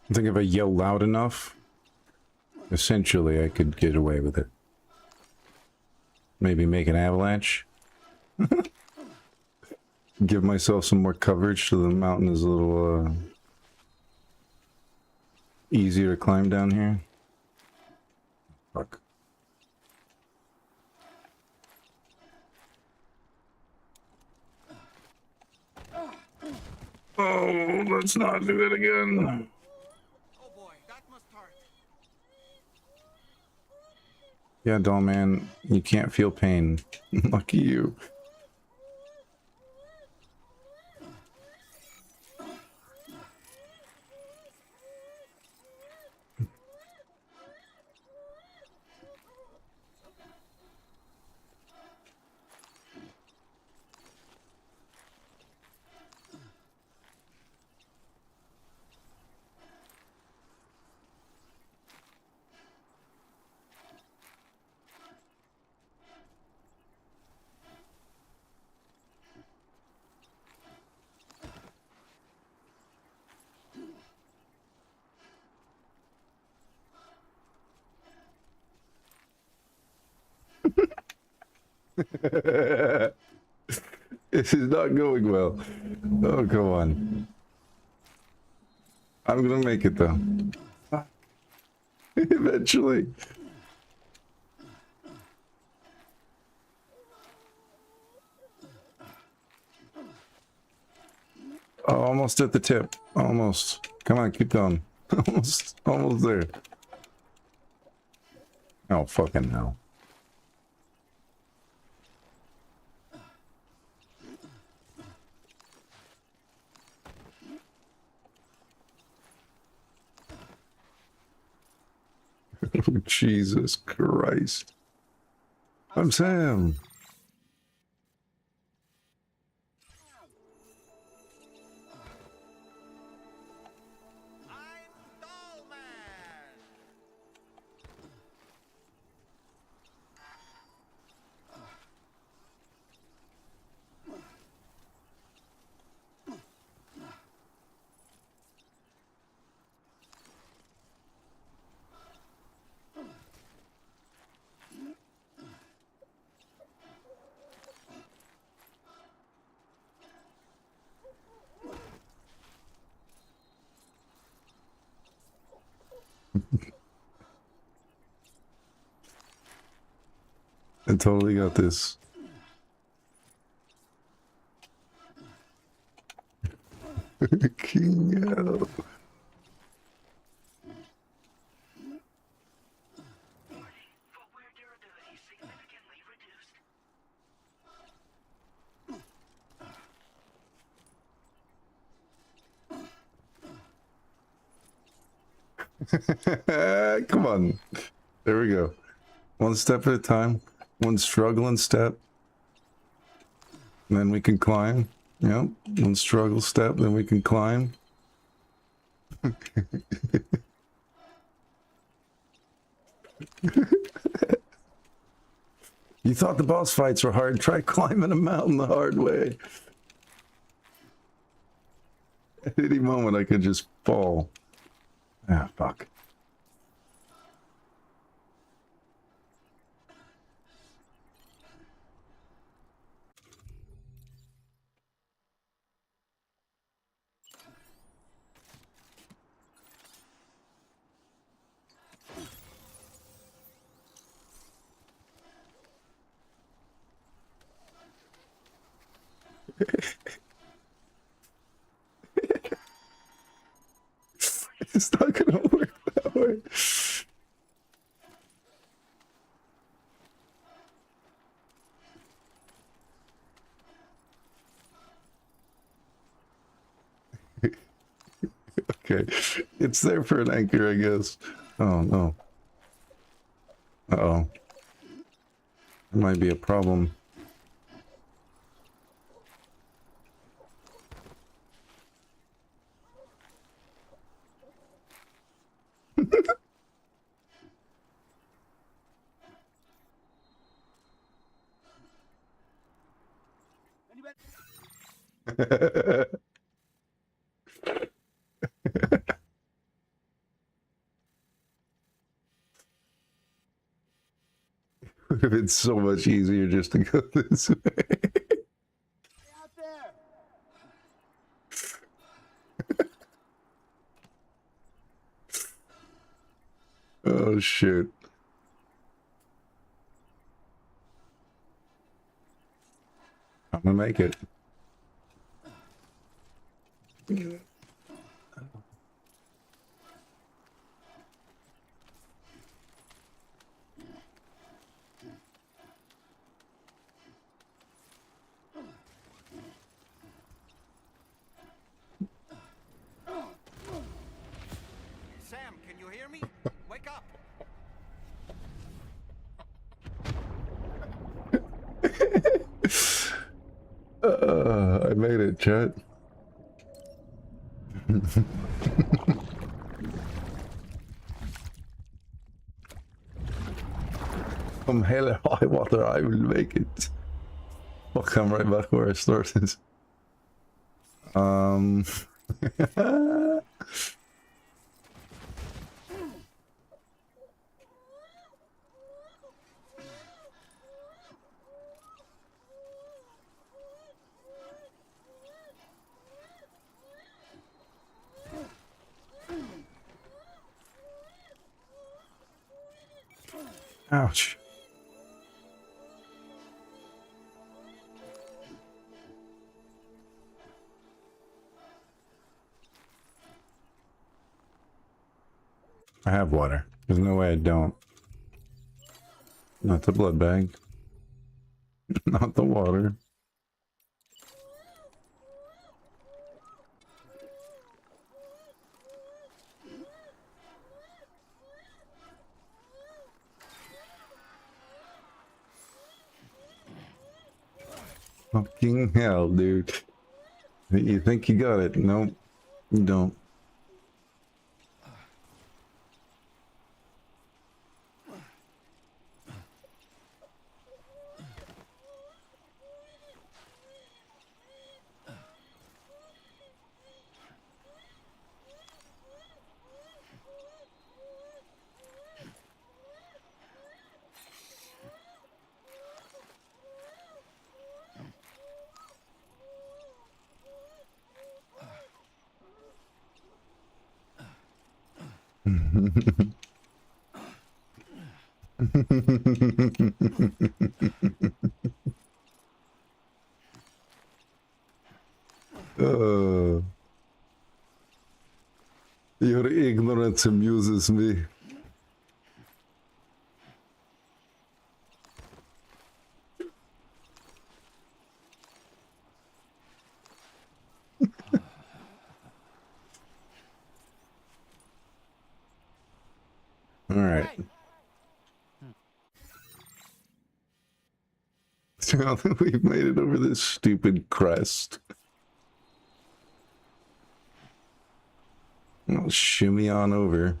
A: I think if I yell loud enough, essentially I could get away with it. Maybe make an avalanche. Give myself some more coverage so the mountain is a little easier to climb down here. Fuck. Oh, let's not do that again.
C: Oh boy, that must hurt.
A: Yeah, doll man, you can't feel pain. Lucky you. This is not going well. Oh, come on. I'm gonna make it though. Eventually. Oh, almost at the tip. Almost. Come on, keep going. Almost there. Oh, fucking hell. Oh, Jesus Christ. I'm Sam. I totally got this. King hell. Come on. There we go. One step at a time. One struggling step. And then we can climb. Yep. One struggle step, then we can climb. You thought the boss fights were hard? Try climbing a mountain the hard way. At any moment I could just fall. Ah, fuck. It's not gonna work that way. Okay, it's there for an anchor, I guess. Oh no. Uh-oh. There might be a problem. Would have been so much easier just to go this way. Oh shit. I'm gonna make it.
C: Sam, can you hear me? Wake up!
A: I made it, chat. From hell or high water, I will make it. I'll come right back where I started. Ouch. I have water. There's no way I don't. Not the blood bag. Not the water. Fucking hell, dude. You think you got it? Nope. You don't. Your ignorance amuses me. All right. Now that we've made it over this stupid crest, I'll shimmy on over.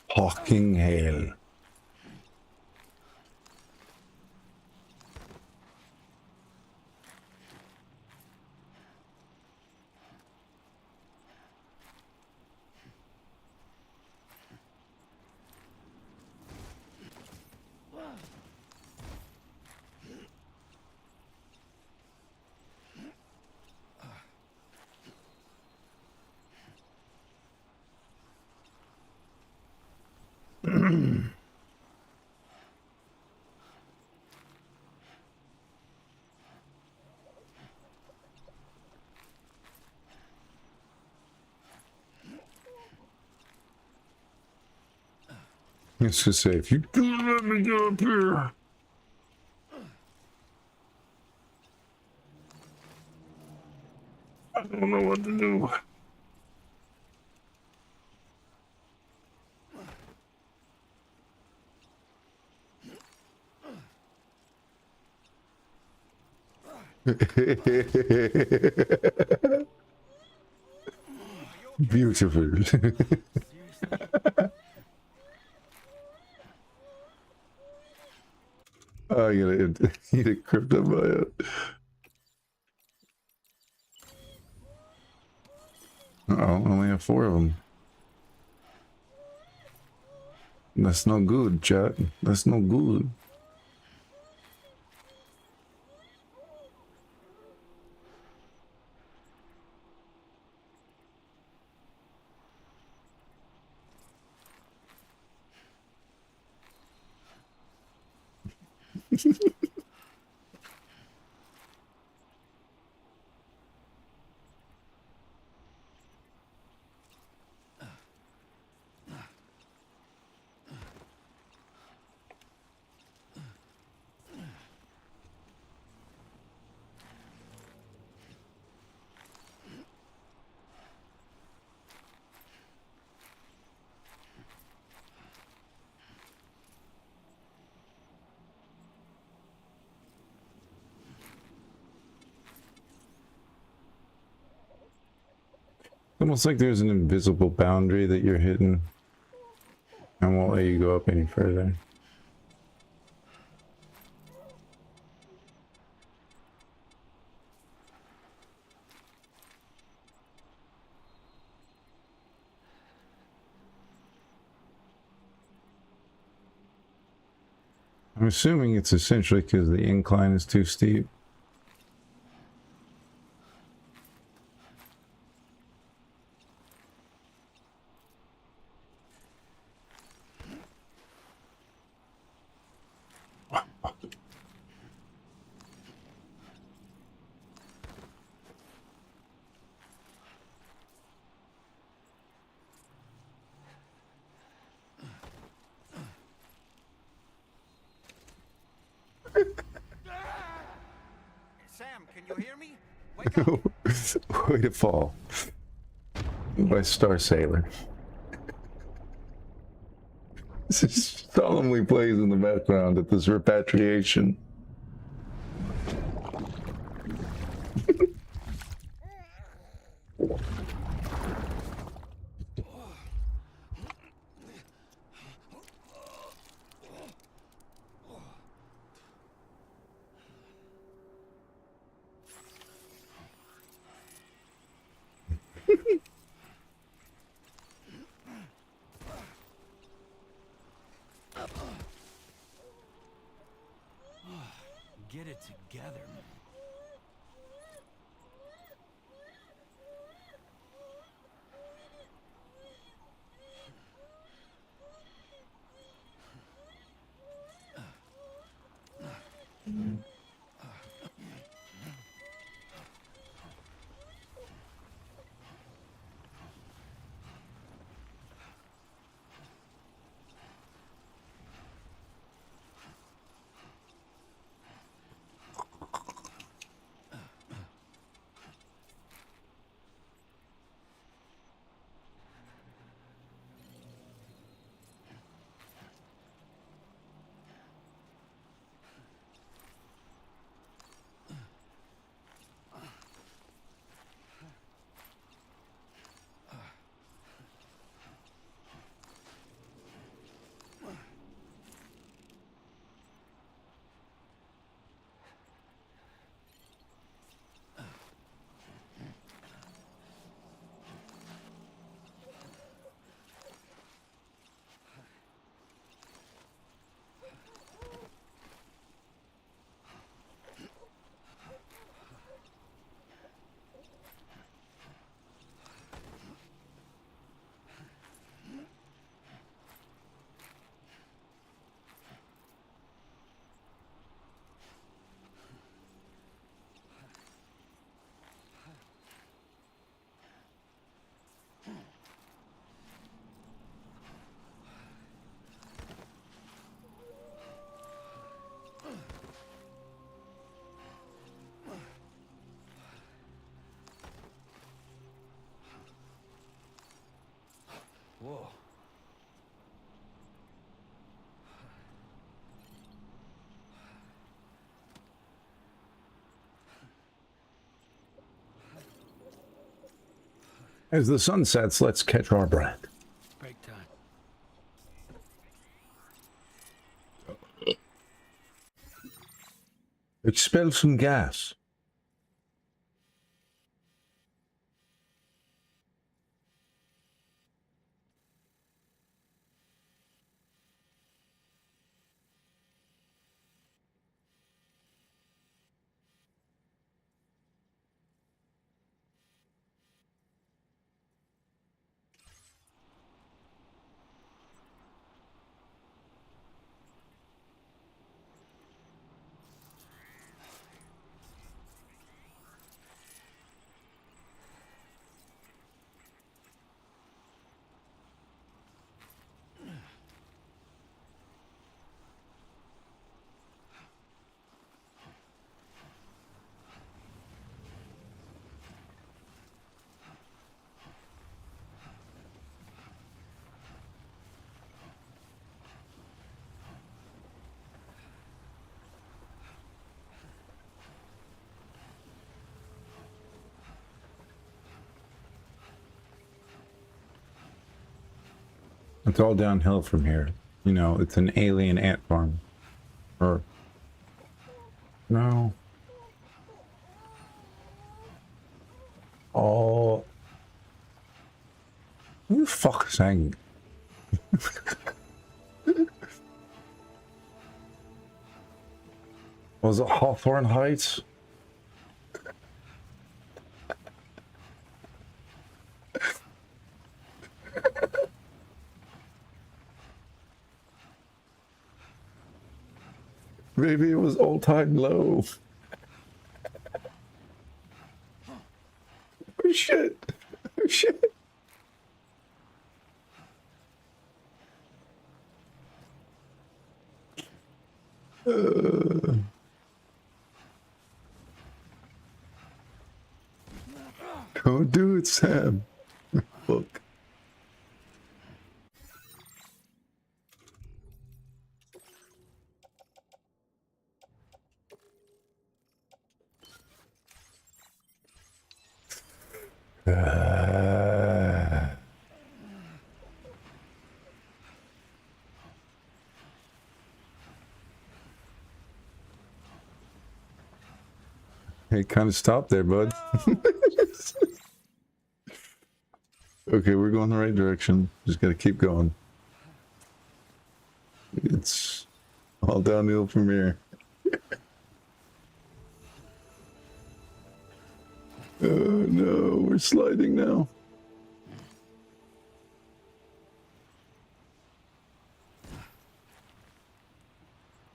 A: Hawking hail. Let's just say, if you don't let me go up here. I don't know what to do. Beautiful. Oh, you gotta eat a cryptobiote. Uh-oh, I only have 4 of them. That's no good, chat. That's no good. Almost like there's an invisible boundary that you're hitting and won't let you go up any further. I'm assuming it's essentially because the incline is too steep.
C: Sam, can you hear me? Wake up.
A: Way to fall. By Star Sailor. This just solemnly plays in the background at this repatriation.
K: Get it together, man.
A: As the sun sets, let's catch our breath.
F: Break time.
A: Expel some gas. It's all downhill from here. You know, it's an alien ant farm. Or... No. Oh... Who the fuck is hanging? Was it Hawthorne Heights? Maybe it was Old Time Low. Oh shit! Oh shit! Don't do it, Sam. Fuck. Hey, kind of stopped there, bud. Okay, we're going the right direction. Just gotta keep going. It's all downhill from here. Oh no, we're sliding now.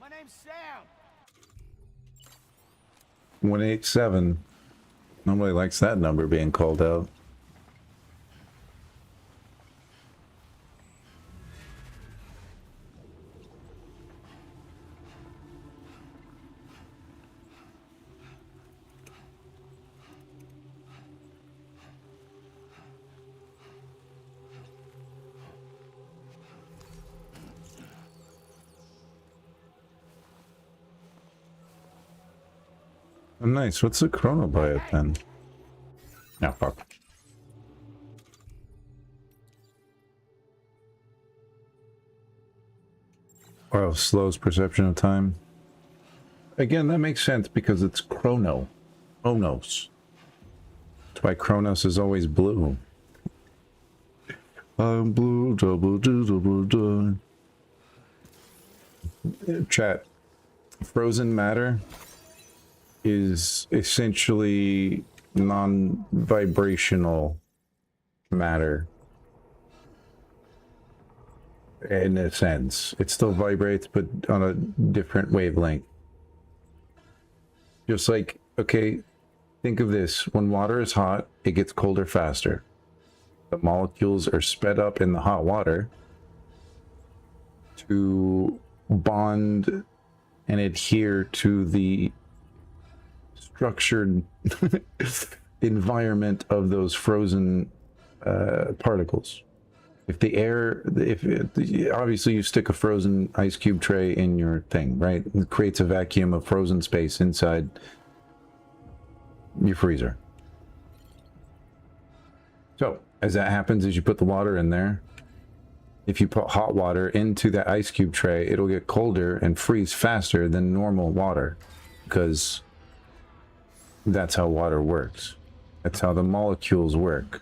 B: My name's Sam.
A: 187. Nobody likes that number being called out. Oh, nice. What's the chrono by it then? No, fuck. Wow, slows perception of time. Again, that makes sense because it's chrono. Chronos. That's why Chronos is always blue. I'm blue, double do, double do. Chat. Frozen matter is essentially non-vibrational matter. In a sense. It still vibrates, but on a different wavelength. Just like, okay, think of this. When water is hot, it gets colder faster. The molecules are sped up in the hot water to bond and adhere to the structured environment of those frozen particles. If the air, obviously you stick a frozen ice cube tray in your thing, right? It creates a vacuum of frozen space inside your freezer. So, as that happens, as you put the water in there, if you put hot water into that ice cube tray, it'll get colder and freeze faster than normal water, because that's how water works. That's how the molecules work.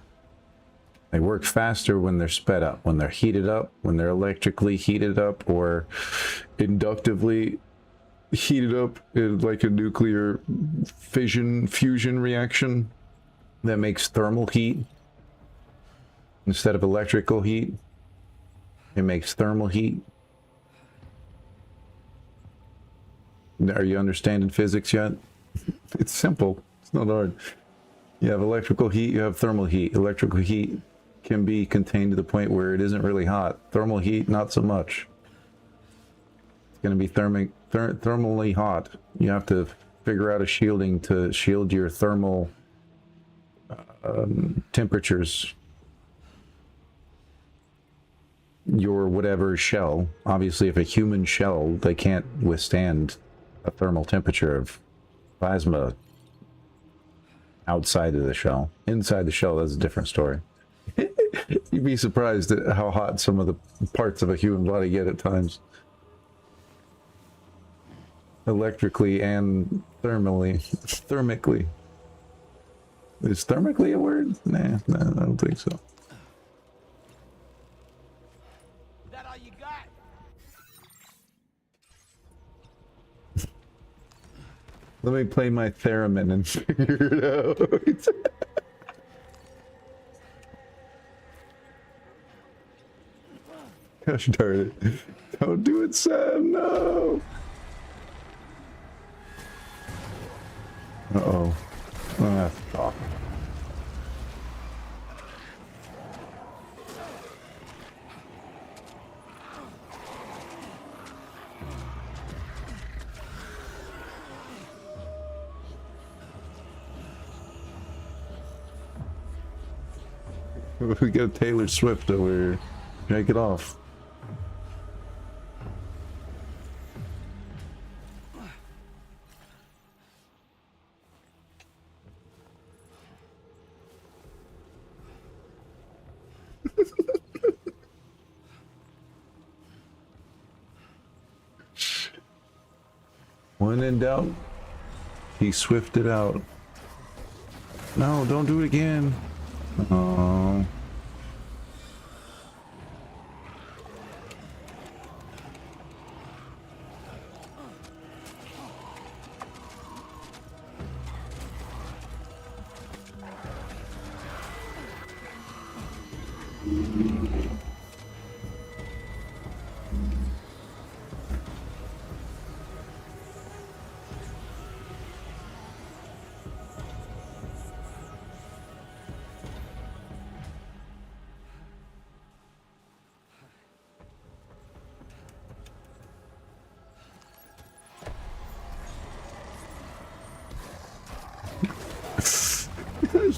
A: They work faster when they're sped up, when they're heated up, when they're electrically heated up, or inductively heated up in like a nuclear fusion reaction that makes thermal heat instead of electrical heat. It makes thermal heat. Are you understanding physics yet? It's simple. It's not hard. You have electrical heat, you have thermal heat. Electrical heat can be contained to the point where it isn't really hot. Thermal heat, not so much. It's going to be thermally hot. You have to figure out a shielding to shield your thermal temperatures. Your whatever shell. Obviously, if a human shell, they can't withstand a thermal temperature of plasma outside of the shell. Inside the shell, that's a different story. You'd be surprised at how hot some of the parts of a human body get at times. Electrically and thermically. Is thermically a word? Nah, I don't think so.
E: That all you got?
A: Let me play my theremin and figure it out. Gosh darn it. Don't do it, Sam, no! Uh-oh. Ah, stop. We got Taylor Swift over here. Shake it off. When in doubt, he swifted out. No, don't do it again. Oh.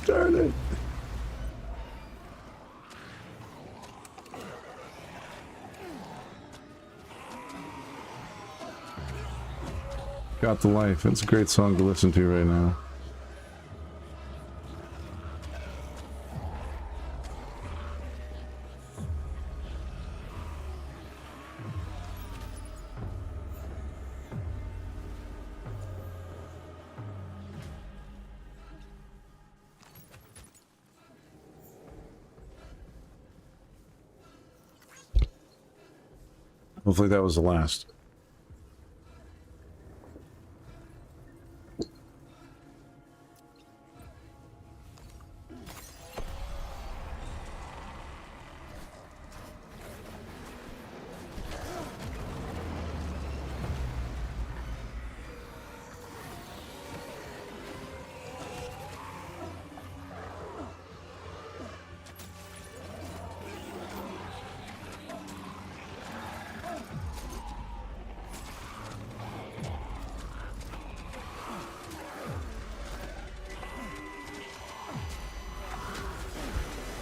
A: Darn it. Got the Life. It's a great song to listen to right now. Hopefully that was the last.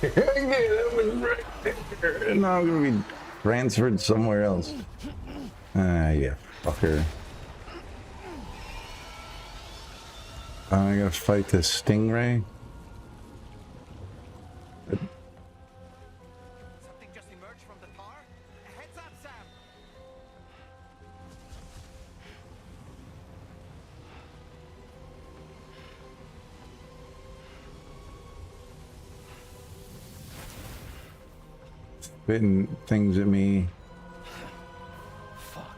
A: That was right there. And now I'm gonna be transferred somewhere else. Ah, yeah, fucker. I gotta fight this stingray. spitting things at me.
K: Fuck.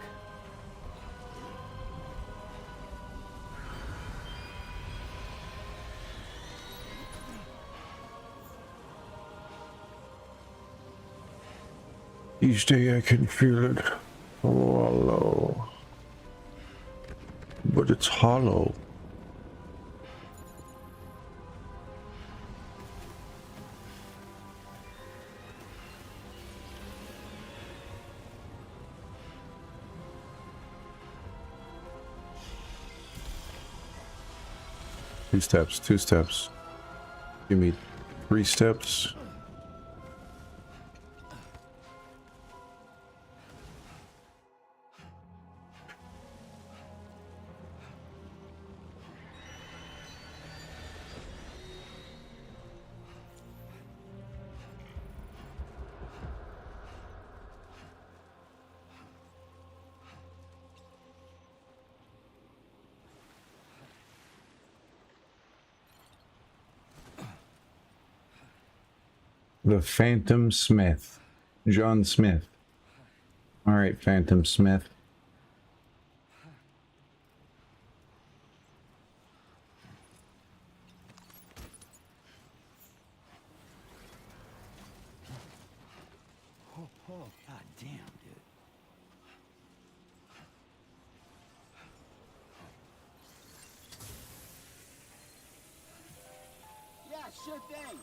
A: Each day I can feel it hollow, but it's hollow. Two steps, 2 steps. Give me 3 steps. The Phantom Smith. John Smith. Alright, Phantom Smith.
K: Oh, god damn, dude.
E: Yeah, sure thing.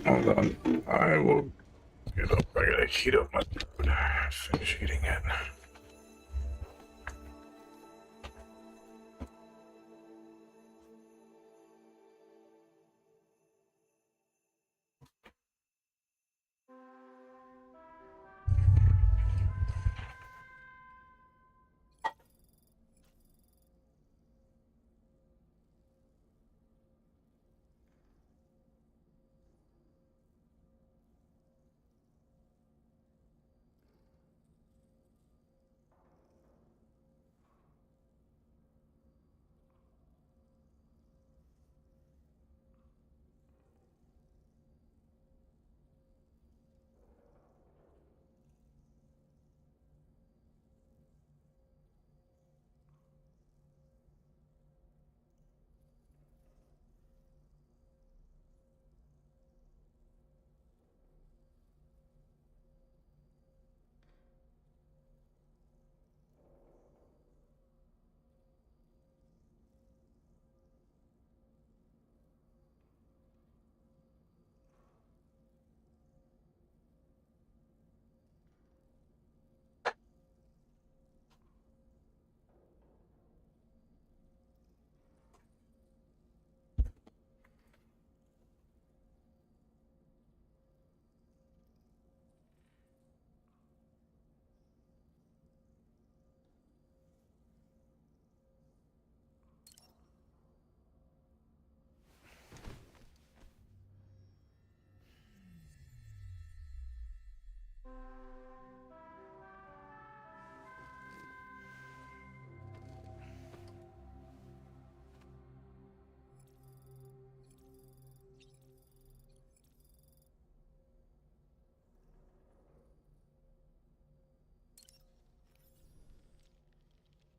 A: Hold on. I will get up. I gotta heat up my food. Finish eating it.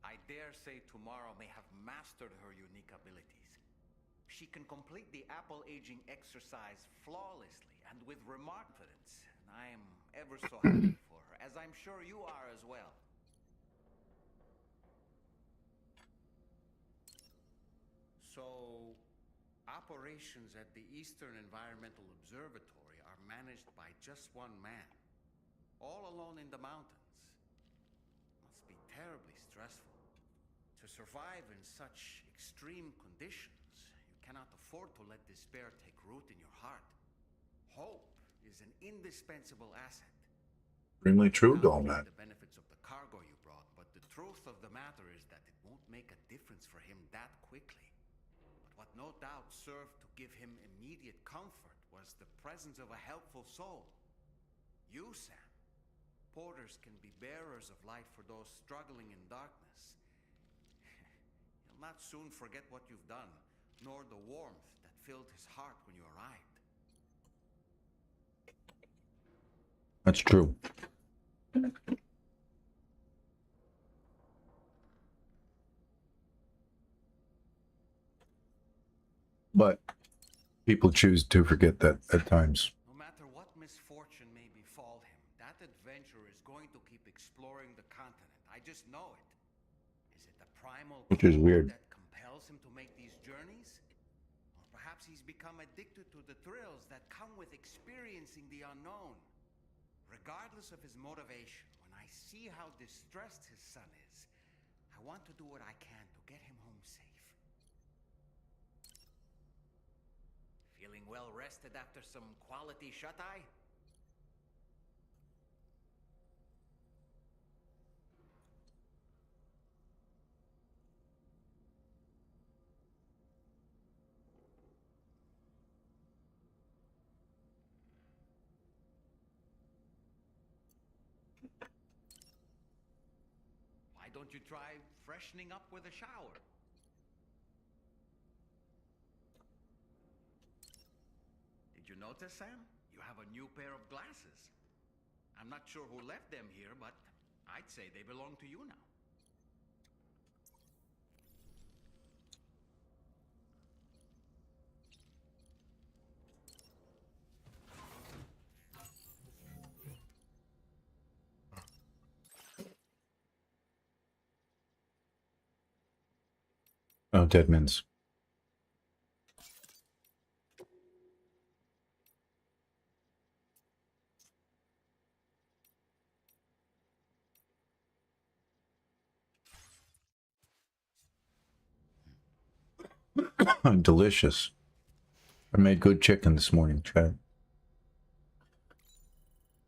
B: I dare say tomorrow may have mastered her unique abilities. She can complete the apple aging exercise flawlessly and with remarkable confidence, and I am ever so happy for her, as I'm sure you are as well. So, operations at the Eastern Environmental Observatory are managed by just one man, all alone in the mountains. Must be terribly stressful. To survive in such extreme conditions, you cannot afford to let despair take root in your heart. Hope is an indispensable asset.
M: Extremely true,
B: Now,
M: Dolman.
B: the benefits of the cargo you brought, but the truth of the matter is that it won't make a difference for him that quickly. But what no doubt served to give him immediate comfort was the presence of a helpful soul. You, Sam.
N: Porters can be bearers of light for those struggling in darkness. You'll not soon forget what you've done, nor the warmth that filled his heart when you arrived.
A: That's true. But people choose to forget that at times.
N: No matter what misfortune may befall him, that adventurer is going to keep exploring the continent. I just know it. Is it the primal
A: Which is
N: pull
A: weird.
N: that compels him to make these journeys? Or perhaps he's become addicted to the thrills that come with experiencing the unknown. Regardless of his motivation, when I see how distressed his son is, I want to do what I can to get him home safe. Feeling well rested after some quality shut-eye? Why don't you try freshening up with a shower? Did you notice, Sam? You have a new pair of glasses. I'm not sure who left them here, but I'd say they belong to you now.
A: Oh, Deadman's. Delicious. I made good chicken this morning, Chad.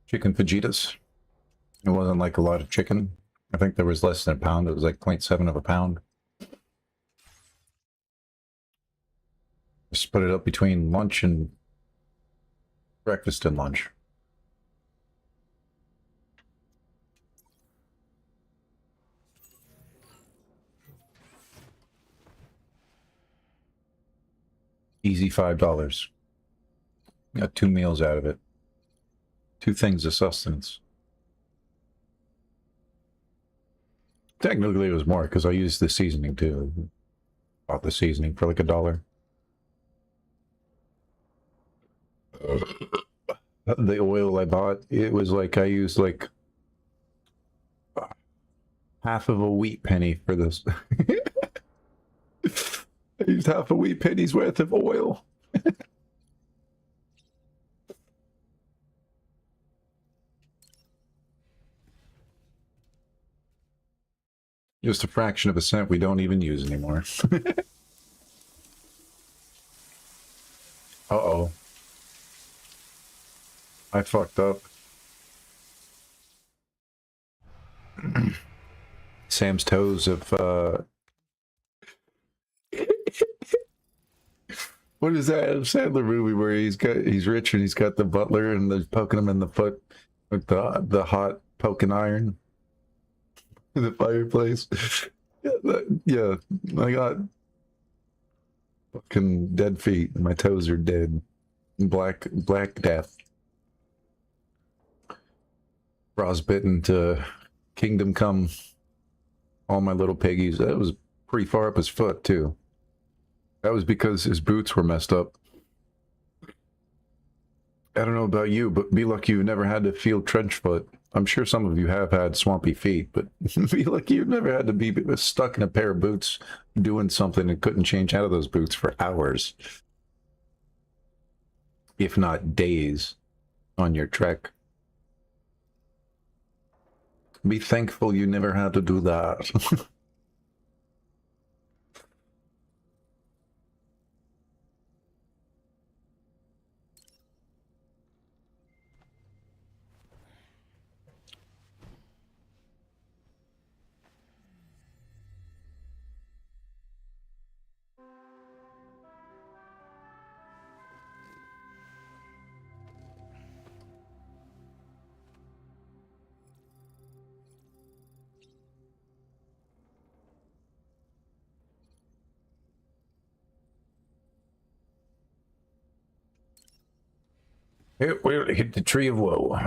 A: Chicken fajitas. It wasn't like a lot of chicken. I think there was less than a pound. It was like 0.7 of a pound. Split it up between lunch and breakfast and lunch. Easy $5. Got 2 meals out of it. 2 things of sustenance. Technically it was more because I used the seasoning too. Bought the seasoning for like $1. The oil I bought, it was like I used like half of a wheat penny for this. I used half a wheat penny's worth of oil. Just a fraction of a cent we don't even use anymore. Uh-oh. I fucked up. Sam's toes have, what is that Adam Sandler movie where he's rich and he's got the butler and they're poking him in the foot with the hot poking iron in the fireplace? Yeah, I got fucking dead feet and my toes are dead. Black death. Frostbitten to Kingdom Come. All my little piggies. That was pretty far up his foot too. That was because his boots were messed up. I don't know about you, but be lucky you never had to feel trench foot. I'm sure some of you have had swampy feet, but be lucky you've never had to be stuck in a pair of boots doing something and couldn't change out of those boots for hours. If not days on your trek. Be thankful you never had to do that. It will hit the tree of woe.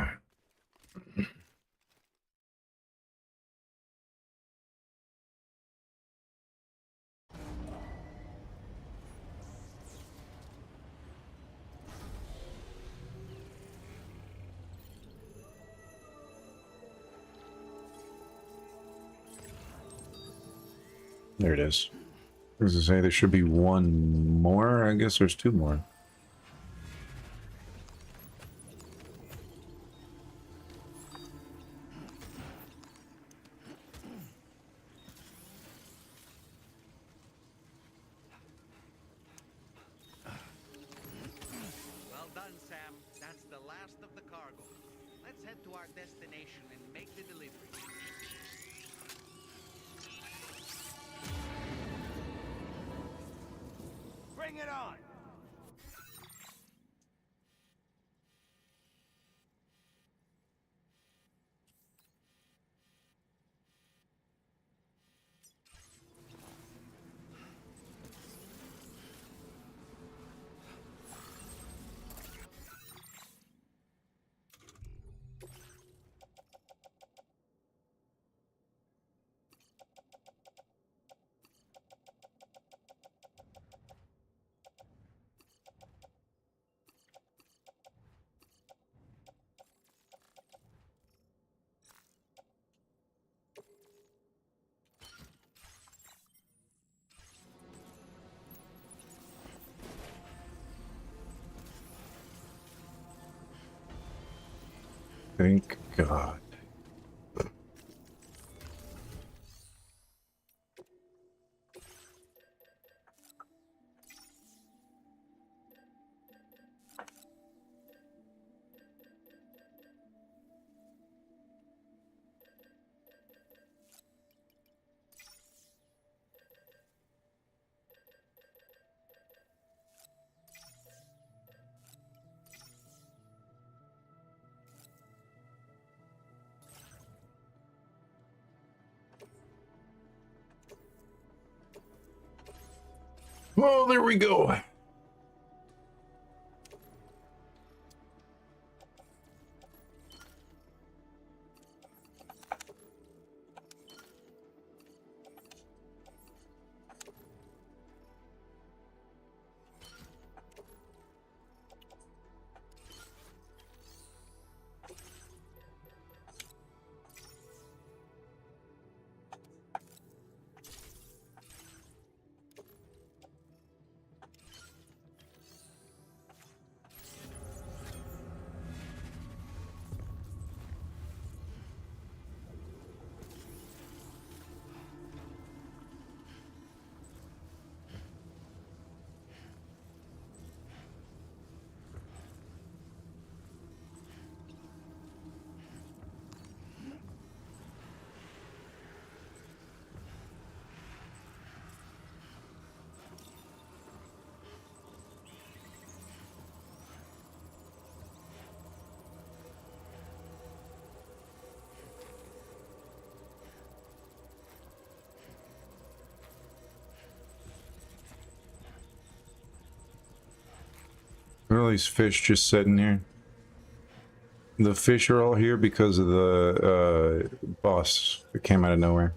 A: There it is. As I say, there should be one more. I guess there's two more.
N: Well done, Sam. That's the last of the cargo. Let's head to our destination and make the delivery.
E: Bring it on!
A: Thank God. Oh, there we go. Are all these fish just sitting here? The fish are all here because of the boss that came out of nowhere.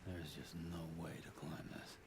K: There's just no way to climb this.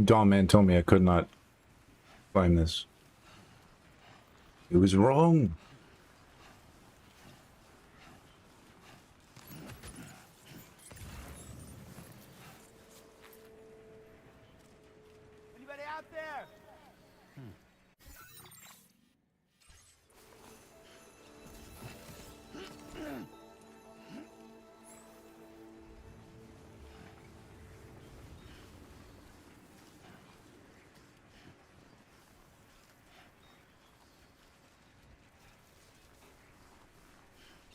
A: Dawn Man told me I could not climb this. It was wrong.
E: Anybody out there?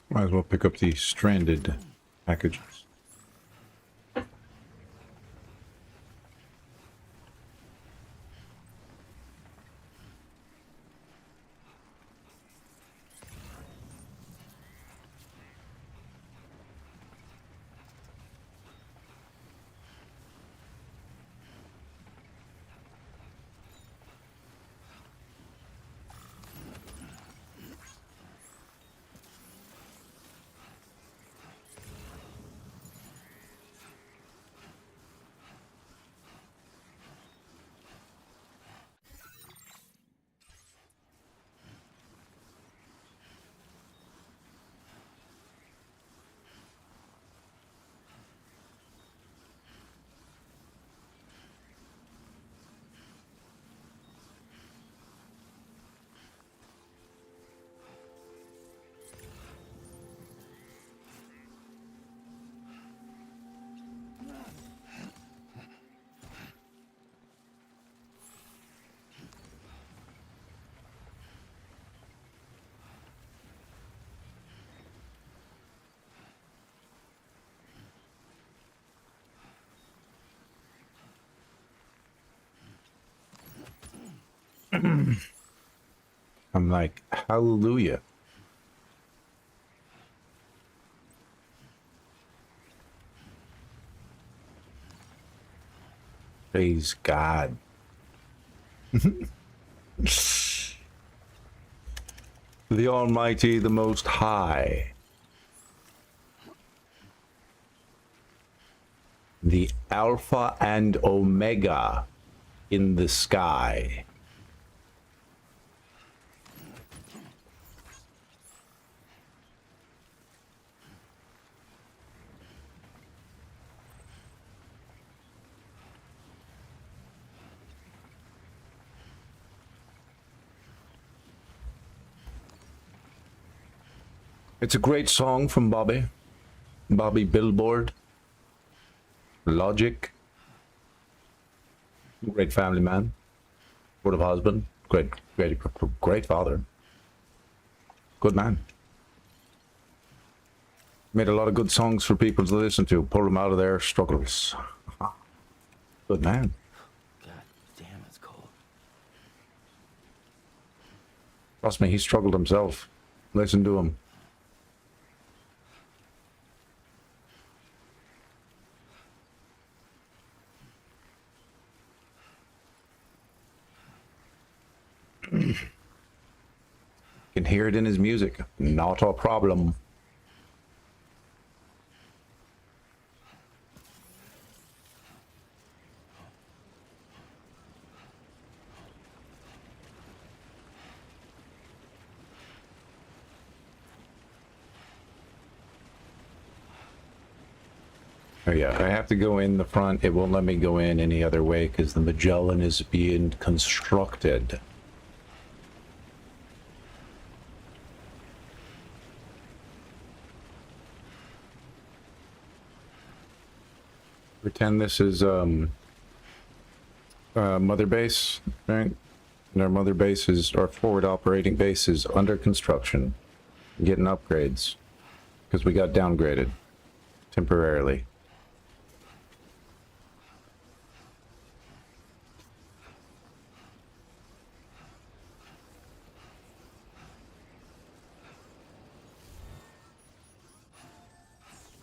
A: Might as well pick up the stranded packages. I'm like, hallelujah. Praise God. The Almighty, the Most High. The Alpha and Omega in the sky. It's a great song from Bobby Billboard. Logic. Great family man. Good husband. Great father. Good man. Made a lot of good songs for people to listen to. Pull them out of their struggles. Good man.
K: God damn, it's cold.
A: Trust me, he struggled himself. Listen to him. Can hear it in his music. Not a problem. Oh yeah, I have to go in the front. It won't let me go in any other way because the Magellan is being constructed. Pretend this is mother base, right? And our mother base is, our forward operating base is under construction, getting upgrades because we got downgraded temporarily.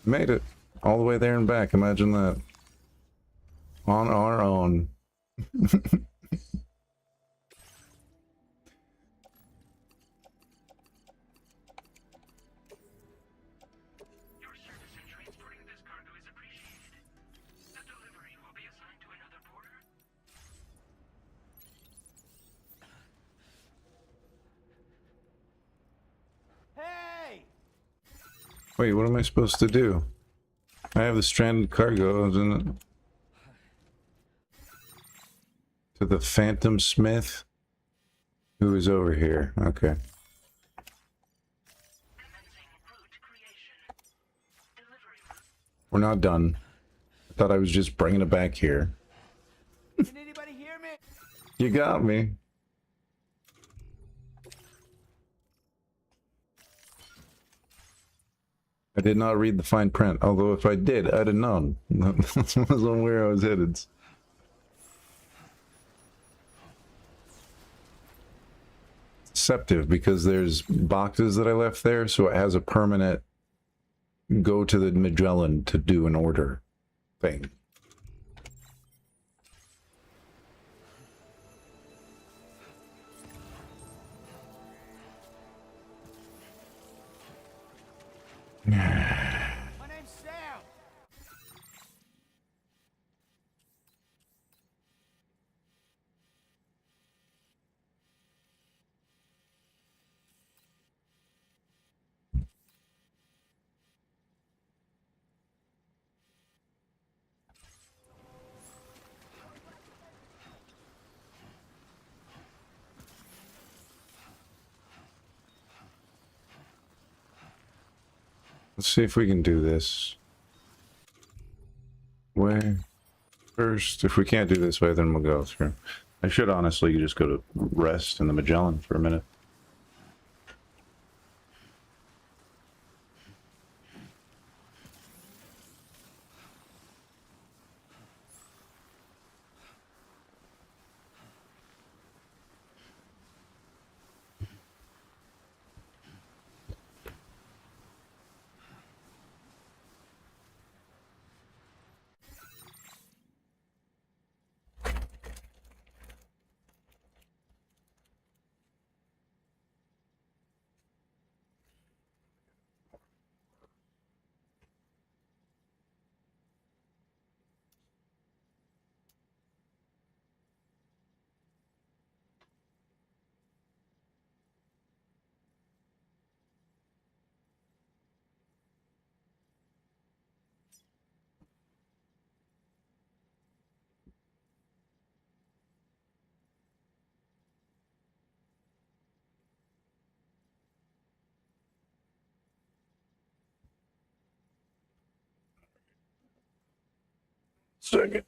A: Made it all the way there and back. Imagine that. On our own.
E: Your service in transporting this cargo is appreciated. The delivery will be assigned to another porter.
A: Wait, what am I supposed to do? I have the stranded cargo, isn't it? To the Phantom Smith? Who is over here? Okay. We're not done. I thought I was just bringing it back here.
E: Can anybody hear me?
A: You got me. I did not read the fine print, although if I did, I'd have known. That wasn't where I was headed. Deceptive, because there's boxes that I left there, so it has a permanent go to the Magellan to do an order thing.
E: My name's Sam.
A: Let's see if we can do this. Way first, if we can't do this way, then we'll go through. I should honestly just go to rest in the Magellan for a minute. Second.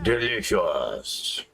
A: Delicious.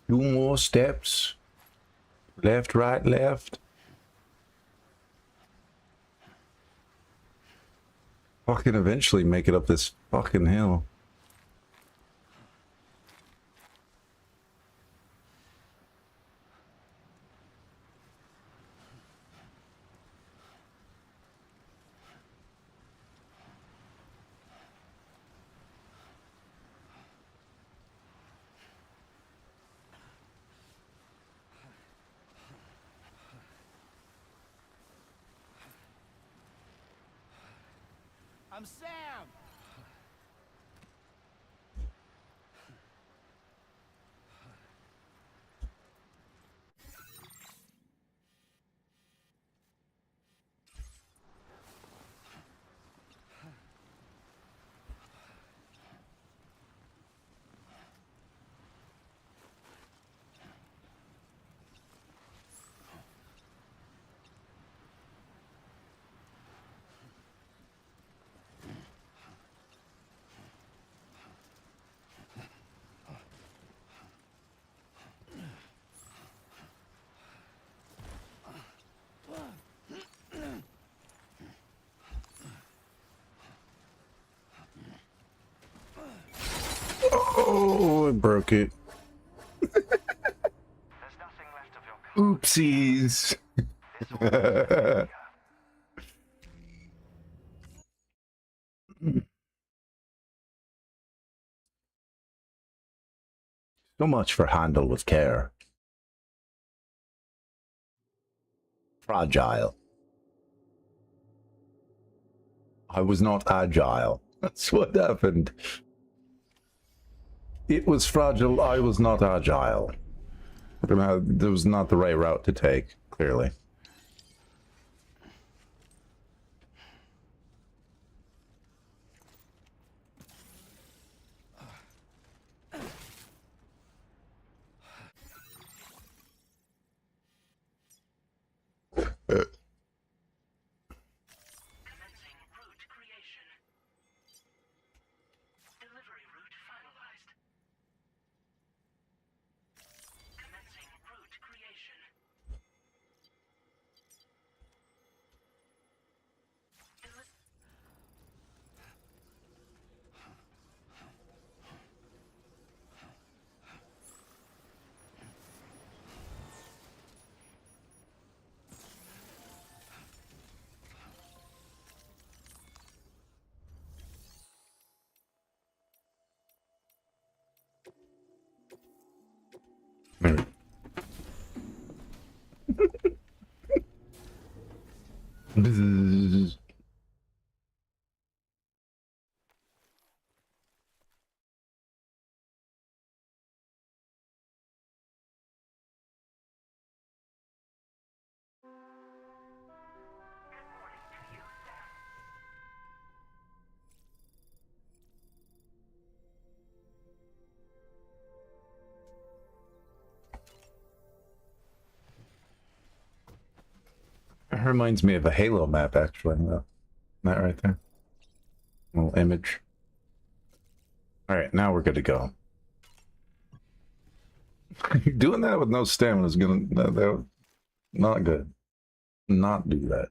A: Two more steps. Left, right, left. Fucking eventually make it up this fucking hill.
B: I'm Sam!
A: Oh, I broke it. Oopsies. So much for handle with care. Fragile. I was not agile. That's what happened. It was fragile. I was not agile. That was not the right route to take, clearly. Bzzz. reminds me of a Halo map, actually. That right there. Little image. Alright, now we're good to go. Doing that with no stamina is gonna... not good. Not do that.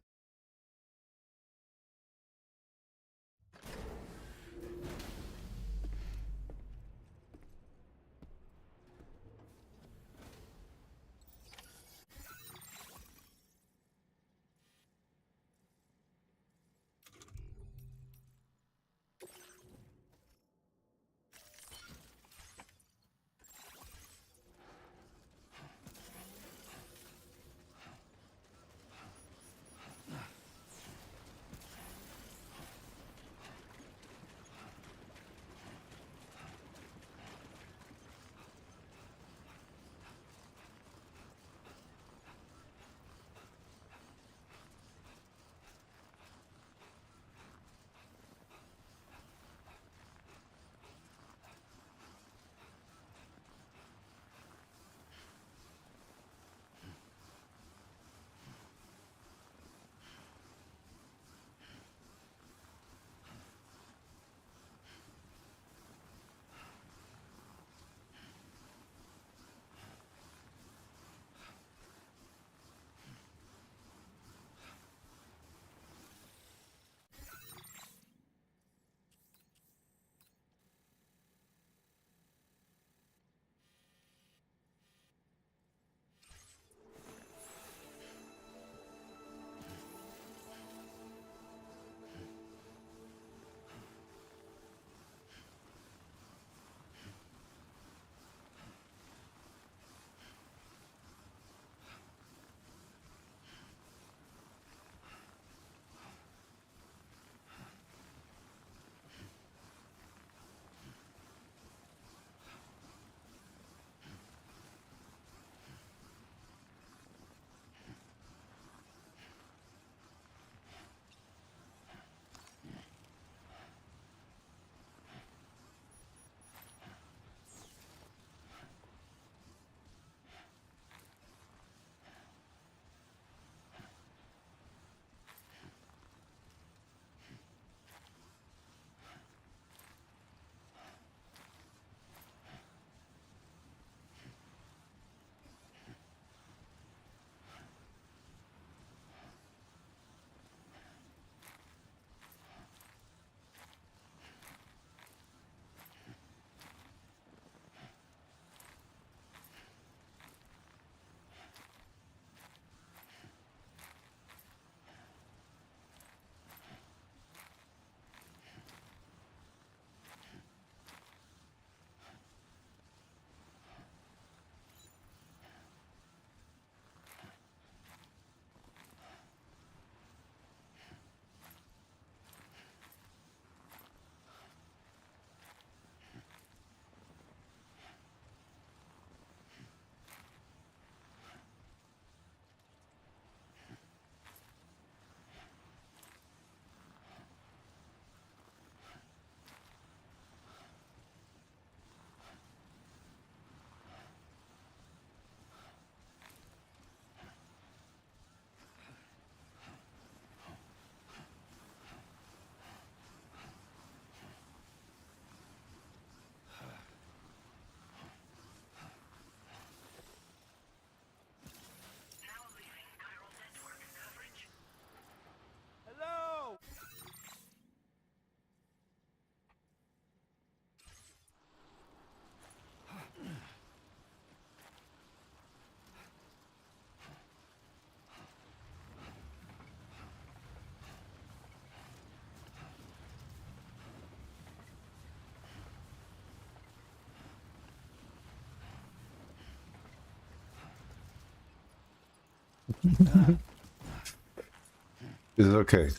A: He's okay.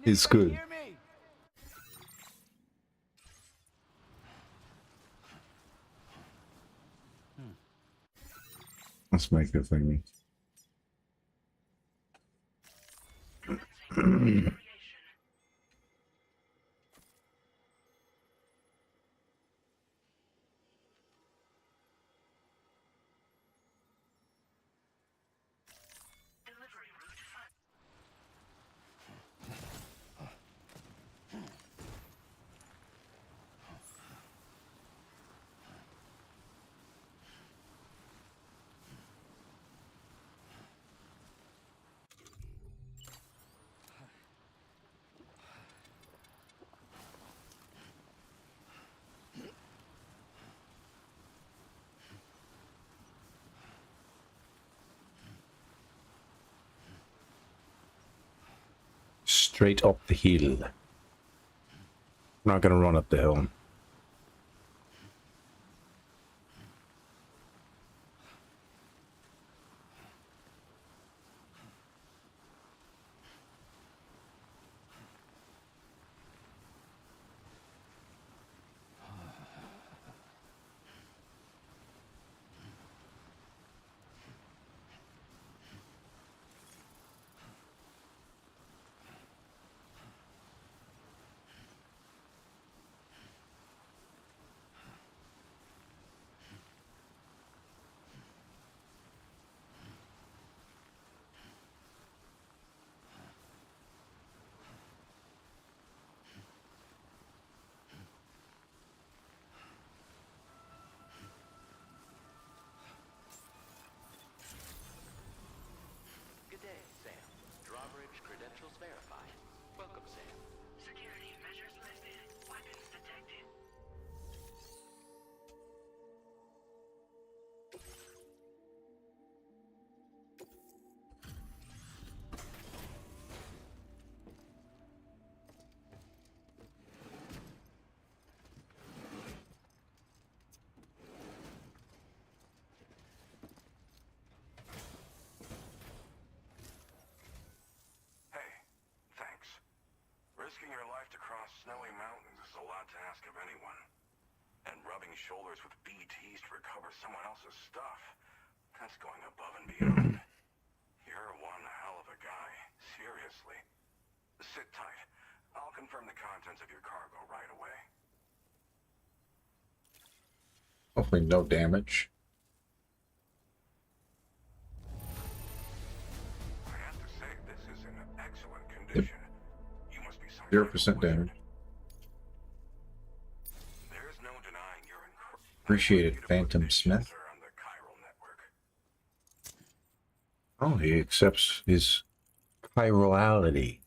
A: He's good. Let's make a thingy. Straight up the hill. I'm not gonna run up the hill.
D: Good day, Sam. Drawbridge credentials verified. Welcome, Sam.
E: Security measures lifted. Weapons detected.
C: Hey, thanks. Risking your life to cross snowy mountains is a lot to ask of anyone. And rubbing shoulders with BTs to recover someone else's stuff, that's going above and beyond. You're one hell of a guy, seriously. Sit tight. I'll confirm the contents of your cargo right away.
A: Hopefully no damage.
C: I have to say, this is in excellent condition. You must be some
A: 0% damage.
C: There's no denying your incredible
A: Appreciate it, Phantom Smith.
C: on the chiral network.
A: Oh, he accepts his chirality.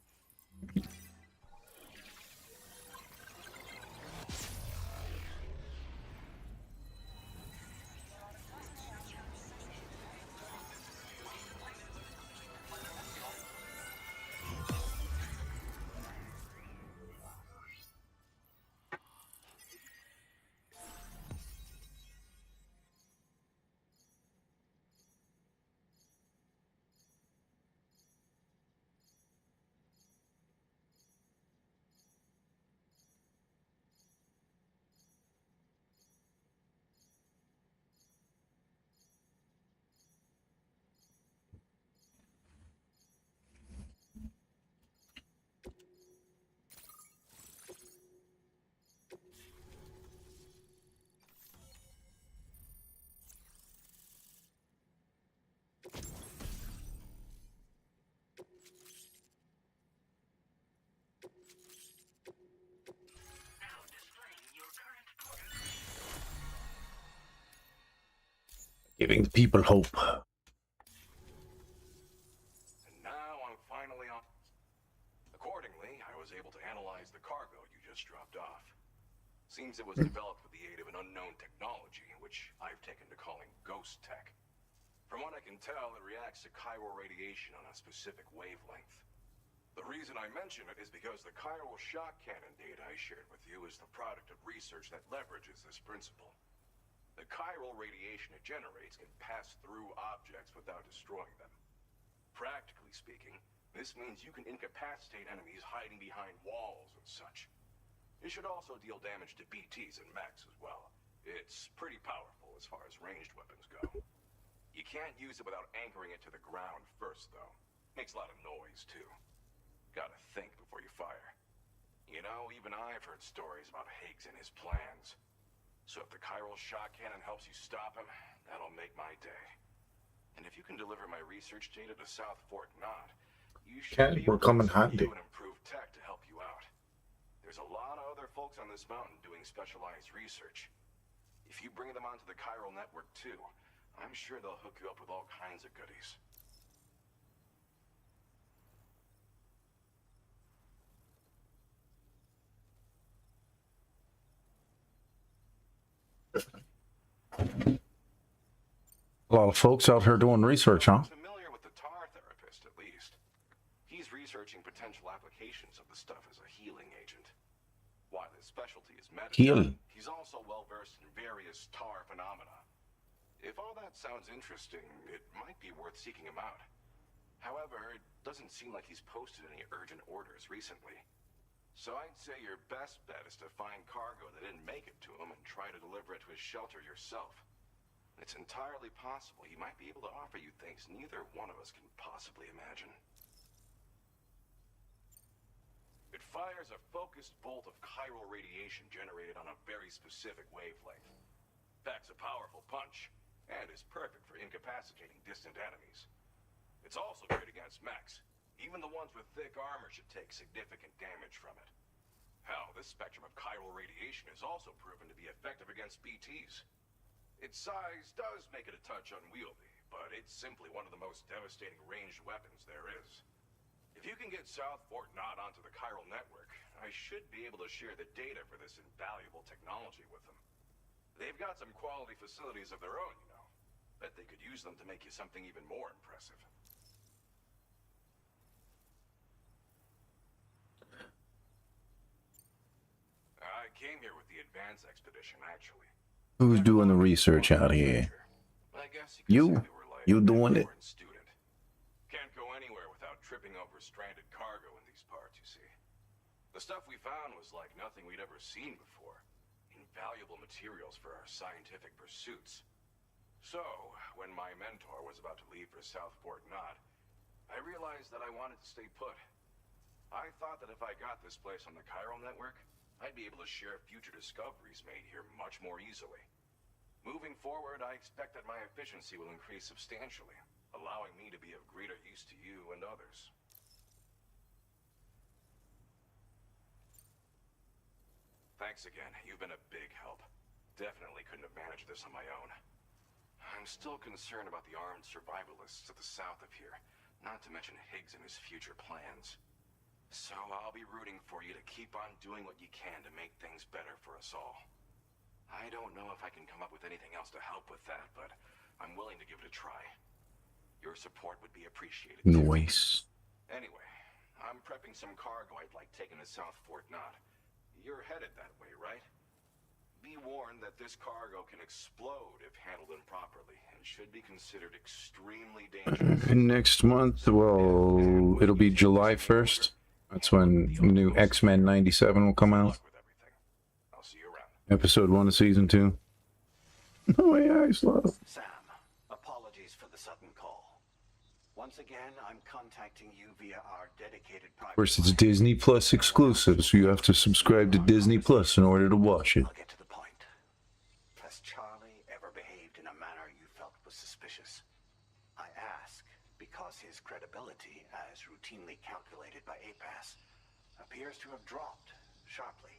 A: Giving the people hope.
C: And now I'm finally on. Accordingly, I was able to analyze the cargo you just dropped off. Seems it was developed with the aid of an unknown technology, which I've taken to calling ghost tech. From what I can tell, it reacts to chiral radiation on a specific wavelength. The reason I mention it is because the chiral shock cannon data I shared with you is the product of research that leverages this principle. The chiral radiation it generates can pass through objects without destroying them. Practically speaking, this means you can incapacitate enemies hiding behind walls and such. It should also deal damage to BTs and mechs as well. It's pretty powerful as far as ranged weapons go. You can't use it without anchoring it to the ground first, though. Makes a lot of noise, too. Gotta think before you fire. You know, even I've heard stories about Higgs and his plans. So if the chiral shock cannon helps you stop him, that'll make my day. And if you can deliver my research data to South Fort Knot, you should be able to
A: handy.
C: an improved tech to help you out. There's a lot of other folks on this mountain doing specialized research. If you bring them onto the chiral network too, I'm sure they'll hook you up with all kinds of goodies.
A: A lot of folks out here doing research, huh?
C: Familiar with the tar therapist, at least. He's
O: researching potential applications of the stuff as a healing agent. While his specialty is
A: Heal.
O: medicine, he's also well-versed in various tar phenomena. If all that sounds interesting, it might be worth seeking him out. However, it doesn't seem like he's posted any urgent orders recently. So I'd say your best bet is to find cargo that didn't make it to him and try to deliver it to his shelter yourself. It's entirely possible he might be able to offer you things neither one of us can possibly imagine. It fires a focused bolt of chiral radiation generated on a very specific wavelength. Packs a powerful punch, and is perfect for incapacitating distant enemies. It's also great against mechs. Even the ones with thick armor should take significant damage from it. Hell, this spectrum of chiral radiation is also proven to be effective against BTs. Its size does make it a touch unwieldy, but it's simply one of the most devastating ranged weapons there is. If you can get South Fort Knott onto the chiral network, I should be able to share the data for this invaluable technology with them. They've got some quality facilities of their own, you know. Bet they could use them to make you something even more impressive. I came here with the advance expedition, actually.
A: Who's doing the research out here?
O: I guess
A: You? You doing it?
O: Student. Can't go anywhere without tripping over stranded cargo in these parts, you see. The stuff we found was like nothing we'd ever seen before. Invaluable materials for our scientific pursuits. So, when my mentor was about to leave for South Fort Knott, I realized that I wanted to stay put. I thought that if I got this place on the chiral network, I'd be able to share future discoveries made here much more easily. Moving forward, I expect that my efficiency will increase substantially, allowing me to be of greater use to you and others. Thanks again. You've been a big help. Definitely couldn't have managed this on my own. I'm still concerned about the armed survivalists to the south of here, not to mention Higgs and his future plans. So I'll be rooting for you to keep on doing what you can to make things better for us all. I don't know if I can come up with anything else to help with that, but I'm willing to give it a try. Your support would be appreciated.
A: Nice.
O: Anyway, I'm prepping some cargo I'd like taken to South Fort Knott. You're headed that way, right? Be warned that this cargo can explode if handled improperly, and should be considered extremely dangerous.
A: Next month, well, it'll be July 1st. That's when new X-Men 97 will come out. Episode 1 of Season 2. No AI love.
C: Sam, apologies for the sudden call. Once again, I'm contacting you via our dedicated private.
A: Of course, it's Disney Plus exclusive, so you have to subscribe to Disney Plus in order to watch it.
C: I'll get to the point. Has Charlie ever behaved in a manner you felt was suspicious? I ask because his credibility, as routinely calculated by APAS, appears to have dropped sharply.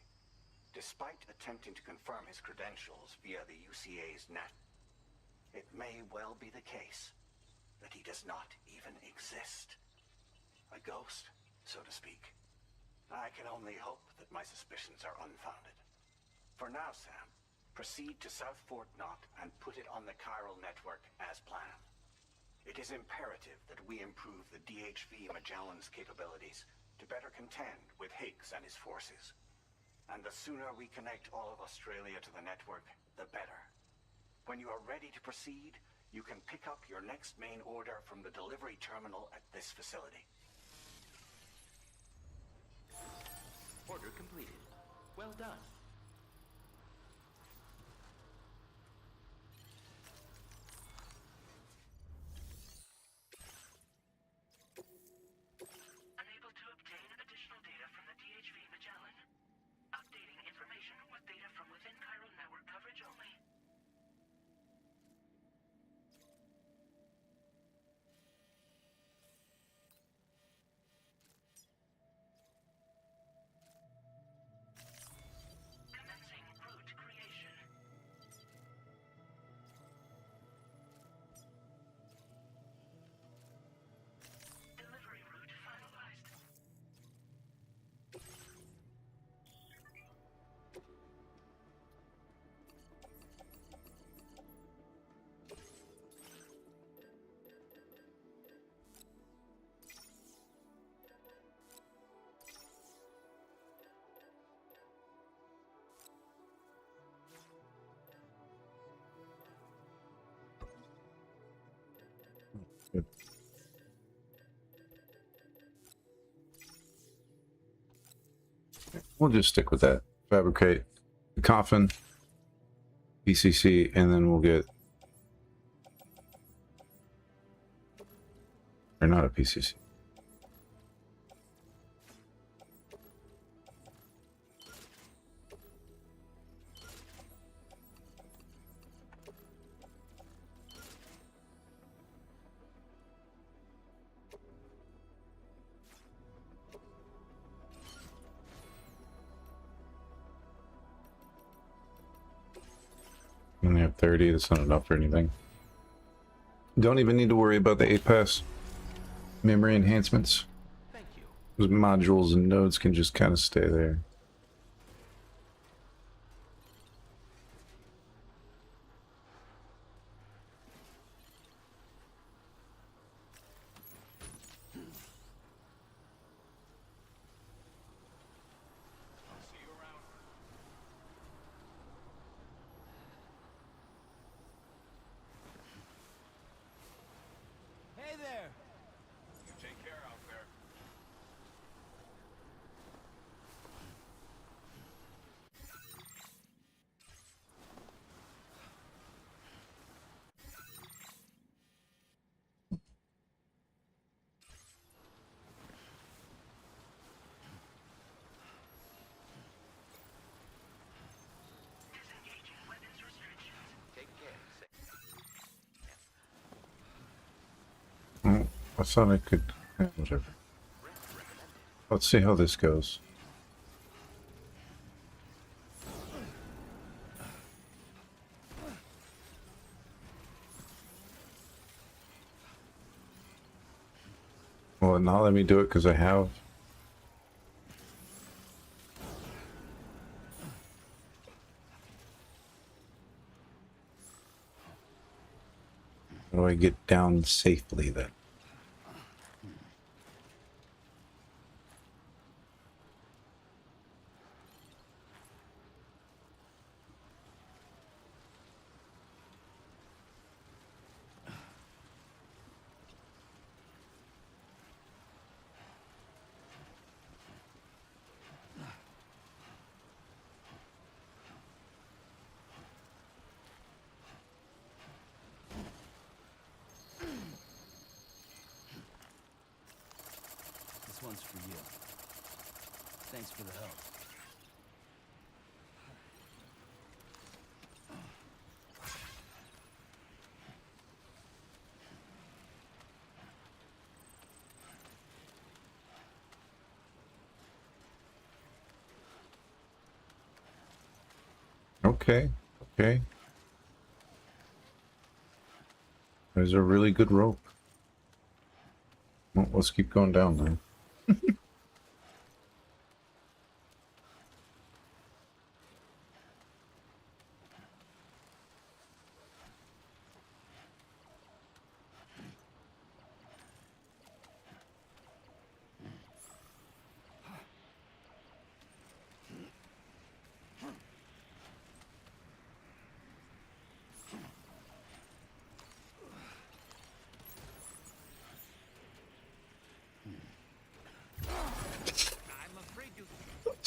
C: Despite attempting to confirm his credentials via the UCA's net, it may well be the case that he does not even exist. A ghost, so to speak. I can only hope that my suspicions are unfounded. For now, Sam, proceed to South Fort Knott and put it on the chiral network as planned. It is imperative that we improve the DHV Magellan's capabilities to better contend with Higgs and his forces. And the sooner we connect all of Australia to the network, the better. When you are ready to proceed, you can pick up your next main order from the delivery terminal at this facility.
D: Order completed. Well done.
E: Unable to obtain additional data from the DHV Magellan. Updating information with data from within chiral network coverage only.
A: Good. We'll just stick with that. Fabricate the coffin, PCC, and then we'll get... Or not a PCC. I only have 30, that's not enough for anything. Don't even need to worry about the 8-pass memory enhancements.
D: Thank you.
A: Those modules and nodes can just kind of stay there.
L: Hey there!
O: You take care out there.
D: Take care.
A: Oh, I thought I could... whatever. Let's see how this goes. Well, not let me do it because I have... How do I get down safely then?
K: This one's for you. Thanks for the help.
A: Okay, okay. There's a really good rope. Well, let's keep going down then.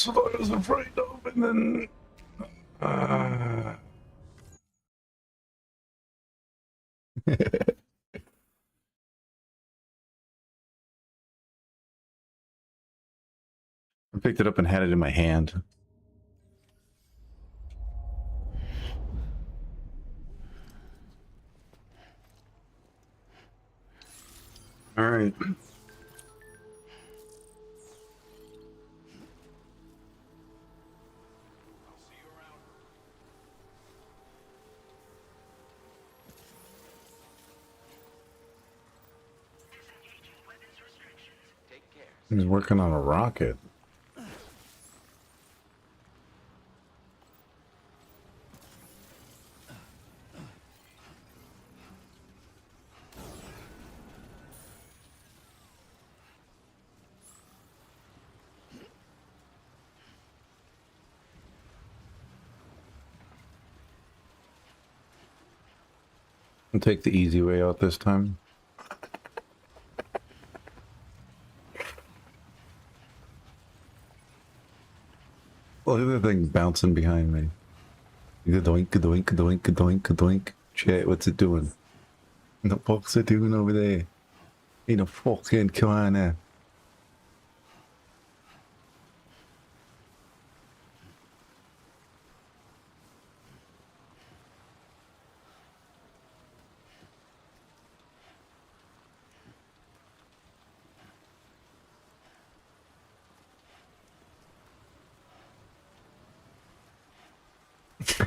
A: That's what I was afraid of, and then... I picked it up and had it in my hand. All right.
D: Take care.
A: He's working on a rocket. I'll take the easy way out this time. Look at the thing bouncing behind me. Doink, doink, doink, doink, doink. Chat, what's it doing? What the fuck's it doing over there? In a fucking corner.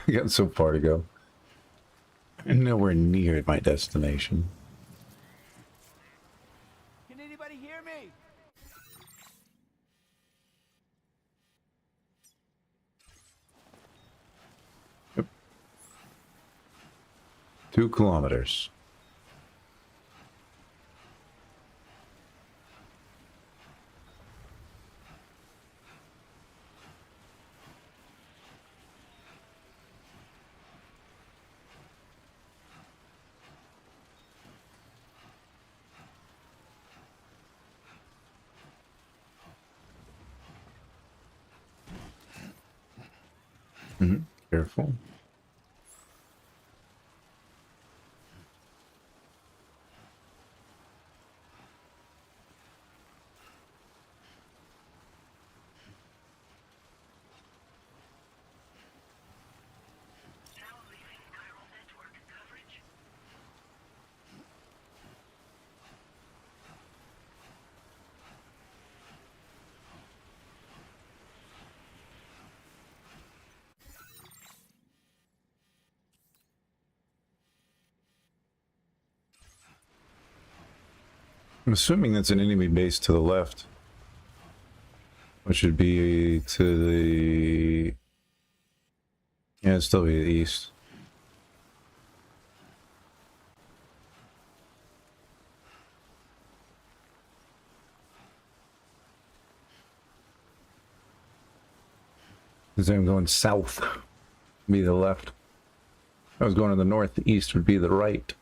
A: I got so far to go. I'm nowhere near my destination.
E: Can anybody hear me?
A: Yep. 2 kilometers. Careful. I'm assuming that's an enemy base to the left. Which should be to the... Yeah, it'd still be the east. Because I'm going south. Be the left. If I was going to the north, the east would be the right.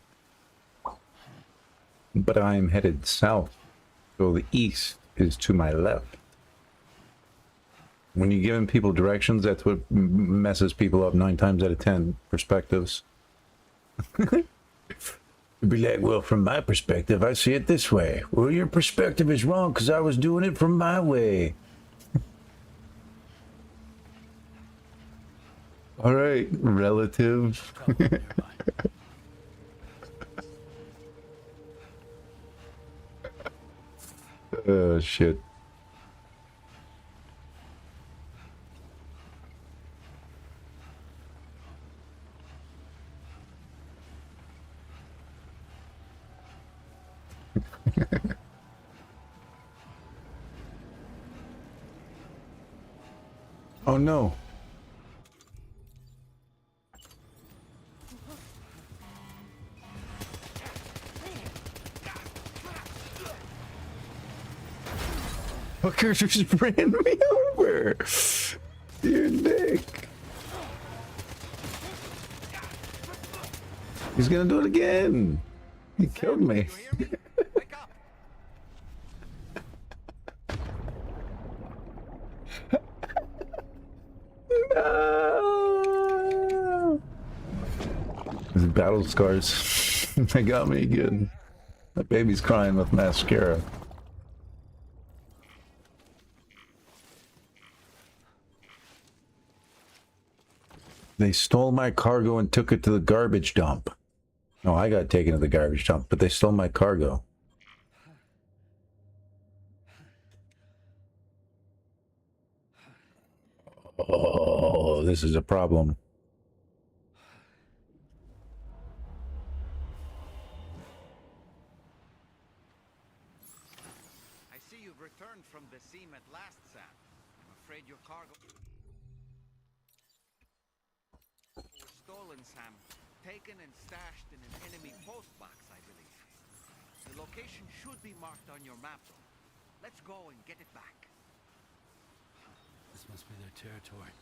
A: But I'm headed south, so the east is to my left. When you're giving people directions, that's what messes people up 9 times out of 10. Perspectives. You'd be like, well, from my perspective, I see it this way. Well, your perspective is wrong because I was doing it from my way. All right, relative. Oh, shit. Oh, no. Fucker just ran me over. Dear Nick. He's gonna do it again. He killed me. No. These battle scars. They got me again. That baby's crying with mascara. They stole my cargo and took it to the garbage dump. No, I got taken to the garbage dump, but they stole my cargo. Oh, this is a problem.
N: I see you've returned from the seam at last, Sam. I'm afraid your cargo was stolen, Sam. Taken and stashed in an enemy postbox, I believe. The location should be marked on your map, though. Let's go and get it back.
F: This must be their territory.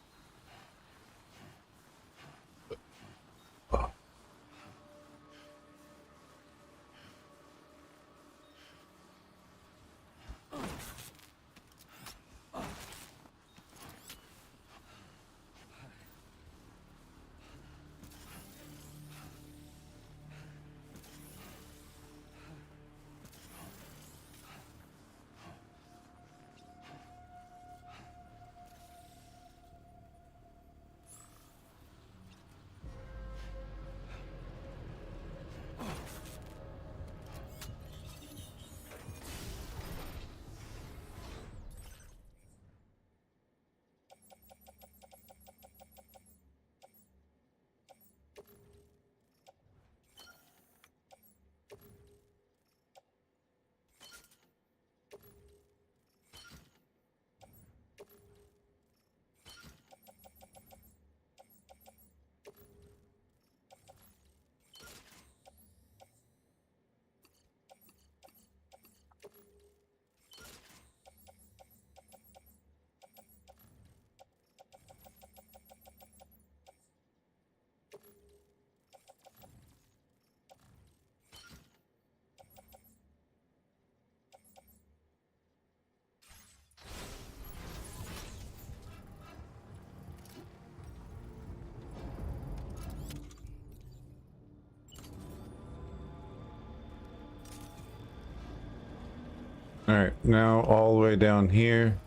A: Alright, now all the way down here.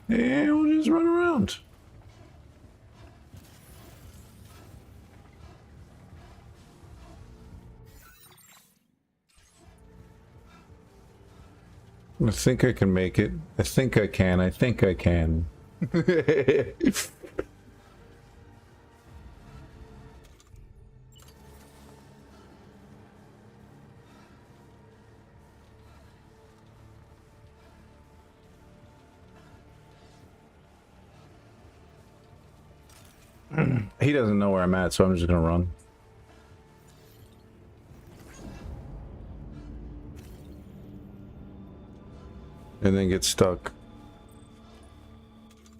A: And we'll just run around. I think I can make it. I think I can. I think I can. He doesn't know where I'm at, so I'm just gonna run. And then get stuck.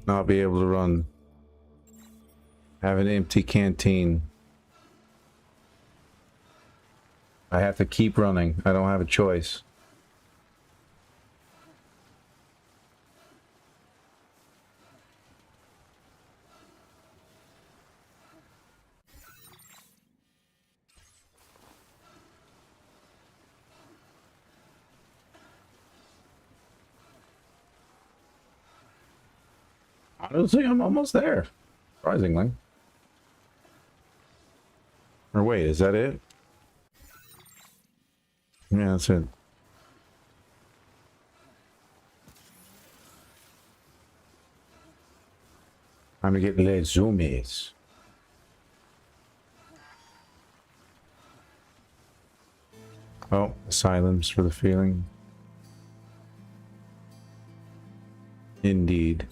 A: Not be able to run. Have an empty canteen. I have to keep running. I don't have a choice. Honestly, I'm almost there. Surprisingly. Or wait, is that it? Yeah, that's it. Time to get les zoomies. Oh, asylums for the feeling. Indeed.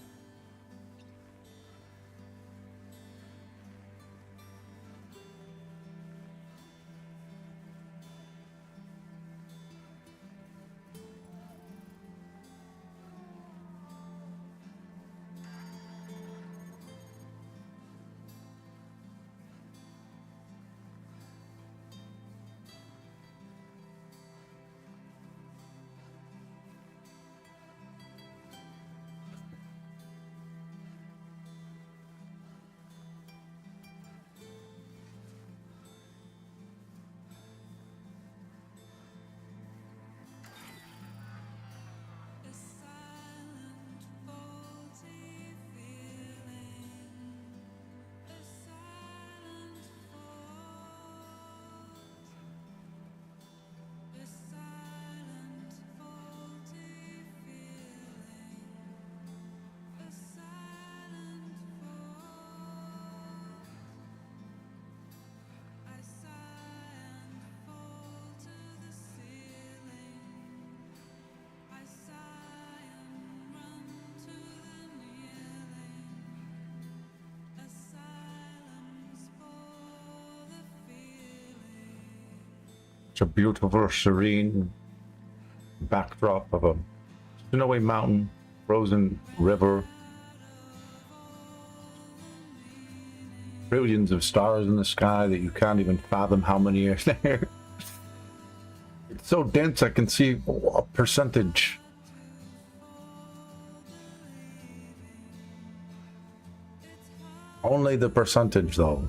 A: It's a beautiful, serene backdrop of a snowy mountain, frozen river, trillions of stars in the sky that you can't even fathom how many are there. It's so dense I can see a percentage. Only the percentage though.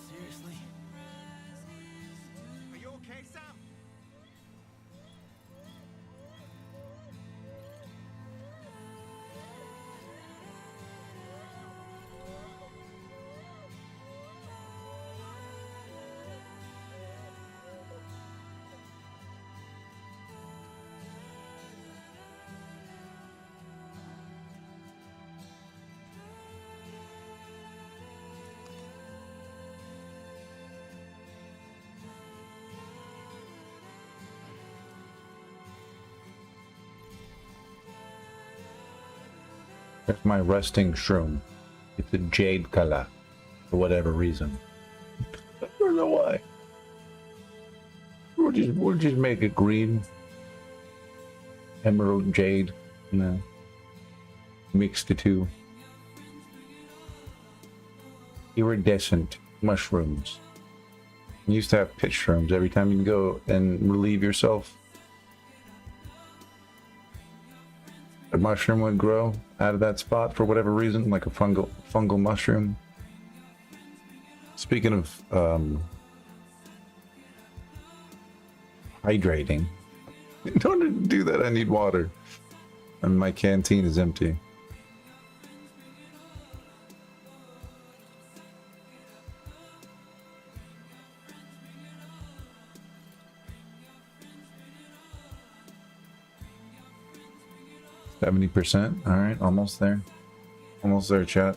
B: Seriously? Are you okay, Sam?
A: There's my resting shroom. It's a jade color, for whatever reason. I don't know why. We'll just make it green. Emerald jade, you know. Mix the two. Iridescent mushrooms. You used to have pitch shrooms every time you can go and relieve yourself. a mushroom would grow out of that spot for whatever reason, like a fungal mushroom. Speaking of hydrating, in order to do that, I need water, and my canteen is empty. %. All right, almost there. Almost there, chat.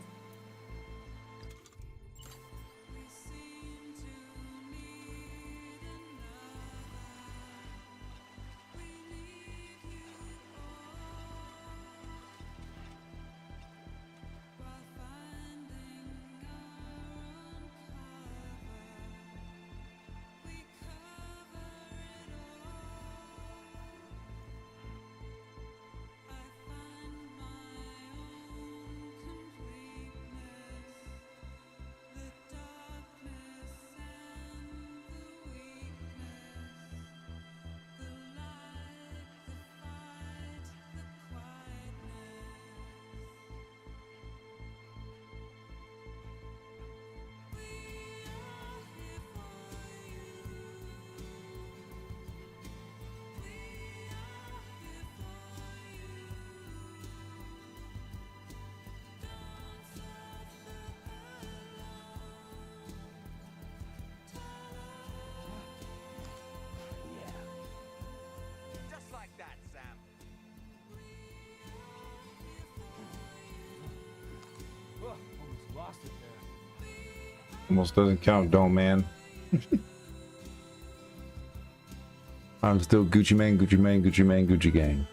N: Just like that, Sam.
F: Oh, almost lost it there.
A: Almost doesn't count, don't man. I'm still Gucci man, Gucci man, Gucci man, Gucci gang.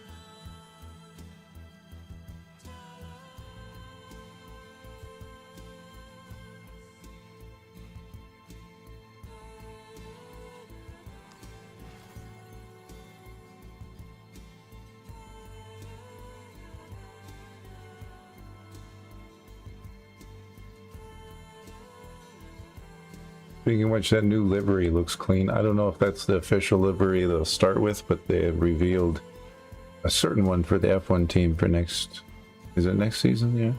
A: Speaking of which, that new livery looks clean. I don't know if that's the official livery they'll start with, but they have revealed a certain one for the F1 team for next... Is it next season? Yeah.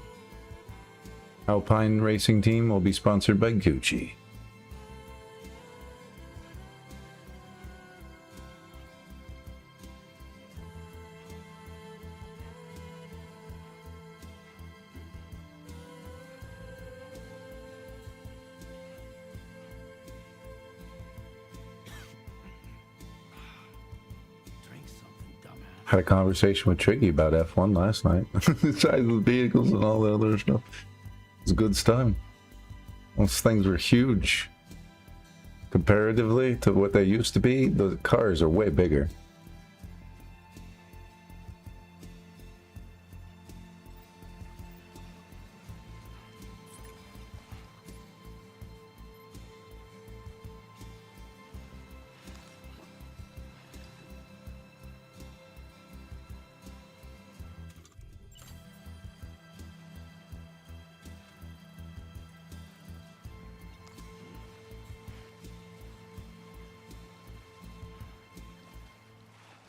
A: Alpine Racing Team will be sponsored by Gucci. Had a conversation with Triggy about F1 last night. The size of the vehicles and all the other stuff. It's good stuff. Those things were huge. Comparatively to what they used to be, the cars are way bigger.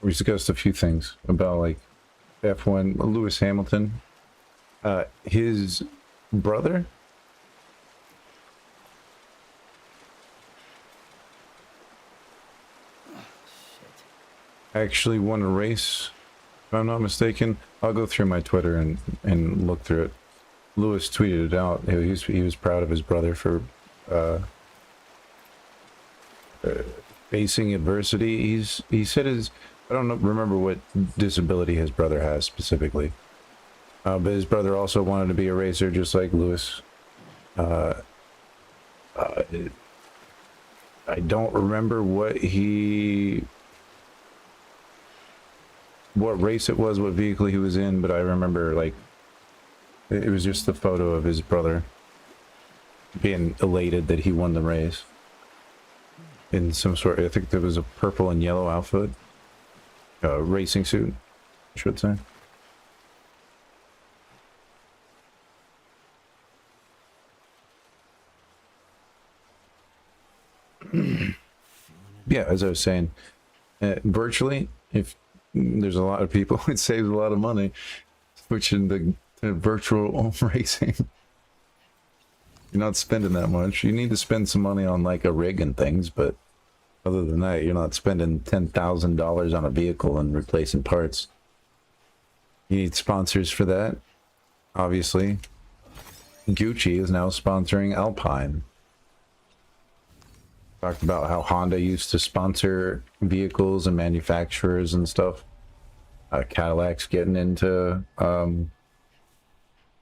A: We discussed a few things about like F1. Lewis Hamilton, his brother actually won a race, if I'm not mistaken. I'll go through my Twitter and look through it. Lewis tweeted it out. He was proud of his brother for facing adversity. He said I don't remember what disability his brother has specifically, but his brother also wanted to be a racer just like Lewis. I don't remember what race it was, what vehicle he was in, but I remember like it was just the photo of his brother being elated that he won the race in some sort. I think there was a purple and yellow outfit. Racing suit, I should say. Yeah, as I was saying, virtually, if there's a lot of people, it saves a lot of money. Switching to virtual racing. You're not spending that much. You need to spend some money on like a rig and things, but other than that, you're not spending $10,000 on a vehicle and replacing parts. You need sponsors for that, obviously. Gucci is now sponsoring Alpine. Talked about how Honda used to sponsor vehicles and manufacturers and stuff. Cadillac's getting into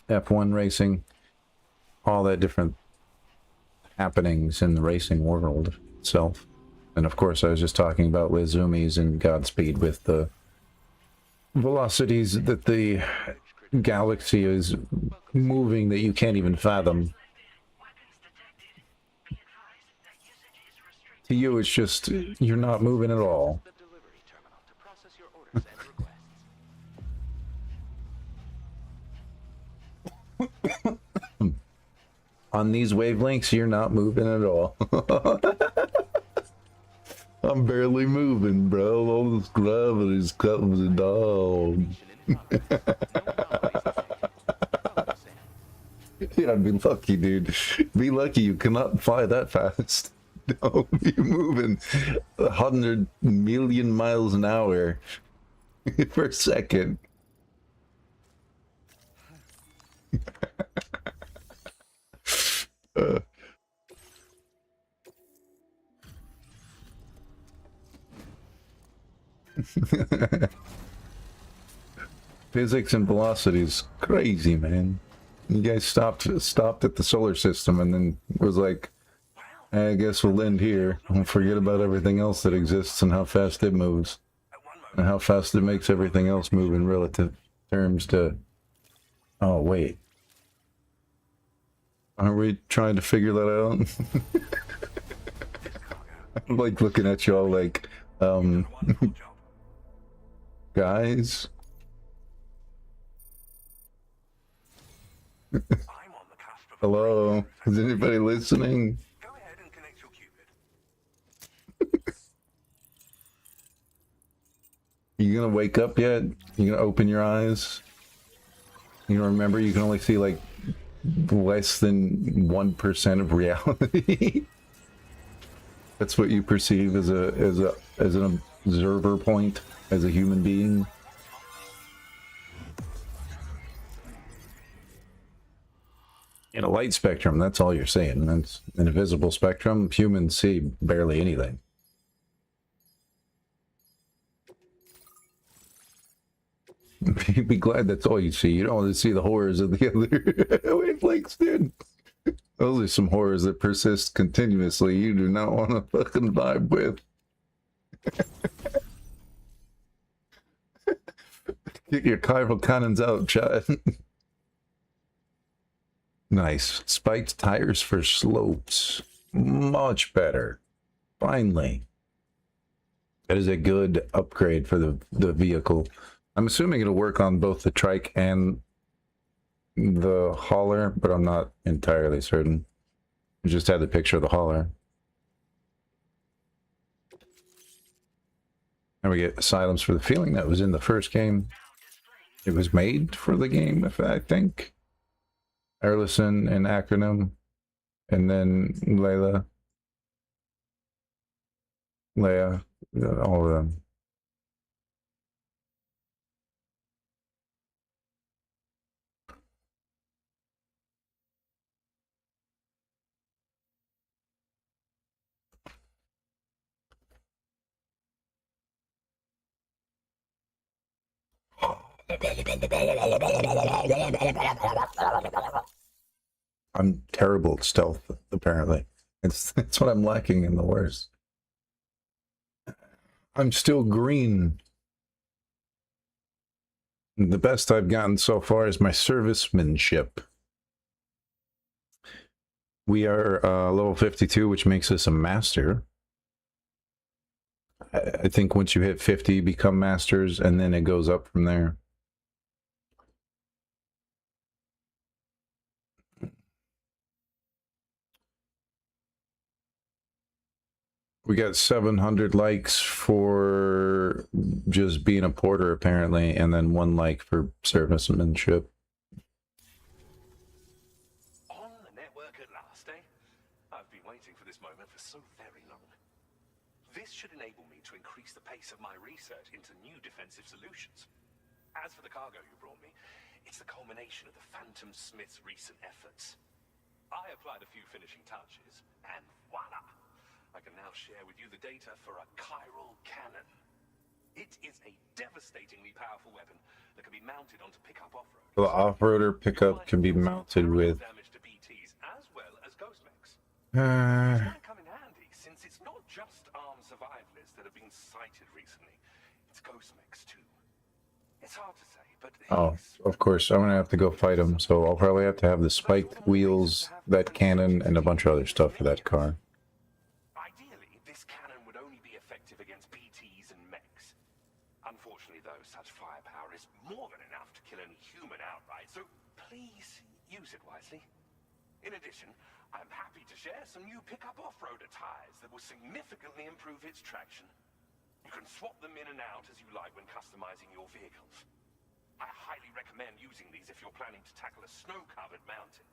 A: F1 racing. All that different happenings in the racing world itself. And of course, I was just talking about Lizumi's and Godspeed with the velocities that the galaxy is moving that you can't even fathom. To you, it's just, you're not moving at all. On these wavelengths, you're not moving at all. I'm barely moving, bro. All this gravity's cutting the dog. Yeah, I'd be lucky, dude. Be lucky you cannot fly that fast. No, you're moving 100 million miles an hour per second. Physics and velocity is crazy, man. You guys stopped at the solar system and then was like, I guess we'll end here and forget about everything else that exists and how fast it moves and how fast it makes everything else move in relative terms to... Oh, wait. Aren't we trying to figure that out? I'm like looking at y'all like, guys? Hello? Is anybody listening? You gonna wake up yet? You gonna open your eyes? You know, remember you can only see like less than 1% of reality. That's what you perceive as an observer point, as a human being. In a light spectrum, that's all you're seeing. That's in a visible spectrum. Humans see barely anything. Be glad that's all you see. You don't want to see the horrors of the other wavelengths, dude. Those are some horrors that persist continuously. You do not want to fucking vibe with. Get your chiral cannons out, chat. Nice. Spiked tires for slopes. Much better. Finally. That is a good upgrade for the vehicle. I'm assuming it'll work on both the trike and the hauler, but I'm not entirely certain. I just had the picture of the hauler. And we get Asylums for the Feeling. That was in the first game. It was made for the game, if I think. Erlison and Acronym. And then Leia, all of them. I'm terrible at stealth, apparently. It's what I'm lacking in the worst. I'm still green. The best I've gotten so far is my servicemanship. We are level 52, which makes us a master. I think once you hit 50, you become masters, and then it goes up from there. We got 700 likes for just being a porter, apparently, and then 1 like for servicemanship.
O: On the network at last, eh? I've been waiting for this moment for so very long. This should enable me to increase the pace of my research into new defensive solutions. As for the cargo you brought me, it's the culmination of the Phantom Smith's recent efforts. I applied a few finishing touches, and voila! I can now share with you the data for a chiral cannon. It is a devastatingly powerful weapon that can be mounted onto pickup off-road.
A: The off-roader pickup can be mounted with...
O: damage to BTs as well as ghost mechs. It might come in handy, since it's not just armed survivalists that have been sighted recently. It's ghost mechs too. It's hard to say, but...
A: Oh, of course, I'm gonna have to go fight him, so I'll probably have to have the spiked wheels, that cannon, and a bunch of other stuff for that car.
O: Ideally, this cannon would only be effective against BTs and mechs. Unfortunately, though, such firepower is more than enough to kill any human outright, so please use it wisely. In addition, I'm happy to share some new pickup off-roader tires that will significantly improve its traction. You can swap them in and out as you like when customizing your vehicles. I highly recommend using these if you're planning to tackle a snow-covered mountain.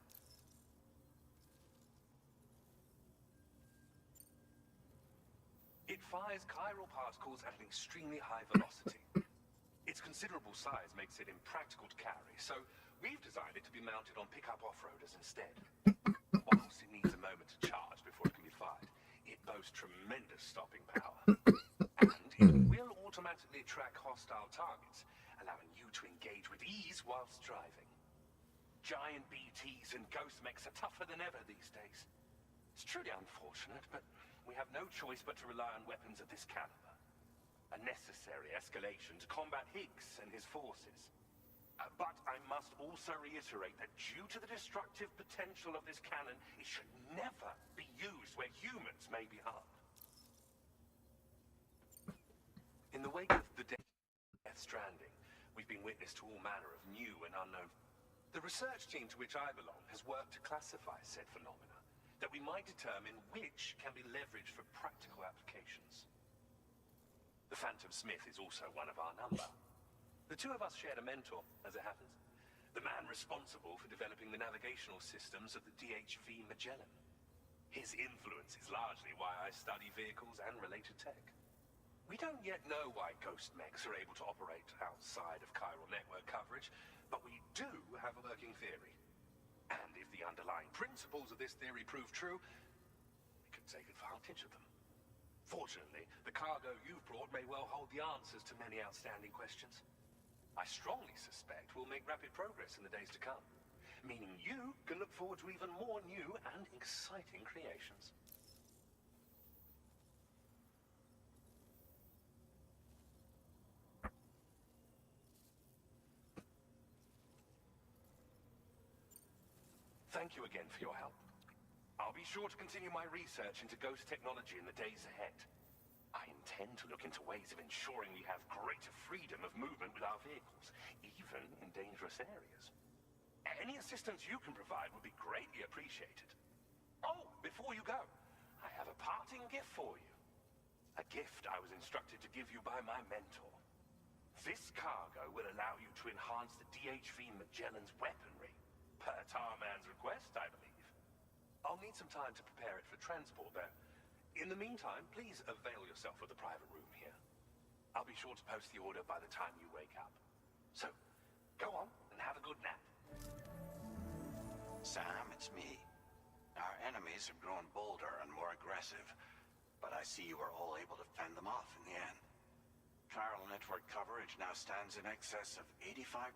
O: It fires chiral particles at an extremely high velocity. Its considerable size makes it impractical to carry, so we've designed it to be mounted on pickup off-roaders instead. Whilst it needs a moment to charge before it can be fired, it boasts tremendous stopping power. And it will automatically track hostile targets, allowing you to engage with ease whilst driving. Giant BTs and ghost mechs are tougher than ever these days. It's truly unfortunate, but we have no choice but to rely on weapons of this caliber. A necessary escalation to combat Higgs and his forces. But I must also reiterate that due to the destructive potential of this cannon, it should never be used where humans may be harmed. In the wake of the Death Stranding, we've been witness to all manner of new and unknown... The research team to which I belong has worked to classify said phenomena, that we might determine which can be leveraged for practical applications. The Phantom Smith is also one of our number. The two of us shared a mentor, as it happens. The man responsible for developing the navigational systems of the DHV Magellan. His influence is largely why I study vehicles and related tech. We don't yet know why ghost mechs are able to operate outside of chiral network coverage, but we do have a working theory. And if the underlying principles of this theory prove true, we can take advantage of them. Fortunately, the cargo you've brought may well hold the answers to many outstanding questions. I strongly suspect we'll make rapid progress in the days to come, meaning you can look forward to even more new and exciting creations. Thank you again for your help. I'll be sure to continue my research into ghost technology in the days ahead. I intend to look into ways of ensuring we have greater freedom of movement with our vehicles, even in dangerous areas. Any assistance you can provide would be greatly appreciated. Oh, before you go, I have a parting gift for you. A gift I was instructed to give you by my mentor. This cargo will allow you to enhance the DHV Magellan's weaponry, per Tarman's request, I believe. I'll need some time to prepare it for transport, though. In the meantime, please avail yourself of the private room here. I'll be sure to post the order by the time you wake up. So, go on and have a good nap.
C: Sam, it's me. Our enemies have grown bolder and more aggressive, but I see you were all able to fend them off in the end. Chiral network coverage now stands in excess of 85%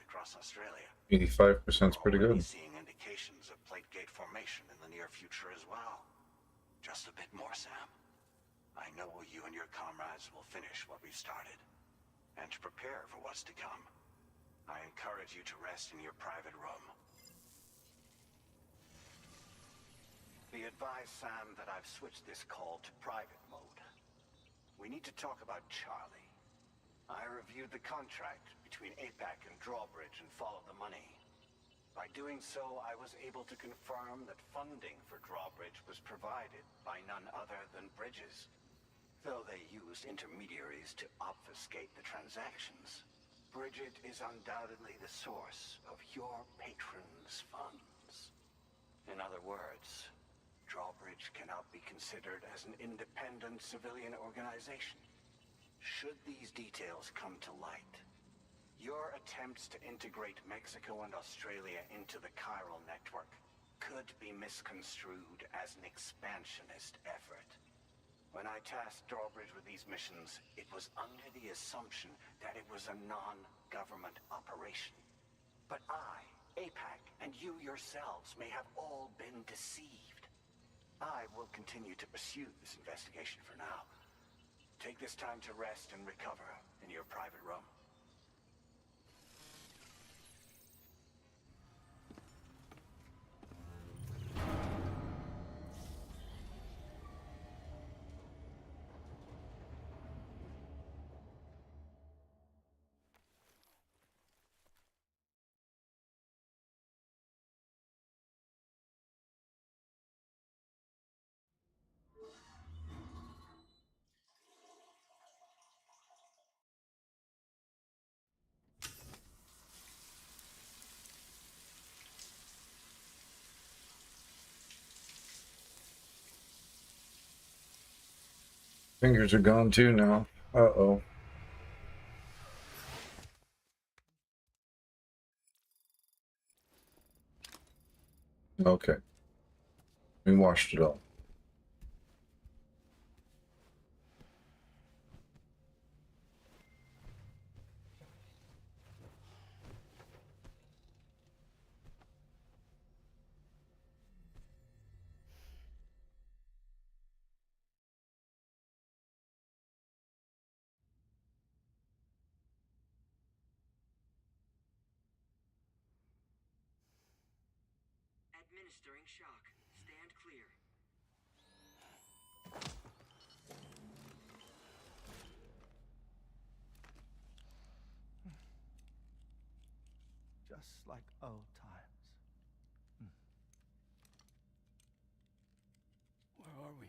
C: across Australia.
A: 85% is pretty good.
C: Seeing indications of plate gate formation in the near future as well. Just a bit more, Sam. I know you and your comrades will finish what we've started. And to prepare for what's to come, I encourage you to rest in your private room. Be advised, Sam, that I've switched this call to private mode. We need to talk about Charlie. I reviewed the contract between APAC and Drawbridge and followed the money. By doing so, I was able to confirm that funding for Drawbridge was provided by none other than Bridges, though they used intermediaries to obfuscate the transactions. Bridget is undoubtedly the source of your patron's funds. In other words, Drawbridge cannot be considered as an independent civilian organization. Should these details come to light, your attempts to integrate Mexico and Australia into the chiral network could be misconstrued as an expansionist effort. When I tasked Drawbridge with these missions, it was under the assumption that it was a non-government operation. But I, APAC, and you yourselves may have all been deceived. I will continue to pursue this investigation for now. Take this time to rest and recover in your private room.
A: Fingers are gone too now. Uh-oh. Okay. We washed it all.
E: Administering shock. Stand clear.
K: Just like old times.
F: Where are we?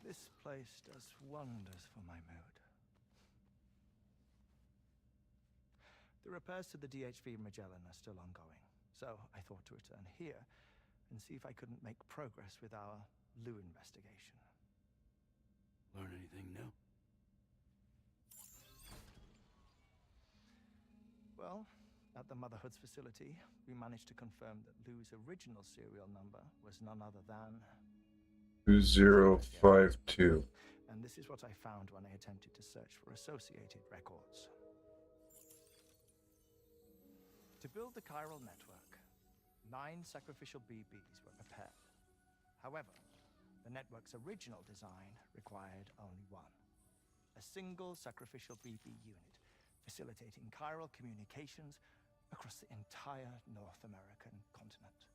K: This place does wonders for my mood. The repairs to the DHV Magellan are still ongoing, so I thought to return here and see if I couldn't make progress with our Lou investigation.
F: Learn anything new?
K: Well, at the Motherhood's facility, we managed to confirm that Lou's original serial number was none other than
A: 2052.
K: And this is what I found when I attempted to search for associated records. To build the chiral network, 9 sacrificial BBs were prepared. However, the network's original design required only one. A single sacrificial BB unit, facilitating chiral communications across the entire North American continent.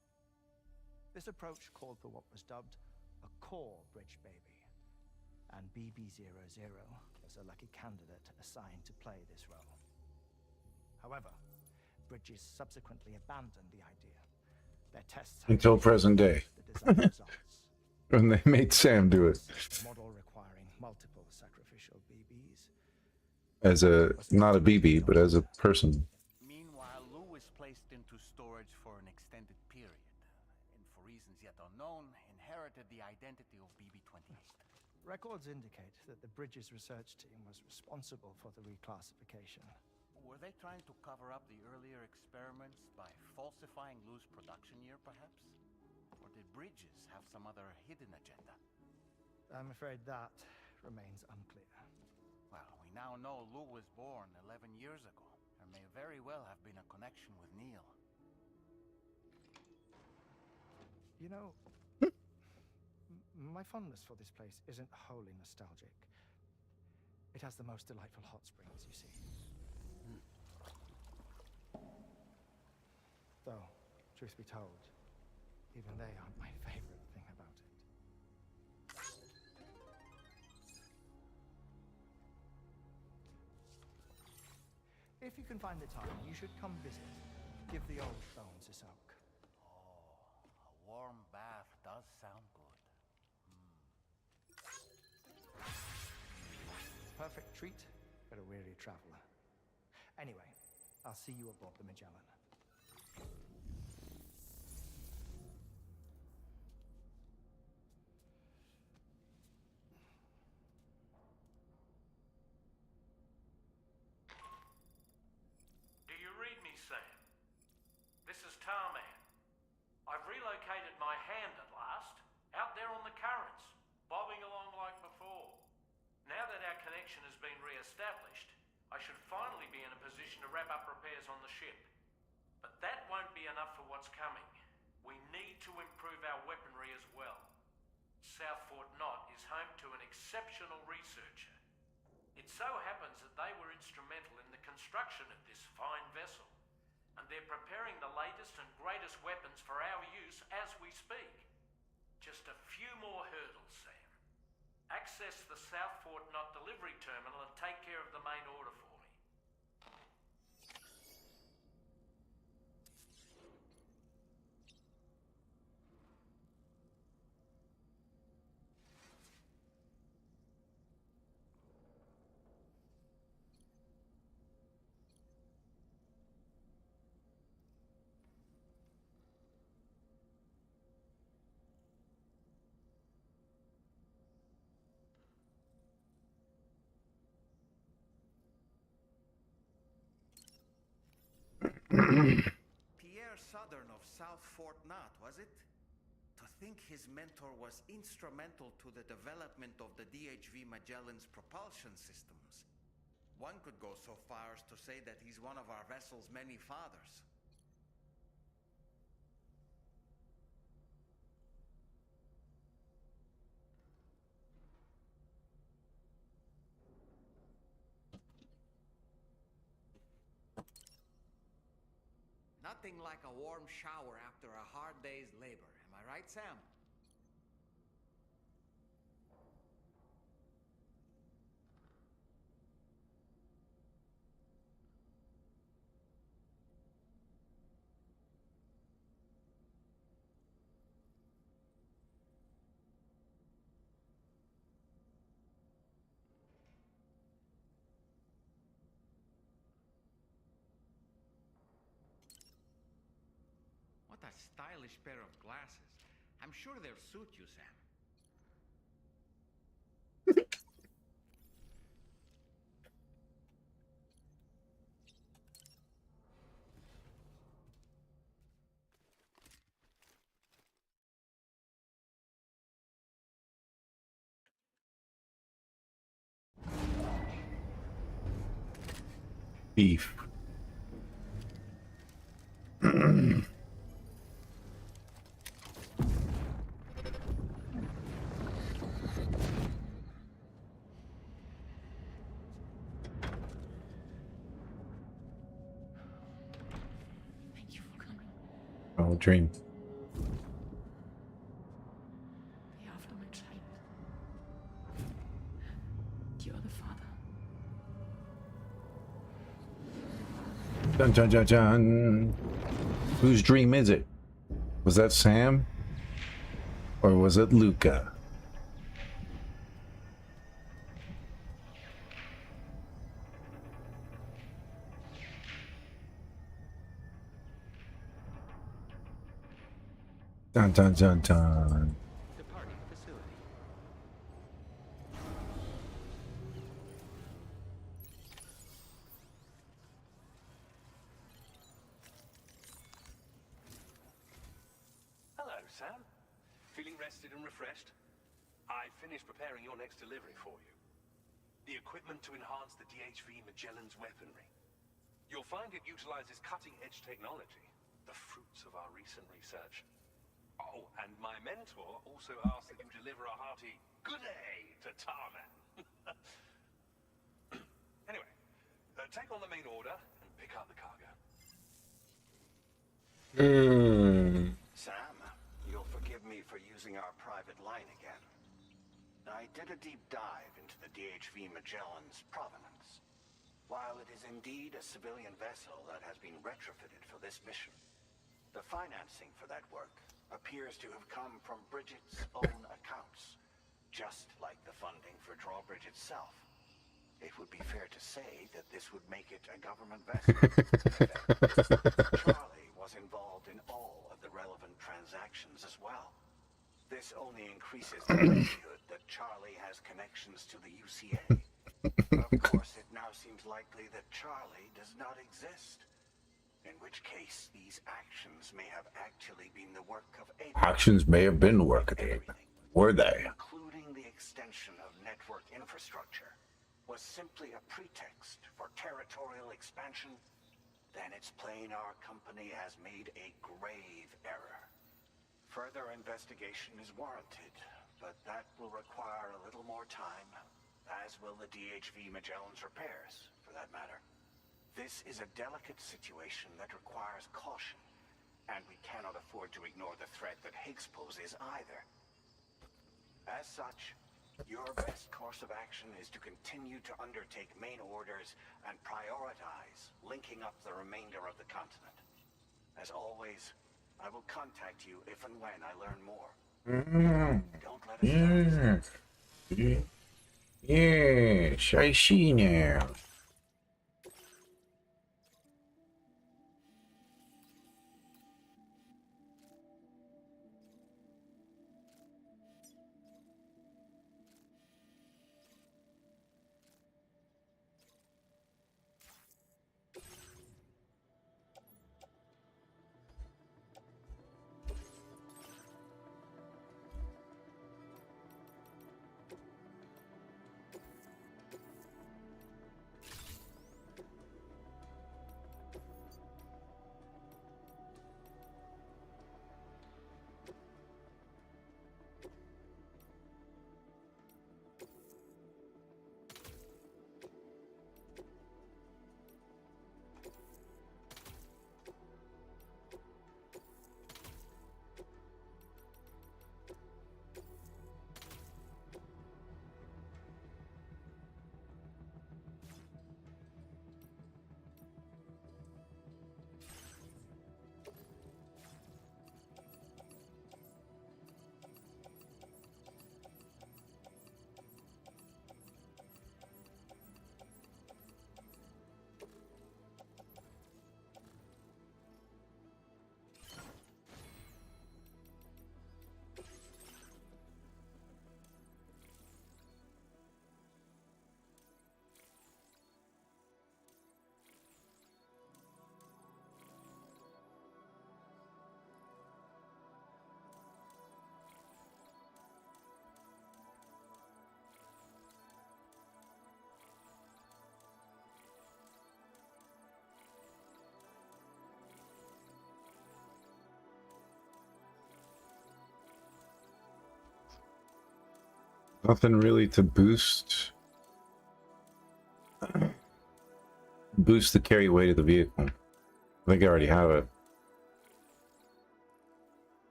K: This approach called for what was dubbed a core bridge baby, and BB-00 was a lucky candidate assigned to play this role. However, Bridges subsequently abandoned the idea. Their tests
A: Until present day. When they made Sam do it.
K: Model requiring multiple sacrificial BBs.
A: As a, not a BB, but as a person.
B: Meanwhile, Lou was placed into storage for an extended period, and for reasons yet unknown, inherited the identity of BB-28.
K: Records indicate that the Bridges research team was responsible for the reclassification.
B: Were they trying to cover up the earlier experiments by falsifying Lou's production year, perhaps? Or did Bridges have some other hidden agenda?
K: I'm afraid that remains unclear.
B: Well, we now know Lou was born 11 years ago. There may very well have been a connection with Neil.
K: You know, my fondness for this place isn't wholly nostalgic. It has the most delightful hot springs, you see. Though, truth be told, even they aren't my favorite thing about it. If you can find the time, you should come visit. Give the old bones a soak.
B: Oh, a warm bath does sound good.
K: Perfect treat for a weary traveler. Anyway, I'll see you aboard the Magellan.
F: Do you read me, Sam? This is Tarman. I've relocated my hand at last, out there on the currents, bobbing along like before. Now that our connection has been re-established, I should finally be in a position to wrap up repairs on the ship. But that won't be enough for what's coming. We need to improve our weaponry as well. South Fort Knot is home to an exceptional researcher. It so happens that they were instrumental in the construction of this fine vessel, and they're preparing the latest and greatest weapons for our use as we speak. Just a few more hurdles, Sam. Access the South Fort Knot delivery terminal and take care of the main order for me.
N: Pierre Southern of South Fort Knot, was it? To think his mentor was instrumental to the development of the DHV Magellan's propulsion systems. One could go so far as to say that he's one of our vessel's many fathers. Nothing like a warm shower after a hard day's labor. Am I right, Sam? What a stylish pair of glasses. I'm sure they'll suit you, Sam.
A: Beef. Oh, dream.
P: Wir auf dem Entscheid. You're the father.
A: Dun dun dun dun. Whose dream is it? Was that Sam? Or was it Luca? Dun dun dun dun.
D: Departing facility.
O: Hello, Sam. Feeling rested and refreshed? I finished preparing your next delivery for you. The equipment to enhance the DHV Magellan's weaponry. You'll find it utilizes cutting-edge technology, the fruits of our recent research. Oh, and my mentor also asked that you deliver a hearty good day to Tarman. Anyway, take on the main order and pick up the cargo.
C: Sam, you'll forgive me for using our private line again. I did a deep dive into the DHV Magellan's provenance. While it is indeed a civilian vessel that has been retrofitted for this mission, the financing for that work appears to have come from Bridget's own accounts, just like the funding for Drawbridge itself. It would be fair to say that this would make it a government vessel. Charlie was involved in all of the relevant transactions as well. This only increases the likelihood that Charlie has connections to the UCA. Of course, it now seems likely that Charlie does not exist. In which case, these actions may have actually been the work of Apex.
A: Actions may have been the work of Apex. Were they?
C: Including the extension of network infrastructure was simply a pretext for territorial expansion, then it's plain our company has made a grave error. Further investigation is warranted, but that will require a little more time, as will the DHV Magellan's repairs, for that matter. This is a delicate situation that requires caution, and we cannot afford to ignore the threat that Higgs poses either. As such, your best course of action is to continue to undertake main orders and prioritize linking up the remainder of the continent. As always, I will contact you if and when I learn more. Don't let us down.
A: Yes, I see now. Nothing really to boost the carry weight of the vehicle. I think I already have it.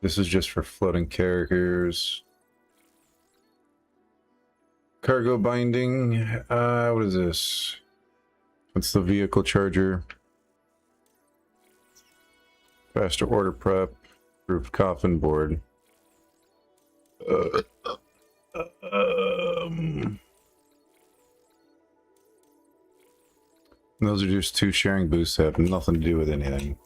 A: This is just for floating carriers. Cargo binding. What is this? What's the vehicle charger? Faster order prep. Grouped coffin board. Those are just two sharing boosts that have nothing to do with anything.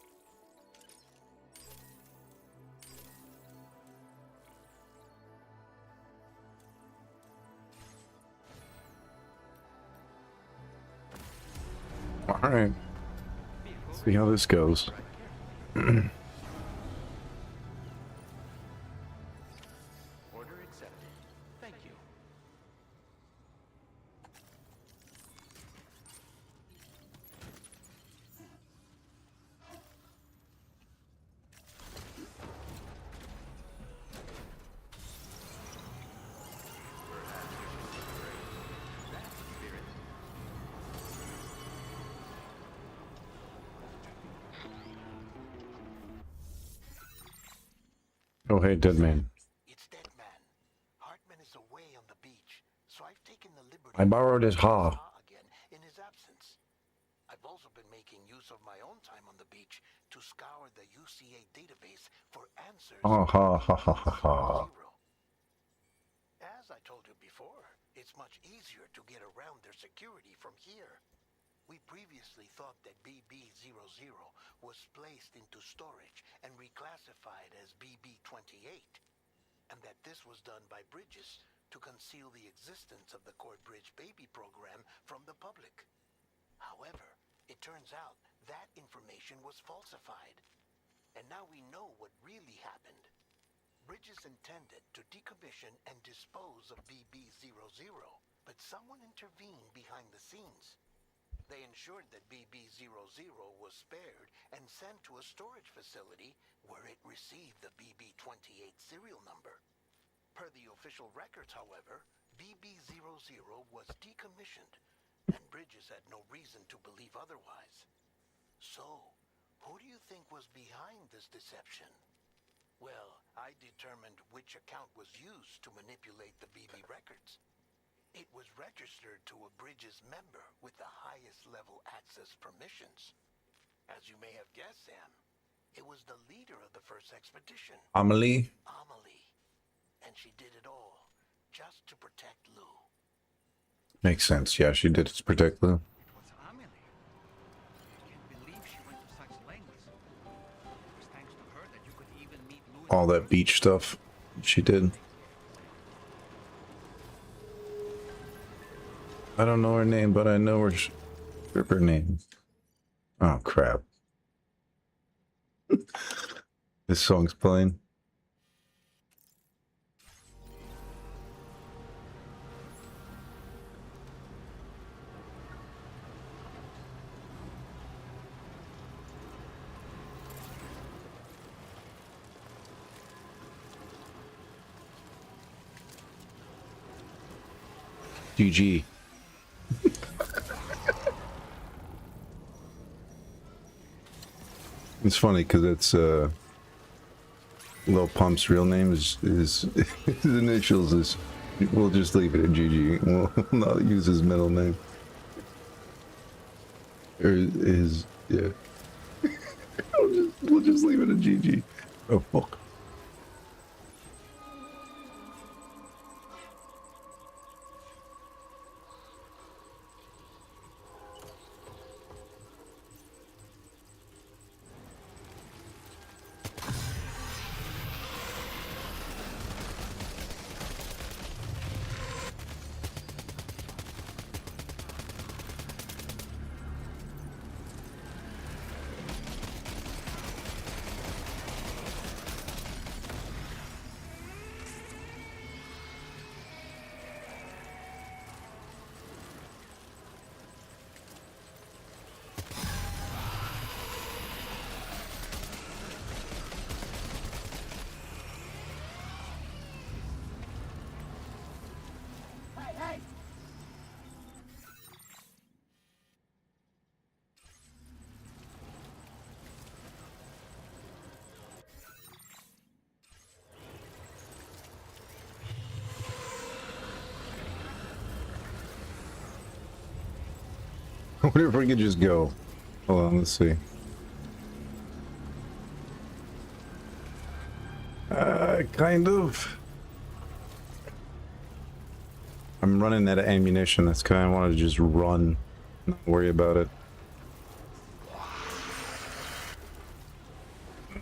A: Alright. See how this goes.
D: Order accepted. Thank you.
A: Oh, hey, dead man.
B: It's Dead Man. Hartman is away on the beach, so I've taken the liberty
A: I borrowed his ha.
B: again in his absence. I've also been making use of my own time on the beach to scour the UCA database for answers.
A: Ha ha ha ha ha ha.
B: As I told you before, it's much easier to get around their security from here. We previously thought that BB-00 was placed into storage and reclassified as BB-28, and that this was done by Bridges to conceal the existence of the Corbridge baby program from the public. However, it turns out that information was falsified, and now we know what really happened. Bridges intended to decommission and dispose of BB-00, but someone intervened behind the scenes. They ensured that BB-00 was spared and sent to a storage facility where it received the BB-28 serial number. Per the official records, however, BB-00 was decommissioned, and Bridges had no reason to believe otherwise. So, who do you think was behind this deception? Well, I determined which account was used to manipulate the BB records. It was registered to a Bridges member with the highest level access permissions. As you may have guessed, Sam, it was the leader of the first expedition.
A: Amelie.
B: Amelie. And she did it all just to protect Lou.
A: Makes sense. Yeah, she did it to protect Lou.
N: What's Amelie? I can't believe she went to such lengths. It was thanks to her that you could even meet Lou.
A: All that beach stuff she did. I don't know her name, but I know her name. Oh, crap. This song's playing. GG. It's funny because it's Lil Pump's real name is his initials is. We'll just leave it at GG. We'll not use his middle name. Or his yeah. We'll just leave it at GG. Oh fuck. What if we could just go? Hold on, let's see. Kind of. I'm running out of ammunition. That's kind of want to just run, not worry about it.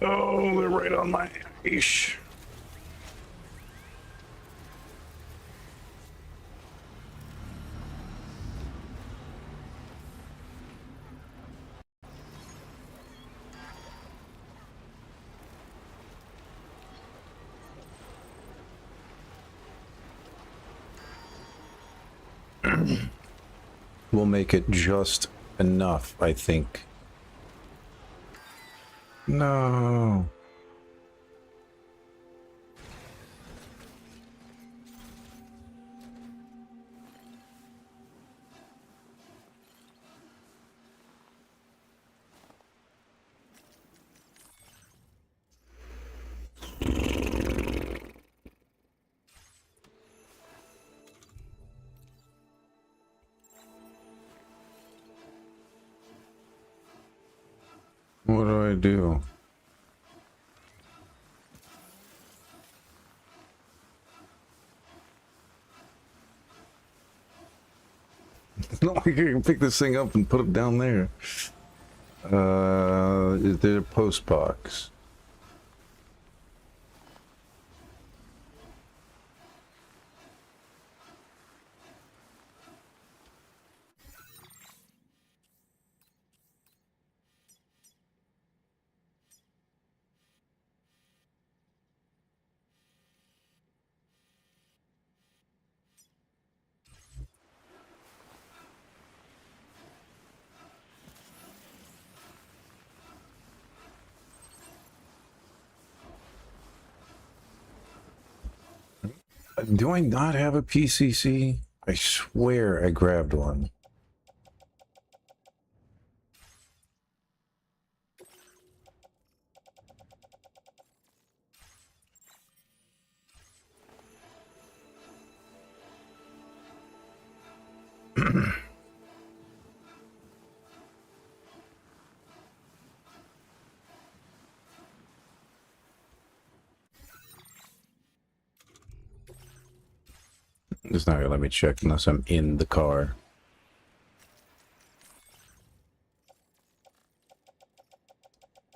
A: Oh, they're right on my ish. We'll make it just enough, I think. No. What do I do? No, I can pick this thing up and put it down there. Is there a post box? Do I not have a PCC? I swear I grabbed one. It's not gonna let me check unless I'm in the car.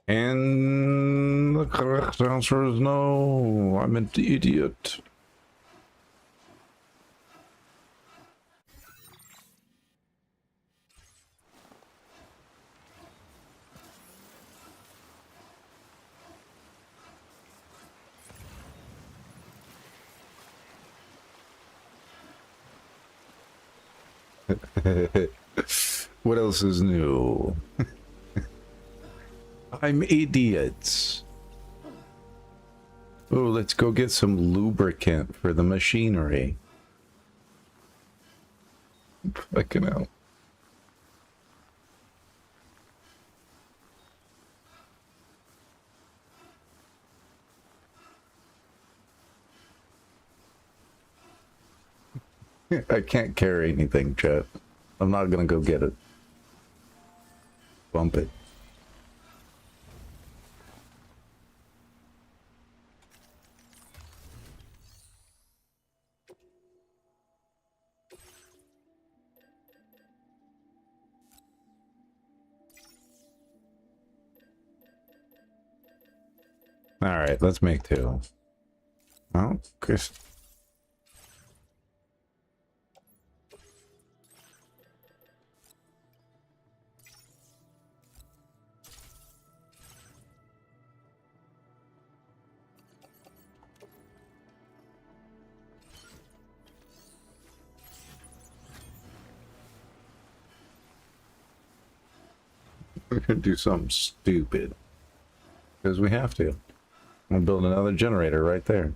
A: And the correct answer is no. I'm an idiot. What else is new? I'm idiots. Oh, let's go get some lubricant for the machinery. Fucking hell. I can't carry anything, chat. I'm not gonna go get it. Bump it. Alright, let's make two. Oh, Chris. We're gonna do something stupid. Because we have to. I'm gonna build another generator right there.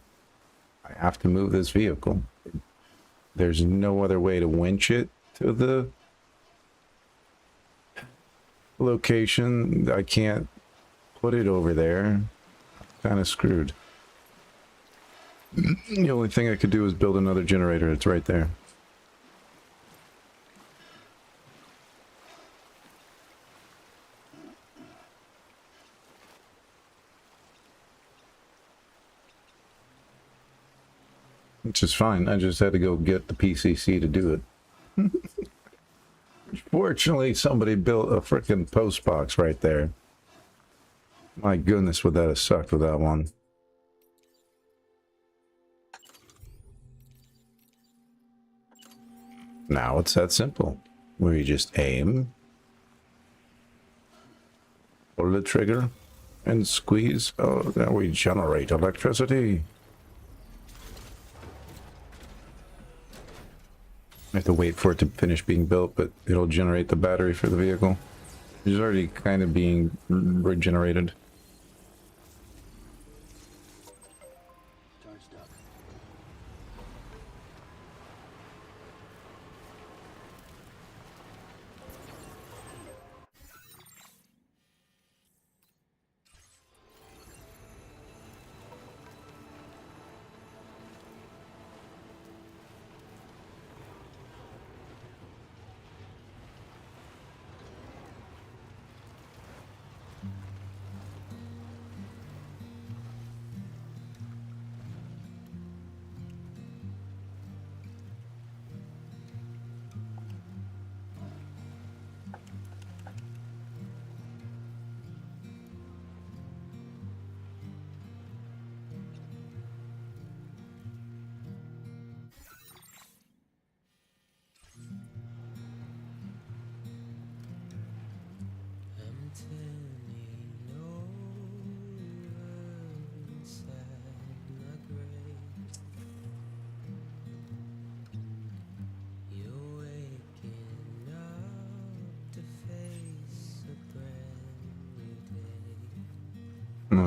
A: I have to move this vehicle. There's no other way to winch it to the location. I can't put it over there. Kind of screwed. The only thing I could do is build another generator. It's right there. Which is fine. I just had to go get the PCC to do it. Fortunately, somebody built a freaking post box right there. My goodness, would that have sucked with that one. Now it's that simple. Where you just aim, pull the trigger, and squeeze. Oh, then we generate electricity. I have to wait for it to finish being built, but it'll generate the battery for the vehicle. It's already kind of being regenerated.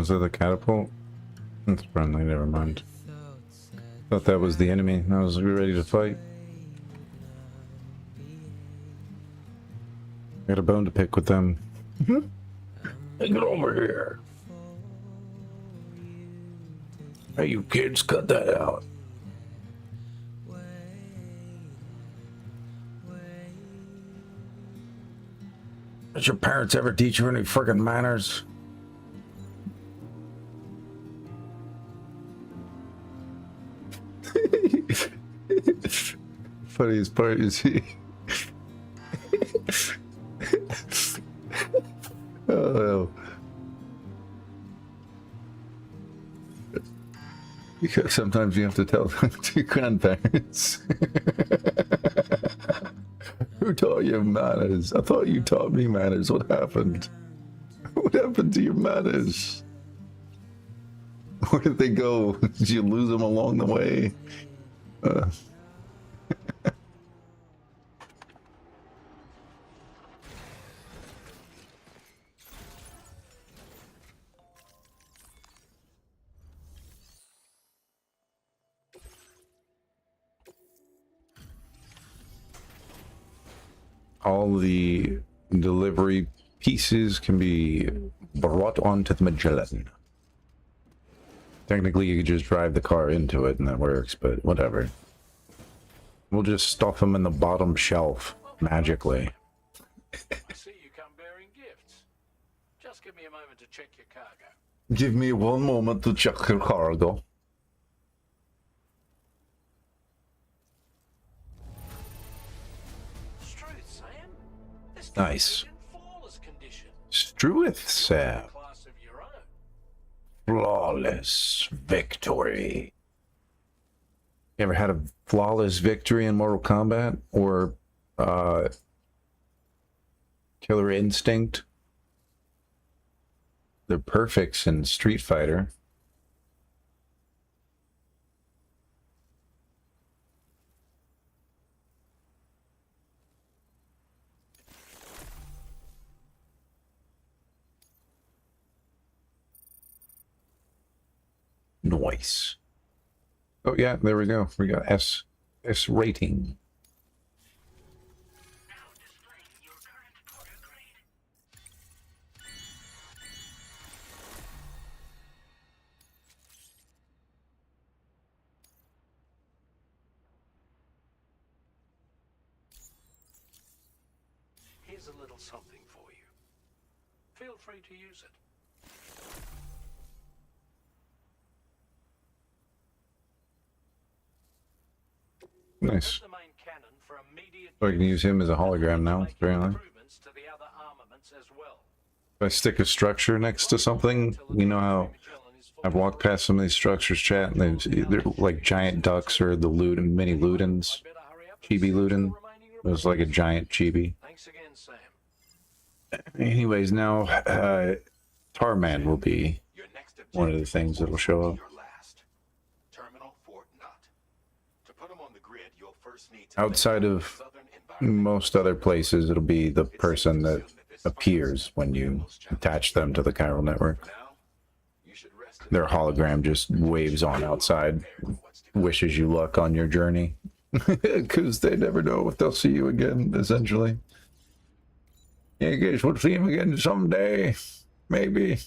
A: Was that the catapult? That's friendly, never mind. Thought that was the enemy. I was ready to fight. Got a bone to pick with them. Hey, get over here. Hey, you kids, cut that out. Did your parents ever teach you any friggin' manners? Funniest part is he. Oh, because sometimes you have to tell them to your grandparents. Who taught you manners? I thought you taught me manners. What happened? What happened to your manners? Where did they go? Did you lose them along the way? All the delivery pieces can be brought onto the Magellan. Technically, you could just drive the car into it and that works, but whatever. We'll just stuff them in the bottom shelf magically.
F: I see you come bearing gifts. Just give me a moment to check your cargo.
A: Give me one moment to check your cargo.
F: Struth, Sam. This
A: Nice.
F: in flawless condition.
A: Struth, Sam.
F: Class of your own.
A: Flawless victory. You ever had a flawless victory in Mortal Kombat? Or, Killer Instinct? They're perfects in Street Fighter. Nice. Oh yeah, there we go. We got S rating.
F: Here's a little something for you. Feel free to use it.
A: Nice.
F: The main cannon for immediate
A: So I can use him as a hologram now, apparently.
F: improvements to the other armaments as well.
A: If I stick a structure next to something, you know how I've walked past some of these structures, chat, and they're like giant ducks or the mini Ludens. Chibi Luden. It was like a giant chibi.
F: Thanks again, Sam.
A: Anyways, now Tarman will be one of the things that'll show up.
O: Terminal Fort Knot. To put him on the grid, you'll first need to
A: Outside of most other places, it'll be the person that appears when you attach them to the chiral network. Their hologram just waves on outside, wishes you luck on your journey. Because they never know if they'll see you again, essentially. Yeah, I guess we'll see him again someday. Maybe.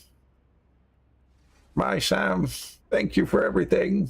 A: Bye, Sam. Thank you for everything.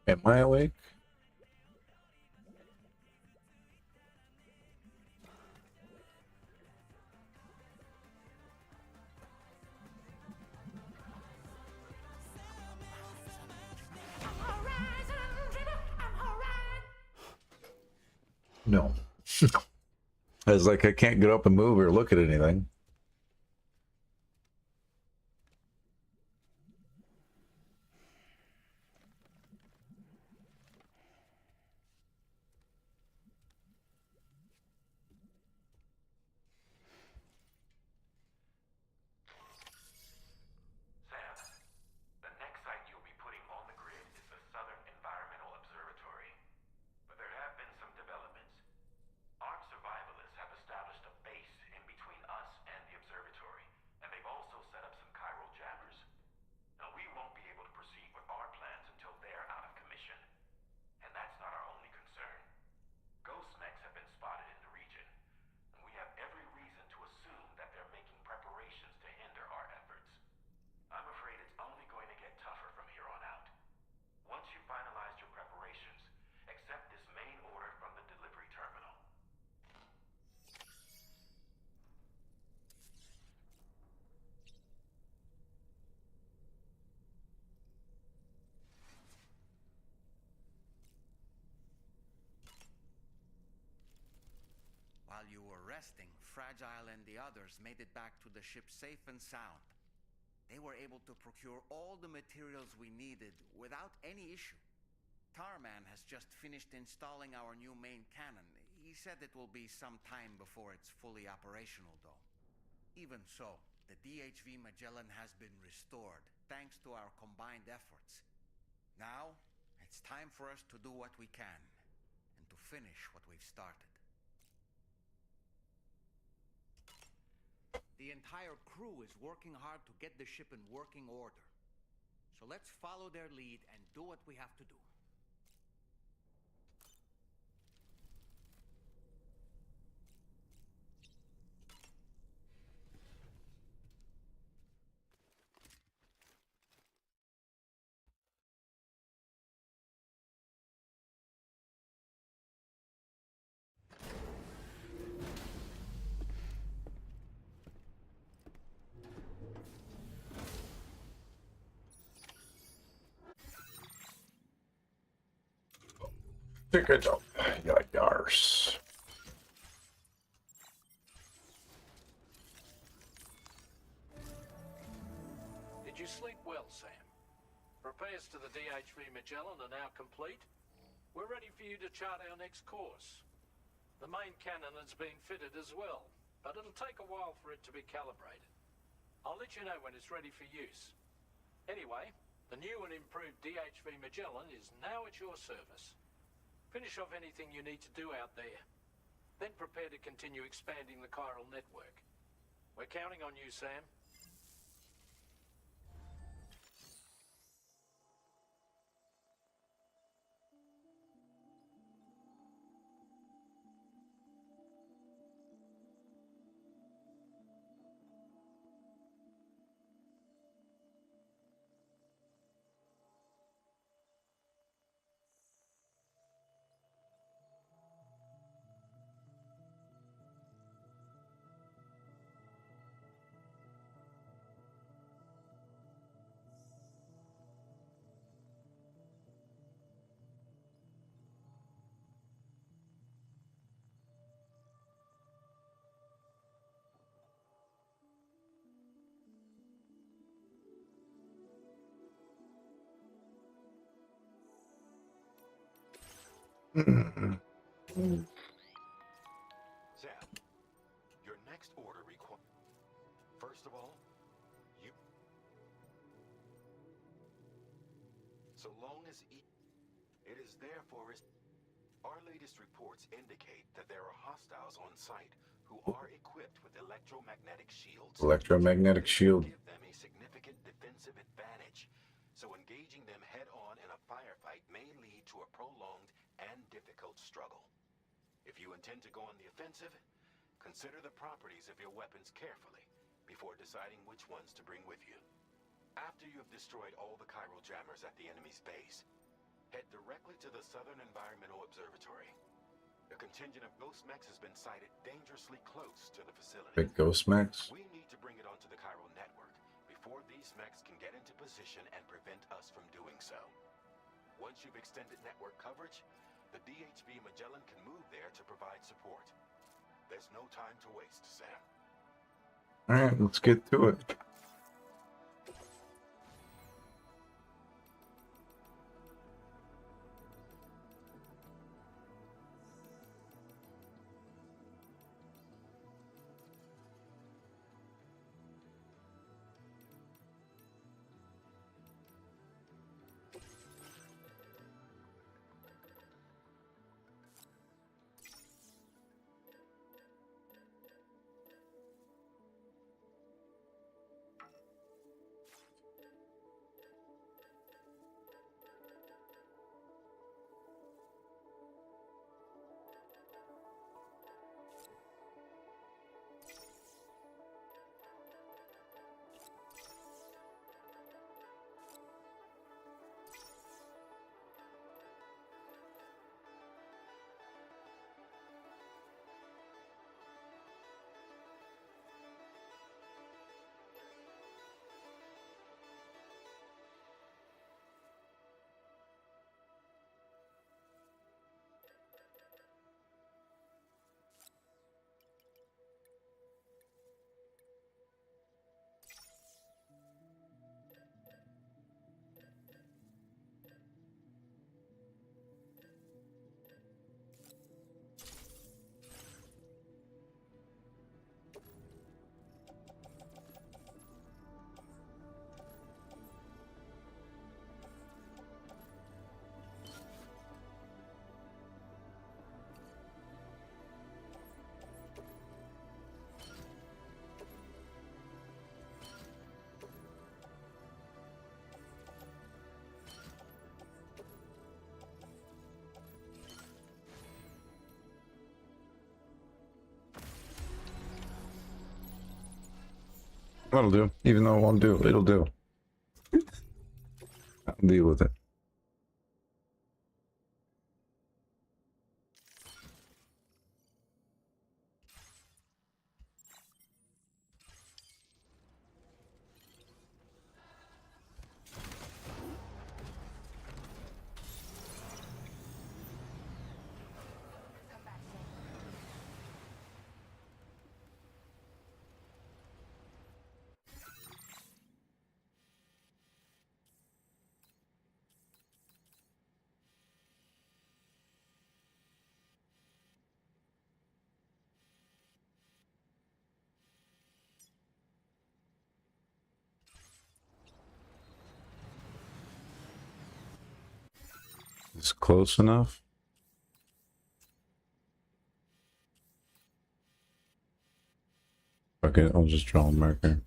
A: Am I awake?
M: No.
A: I was like, I can't get up and move or look at anything.
D: Sam, the next site you'll be putting on the grid is the Southern Environmental Observatory. But there have been some developments. Ark survivalists have established a base in between us and the observatory, and they've also set up some chiral jammers. Now, we won't be able to proceed with our plans until they're out of commission. And that's not our only concern. Ghost mechs have been spotted in the region, and we have every reason to assume that they're making preparations to hinder our efforts. I'm afraid it's only going to get tougher from here on out. Once you've finalized your preparations, accept this main order from the delivery terminal.
N: While you were resting, Fragile and the others made it back to the ship safe and sound. They were able to procure all the materials we needed without any issue. Tarman has just finished installing our new main cannon. He said it will be some time before it's fully operational, though. Even so, the DHV Magellan has been restored, thanks to our combined efforts. Now, it's time for us to do what we can, and to finish what we've started. The entire crew is working hard to get the ship in working order. So let's follow their lead and do what we have to do.
A: Pick it up. Yars.
F: Did you sleep well, Sam? Repairs to the DHV Magellan are now complete. We're ready for you to chart our next course. The main cannon has been fitted as well, but it'll take a while for it to be calibrated. I'll let you know when it's ready for use. Anyway, the new and improved DHV Magellan is now at your service. Finish off anything you need to do out there. Then prepare to continue expanding the chiral network. We're counting on you, Sam.
O: Sam, your next order requires... First of all, you... So long as it is therefore... Our latest reports indicate that there are hostiles on site who are equipped with electromagnetic shields.
A: Electromagnetic shield.
O: Give them a significant defensive advantage, so engaging them head-on in a firefight may lead to a prolonged and difficult struggle. If you intend to go on the offensive, consider the properties of your weapons carefully before deciding which ones to bring with you. After you have destroyed all the chiral jammers at the enemy's base,
D: Head directly to the Southern Environmental Observatory. A contingent of ghost mechs has been sighted dangerously close to the facility.
A: Big ghost mechs.
D: We need to bring it onto the chiral network before these mechs can get into position and prevent us from doing so. Once you've extended network coverage, the DHB Magellan can move there to provide support. There's no time to waste, Sam.
A: Alright, let's get to it. That'll do. Even though it won't do, it'll do. I'll deal with it. It's close enough. Okay, I'll just draw a marker.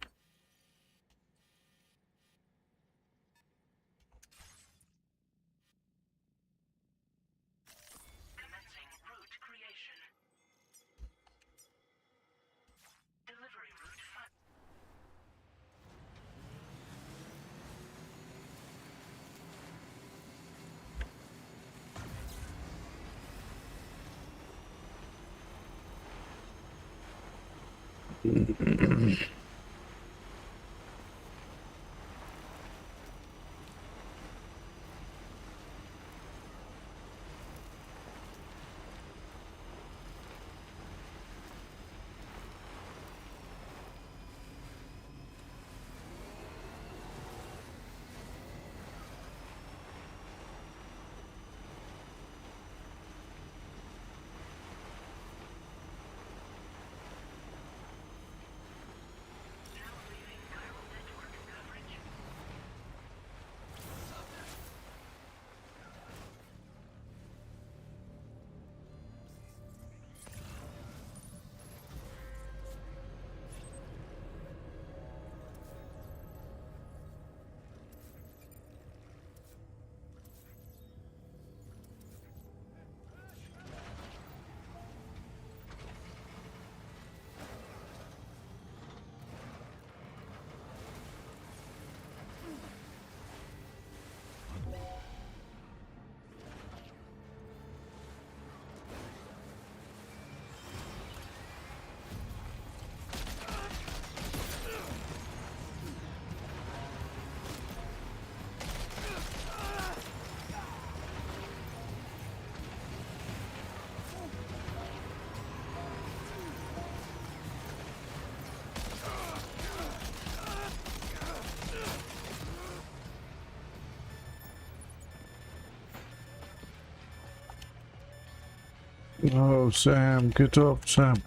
A: Oh, Sam, get up, Sam.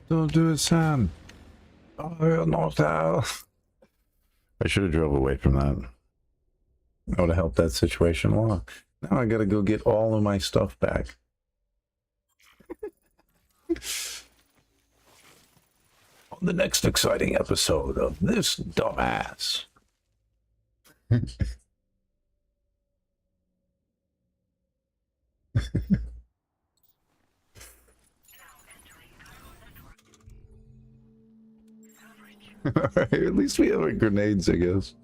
A: Don't do it, Sam. Oh, you're knocked out. I should have drove away from that. That would have helped that situation a lot. Now I gotta go get all of my stuff back. On the next exciting episode of This Dumbass. Alright, at least we have our grenades, I guess.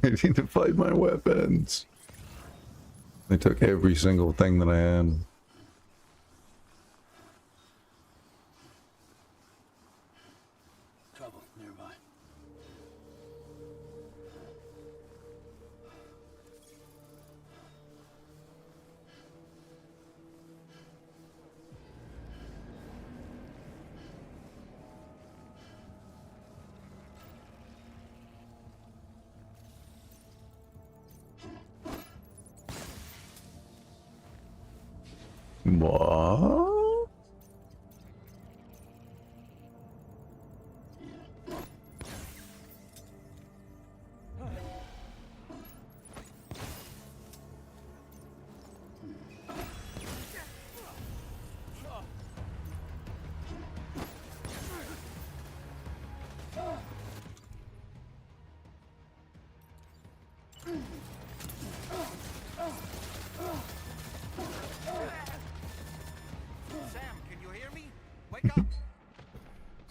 A: I need to find my weapons. I took every single thing that I had.
B: Trouble nearby.
A: What?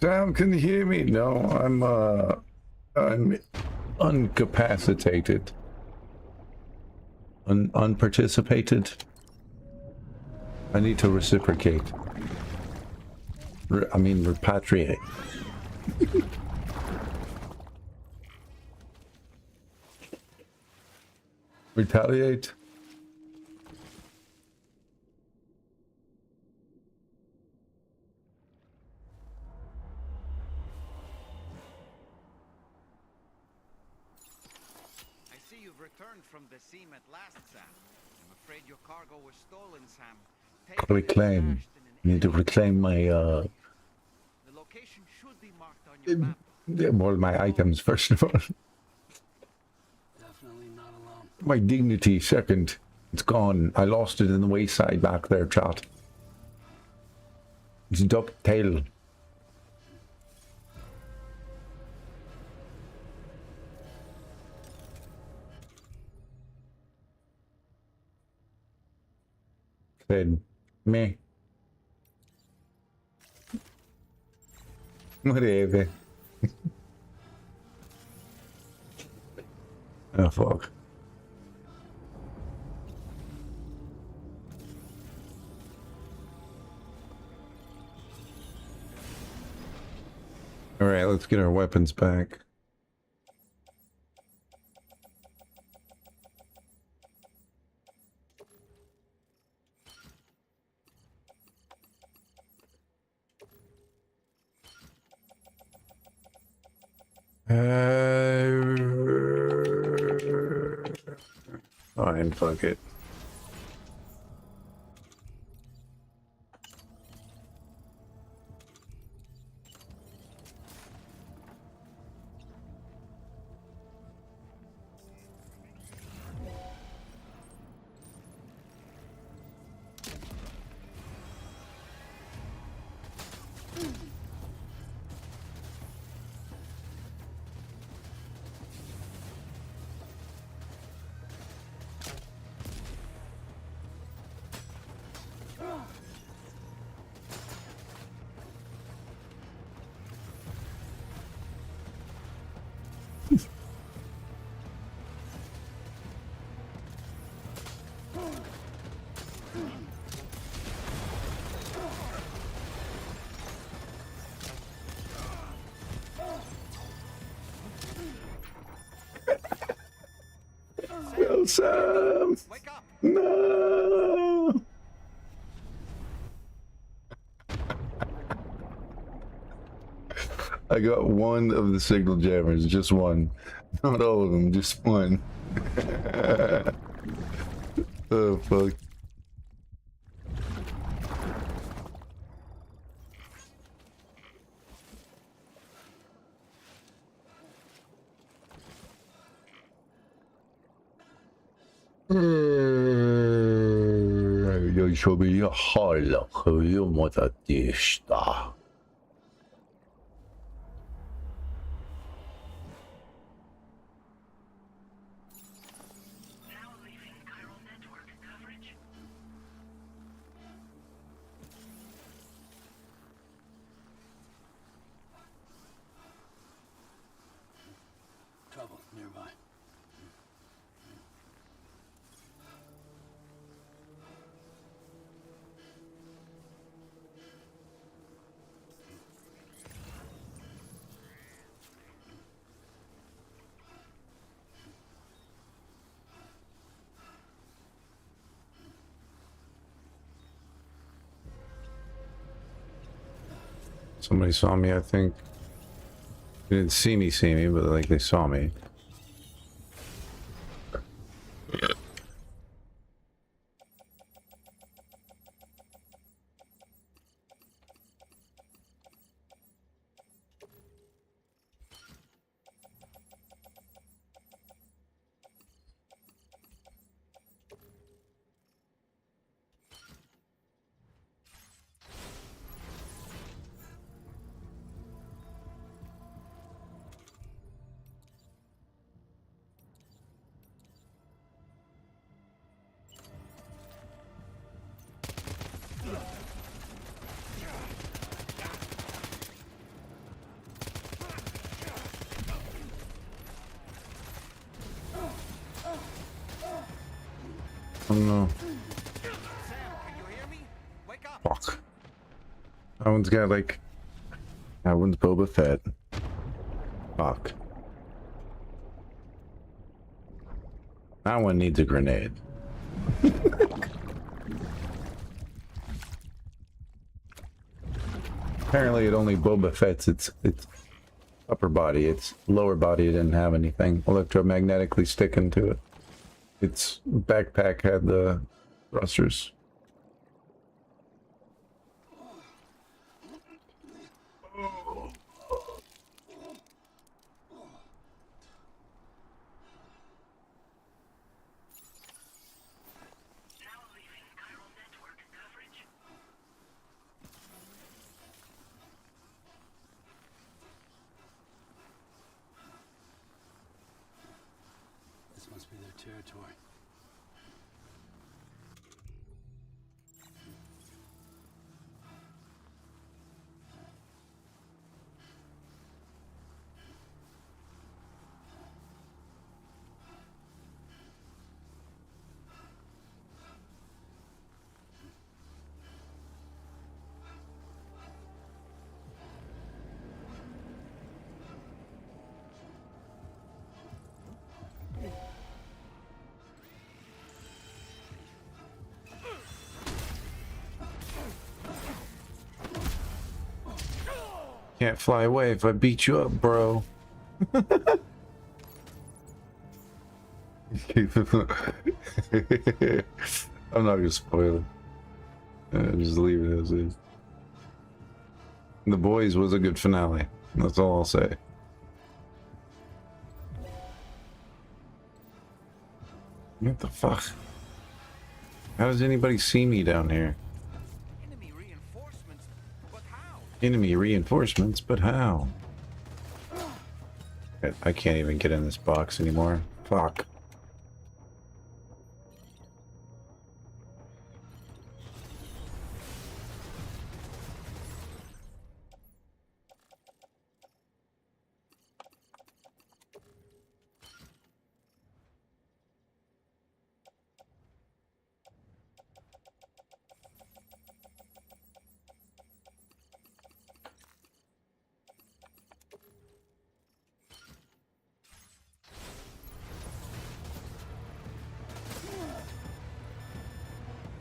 A: Sam, can you hear me? No, I'm incapacitated. Unparticipated. I need to reciprocate. I mean, repatriate. Retaliate.
N: From the seam at last, Sam. I'm afraid your cargo was stolen, Sam.
A: Reclaim. I need to reclaim my
N: The location should be marked on your map.
A: well, my items first of all.
B: Definitely not alone.
A: My dignity second. It's gone. I lost it in the wayside back there, chat. It's ducktail. Said me. Whatever. Oh fuck. Alright, let's get our weapons back. Fine, fuck it. No, Sam! No! I got one of the signal jammers, just one. Not all of them, just one. Oh fuck. 여기서 hala hıyıma işte.
B: Trouble nearby.
A: Somebody saw me, I think. They didn't see me, but like they saw me. Oh no. Fuck. That one's got like... That one's Boba Fett. Fuck. That one needs a grenade. Apparently it only Boba Fett's its upper body. Its lower body didn't have anything electromagnetically sticking to it. Its backpack had the thrusters.
B: This must be their territory.
A: Can't fly away if I beat you up, bro. I'm not gonna spoil it. Just leave it as is. The Boys was a good finale. That's all I'll say. What the fuck? How does anybody see me down here? Enemy reinforcements, but how? I can't even get in this box anymore. Fuck.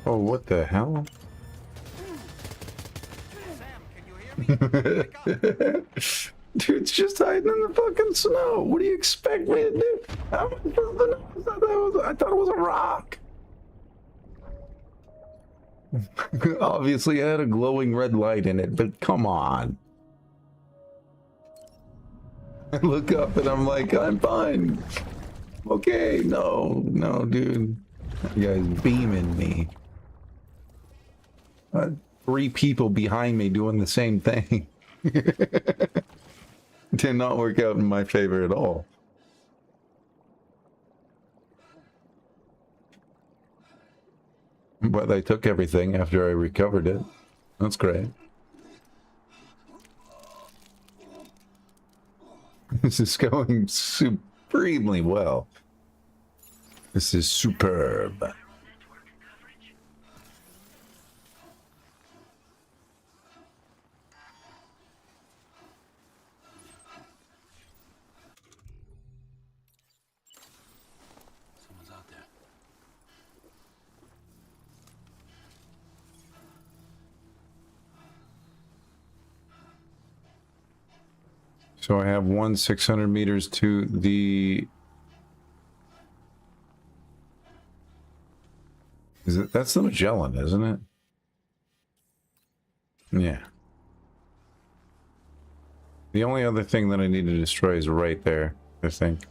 A: Oh, what the hell? Dude's just hiding in the fucking snow. What do you expect me to do? How am I supposed to know? I thought it was a rock. Obviously, it had a glowing red light in it, but come on. I look up and I'm like, I'm fine. Okay, no, dude. That guy's beaming me. 3 people behind me doing the same thing. Did not work out in my favor at all. But they took everything after I recovered it. That's great. This is going supremely well. This is superb.
B: Someone's out there.
A: So I have 600 meters to the... That's the Magellan, isn't it? Yeah. The only other thing that I need to destroy is right there, I think.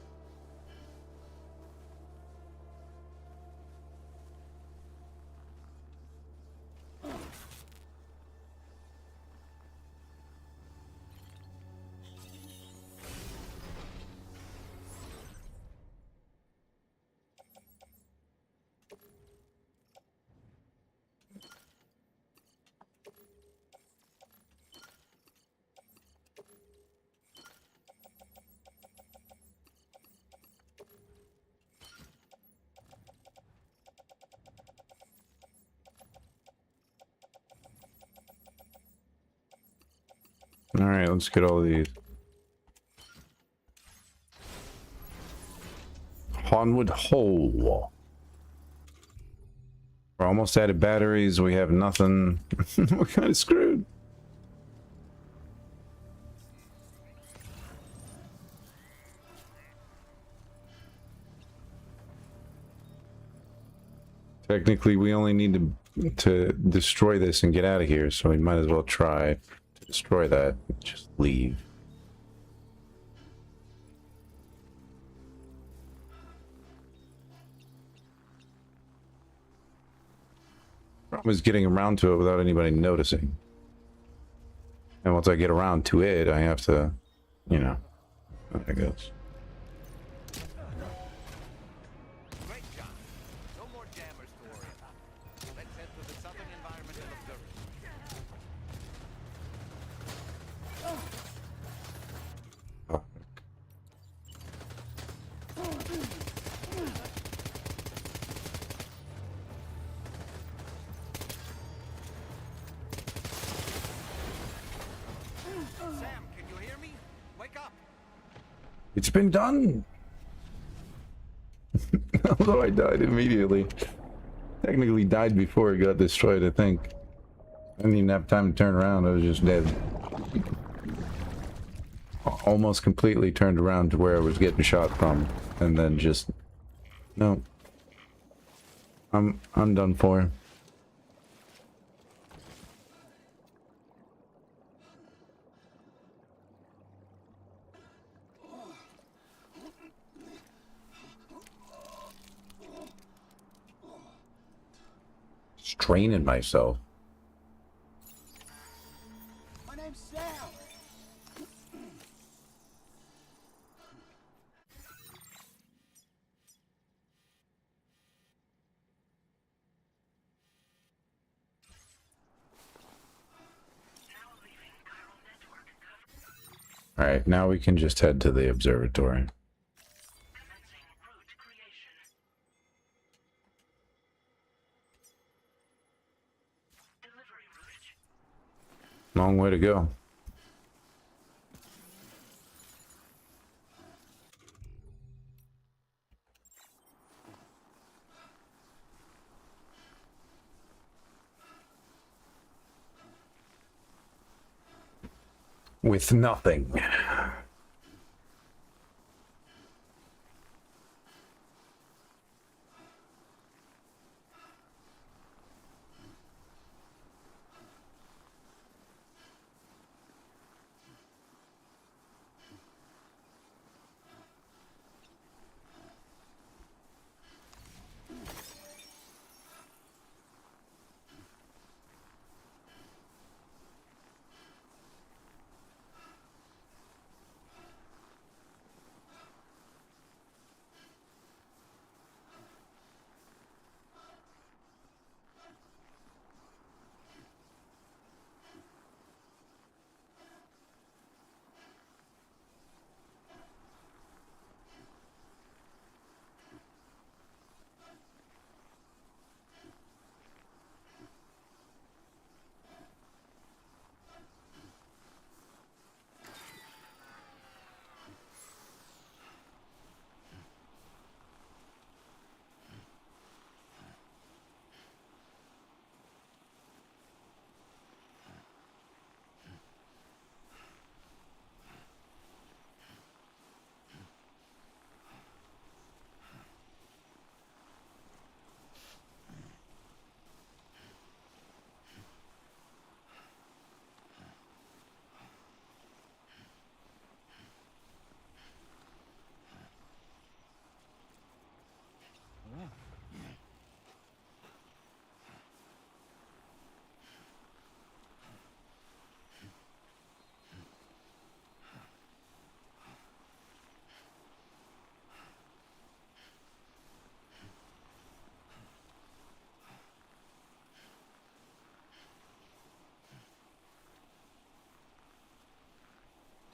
A: Alright, let's get all these. Honwood Hole. We're almost out of batteries. We have nothing. We're kind of screwed. Technically, we only need to destroy this and get out of here, so we might as well try to destroy that. Just leave. Problem is getting around to it without anybody noticing. And once I get around to it, I have to, you know, I guess.
N: Great job. No more jammers to worry about. Let's head to the Southern Environmental Sam, can you hear me? Wake up!
A: It's been done! Although I died immediately. Technically died before it got destroyed, I think. I didn't even have time to turn around, I was just dead. Almost completely turned around to where I was getting shot from, and then just... No. I'm done for. Straining myself.
E: My name's Sam.
A: Alright, now we can just head to the observatory. Long way to go. With nothing.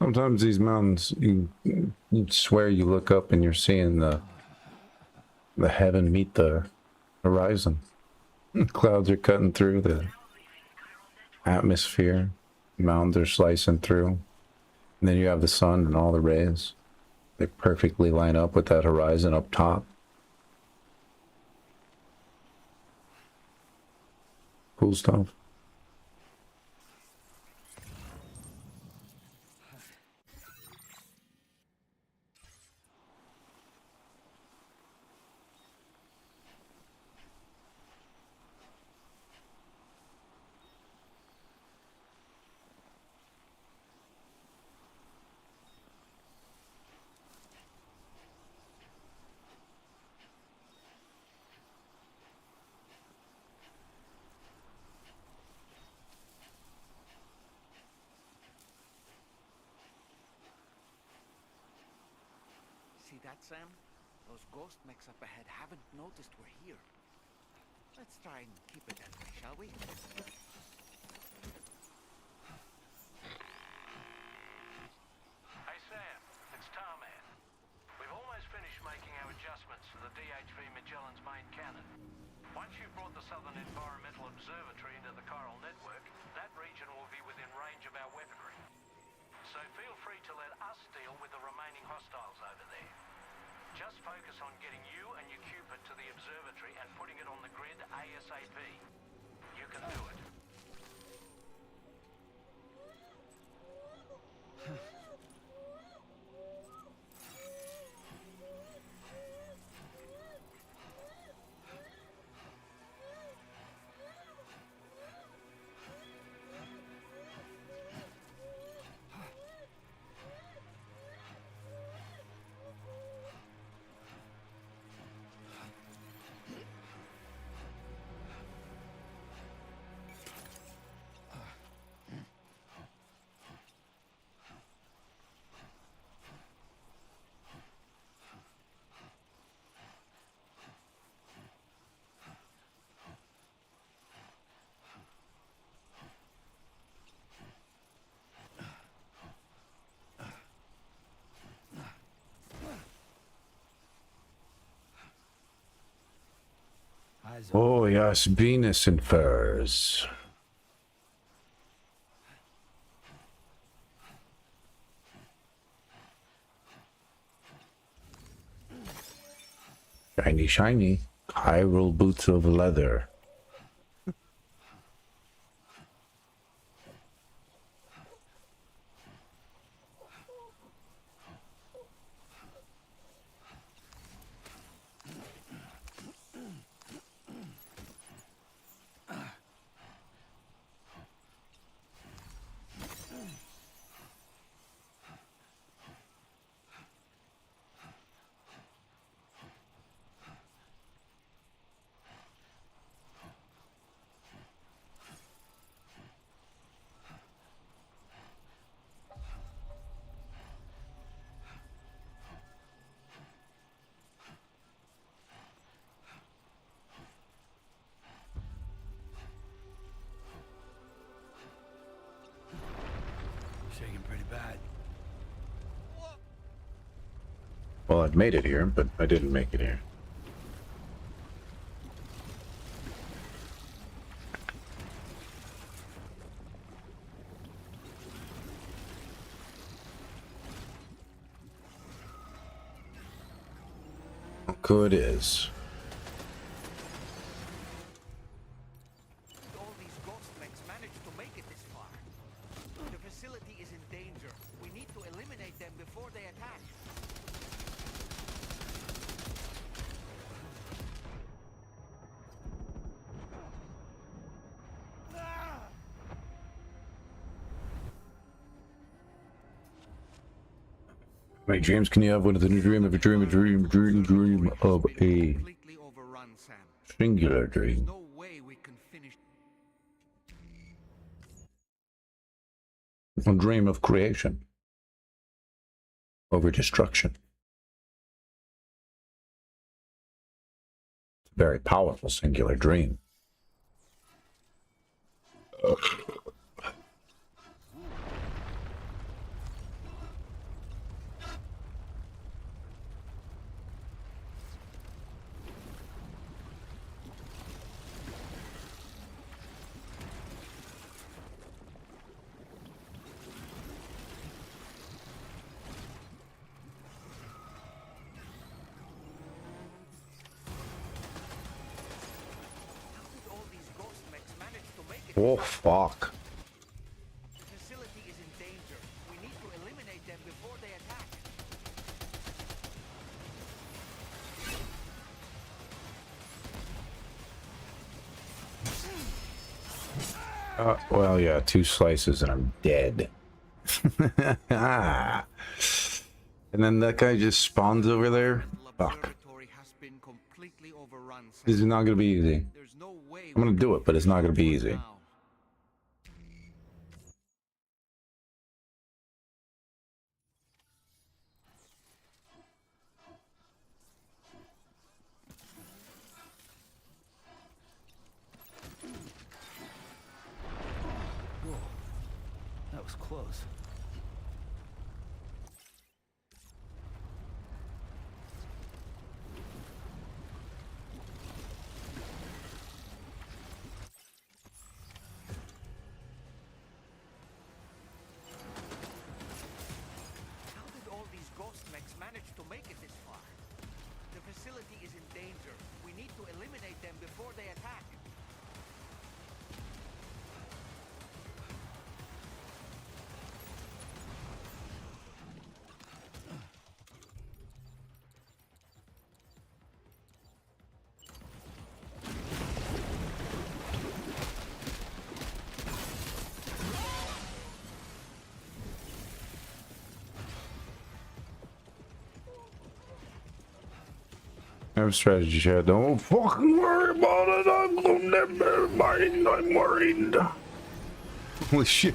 A: Sometimes these mountains, you swear you look up and you're seeing the heaven meet the horizon. Clouds are cutting through the atmosphere. Mountains are slicing through. And then you have the sun and all the rays. They perfectly line up with that horizon up top. Cool stuff.
N: See that, Sam? Those ghost mechs up ahead haven't noticed we're here. Let's try and keep it that way, shall we?
B: Hey Sam, it's Tarman. We've almost finished making our adjustments to the DHV Magellan's main cannon. Once you've brought the Southern Environmental Observatory into the chiral network, that region will be within range of our weaponry. So feel free to let us deal with the remaining hostiles over there. Just focus on getting you and your Cupid to the observatory and putting it on the grid ASAP. You can do it.
A: Oh yes, Venus and furs. Shiny, shiny. Chiral boots of leather.
B: Shaking pretty bad.
A: Well, I've made it here, but I didn't make it here. Good is.
N: All these ghost mechs managed to make it this far. The facility is in danger. We need to eliminate them before they attack.
A: How many dreams can you have? What is a dream of a dream, a dream, dream, dream of a
N: Completely overrun, Sam.
A: singular dream?
N: No way we can finish.
A: A dream of creation over destruction. It's a very powerful singular dream. Oh, fuck.
N: The facility is in danger. We need to eliminate them before they attack.
A: Well, yeah, 2 slices and I'm dead. And then that guy just spawns over there. Fuck. This is not gonna be easy. I'm gonna do it, but it's not gonna be easy.
K: Whoa. That was close.
N: How did all these ghost mechs manage to make it this far? The facility is in danger. We need to eliminate them before they attack.
A: I have strategy, chat. Don't fucking worry about it. I'm gonna never mind. I'm worried. Holy shit.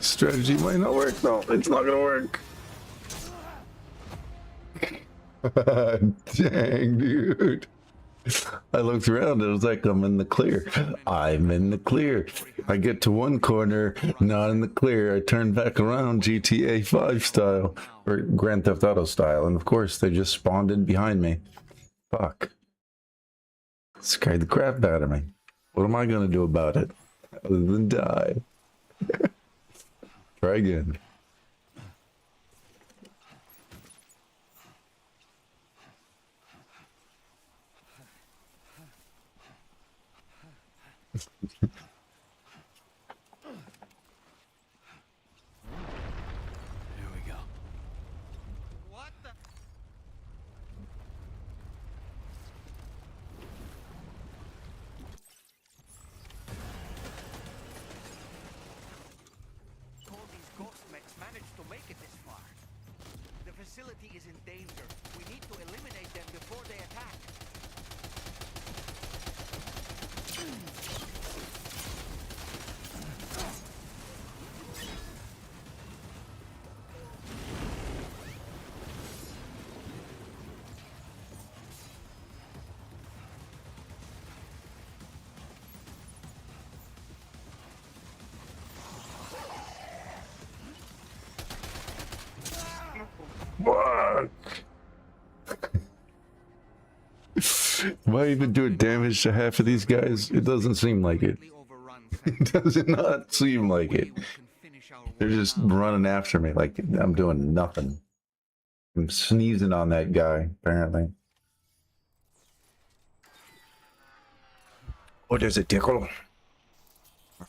A: Strategy might not work. No, it's not gonna work. Dang, dude. I looked around. It was like I'm in the clear. I'm in the clear. I get to one corner, not in the clear. I turn back around, GTA 5 style, or Grand Theft Auto style, and of course they just spawned in behind me. Fuck. Scared the crap out of me. What am I gonna do about it? Other than die. Try again.
K: Here we go.
N: What the? All these ghost mechs managed to make it this far. The facility is in danger. We need to eliminate them before they attack.
A: Fuck. Am I even doing damage to half of these guys? It doesn't seem like it. It does not seem like it. They're just running after me like I'm doing nothing. I'm sneezing on that guy, apparently. Oh, there's a tickle.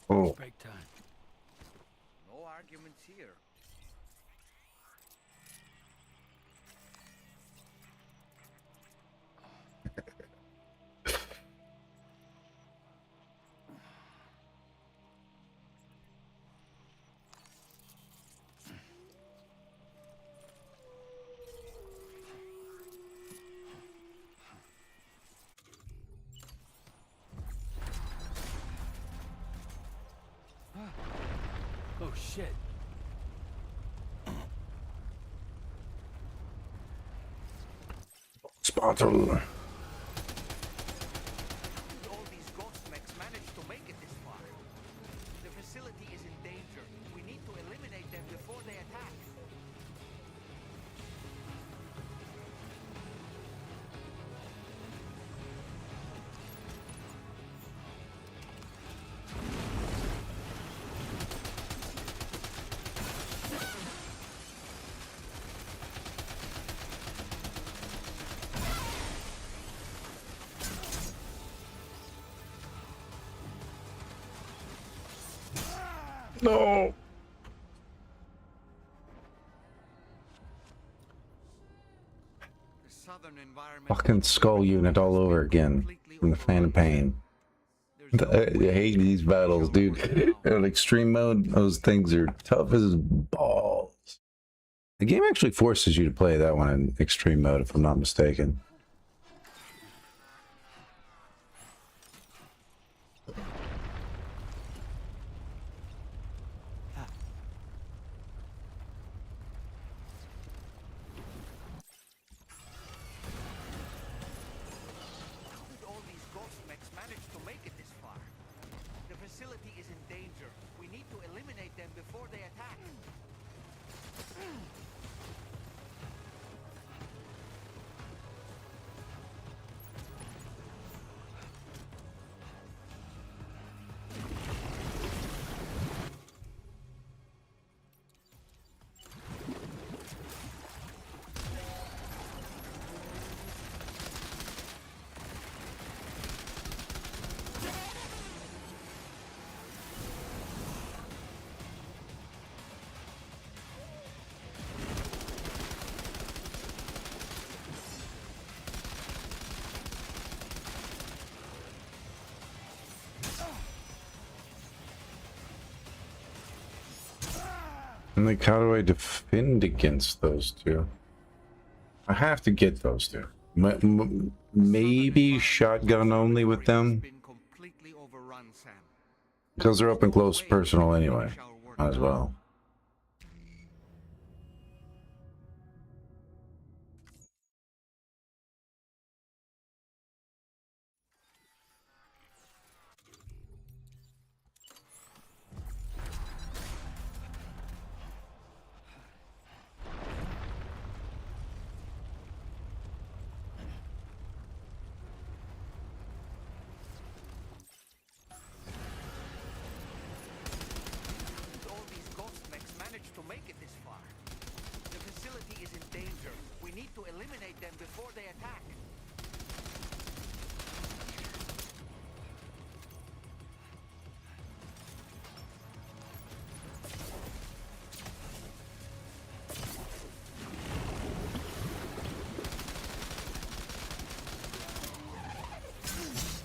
A: Oh.
K: Break time.
N: No arguments here.
K: Oh shit.
A: Spottle.
N: All these ghost mechs managed to make it this far. The facility is in danger. We need to eliminate them before they attack.
A: No.
N: The southern environment.
A: Fucking skull unit all over again from the Phantom Pain. I hate these battles, dude. In extreme mode, those things are tough as balls. The game actually forces you to play that one in extreme mode, if I'm not mistaken. And like, how do I defend against those two? I have to get those two. Maybe shotgun only with them, because they're up and close personal anyway. Might as well.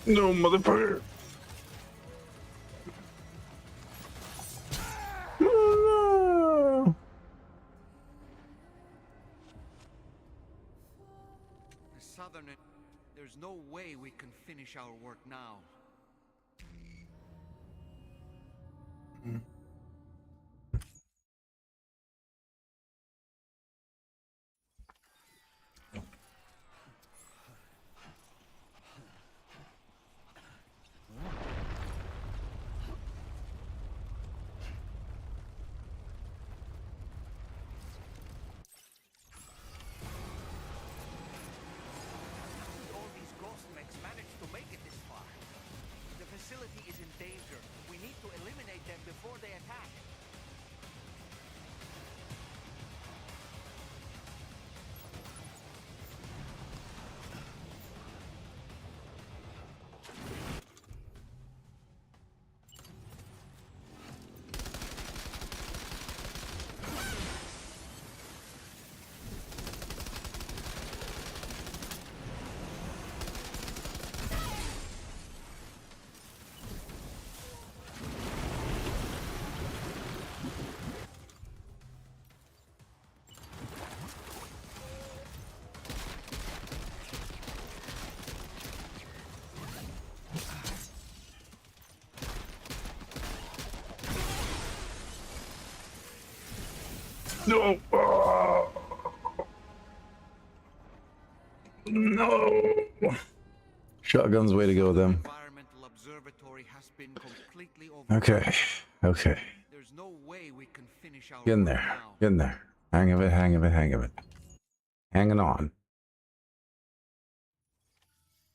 A: No, motherfucker. No.
N: The southern. There's no way we can finish our work now.
A: No. No. Shotgun's the way to go with them. Okay. Okay.
N: There's no way we can finish our
A: Get in there. Get in there. Hang of it, hang of it, hang of it. Hanging on.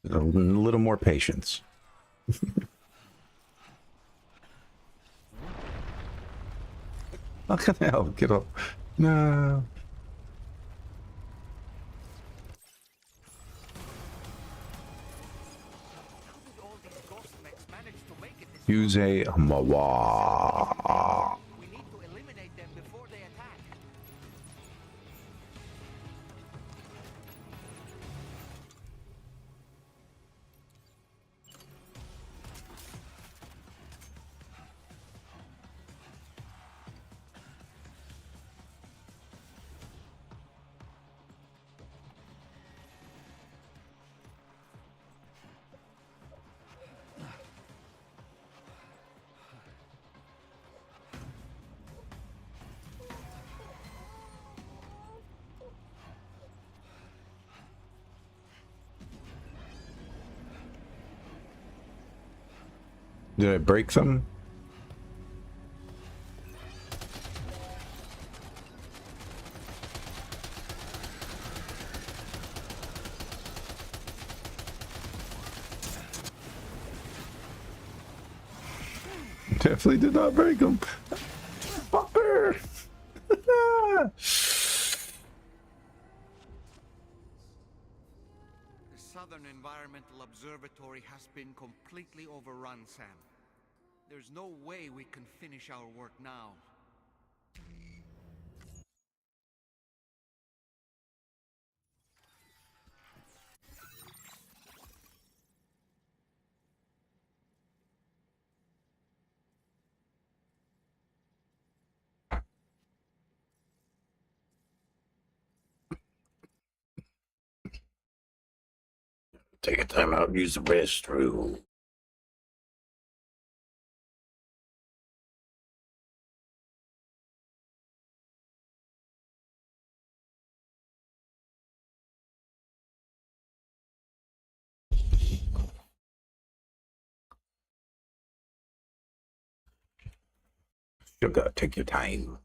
A: A little more patience. Fucking hell, get up. No. Use a Mawa. Did I break something? Definitely did not break them. Fucker!
N: The Southern Environmental Observatory has been completely overrun, Sam. There's no way we can finish our work now.
A: Take a time out, use the restroom. Sugar, take your time.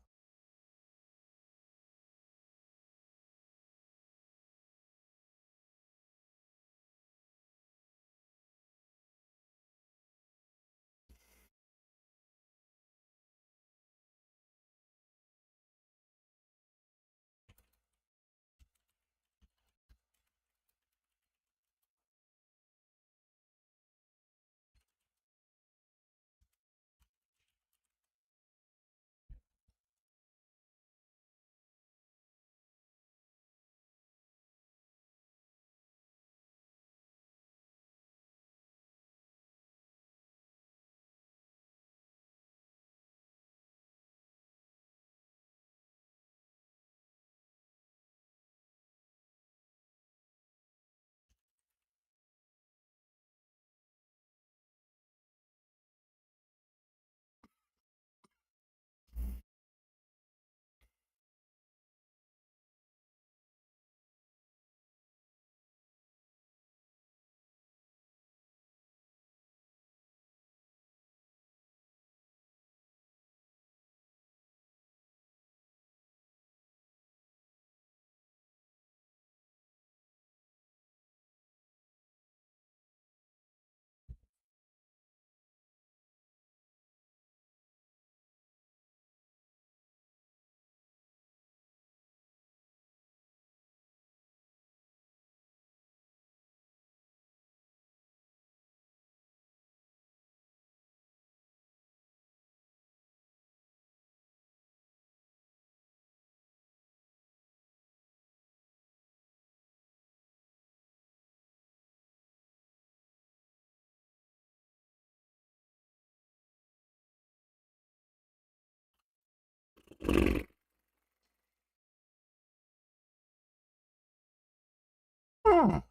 A: Oh.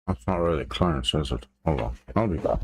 A: That's not really Clarence, is it? Hold on, I'll be back.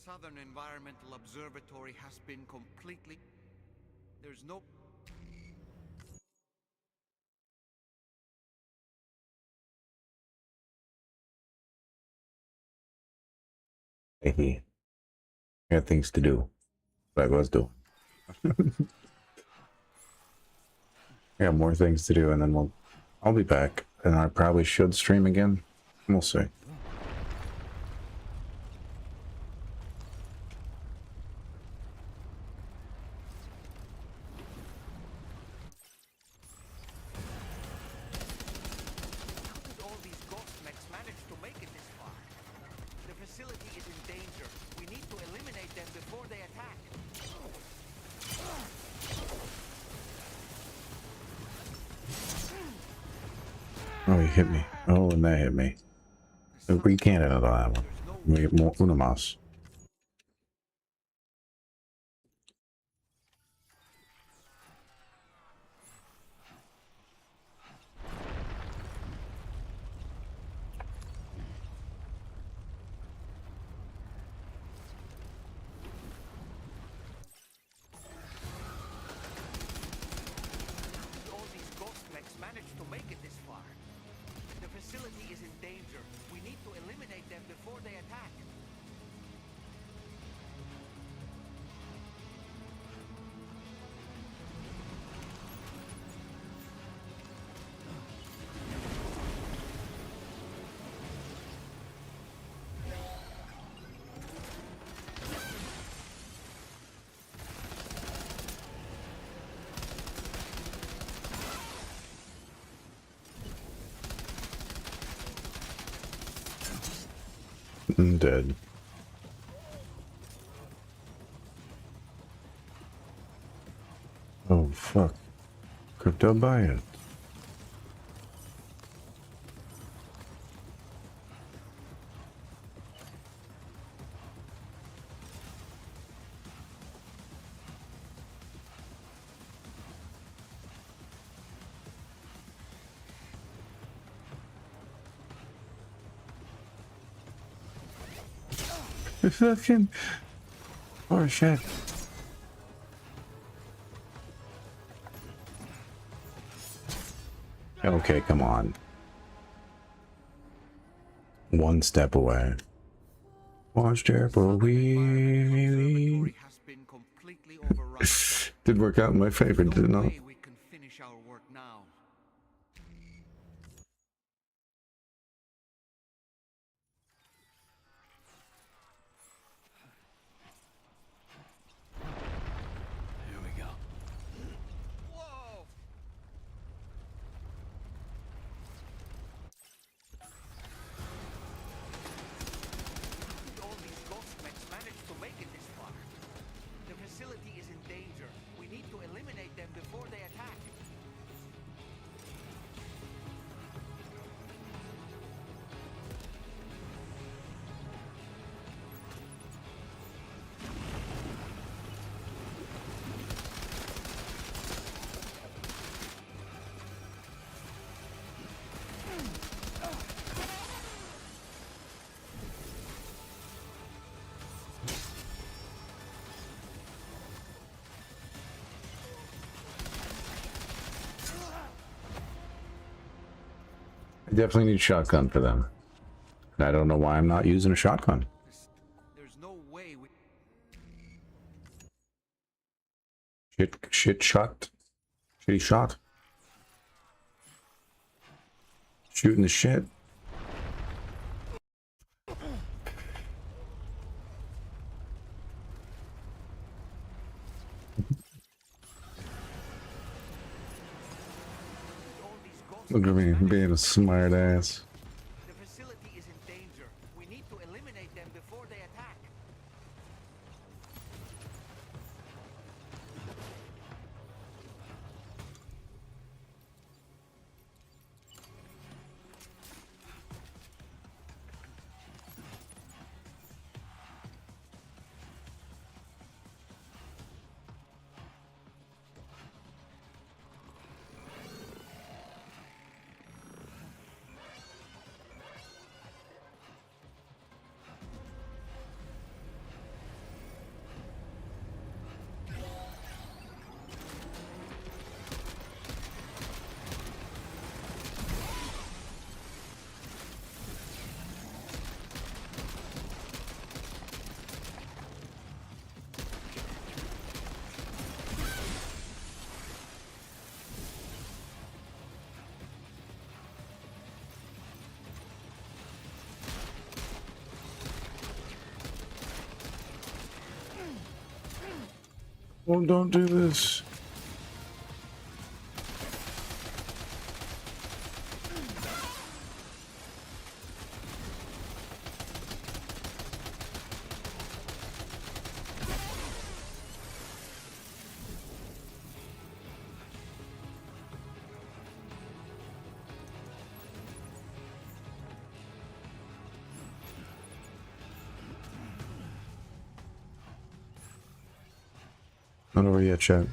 N: Southern Environmental Observatory has been completely... There's no...
A: Hey, I got things to do. What I was doing. I got more things to do, and then I'll be back, and I probably should stream again. We'll see.
N: How did all these ghost mechs manage to make it this far? The facility is in danger. We need to eliminate them before they attack.
A: Oh, he hit me. Oh, and that hit me. We can't handle that one. We get more Unamas.
N: All these ghost mechs managed to make it this far. The facility is in danger. We need to eliminate them before they attack.
A: I'm dead. Oh, fuck. Crypto buy it. Fucking... Oh, shit. Okay, come on. One step away. One step away. Did work out in my favor, didn't it?
N: We can finish our work now.
L: Here we go.
N: Whoa! All these ghost mechs managed to make it this far. The facility is in danger. We need to eliminate them before they attack.
A: I definitely need shotgun for them. And I don't know why I'm not using a shotgun.
N: There's no way we...
A: Shit shot. Shitty shot. Shooting the shit. Look at me being a smart ass.
N: The facility is in danger. We need to eliminate them before they attack.
A: Oh, don't do this. Not over yet, chat.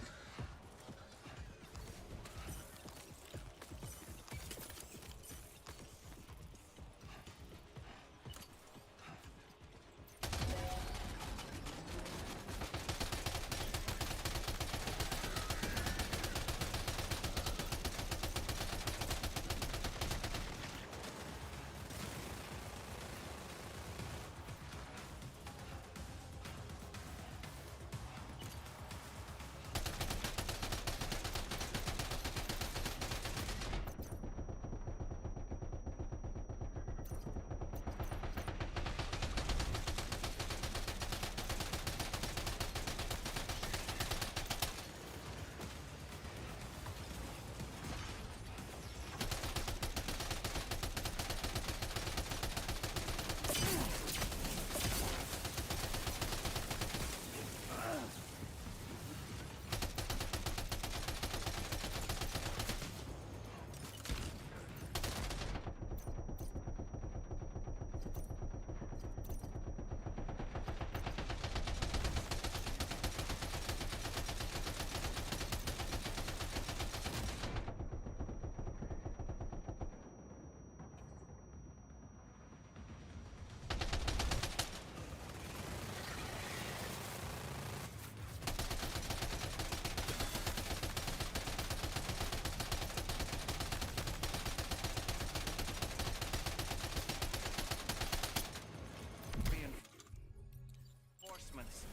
N: Reinforcements.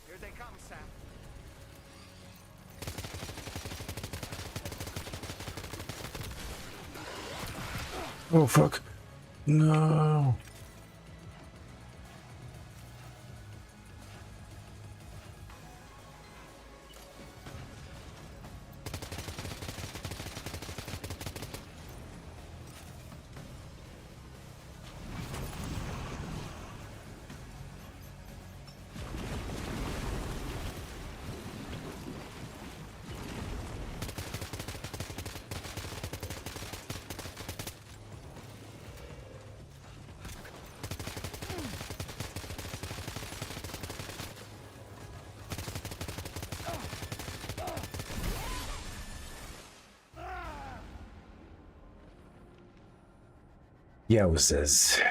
N: Here they come, Sam.
A: Oh, fuck. No. Yowzers.
N: The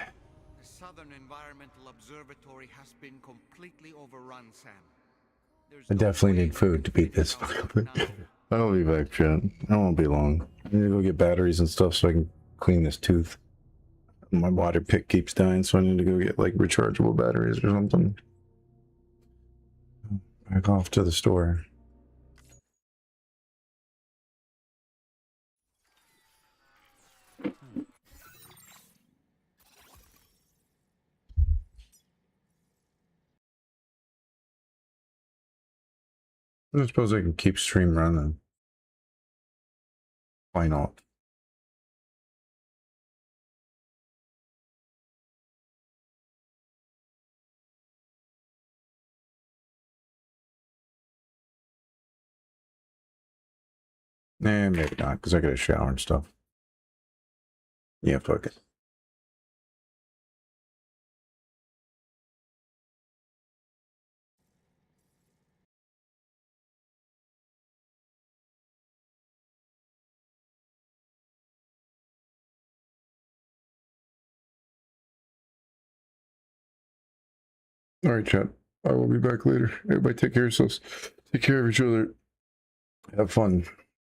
N: Southern Environmental Observatory has been completely overrun, Sam.
A: I definitely need food to beat this. I'll be back, chat. I won't be long. I need to go get batteries and stuff so I can clean this tooth. My water pick keeps dying, so I need to go get like rechargeable batteries or something. Back off to the store. I suppose I can keep stream running. Why not? Nah, maybe not, because I got a shower and stuff. Yeah, fuck it. All right, chat. I will be back later. Everybody take care of yourselves. Take care of each other. Have fun.